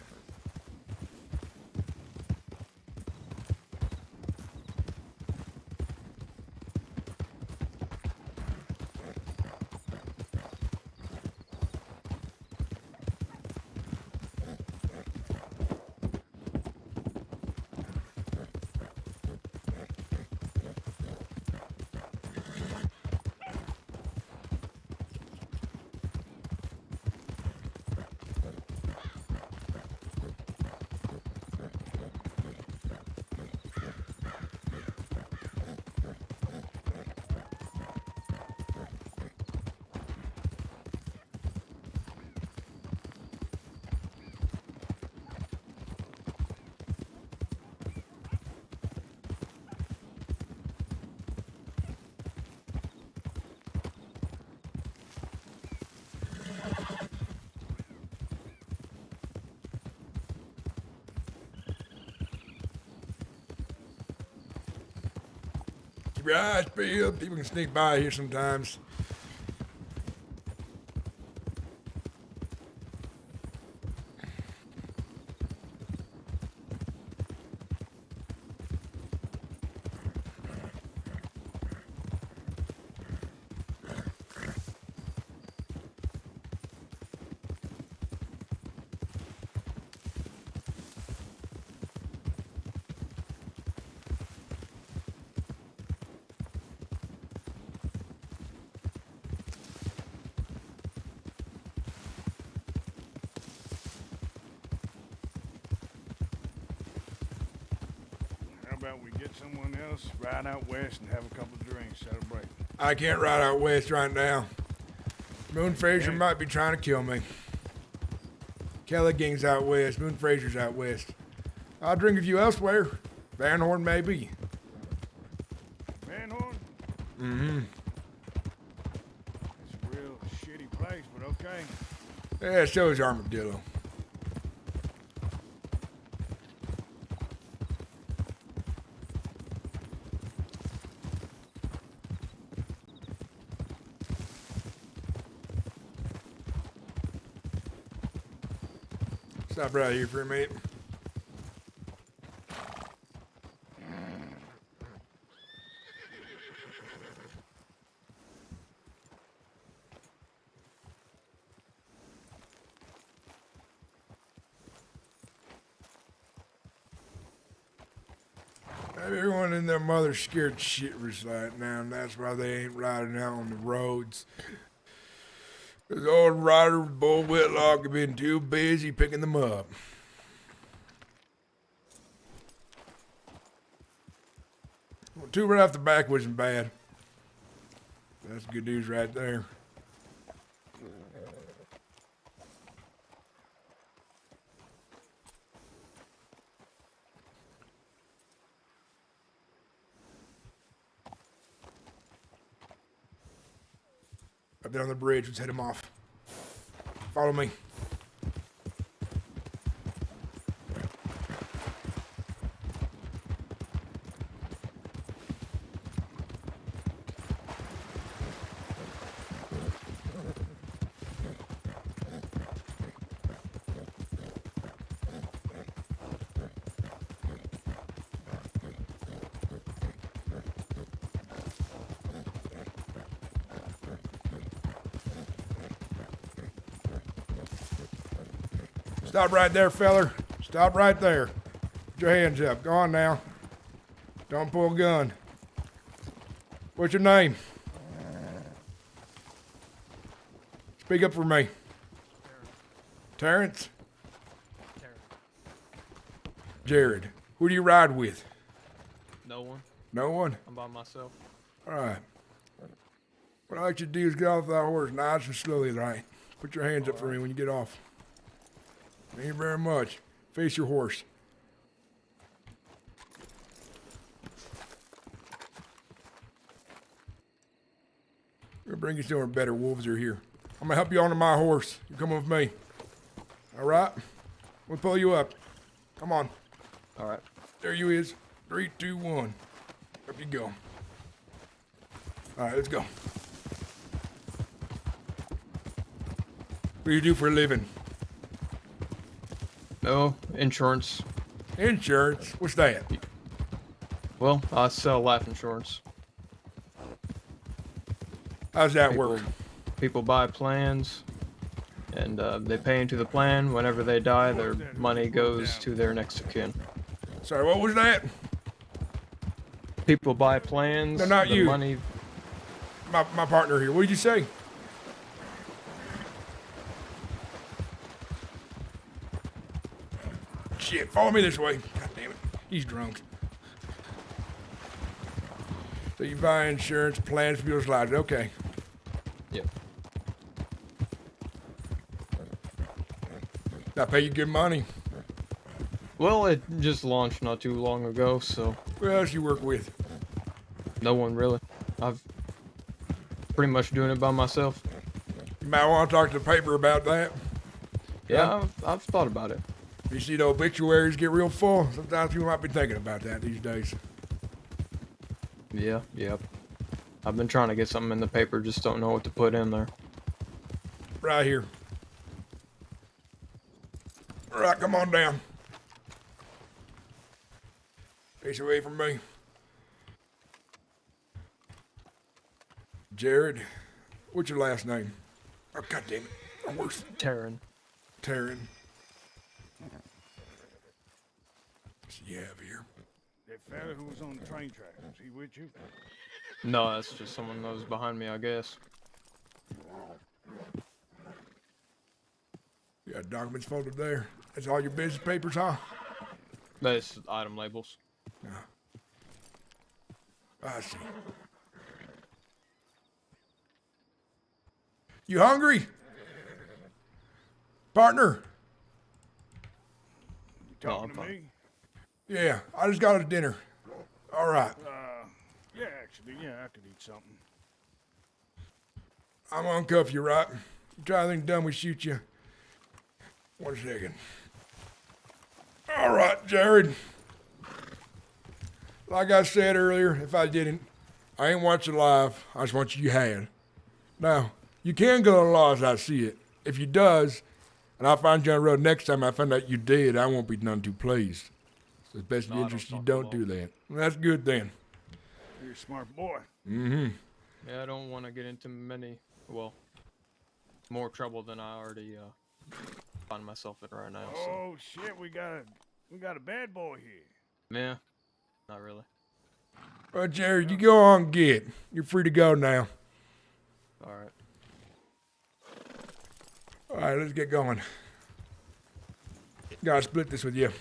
Keep your eyes peeled. People can sneak by here sometimes. How about we get someone else, ride out west, and have a couple of drinks, celebrate? I can't ride out west right now. Moon Fraser might be trying to kill me. Kelly Gang's out west. Moon Fraser's out west. I'll drink with you elsewhere. Van Horn maybe. Van Horn? Mm-hmm. It's a real shitty place, but okay. Yeah, so is Armadillo. Stop right here for a minute. Maybe everyone in their mother's scared shitless right now, and that's why they ain't riding out on the roads. Because old Ryder Whitlock have been too busy picking them up. Well, 2 right off the back wasn't bad. That's good news right there. Up there on the bridge, let's head him off. Follow me. Stop right there, feller. Stop right there. Put your hands up. Go on now. Don't pull a gun. What's your name? Speak up for me. Terrence? Jared. Who do you ride with? No one. No one? I'm by myself. All right. What I'd like you to do is get off that horse nice and slowly, right? Put your hands up for me when you get off. Thank you very much. Face your horse. We'll bring you somewhere better. Wolves are here. I'm gonna help you onto my horse. You come with me. All right? We'll pull you up. Come on. All right. There you is. 3, 2, 1. Up you go. All right, let's go. What do you do for a living? No, insurance. Insurance? What's that? Well, I sell life insurance. How's that work? People buy plans, and they pay into the plan. Whenever they die, their money goes to their next of kin. Sorry, what was that? People buy plans. No, not the you. Money. My partner here. What did you say? Shit, follow me this way. God damn it. He's drunk. So you buy insurance, plans for people's lives. Okay. Yep. I pay you good money. Well, it just launched not too long ago, so. Who else you work with? No one really. I've pretty much doing it by myself. You might want to talk to the paper about that. Yeah, I've thought about it. You see the obituaries get real full. Sometimes people might be thinking about that these days. Yeah, yep. I've been trying to get something in the paper, just don't know what to put in there. Right here. All right, come on down. Face away from me. Jared, what's your last name? Oh, God damn it. I'm worse. Taryn. Taryn. What's you have here? That fella who was on the train track, was he with you? No, that's just someone that was behind me, I guess. You got documents folded there. That's all your business papers, huh? That's item labels. No. I see. You hungry? Partner? You talking to me? Yeah, I just got us dinner. All right. Yeah, actually, yeah, I could eat something. I'm gonna cuff you, right? You try anything dumb, we shoot you. 1 second. All right, Jared. Like I said earlier, if I didn't, I ain't want you live. I just want you had. Now, you can go to the law as I see it. If you does, and I find you on the road next time I find out you did, I won't be none too pleased. So it's best in your interest you don't do that. Well, that's good then. You're a smart boy. Mm-hmm. Yeah, I don't want to get into more trouble than I already find myself in right now. So. Oh shit, we got a bad boy here. Yeah, not really. Well, Jared, you go on and get. You're free to go now. All right. All right, let's get going. Gotta split this with you.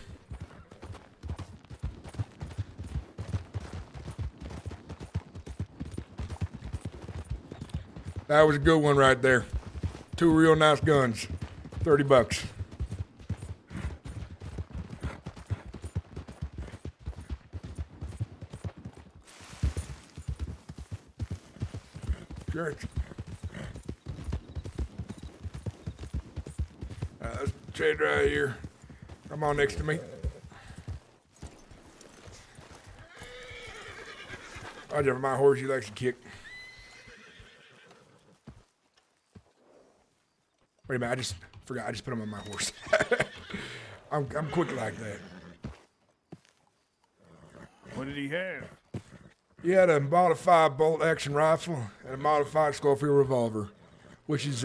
That was a good one right there. 2 real nice guns. $30. Sure. Let's trade right here. Come on next to me. I'll give my horse, he likes to kick. Wait a minute, I just forgot. I just put him on my horse. I'm quick like that. What did he have? He had a modified bolt action rifle and a modified Schofield revolver, which is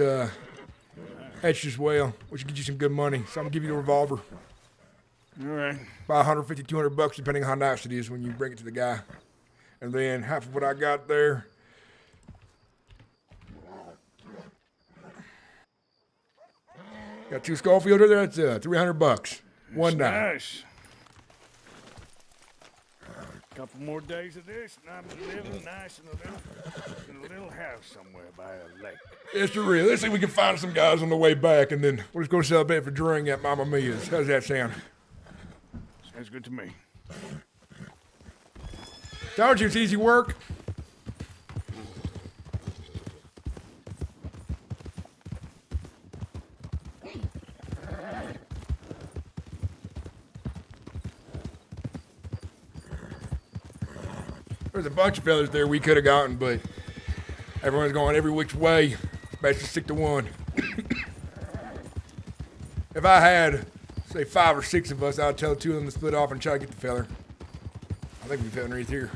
etched as well, which will get you some good money. So I'm gonna give you the revolver. All right. About $150, $200, depending on how nice it is when you bring it to the guy. And then half of what I got there. Got 2 Schofield there. That's $300. One night. Nice. Couple more days of this, and I'm living nice in a little house somewhere by a lake. It's the real. Let's see if we can find some guys on the way back, and then we'll just go celebrate for drink at Mama Mia's. How's that sound? Sounds good to me. Told you it's easy work. There's a bunch of fellas there we could have gotten, but everyone's going every which way. Best to stick to one. If I had, say, 5 or 6 of us, I'd tell 2 of them to split off and try to get the feller. I think we fit underneath here.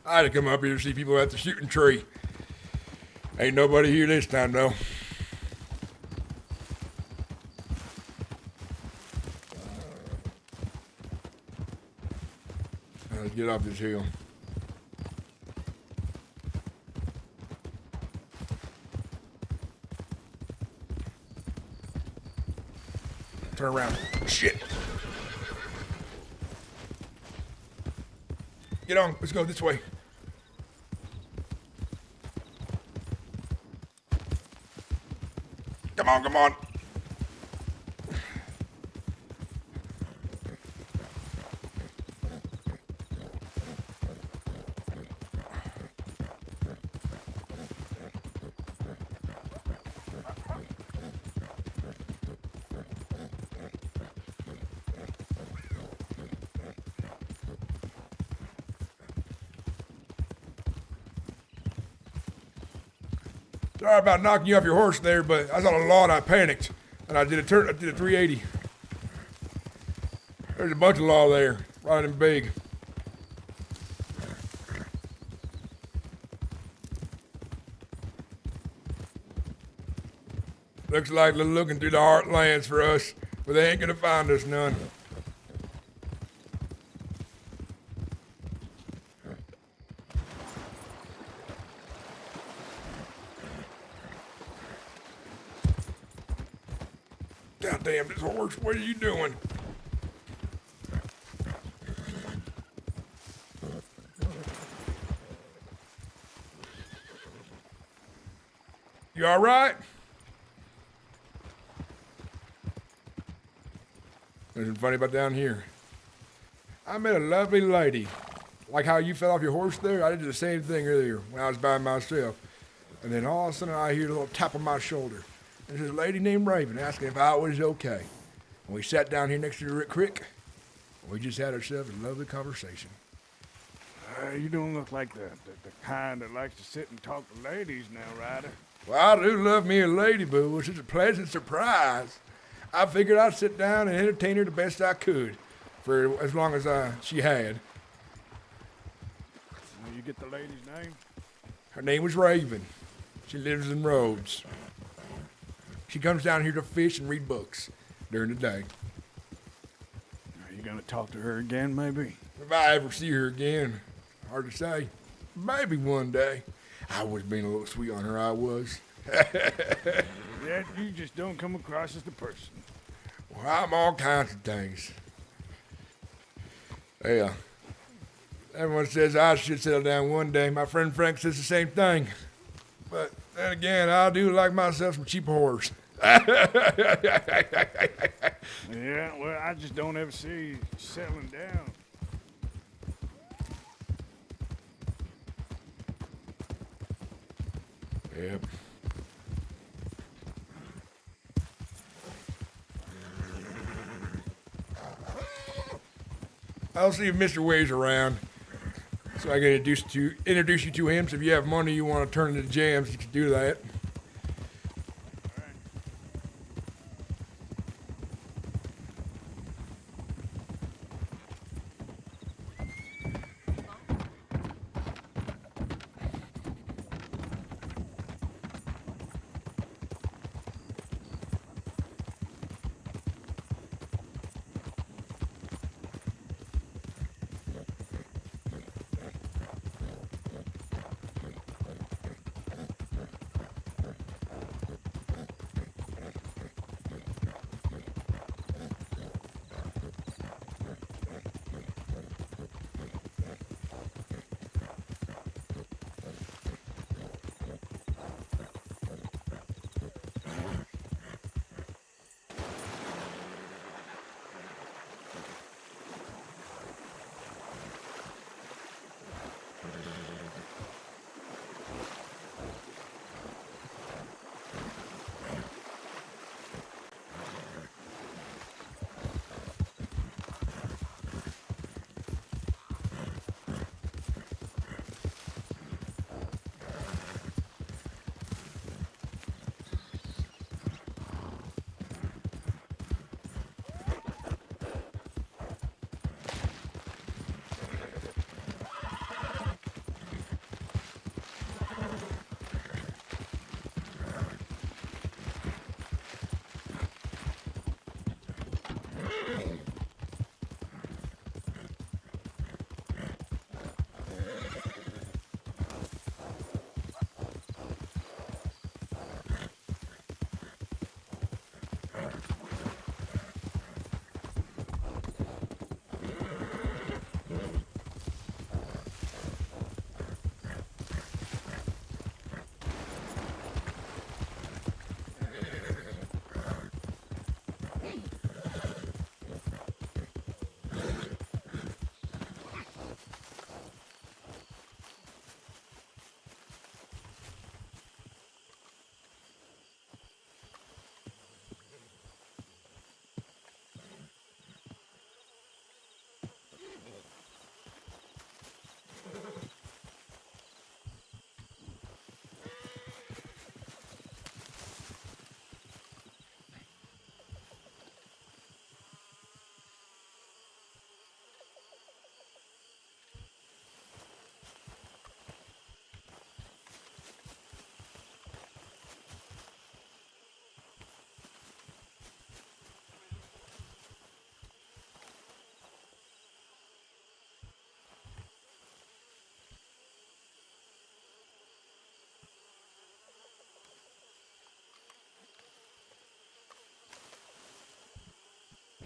I had to come up here to see people at the shooting tree. Ain't nobody here this time, though. Let's get off this hill. Turn around. Shit. Get on. Let's go this way. Come on, come on. Sorry about knocking you off your horse there, but I saw the law and I panicked. And I did a 380. There's a bunch of law there, riding big. Looks like they're looking through the heartlands for us, but they ain't gonna find us none. God damn this horse, what are you doing? You all right? There's something funny about down here. I met a lovely lady. Like how you fell off your horse there, I did the same thing earlier when I was by myself. And then all of a sudden I hear a little tap on my shoulder. And there's a lady named Raven asking if I was okay. And we sat down here next to the creek. And we just had ourselves a lovely conversation. You don't look like the kind that likes to sit and talk to ladies now, Ryder. Well, I do love me a lady, boo, which is a pleasant surprise. I figured I'd sit down and entertain her the best I could for as long as she had. You get the lady's name? Her name was Raven. She lives in Rhodes. She comes down here to fish and read books during the day. Are you gonna talk to her again, maybe? If I ever see her again, hard to say. Maybe one day. I was being a little sweet on her, I was. Yeah, you just don't come across as the person. Well, I'm all kinds of things. Yeah. Everyone says I should settle down one day. My friend Frank says the same thing. But then again, I do like myself some cheap horse. Yeah, well, I just don't ever see you settling down. Yep. I'll see if Mr. Way's around, so I can introduce you to him. So if you have money you want to turn into jams, you can do that.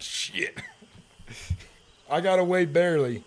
Shit. I got away barely.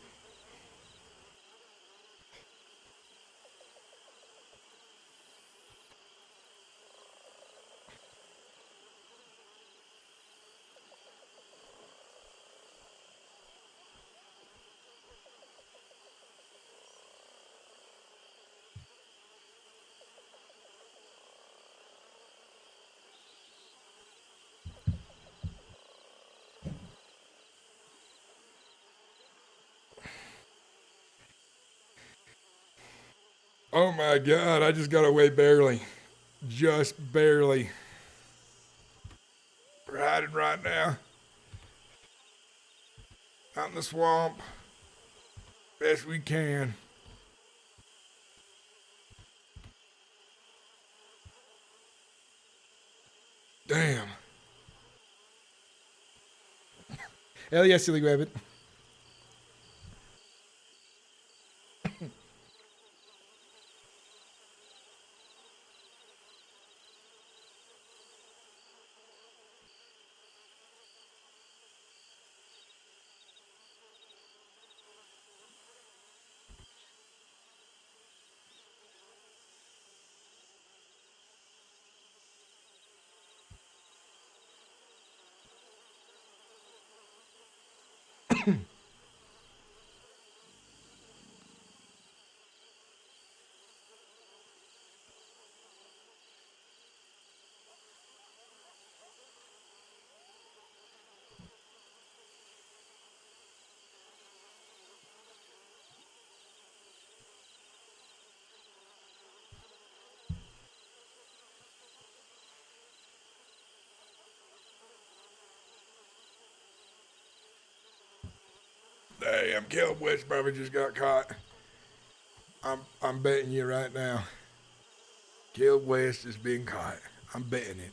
Oh my God, I just got away barely. Just barely. We're hiding right now. Out in the swamp. Best we can. Damn. Hell yeah, silly rabbit. Damn, Caleb West probably just got caught. I'm betting you right now. Caleb West is being caught. I'm betting it.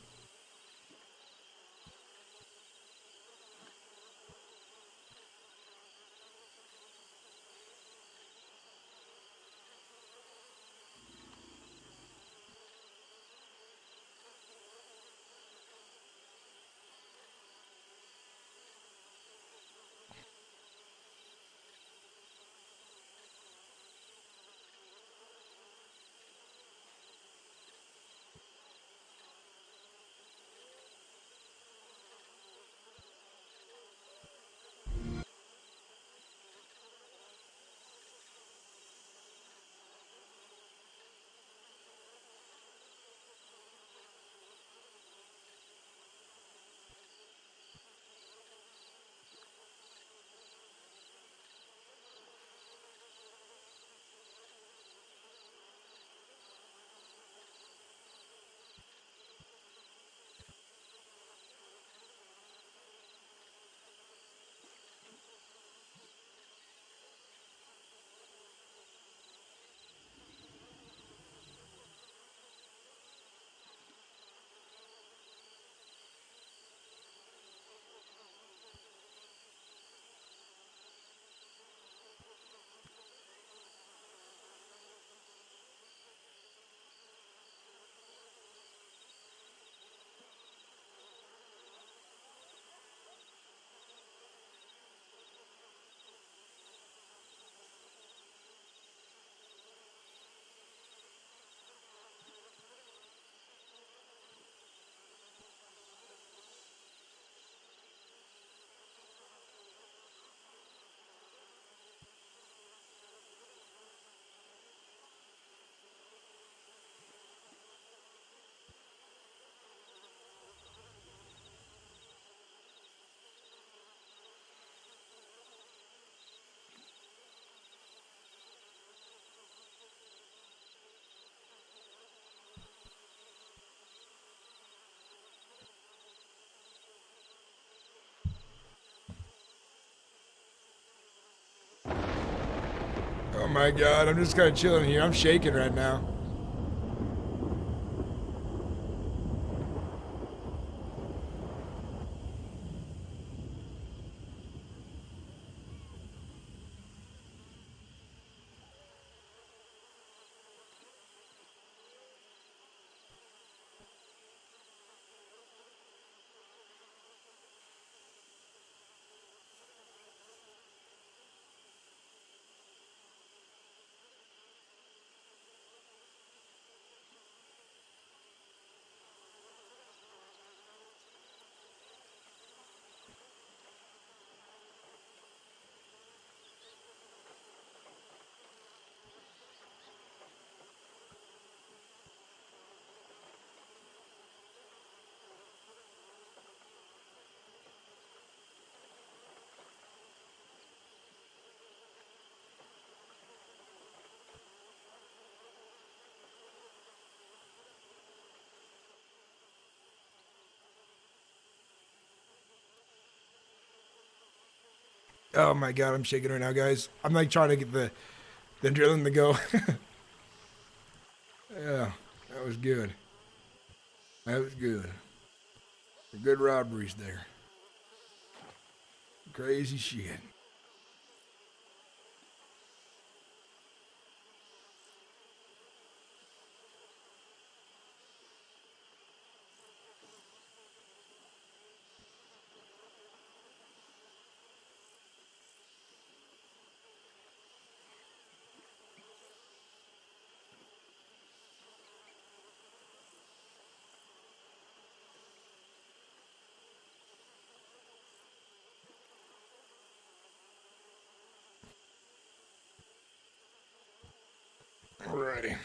Oh my God, I'm just kind of chilling here. I'm shaking right now. Oh my god, I'm shaking right now, guys. I'm like trying to get the adrenaline to go. Yeah, that was good. That was good. Good robberies there. Crazy shit. Alrighty.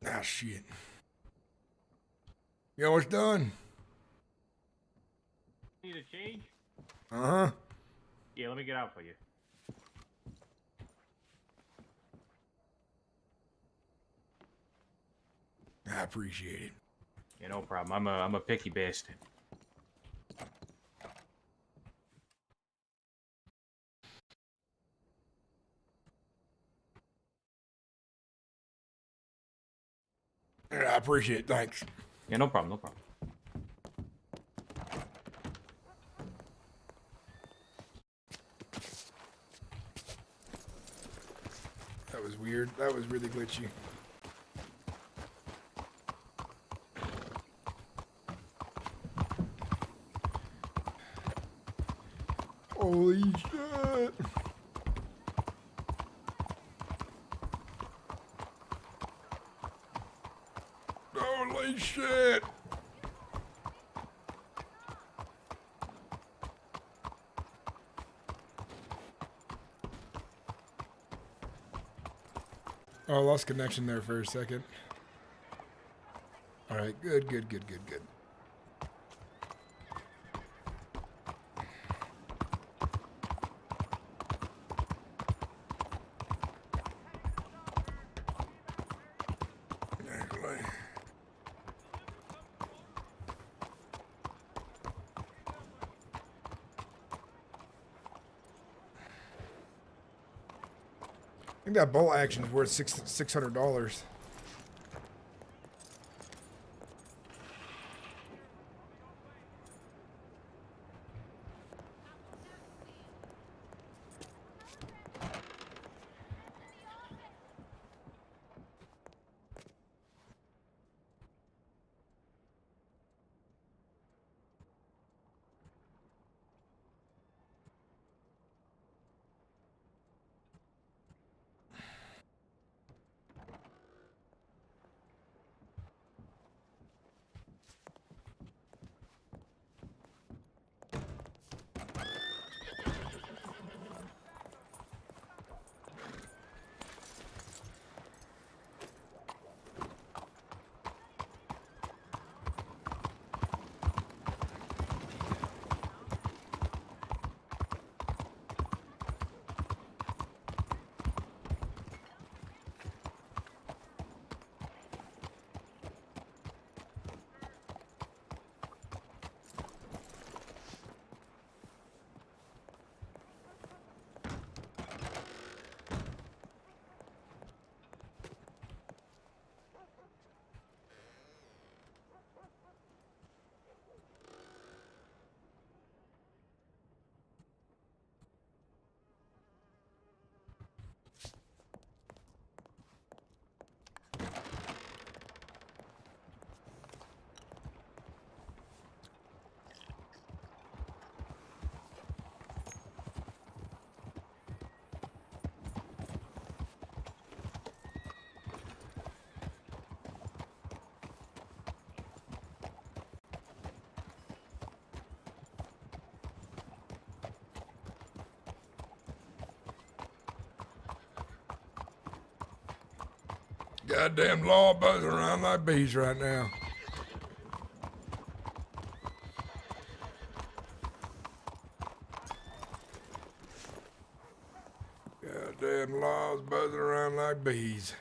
Ah, shit. You almost done? Need a change? Uh-huh. Yeah, let me get out for you. I appreciate it. Yeah, no problem. I'm a picky bastard. I appreciate it. Thanks. Yeah, no problem. No problem. That was weird. That was really glitchy. Holy shit! Holy shit! Oh, I lost connection there for a second. All right, good. I think that bolt action is worth $600. Goddamn law buzzing around like bees right now. Goddamn laws buzzing around like bees.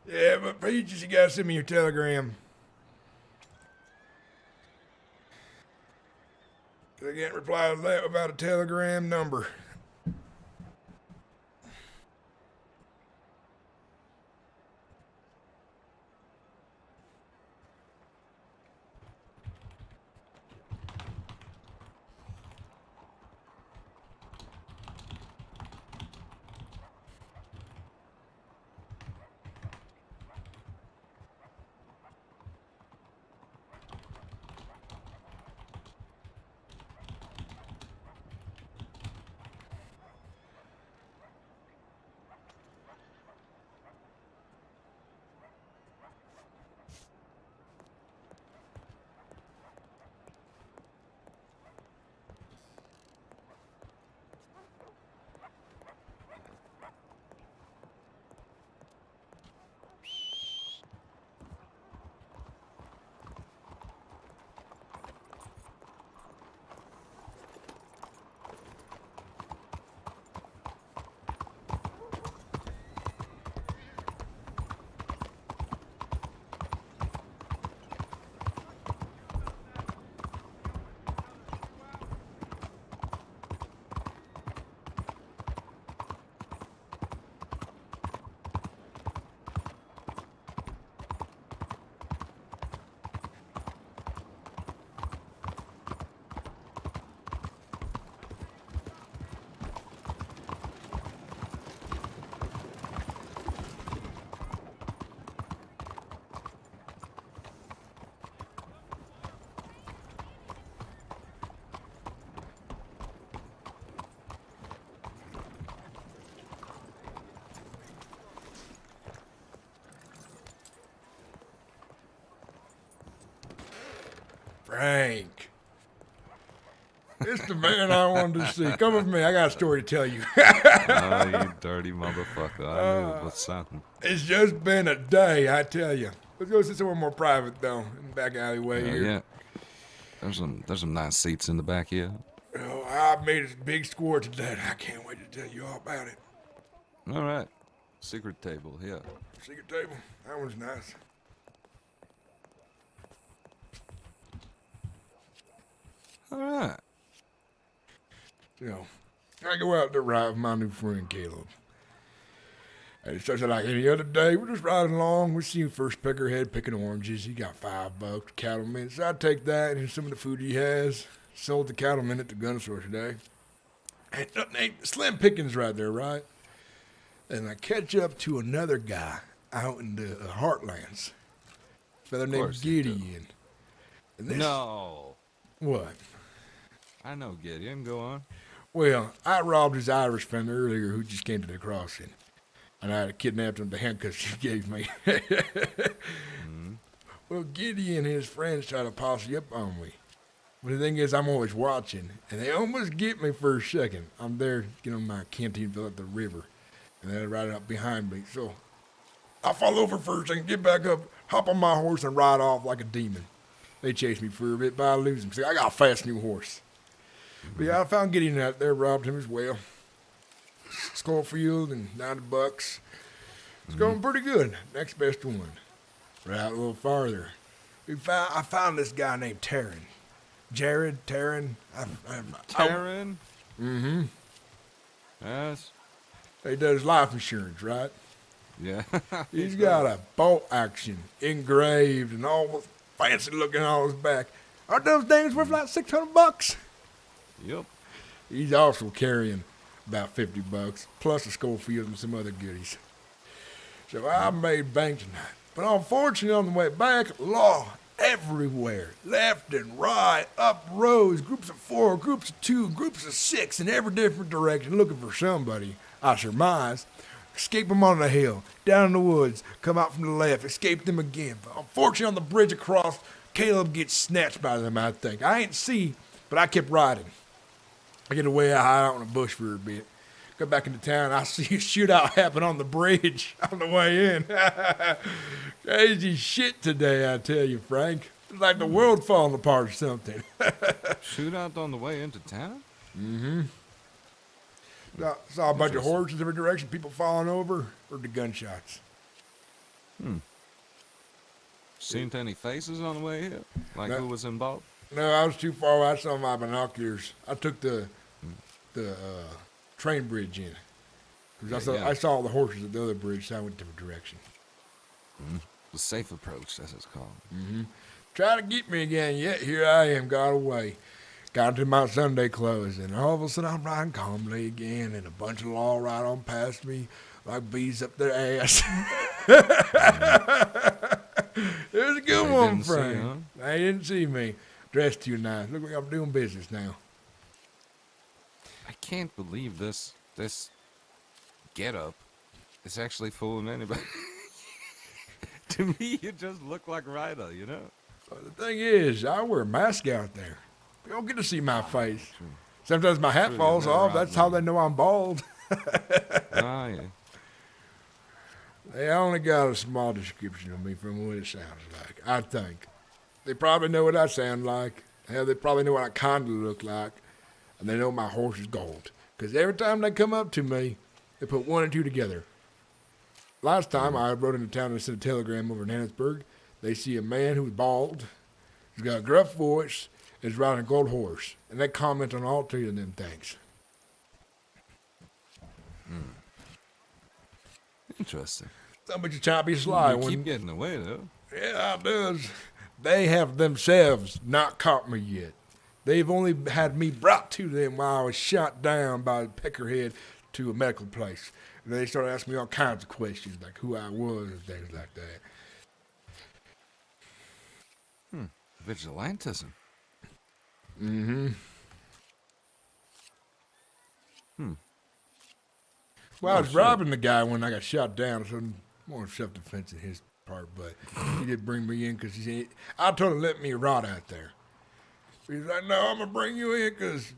Yeah, but Peaches, you gotta send me your telegram. I can't reply to that without a telegram number. Frank. It's the man I wanted to see. Come with me. I got a story to tell you. Oh, you dirty motherfucker. I knew it was something. It's just been a day, I tell you. Let's go sit somewhere more private, though, in the back alleyway here. Yeah. There's some nice seats in the back here. Oh, I made a big score today. I can't wait to tell you all about it. All right. Secret table here. Secret table. That one's nice. All right. So, I go out to ride with my new friend Caleb. And it starts out like any other day. We're just riding along. We see first peckerhead picking oranges. He got $5, cattleman. So I take that and some of the food he has. Sold the cattleman at the gun store today. And slim pickings right there, right? And I catch up to another guy out in the Heartlands. A fella named Gideon. And this, No. What? I know Gideon. Go on. Well, I robbed his Irish friend earlier who just came to the crossing. And I had kidnapped him the handcuffs she gave me. Well, Gideon and his friends try to posse up on me. But the thing is, I'm always watching, and they almost get me for a second. I'm there, my canteen fill at the river, and they're riding up behind me. So I fall over first and get back up, hop on my horse, and ride off like a demon. They chase me for a bit, but I lose him. See, I got a fast new horse. But yeah, I found Gideon out there, robbed him as well. Schofield and $90. It's going pretty good. Next best one. Right out a little farther. I found this guy named Taryn. Taryn. Taryn? Mm-hmm. Yes. He does life insurance, right? Yeah. He's got a bolt action engraved and all fancy looking on his back. Aren't those things worth like $600? Yep. He's also carrying about $50, plus a Schofield and some other goodies. So I made bank tonight. But unfortunately, on the way back, law everywhere, left and right, up rows, groups of 4, groups of 2, groups of 6, in every different direction, looking for somebody, I surmise. Escape them on the hill, down in the woods, come out from the left, escape them again. But unfortunately, on the bridge across, Caleb gets snatched by them, I think. I ain't see, but I kept riding. I get away, I hide out in a bush for a bit. Go back into town, I see a shootout happen on the bridge on the way in. Crazy shit today, I tell you, Frank. It's like the world falling apart or something. Shootout on the way into town? Mm-hmm. Saw a bunch of horses every direction, people falling over, or the gunshots. Seen any faces on the way here? Like No. who was involved? No, I was too far away. I saw my binoculars. I took the train bridge in. 'Cause I saw all the horses at the other bridge, so I went a different direction. The safe approach, as it's called. Try to get me again, yet here I am, got away. Got into my Sunday clothes, and all of a sudden I'm riding calmly again, and a bunch of law ride on past me like bees up their ass. It was a good one, Frank. They didn't see me. Dressed too nice. Look like I'm doing business now. I can't believe this get-up is actually fooling anybody. To me, you just look like Ryder, you know? Well, the thing is, I wear a mask out there. You don't get to see my face. Sometimes my hat falls off. That's how they know I'm bald. Ah, yeah. They only got a small description of me from what it sounds like, I think. They probably know what I sound like. Hell, they probably know what I kind of look like. And they know my horse is gold. Because every time they come up to me, they put one and two together. Last time I rode into town and sent a telegram over in Hannesburg, they see a man who's bald, who's got a gruff voice, and is riding a gold horse. And they comment on all three of them things. Interesting. Somebody's trying to be sly. You keep getting away, though. Yeah, it does. They have themselves not caught me yet. They've only had me brought to them while I was shot down by a peckerhead to a medical place. And they started asking me all kinds of questions, like who I was and things like that. Vigilantism. Well, I was robbing the guy when I got shot down, so more self-defense in his part, but he did bring me in because I told him let me rot out there. He's like, no, I'm going to bring you in because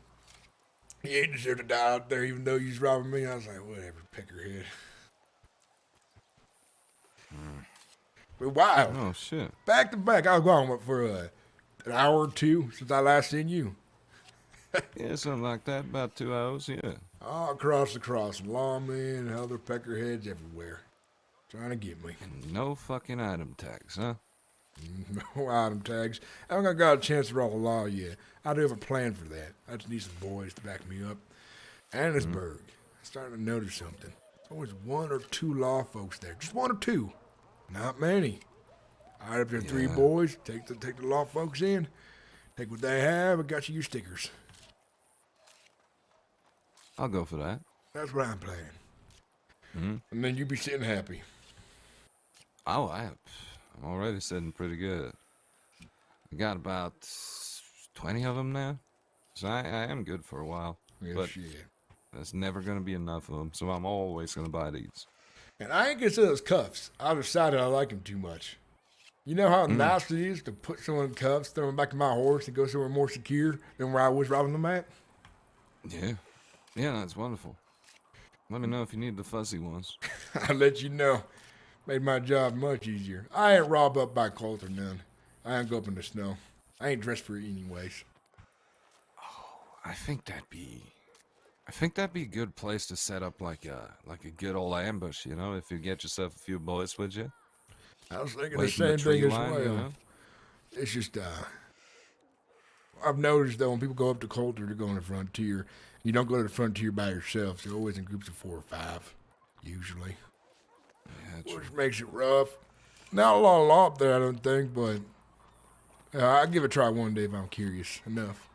he ain't deserve to die out there even though he's robbing me. I was like, whatever, peckerhead. But wow. Oh, shit. Back to back. I was gone for an hour or two since I last seen you. Yeah, something like that. About 2 hours, yeah. All across the crossing. Lawmen and other peckerheads everywhere. Trying to get me. And no fucking item tags, huh? No item tags. I haven't got a chance to roll the law yet. I do have a plan for that. I just need some boys to back me up. Annisburg. Starting to notice something. Always one or two law folks there. Just one or two. Not many. All right, up there, 3 boys. Take the law folks in. Take what they have. I got you your stickers. I'll go for that. That's what I'm planning. And then you be sitting happy. Oh, I'm already sitting pretty good. I got about 20 of them now. So I am good for a while. Yeah, but shit. there's never going to be enough of them, so I'm always going to buy these. And I ain't gonna say those cuffs. I decided I like them too much. You know how nice it is to put someone in cuffs, throw them back on my horse, and go somewhere more secure than where I was robbing them at? Yeah. Yeah, that's wonderful. Let me know if you need the fuzzy ones. I'll let you know. Made my job much easier. I ain't robbed up by Colt or none. I ain't go up in the snow. I ain't dressed for it anyways. I think that'd be a good place to set up like a good old ambush, you know, if you get yourself a few boys, would you? I was thinking Wait the same in the tree thing as line, well. you know? It's just, I've noticed that when people go up to Coulter, they're going to the frontier. You don't go to the frontier by yourself. They're always in groups of 4 or 5, usually. Yeah, which makes it rough. Not a lot of law up there, I don't think, but I'll give it a try one day if I'm curious enough.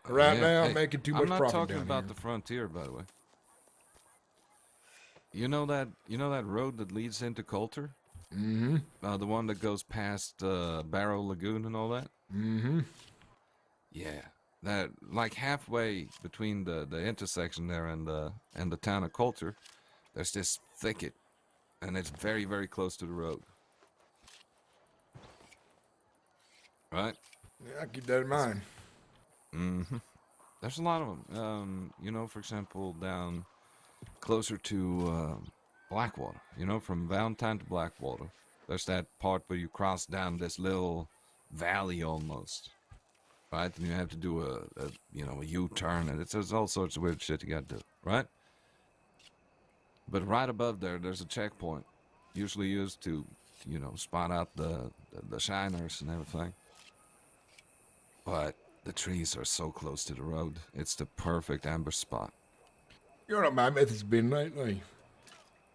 Right now, I'm making too much profit down here. I'm not talking about the frontier, by the way. You know that road that leads into Coulter? Mm-hmm. The one that goes past Barrow Lagoon and all that? Mm-hmm. Yeah. That, like halfway between the intersection there and the town of Coulter, there's this thicket, and it's very, very close to the road. Right? Yeah, I'll keep that in mind. Mm-hmm. There's a lot of them. You know, for example, down closer to Blackwater. You know, from Valentine to Blackwater. There's that part where you cross down this little valley almost. Right? And you have to do a U-turn, and there's all sorts of weird shit you got to do. Right? But right above there, there's a checkpoint, usually used to, you know, spot out the shiners and everything. But the trees are so close to the road, it's the perfect ambush spot. You know what my method's been lately?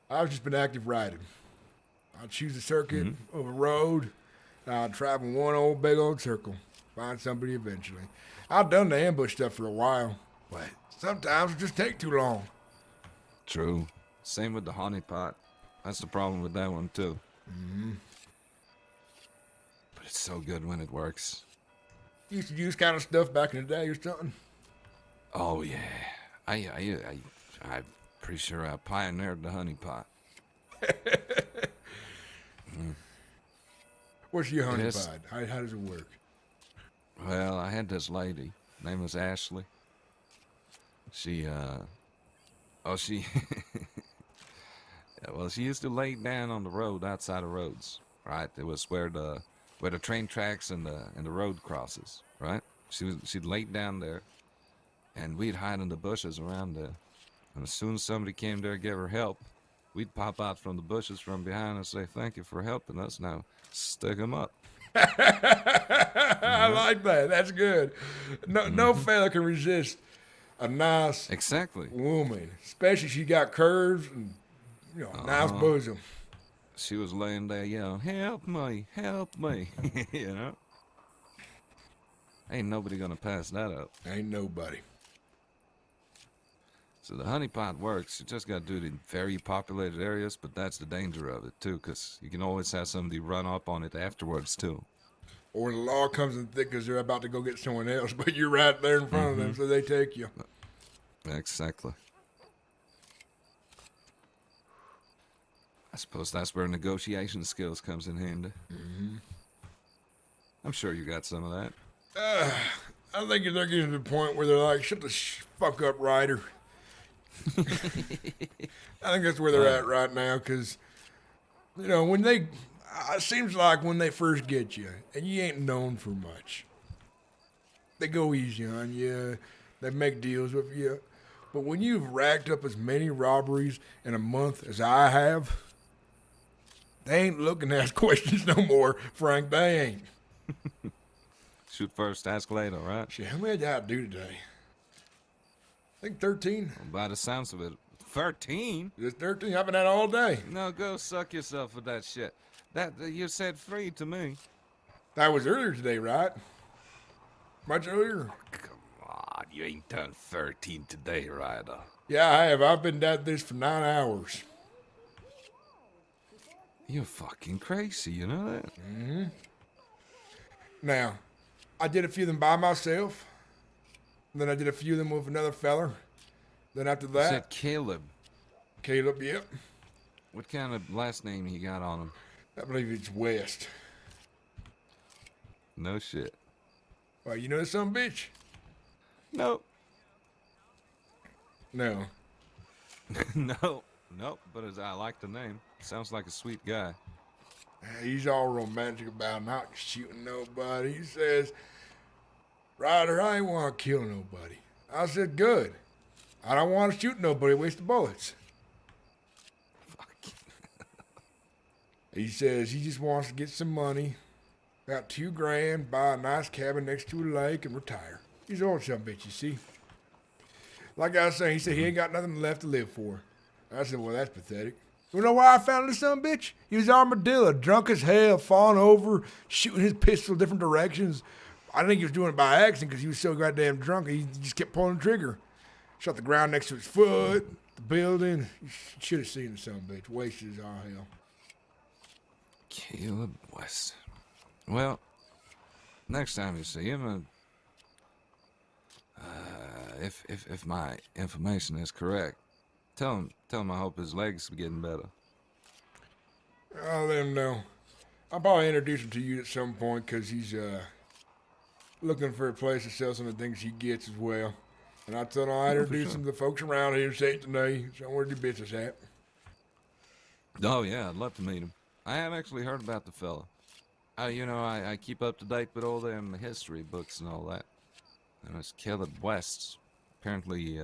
I've just been active riding. I'll choose a circuit of a road, and I'll travel one old big old circle, find somebody eventually. I've done the ambush stuff for a while, but sometimes it just take too long. True. Same with the honeypot. That's the problem with that one too. But it's so good when it works. You used to use kind of stuff back in the day or something? Oh yeah, I'm pretty sure I pioneered the honeypot. What's your honeypot? Yes. How does it work? Well, I had this lady. Name was Ashley. She well, she used to lay down on the road outside of roads, right? It was where the train tracks and the road crosses, right? She'd lay down there, and we'd hide in the bushes around there. And as soon as somebody came there to give her help, we'd pop out from the bushes from behind and say, "Thank you for helping us. Now stick 'em up." I like that. That's good. No fella can resist a nice woman, especially she got curves and nice bosom. She was laying there yelling, "Help me, help me," you know. Ain't nobody gonna pass that up. Ain't nobody. So the honeypot works. You just gotta do it in very populated areas, but that's the danger of it too, because you can always have somebody run up on it afterwards too. Or the law comes in thick because they're about to go get someone else, but you're right there in front of them, so they take you. Exactly. I suppose that's where negotiation skills comes in handy. I'm sure you got some of that. I think they're getting to the point where they're like, "Shut the fuck up, Ryder." I think that's where they're at right now, because, when they, it seems like when they first get you, and you ain't known for much, they go easy on you, they make deals with you. But when you've racked up as many robberies in a month as I have, they ain't looking to ask questions no more, Frank, they ain't. Shoot first, ask later, right? Shit, how many did I do today? I think 13. Well, by the sounds of it, 13? It's 13. I've been at it all day. No, go suck yourself with that shit. That you said 3 to me. That was earlier today, right? Much earlier. Come on, you ain't done 13 today, Ryder. Yeah, I have. I've been at this for 9 hours. You're fucking crazy, you know that? Now, I did a few of them by myself. Then I did a few of them with another feller. Then after that... You said Caleb. Caleb, yep. What kind of last name he got on him? I believe it's West. No shit. Well, you know this son of a bitch? Nope. No. Nope, but as I like the name. Sounds like a sweet guy. He's all romantic about not shooting nobody. He says, "Ryder, I ain't want to kill nobody." I said, "Good. I don't want to shoot nobody, waste the bullets." Fuck. He says he just wants to get some money, about $2,000, buy a nice cabin next to a lake, and retire. He's an old son of a bitch, you see. Like I was saying, he said he ain't got nothing left to live for. I said, "Well, that's pathetic." You know why I found this son of a bitch? He was armadillo, drunk as hell, falling over, shooting his pistol different directions. I didn't think he was doing it by accident because he was so goddamn drunk. He just kept pulling the trigger. Shot the ground next to his foot, the building. You should have seen the son of a bitch. Wasted as all hell. Caleb West. Well, next time you see him, if my information is correct, tell him I hope his legs are getting better. I'll let him know. I'll probably introduce him to you at some point because he's looking for a place to sell some of the things he gets as well. And I told him I'll introduce him to the folks around here St. Denis. So where's your business at? Oh yeah, I'd love to meet him. I have actually heard about the fella. I keep up to date with all them history books and all that. And it's Caleb West. Apparently,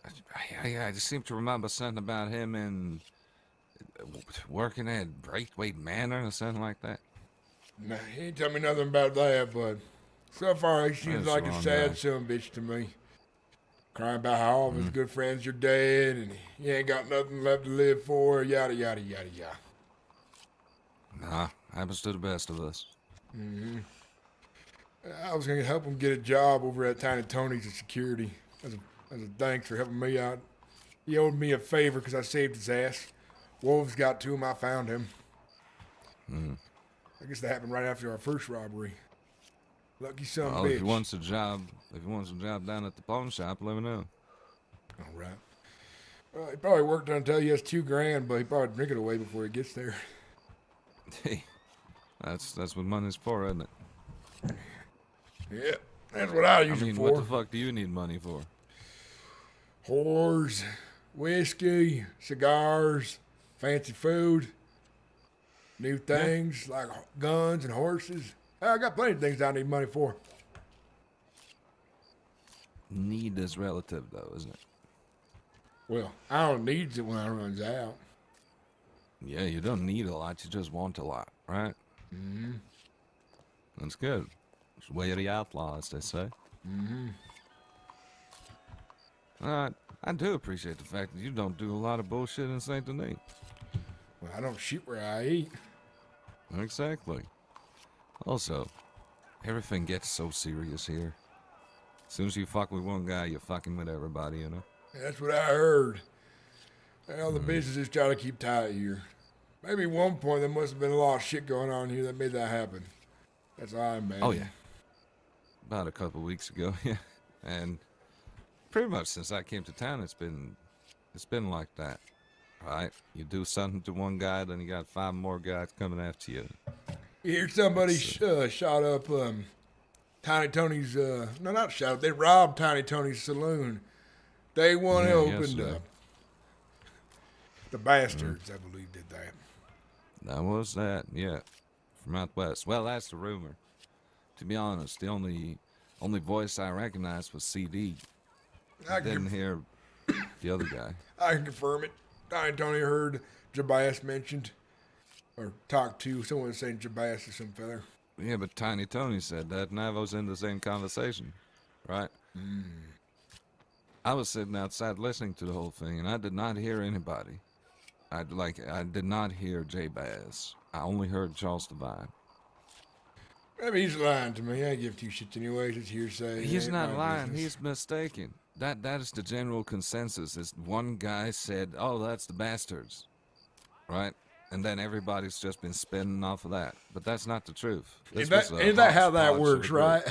I just seem to remember something about him and working at Braithwaite Manor or something like that. Nah, he ain't tell me nothing about that, but so far he seems That's like a wrong, sad guy. son of a bitch to me. Crying about how all of his good friends are dead and he ain't got nothing left to live for, yada, yada, yada, yada. Nah, happens to the best of us. I was gonna help him get a job over at Tiny Tony's at security as a thanks for helping me out. He owed me a favor because I saved his ass. Wolves got to him, I found him. I guess that happened right after our first robbery. Lucky son of a Well, bitch. if he wants a job down at the pawn shop, let me know. All right. He probably worked until he has $2,000, but he probably drink it away before he gets there. Hey, that's what money's for, isn't it? Yeah, that's what I use it for. What the fuck do you need money for? Whores, whiskey, cigars, fancy food, new things like guns and horses. I got plenty of things I need money for. Need is relative, though, isn't it? Well, I don't need it when I runs out. Yeah, you don't need a lot, you just want a lot, right? Mm-hmm. That's good. It's the way of the outlaw, as they say. Mm-hmm. I do appreciate the fact that you don't do a lot of bullshit in St. Denis. Well, I don't shoot where I eat. Exactly. Also, everything gets so serious here. As soon as you fuck with one guy, you're fucking with everybody, you know? That's what I heard. Well, the businesses try to keep tight here. Maybe at one point there must have been a lot of shit going on here that made that happen. That's all I imagine. Oh, yeah. About a couple weeks ago, yeah. And pretty much since I came to town, it's been like that, right? You do something to one guy, then you got 5 more guys coming after you. You hear somebody shot up Tiny Tony's, no, not shot up, they robbed Tiny Tony's saloon. They want to open up. The bastards, I believe, did that. That was that, yeah. From out west. Well, that's the rumor. To be honest, the only voice I recognized was CD. I didn't hear the other guy. I can confirm it. Tiny Tony heard Jabas mentioned, or talked to someone saying Jabas or some feather. Yeah, but Tiny Tony said that, and I was in the same conversation, right? I was sitting outside listening to the whole thing, and I did not hear anybody. I did not hear J-Baz. I only heard Charles Devine. Maybe he's lying to me. I ain't give 2 shits anyways. It's hearsay. He's Ain't not my lying. business. He's mistaken. That is the general consensus. Is one guy said, "Oh, that's the bastards," right? And then everybody's just been spinning off of that. But that's not the truth. Ain't that how that works, right?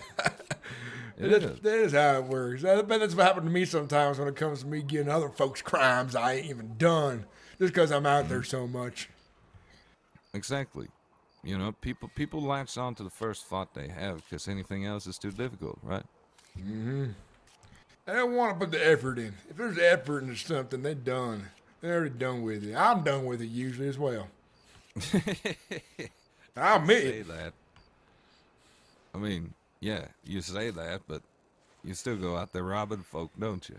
That is how it works. I bet that's what happened to me sometimes when it comes to me getting other folks' crimes I ain't even done, just because I'm out there so much. Exactly. You know, people latch on to the first thought they have because anything else is too difficult, right? Mm-hmm. They don't want to put the effort in. If there's effort into something, they're done. They're already done with it. I'm done with it usually as well. I admit Say that. I mean, yeah, you say that, but you still go out there robbing folk, don't you?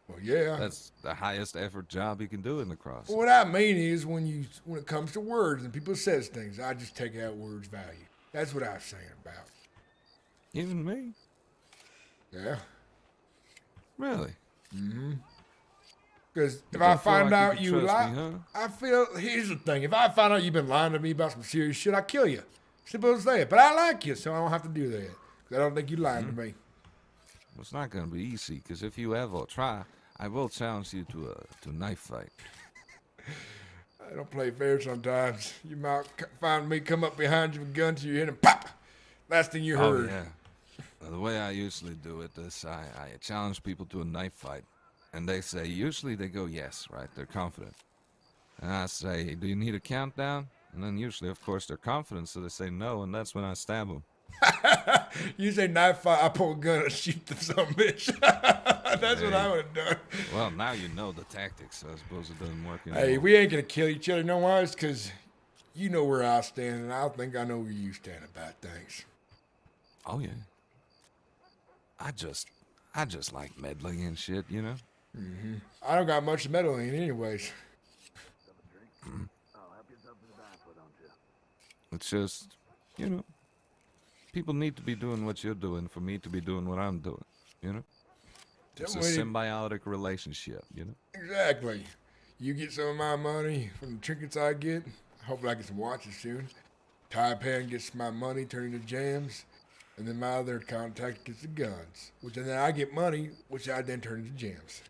Well, yeah. That's the highest effort job you can do in the cross. What I mean is when it comes to words and people says things, I just take out words value. That's what I was saying about. Even me? Yeah. Really? Mm-hmm. Because if don't I feel find like you out can you trust lie, me, huh? I feel, here's the thing. If I find out you've been lying to me about some serious shit, I kill you. Simple as that. But I like you, so I don't have to do that. Because I don't think you lying to me. Well, it's not going to be easy, because if you ever try, I will challenge you to a knife fight. I don't play fair sometimes. You might find me come up behind you with a gun to your head and pop! Last thing you heard. Oh, yeah. Well, the way I usually do it is I challenge people to a knife fight. And they say, usually they go yes, right? They're confident. And I say, do you need a countdown? And then usually, of course, they're confident, so they say no, and that's when I stab them. You say knife fight, I pull a gun and shoot the son of a bitch. That's what I would have done. Well, now you know the tactics, so I suppose it doesn't work anymore. Hey, we ain't going to kill each other. You know why? It's because you know where I stand, and I think I know where you stand about things. Oh, yeah. I just like meddling and shit, you know? I don't got much metal in anyways. It's just, you know, people need to be doing what you're doing for me to be doing what I'm doing, you know? It's a symbiotic relationship, you know? Exactly. You get some of my money from the trinkets I get. Hopefully I get some watches soon. Taipan gets my money turned into jams. And then my other contact gets the guns. Which then I get money, which I then turn into jams.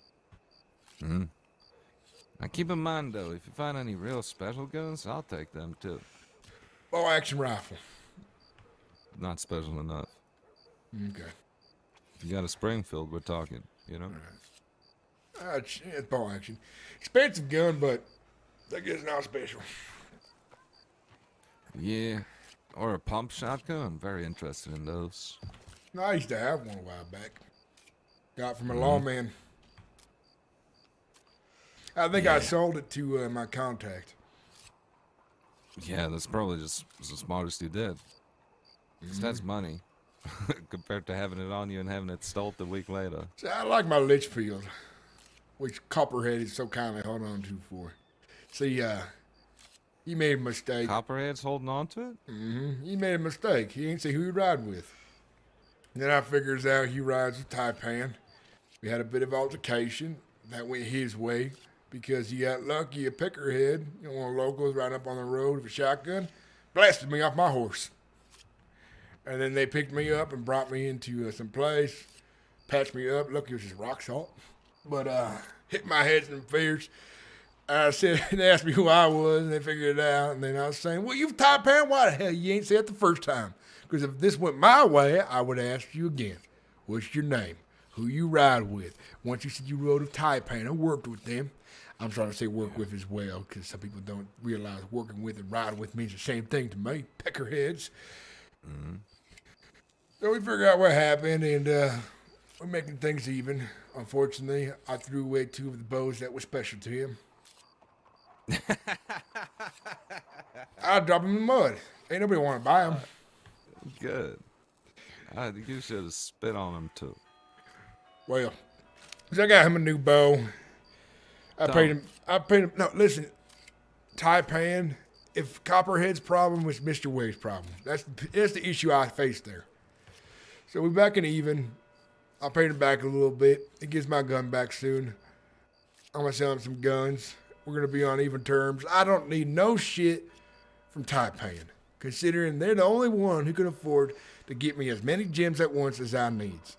Now keep in mind though, if you find any real special guns, I'll take them too. Bow action rifle. Not special enough. Okay. You got a Springfield, we're talking, you know? It's bow action. Expensive gun, but I guess not special. Yeah. Or a pump shotgun. I'm very interested in those. No, I used to have one a while back. Got from a lawman. I think I sold it to my contact. Yeah, that's probably just the smartest you did. 'Cause that's money. Compared to having it on you and having it stolen a week later. See, I like my Litchfield, which Copperhead is so kindly holding on to for. See, he made a mistake. Copperhead's holding on to it? He made a mistake. He ain't say who he ride with. And then I figures out he rides with Taipan. We had a bit of altercation. That went his way because he got lucky. A peckerhead, one of the locals riding up on the road with a shotgun, blasted me off my horse. And then they picked me up and brought me into some place, patched me up. Lucky it was just rock salt. But hit my head some fears. I said, they asked me who I was, and they figured it out. And then I was saying, well, you've Taipan. Why the hell you ain't said it the first time? Because if this went my way, I would ask you again, what's your name? Who you ride with? Once you said you rode with Taipan and worked with them. I'm trying to say work with as well, because some people don't realize working with and riding with means the same thing to me. Peckerheads. So we figured out what happened, and we're making things even. Unfortunately, I threw away 2 of the bows that were special to him. I'll drop them in the mud. Ain't nobody want to buy them. Good. You should have spit on him too. Well, 'cause I got him a new bow. I paid him. No, listen. Taipan, if Copperhead's problem was Mr. Wade's problem. That's the issue I faced there. So we're back and even. I paid him back a little bit. He gets my gun back soon. I'm going to sell him some guns. We're going to be on even terms. I don't need no shit from Taipan, considering they're the only one who can afford to get me as many gems at once as I needs.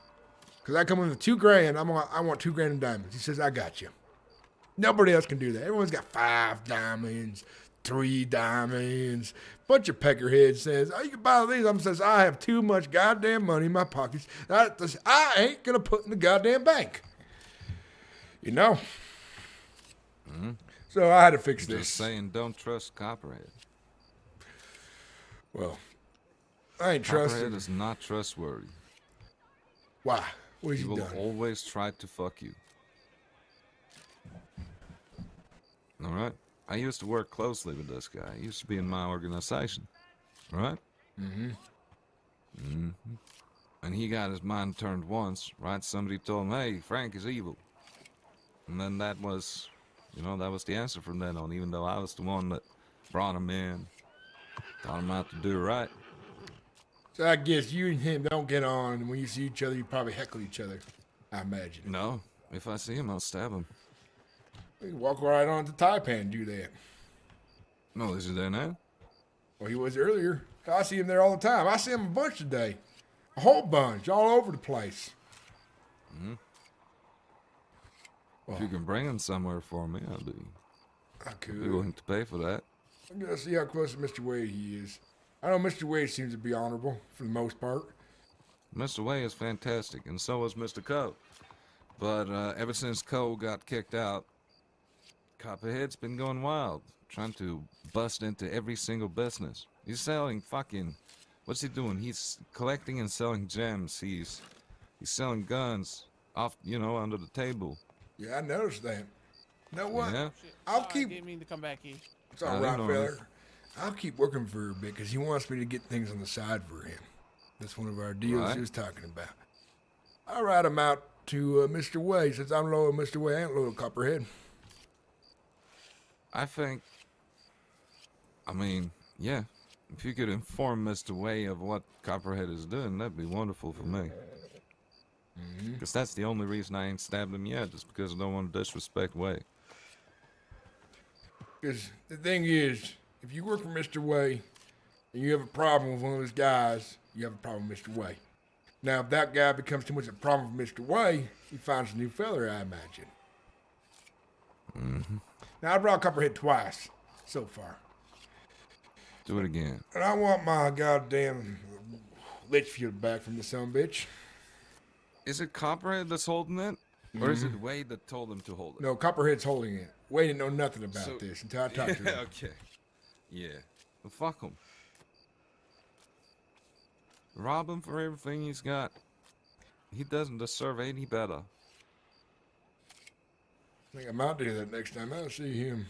Because I come in with $2,000. I want $2,000 in diamonds. He says, I got you. Nobody else can do that. Everyone's got 5 diamonds, 3 diamonds. Bunch of peckerheads says, oh, you can buy these. I'm says, I have too much goddamn money in my pockets. I ain't going to put in the goddamn bank. You know? So I had to fix this. Just saying, don't trust Copperhead. Well, I ain't trusting. Copperhead is not trustworthy. Why? What has he he will done? always try to fuck you. All right? I used to work closely with this guy. He used to be in my organization. Right? And he got his mind turned once, right? Somebody told him, hey, Frank is evil. And then that was, that was the answer from then on, even though I was the one that brought him in, taught him how to do right. So I guess you and him don't get on, and when you see each other, you probably heckle each other, I imagine. No. If I see him, I'll stab him. You walk right on to Taipan and do that. No, is he there now? Well, he was earlier. I see him there all the time. I see him a bunch today. A whole bunch, all over the place. If you can bring him somewhere for me, I'd be could. be willing to pay for that. I'm going to see how close to Mr. Wade he is. I know Mr. Wade seems to be honorable for the most part. Mr. Wade is fantastic, and so is Mr. Coe. But ever since Coe got kicked out, Copperhead's been going wild, trying to bust into every single business. He's selling fucking... What's he doing? He's collecting and selling gems. He's selling guns off, under the table. Yeah, I noticed that. You know what? Yeah. I'll I keep... didn't mean to come back in. It's all right, fella. I'll keep working for a bit because he wants me to get things on the side for him. That's one of our deals he was talking about. I'll ride him out to Mr. Way, since I'm loyal Mr. Way, I ain't loyal Copperhead. I think, I mean, yeah, if you could inform Mr. Way of what Copperhead is doing, that'd be wonderful for me. Because that's the only reason I ain't stabbed him yet, just because I don't want to disrespect Way. Because the thing is, if you work for Mr. Way and you have a problem with one of his guys, you have a problem with Mr. Way. Now, if that guy becomes too much of a problem for Mr. Way, he finds a new feather, I imagine. Now, I brought Copperhead twice so far. Do it again. And I want my goddamn Litchfield back from the son-bitch. Is it Copperhead that's holding it? Or is it Wade that told him to hold it? No, Copperhead's holding it. Wade didn't know nothing about this until I talked to him. Okay. Yeah. Well, fuck him. Rob him for everything he's got. He doesn't deserve any better. I think I might do that next time I see him.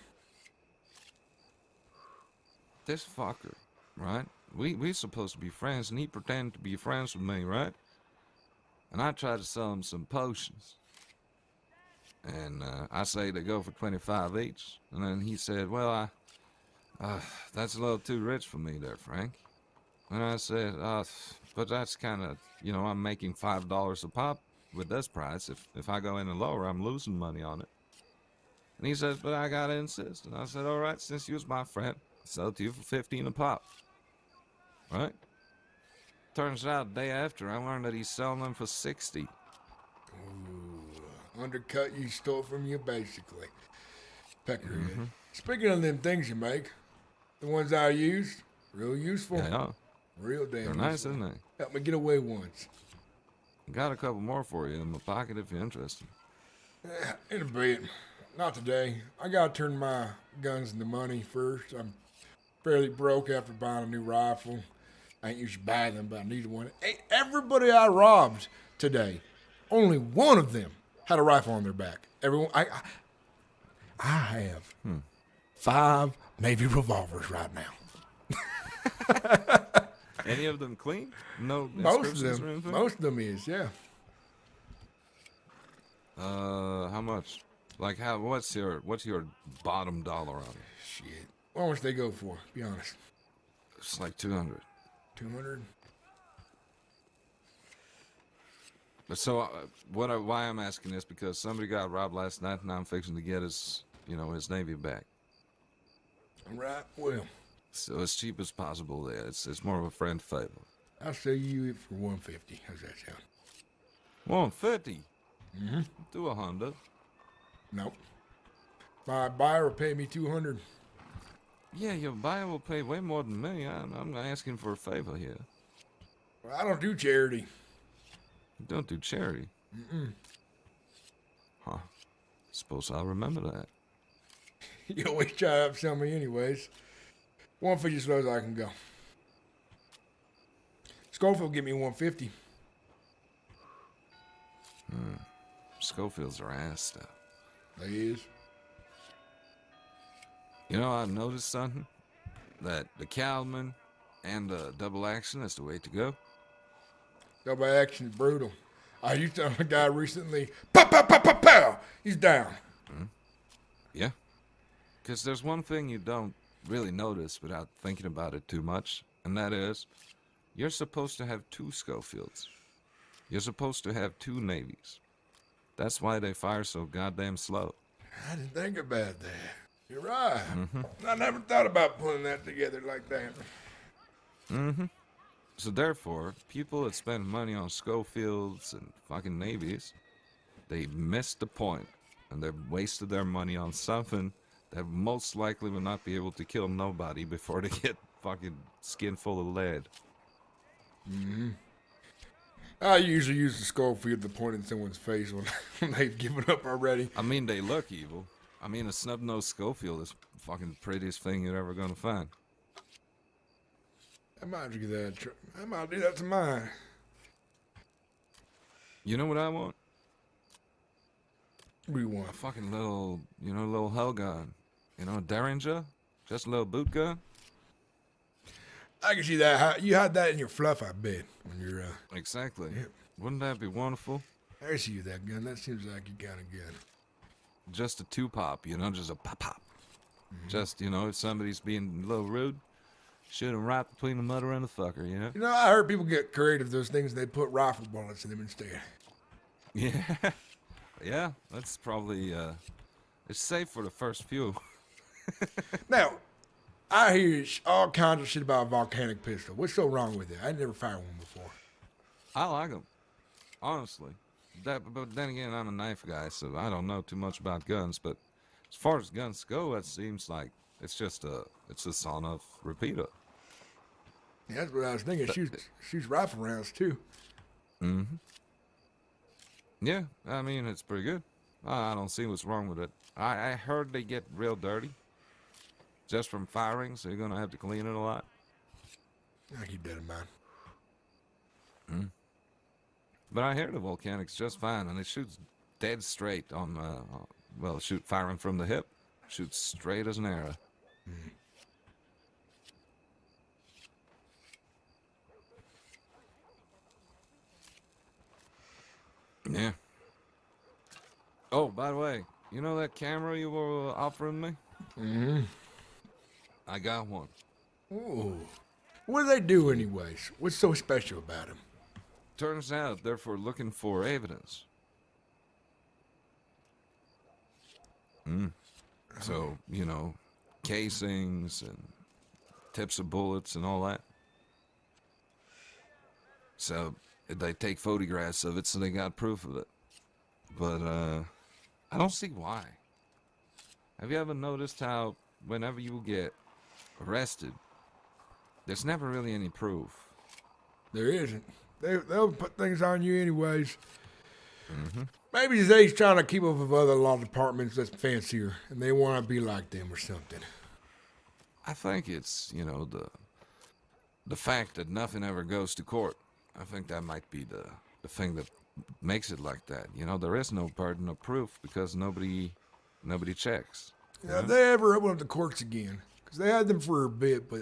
This fucker, right? We supposed to be friends, and he pretended to be friends with me, right? And I tried to sell him some potions. And I say they go for 25 each. And then he said, well, that's a little too rich for me there, Frank. And I said, but that's kind of, you know, I'm making $5 a pop with this price. If I go any lower, I'm losing money on it. And he says, but I gotta insist. And I said, all right, since you was my friend, I'll sell it to you for 15 a pop. Right? Turns out, the day after, I learned that he's selling them for 60. Ooh, undercut you, stole from you, basically. Peckerhead. Speaking of them things you make, the ones I used, real useful. Yeah. Real damn They're nice, useful. isn't they? Helped me get away once. Got a couple more for you in my pocket if you're interested. In a bit. Not today. I gotta turn my guns into money first. I'm fairly broke after buying a new rifle. I ain't usually buy them, but I needed one. Hey, everybody I robbed today, only one of them had a rifle on their back. Everyone, I have 5 Navy revolvers right now. Any of them clean? No Most inscriptions of or them. anything? Most of them is, yeah. How much? Like what's your bottom dollar on it? Shit. How much they go for? Be honest. It's like 200. 200. But so why I'm asking this, because somebody got robbed last night and I'm fixing to get his Navy back. All right. Well. So as cheap as possible there. It's more of a friend favor. I'll sell you it for 150. How's that sound? 150? Do 100. Nope. My buyer will pay me 200. Yeah, your buyer will pay way more than me. I'm asking for a favor here. Well, I don't do charity. You don't do charity? Huh. Suppose I'll remember that. You always try to upsell me anyways. 150 as low as I can go. Schofield give me 150. Schofield's are ass stuff. They is. You know, I noticed something. That the Calman and the double action is the way to go. Double action is brutal. I used to have a guy recently. Pow, pow, pow, pow, pow. He's down. Yeah. Because there's one thing you don't really notice without thinking about it too much, and that is, you're supposed to have 2 Schofields. You're supposed to have 2 Navies. That's why they fire so goddamn slow. I didn't think about that. You're right. I never thought about putting that together like that. So therefore, people that spend money on Schofields and fucking Navies, they missed the point, and they've wasted their money on something that most likely will not be able to kill nobody before they get fucking skin full of lead. I usually use the Schofield to point in someone's face when they've given up already. I mean, they look evil. I mean, a snub-nosed Schofield is fucking the prettiest thing you're ever gonna find. I might do that. I might do that to mine. You know what I want? What do you want? A fucking little, little hell gun. A Derringer? Just a little boot gun? I can see that. You had that in your fluff, I bet. When you're Exactly. Wouldn't that be wonderful? There's you, that gun. That seems like you kind of good. Just a 2-pop, you know, just a pop. Just, you know, if somebody's being a little rude, shoot him right between the mother and the fucker, you know? You know, I heard people get creative with those things. They put rifle bullets in them instead. Yeah. Yeah, that's probably, it's safe for the first few. Now, I hear all kinds of shit about a volcanic pistol. What's so wrong with it? I never fired one before. I like them, honestly. But then again, I'm a knife guy, so I don't know too much about guns. But as far as guns go, it seems like it's just a son-off repeater. Yeah, that's what I was thinking. Shoots rifle rounds too. Mm-hmm. Yeah, I mean, it's pretty good. I don't see what's wrong with it. I heard they get real dirty just from firing, so you're gonna have to clean it a lot. I keep that in mind. Mm. But I hear the volcanic's just fine, and it shoots dead straight on, firing from the hip, shoots straight as an arrow. Mm. Yeah. Oh, by the way, you know that camera you were offering me? Mm-hmm. I got one. Ooh. What do they do anyways? What's so special about them? Turns out they're for looking for evidence. So, you know, casings and tips of bullets and all that. So they take photographs of it so they got proof of it. But I don't see why. Have you ever noticed how whenever you get arrested, there's never really any proof? There isn't. They'll put things on you anyways. Mm-hmm. Maybe they's trying to keep up with other law departments that's fancier, and they want to be like them or something. I think it's, you know, the fact that nothing ever goes to court. I think that might be the thing that makes it like that. You know, there is no burden of proof because nobody checks. Yeah, if they ever open up the courts again, because they had them for a bit, but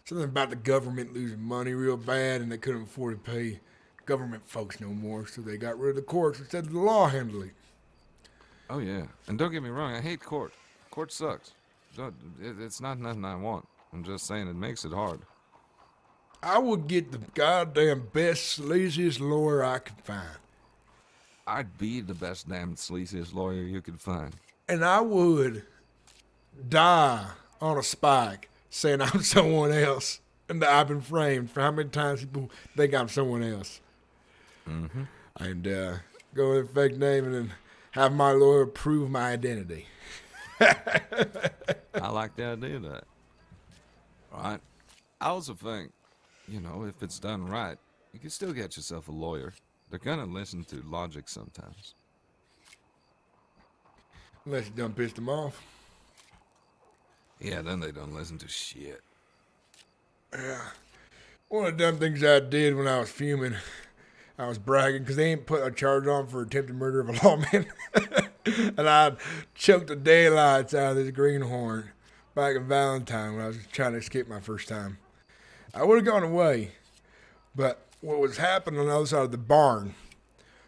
something about the government losing money real bad, and they couldn't afford to pay government folks no more, so they got rid of the courts instead of the law handling. Oh yeah, and don't get me wrong, I hate court. Court sucks. It's not nothing I want. I'm just saying it makes it hard. I would get the goddamn best, sleaziest lawyer I could find. I'd be the best damn sleaziest lawyer you could find. And I would die on a spike saying I'm someone else and that I've been framed for how many times people think I'm someone else. Mm-hmm. And go with a fake name and then have my lawyer prove my identity. I like the idea of that. Right? I also think, you know, if it's done right, you can still get yourself a lawyer. They're gonna listen to logic sometimes. Unless you done pissed them off. Yeah, then they don't listen to shit. Yeah. One of the dumb things I did when I was fuming, I was bragging because they ain't put a charge on for attempted murder of a lawman. And I choked the daylights out of this greenhorn back in Valentine when I was trying to escape my first time. I would have gone away, but what was happening on the other side of the barn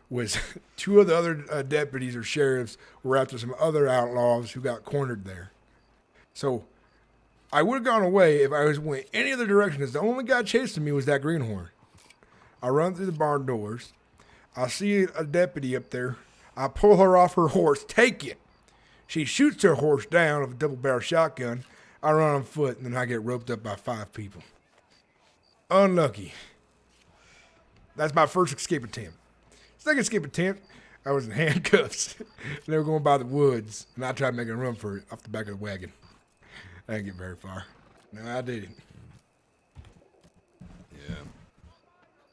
was two of the other deputies or sheriffs were after some other outlaws who got cornered there. So I would have gone away if I went any other direction, because the only guy chasing me was that greenhorn. I run through the barn doors. I see a deputy up there. I pull her off her horse. Take it. She shoots her horse down with a double-barrel shotgun. I run on foot, and then I get roped up by 5 people. Unlucky. That's my first escape attempt. Second escape attempt, I was in handcuffs. They were going by the woods, and I tried making a run for it off the back of the wagon. I didn't get very far. No, I didn't. Yeah.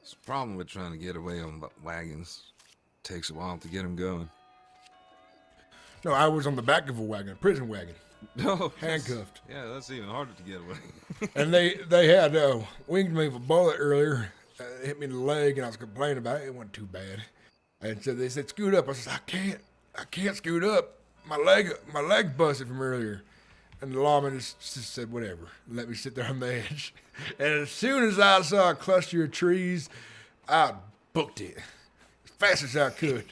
It's a problem with trying to get away on wagons. Takes a while to get them going. No, I was on the back of a wagon, a prison wagon. No, handcuffed. Yeah, that's even harder to get away. And they had winged me with a bullet earlier. It hit me in the leg, and I was complaining about it. It wasn't too bad. And so they said, "Scoot up." I said, I can't scoot up. My leg busted from earlier. And the lawman just said, "Whatever." Let me sit there on the edge. And as soon as I saw a cluster of trees, I booked it. fast as I could.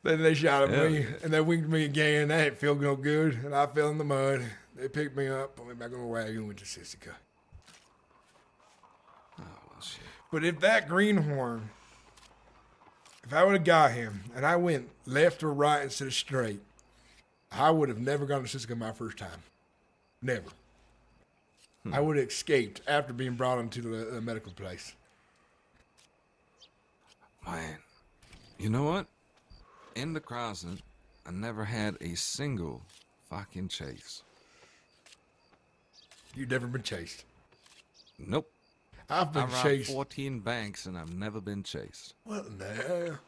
Then they shot at me, and they winged me again. That didn't feel no good, and I fell in the mud. They picked me up, put me back on the wagon, and went to Sissica. Oh, well, shit. But if that greenhorn, if I would have got him, and I went left or right instead of straight, I would have never gone to Sissica my first time. Never. I would have escaped after being brought into the medical place. Man, you know what? In the Crescent, I never had a single fucking chase. You've never been chased? Nope. I've been I robbed chased. 14 banks and I've never been chased. What in the hell?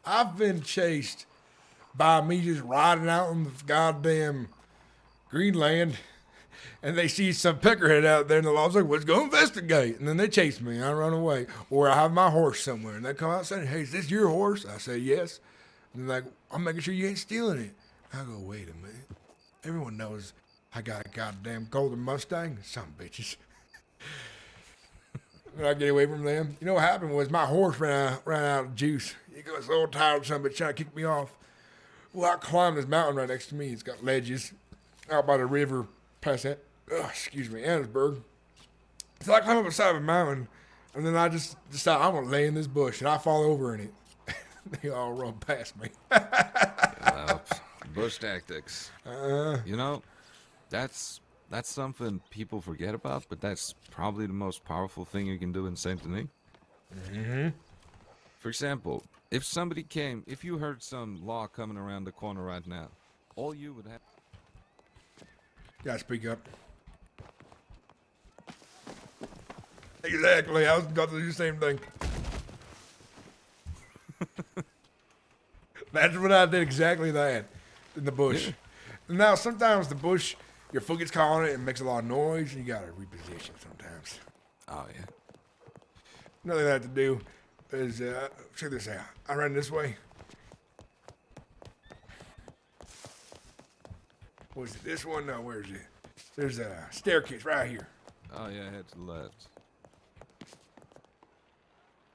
I've been chased by me just riding out on the goddamn Greenland, and they see some peckerhead out there, and the law's like, let's go investigate. And then they chase me, and I run away. Or I have my horse somewhere, and they come out and say, hey, is this your horse? I say, yes. And they're like, I'm making sure you ain't stealing it. I go, wait a minute. Everyone knows I got a goddamn golden Mustang. Some bitches. When I get away from them, you know what happened was my horse ran out of juice. He got so tired, some bitch trying to kick me off. Well, I climbed this mountain right next to me. It's got ledges out by the river past that, Annesburg. So I climb up the side of a mountain, and then I just decide I'm going to lay in this bush, and I fall over in it. They all run past me. Bush tactics. You know, that's something people forget about, but that's probably the most powerful thing you can do in Saint Denis. Mm-hmm. For example, if you heard some law coming around the corner right now, all you would have... Gotta speak up. Exactly, I was about to do the same thing. That's what I did, exactly that, in the bush. Yeah. Now, sometimes the bush, your foot gets caught on it and makes a lot of noise, and you gotta reposition sometimes. Oh, yeah. Another thing I have to do is, check this out. I run this way. Was it this one? No, where is it? There's a staircase right here. Oh, yeah, head to the left.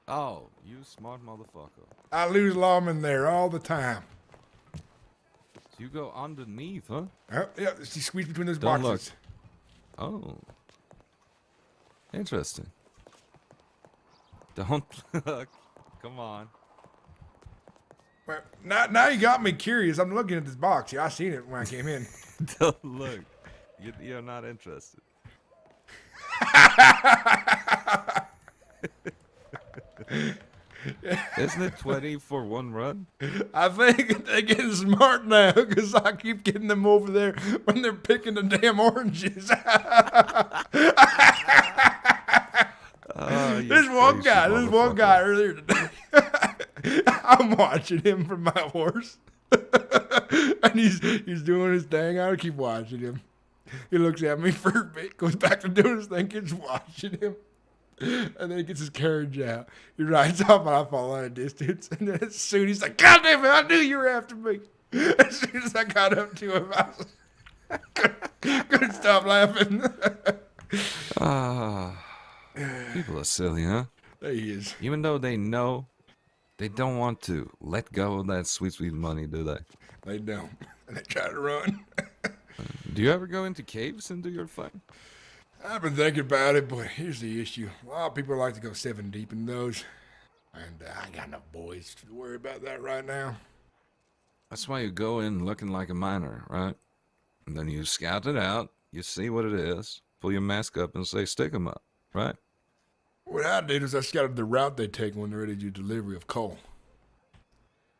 Oh, you smart motherfucker. I lose lawmen there all the time. So you go underneath, huh? Yeah, you squeeze between those Don't boxes. Look. Oh. Interesting. Don't look. Come on. Well, now you got me curious. I'm looking at this box. Yeah, I seen it when I came in. Don't look. You're not interested. Isn't it 20 for one run? I think they're getting smart now because I keep getting them over there when they're picking the damn oranges. There's one guy earlier today. I'm watching him from my horse. And he's doing his thing. I keep watching him. He looks at me for a bit, goes back to doing his thing, keeps watching him. And then he gets his carriage out. He rides off, and I fall out of distance. And then as soon he's like, God damn it, I knew you were after me. As soon as I got up to him, I couldn't stop laughing. People are silly, huh? He is. Even though they know, they don't want to let go of that sweet, sweet money, do they? They don't. And they try to run. Do you ever go into caves and do your thing? I've been thinking about it, but here's the issue. A lot of people like to go 7 deep in those. And I ain't got enough boys to worry about that right now. That's why you go in looking like a miner, right? And then you scout it out, you see what it is, pull your mask up and say, stick 'em up, right? What I did is I scouted the route they take when they're ready to do delivery of coal.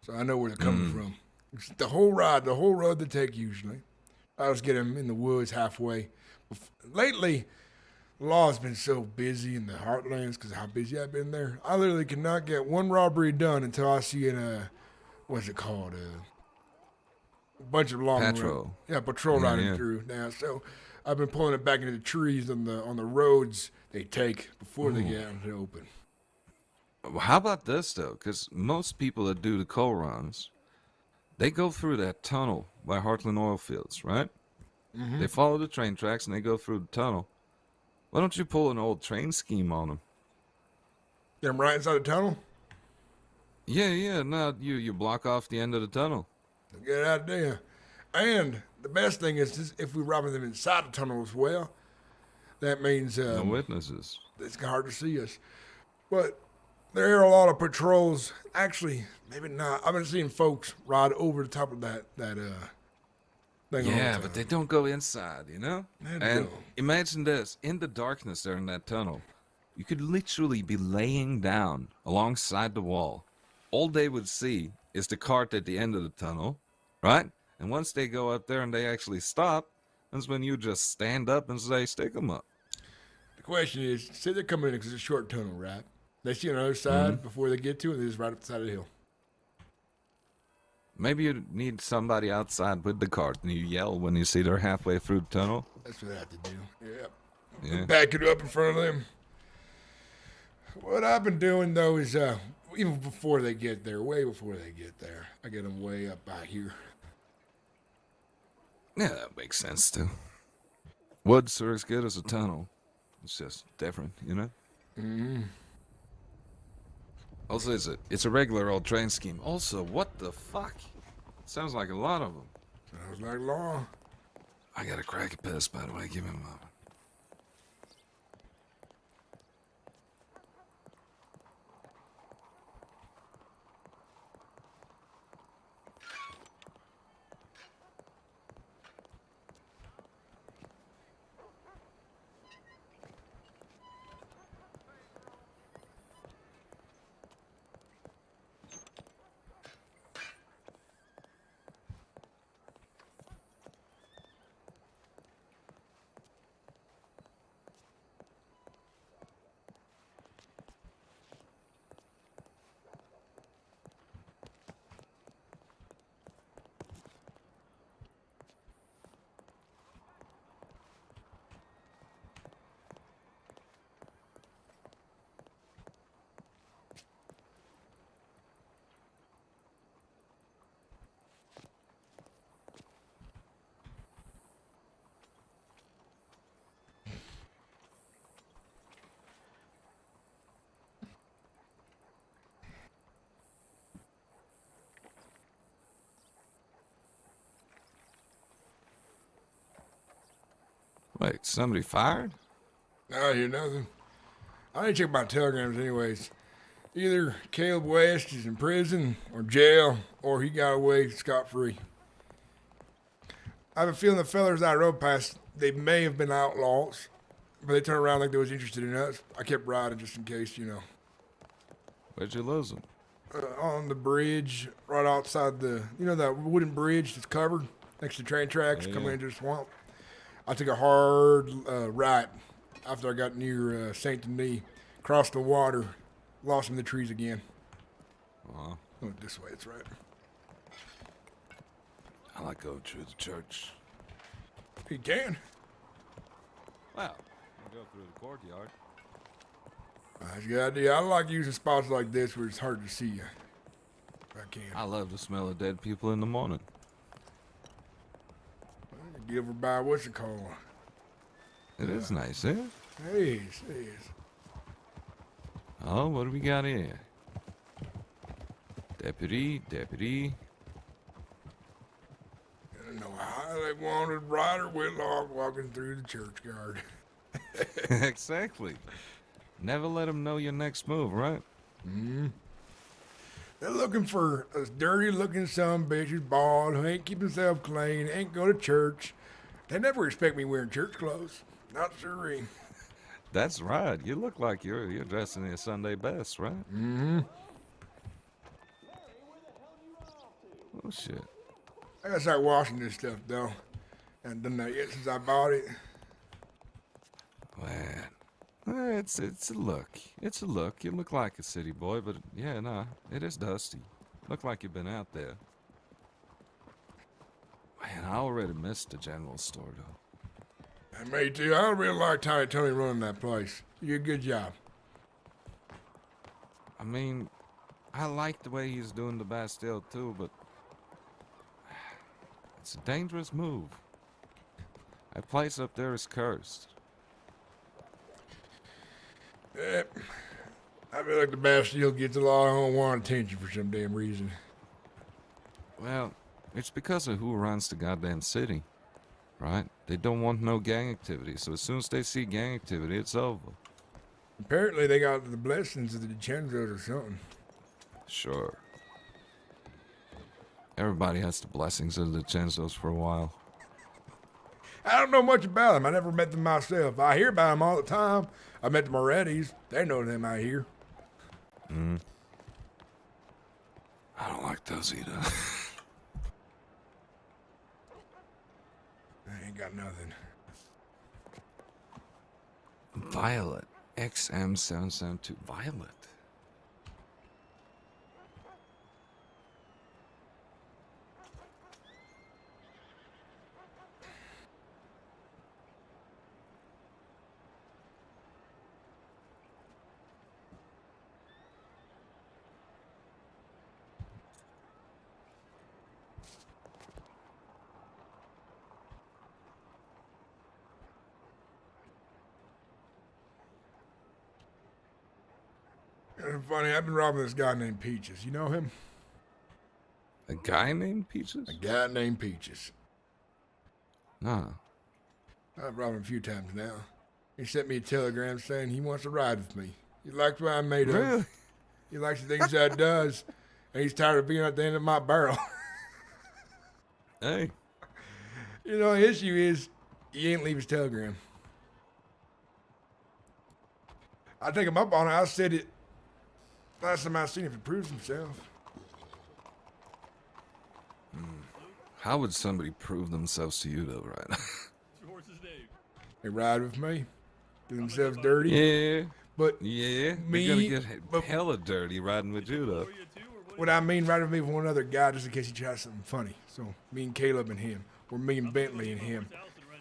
So I know where they're coming from. It's the whole road they take usually. I always get them in the woods halfway. Lately, the law's been so busy in the heartlands because of how busy I've been there. I literally cannot get one robbery done until I see what's it called? A bunch of long patrol. Patrol riding through now. So I've been pulling it back into the trees on the roads they take before they get out into the open. Well, how about this, though? Because most people that do the coal runs, they go through that tunnel by Heartland oil fields, right? Mm-hmm. They follow the train tracks and they go through the tunnel. Why don't you pull an old train scheme on them? Get them right inside the tunnel? Yeah. No, you block off the end of the tunnel. Good idea. And the best thing is this, if we rob them inside the tunnel as well, that means No witnesses. it's hard to see us. But there are a lot of patrols. Actually, maybe not. I've been seeing folks ride over the top of that thing. Yeah, but they don't go inside, you know? They And don't. imagine this, in the darkness there in that tunnel, you could literally be laying down alongside the wall. All they would see is the cart at the end of the tunnel, right? And once they go up there and they actually stop, that's when you just stand up and say, stick them up. The question is, say they're coming in because it's a short tunnel, right? They see on the other side before they get to it, they're just right up the side of the hill. Maybe you need somebody outside with the cart and you yell when you see they're halfway through the tunnel. That's what I have to do. Yeah. Back it up in front of them. What I've been doing, though, is even before they get there, way before they get there, I get them way up out here. Yeah, that makes sense, too. Woods are as good as a tunnel. It's just different, you know? Mm-hmm. Also, it's a regular old train scheme. Also, what the fuck? Sounds like a lot of them. Sounds like law. I got a crack at piss, by the way. Give me a moment. Wait, somebody fired? I hear nothing. I didn't check my telegrams anyways. Either Caleb West is in prison or jail, or he got away scot-free. I have a feeling the fellers I rode past, they may have been outlaws, but they turned around like they was interested in us. I kept riding just in case, you know. Where'd you lose them? On the bridge, right outside the, you know, that wooden bridge that's covered next to train tracks coming into the swamp. I took a hard right after I got near Saint Denis, crossed the water, lost in the trees again. Oh, this way, it's right. I like going through the church. You can. Well, I'll go through the courtyard. That's a good idea. I like using spots like this where it's hard to see you. If I can. I love the smell of dead people in the morning. Get over by what's it called? It is nice, eh? It is. Oh, what do we got here? Deputy. I know how they wanted Ryder Whitlock walking through the churchyard. Exactly. Never let them know your next move, right? Mm-hmm. They're looking for a dirty-looking son bitch who's bald, who ain't keep himself clean, ain't go to church. They never expect me wearing church clothes. Not sure. That's right. You look like you're dressed in your Sunday best, right? Mm-hmm. Oh, shit. I gotta start washing this stuff, though. I haven't done that yet since I bought it. Man, it's a look. It's a look. You look like a city boy, but yeah, nah, it is dusty. Look like you've been out there. Man, I already missed the general store, though. And me too. I really like Tiny Tony running that place. You did a good job. I mean, I like the way he's doing the Bastille, too, but it's a dangerous move. That place up there is cursed. Yep. I feel like the Bastille gets a lot of unwanted attention for some damn reason. Well, it's because of who runs the goddamn city, right? They don't want no gang activity, so as soon as they see gang activity, it's over. Apparently they got the blessings of the DiCenzos or something. Sure. Everybody has the blessings of the DiCenzos for a while. I don't know much about them. I never met them myself. I hear about them all the time. I met the Morettis. They know them out here. I don't like those either. I ain't got nothing. Violet. XM772. Violet. It's funny, I've been robbing this guy named Peaches. You know him? A guy named Peaches? A guy named Peaches. Nah. I've robbed him a few times now. He sent me a telegram saying he wants to ride with me. He likes what I'm made Really? of. He likes the things I does. And he's tired of being at the end of my barrel. Hey. You know, the issue is he ain't leave his telegram. I take him up on it. I said it last time I seen him, if he proves himself. How would somebody prove themselves to you, though, right? They ride with me, do themselves dirty. Yeah. But yeah, me, they're gonna get hella dirty riding with you, though. What I mean, ride with me with one other guy just in case he tries something funny. So me and Caleb and him, or me and Bentley and him,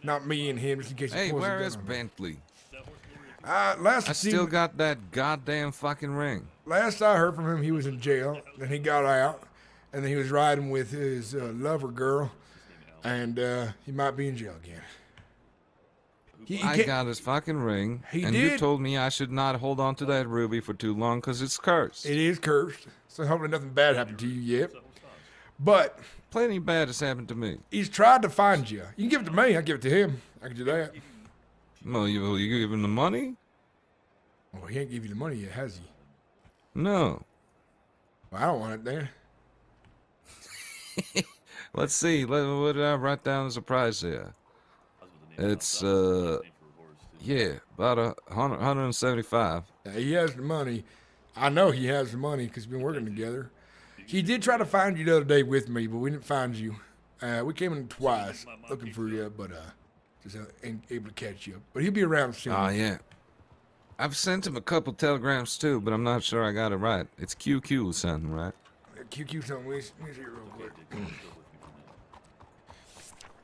not me and him, just in case. Hey, he pulls a where gun is on me. Bentley? Last I still got that goddamn fucking ring. Last I heard from him, he was in jail. Then he got out, and then he was riding with his lover girl, and he might be in jail again. I got his fucking ring, and you told me I should not hold on to that ruby for too long because it's cursed. It is cursed, so hopefully nothing bad happened to you yet. But plenty bad has happened to me. He's tried to find you. You can give it to me. I give it to him. I can do that. No, you give him the money? Well, he ain't give you the money yet, has he? No. Well, I don't want it then. Let's see. What did I write down as a price here? It's yeah, about 175. He has the money. I know he has the money because we've been working together. He did try to find you the other day with me, but we didn't find you. We came in twice looking for you, but just ain't able to catch you. But he'll be around soon. Oh yeah. I've sent him a couple telegrams too, but I'm not sure I got it right. It's QQ or something, right? QQ something. Let me see it real quick.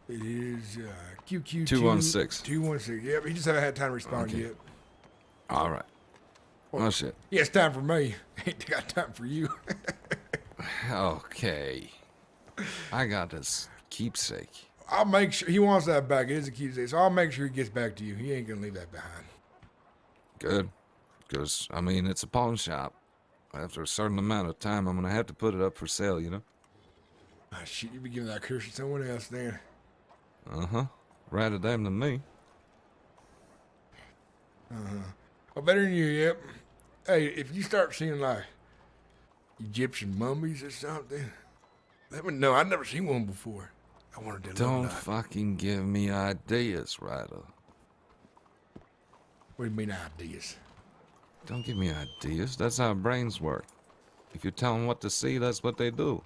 It is QQ 216. 216. Yep, he just haven't had time to respond yet. All right. Oh shit. Yeah, it's time for me. Ain't got time for you. Okay. I got this keepsake. I'll make sure he wants that back. It is a keepsake, so I'll make sure he gets back to you. He ain't gonna leave that behind. Good. Because, I mean, it's a pawn shop. After a certain amount of time, I'm going to have to put it up for sale, you know? Ah, shit, you be giving that curse to someone else then. Uh-huh. Rather them than me. Uh-huh. Well, better than you, yep. Hey, if you start seeing, like, Egyptian mummies or something, let me know. I've never seen one before. I wanted to Don't look like. fucking give me ideas, Ryder. What do you mean ideas? Don't give me ideas. That's how brains work. If you tell them what to see, that's what they do.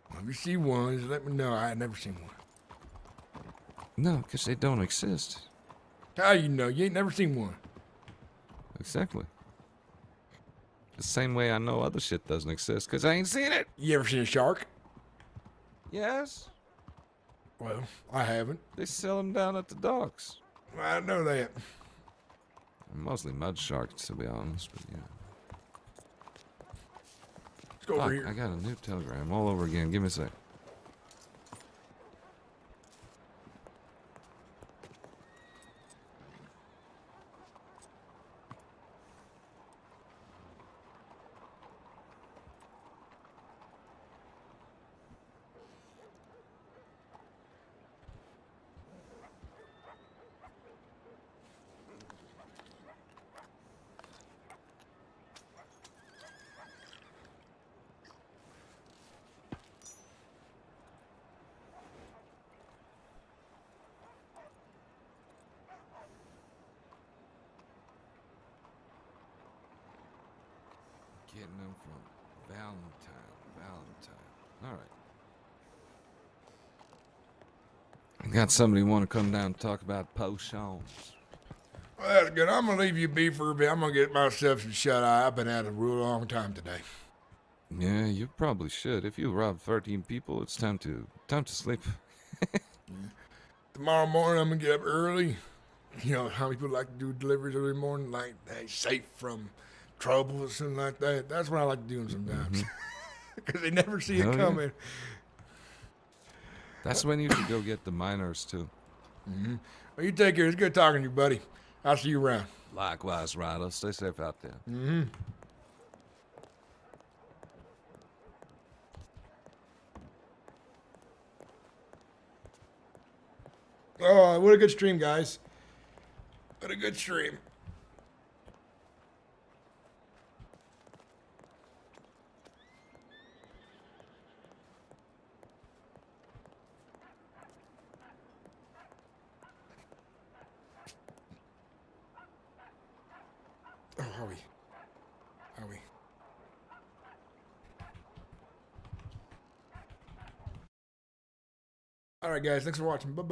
Well, if you see one, just let me know. I ain't never seen one. No, because they don't exist. How you know? You ain't never seen one. Exactly. The same way I know other shit doesn't exist, because I ain't seen it. You ever seen a shark? Yes. Well, I haven't. They sell them down at the docks. Well, I know that. Mostly mud sharks, to be honest, but yeah. Let's go over here. I got a new telegram all over again. Give me a sec. getting them from Valentine. All right. I got somebody want to come down and talk about potions. Well, that's good. I'm gonna leave you be for a bit. I'm gonna get myself some shut eye. I've been at it a real long time today. Yeah, you probably should. If you rob 13 people, it's time to sleep. Tomorrow morning, I'm gonna get up early. You know how people like to do deliveries every morning, like they safe from trouble or something like that. That's what I like doing sometimes, because they never see Hell it yeah. coming. That's when you should go get the miners too. Well, you take care. It's good talking to you, buddy. I'll see you around. Likewise, Ryder. Stay safe out there. Oh, what a good stream, guys. What a good stream. Oh, are we? All right, guys. Thanks for watching. Bye-bye.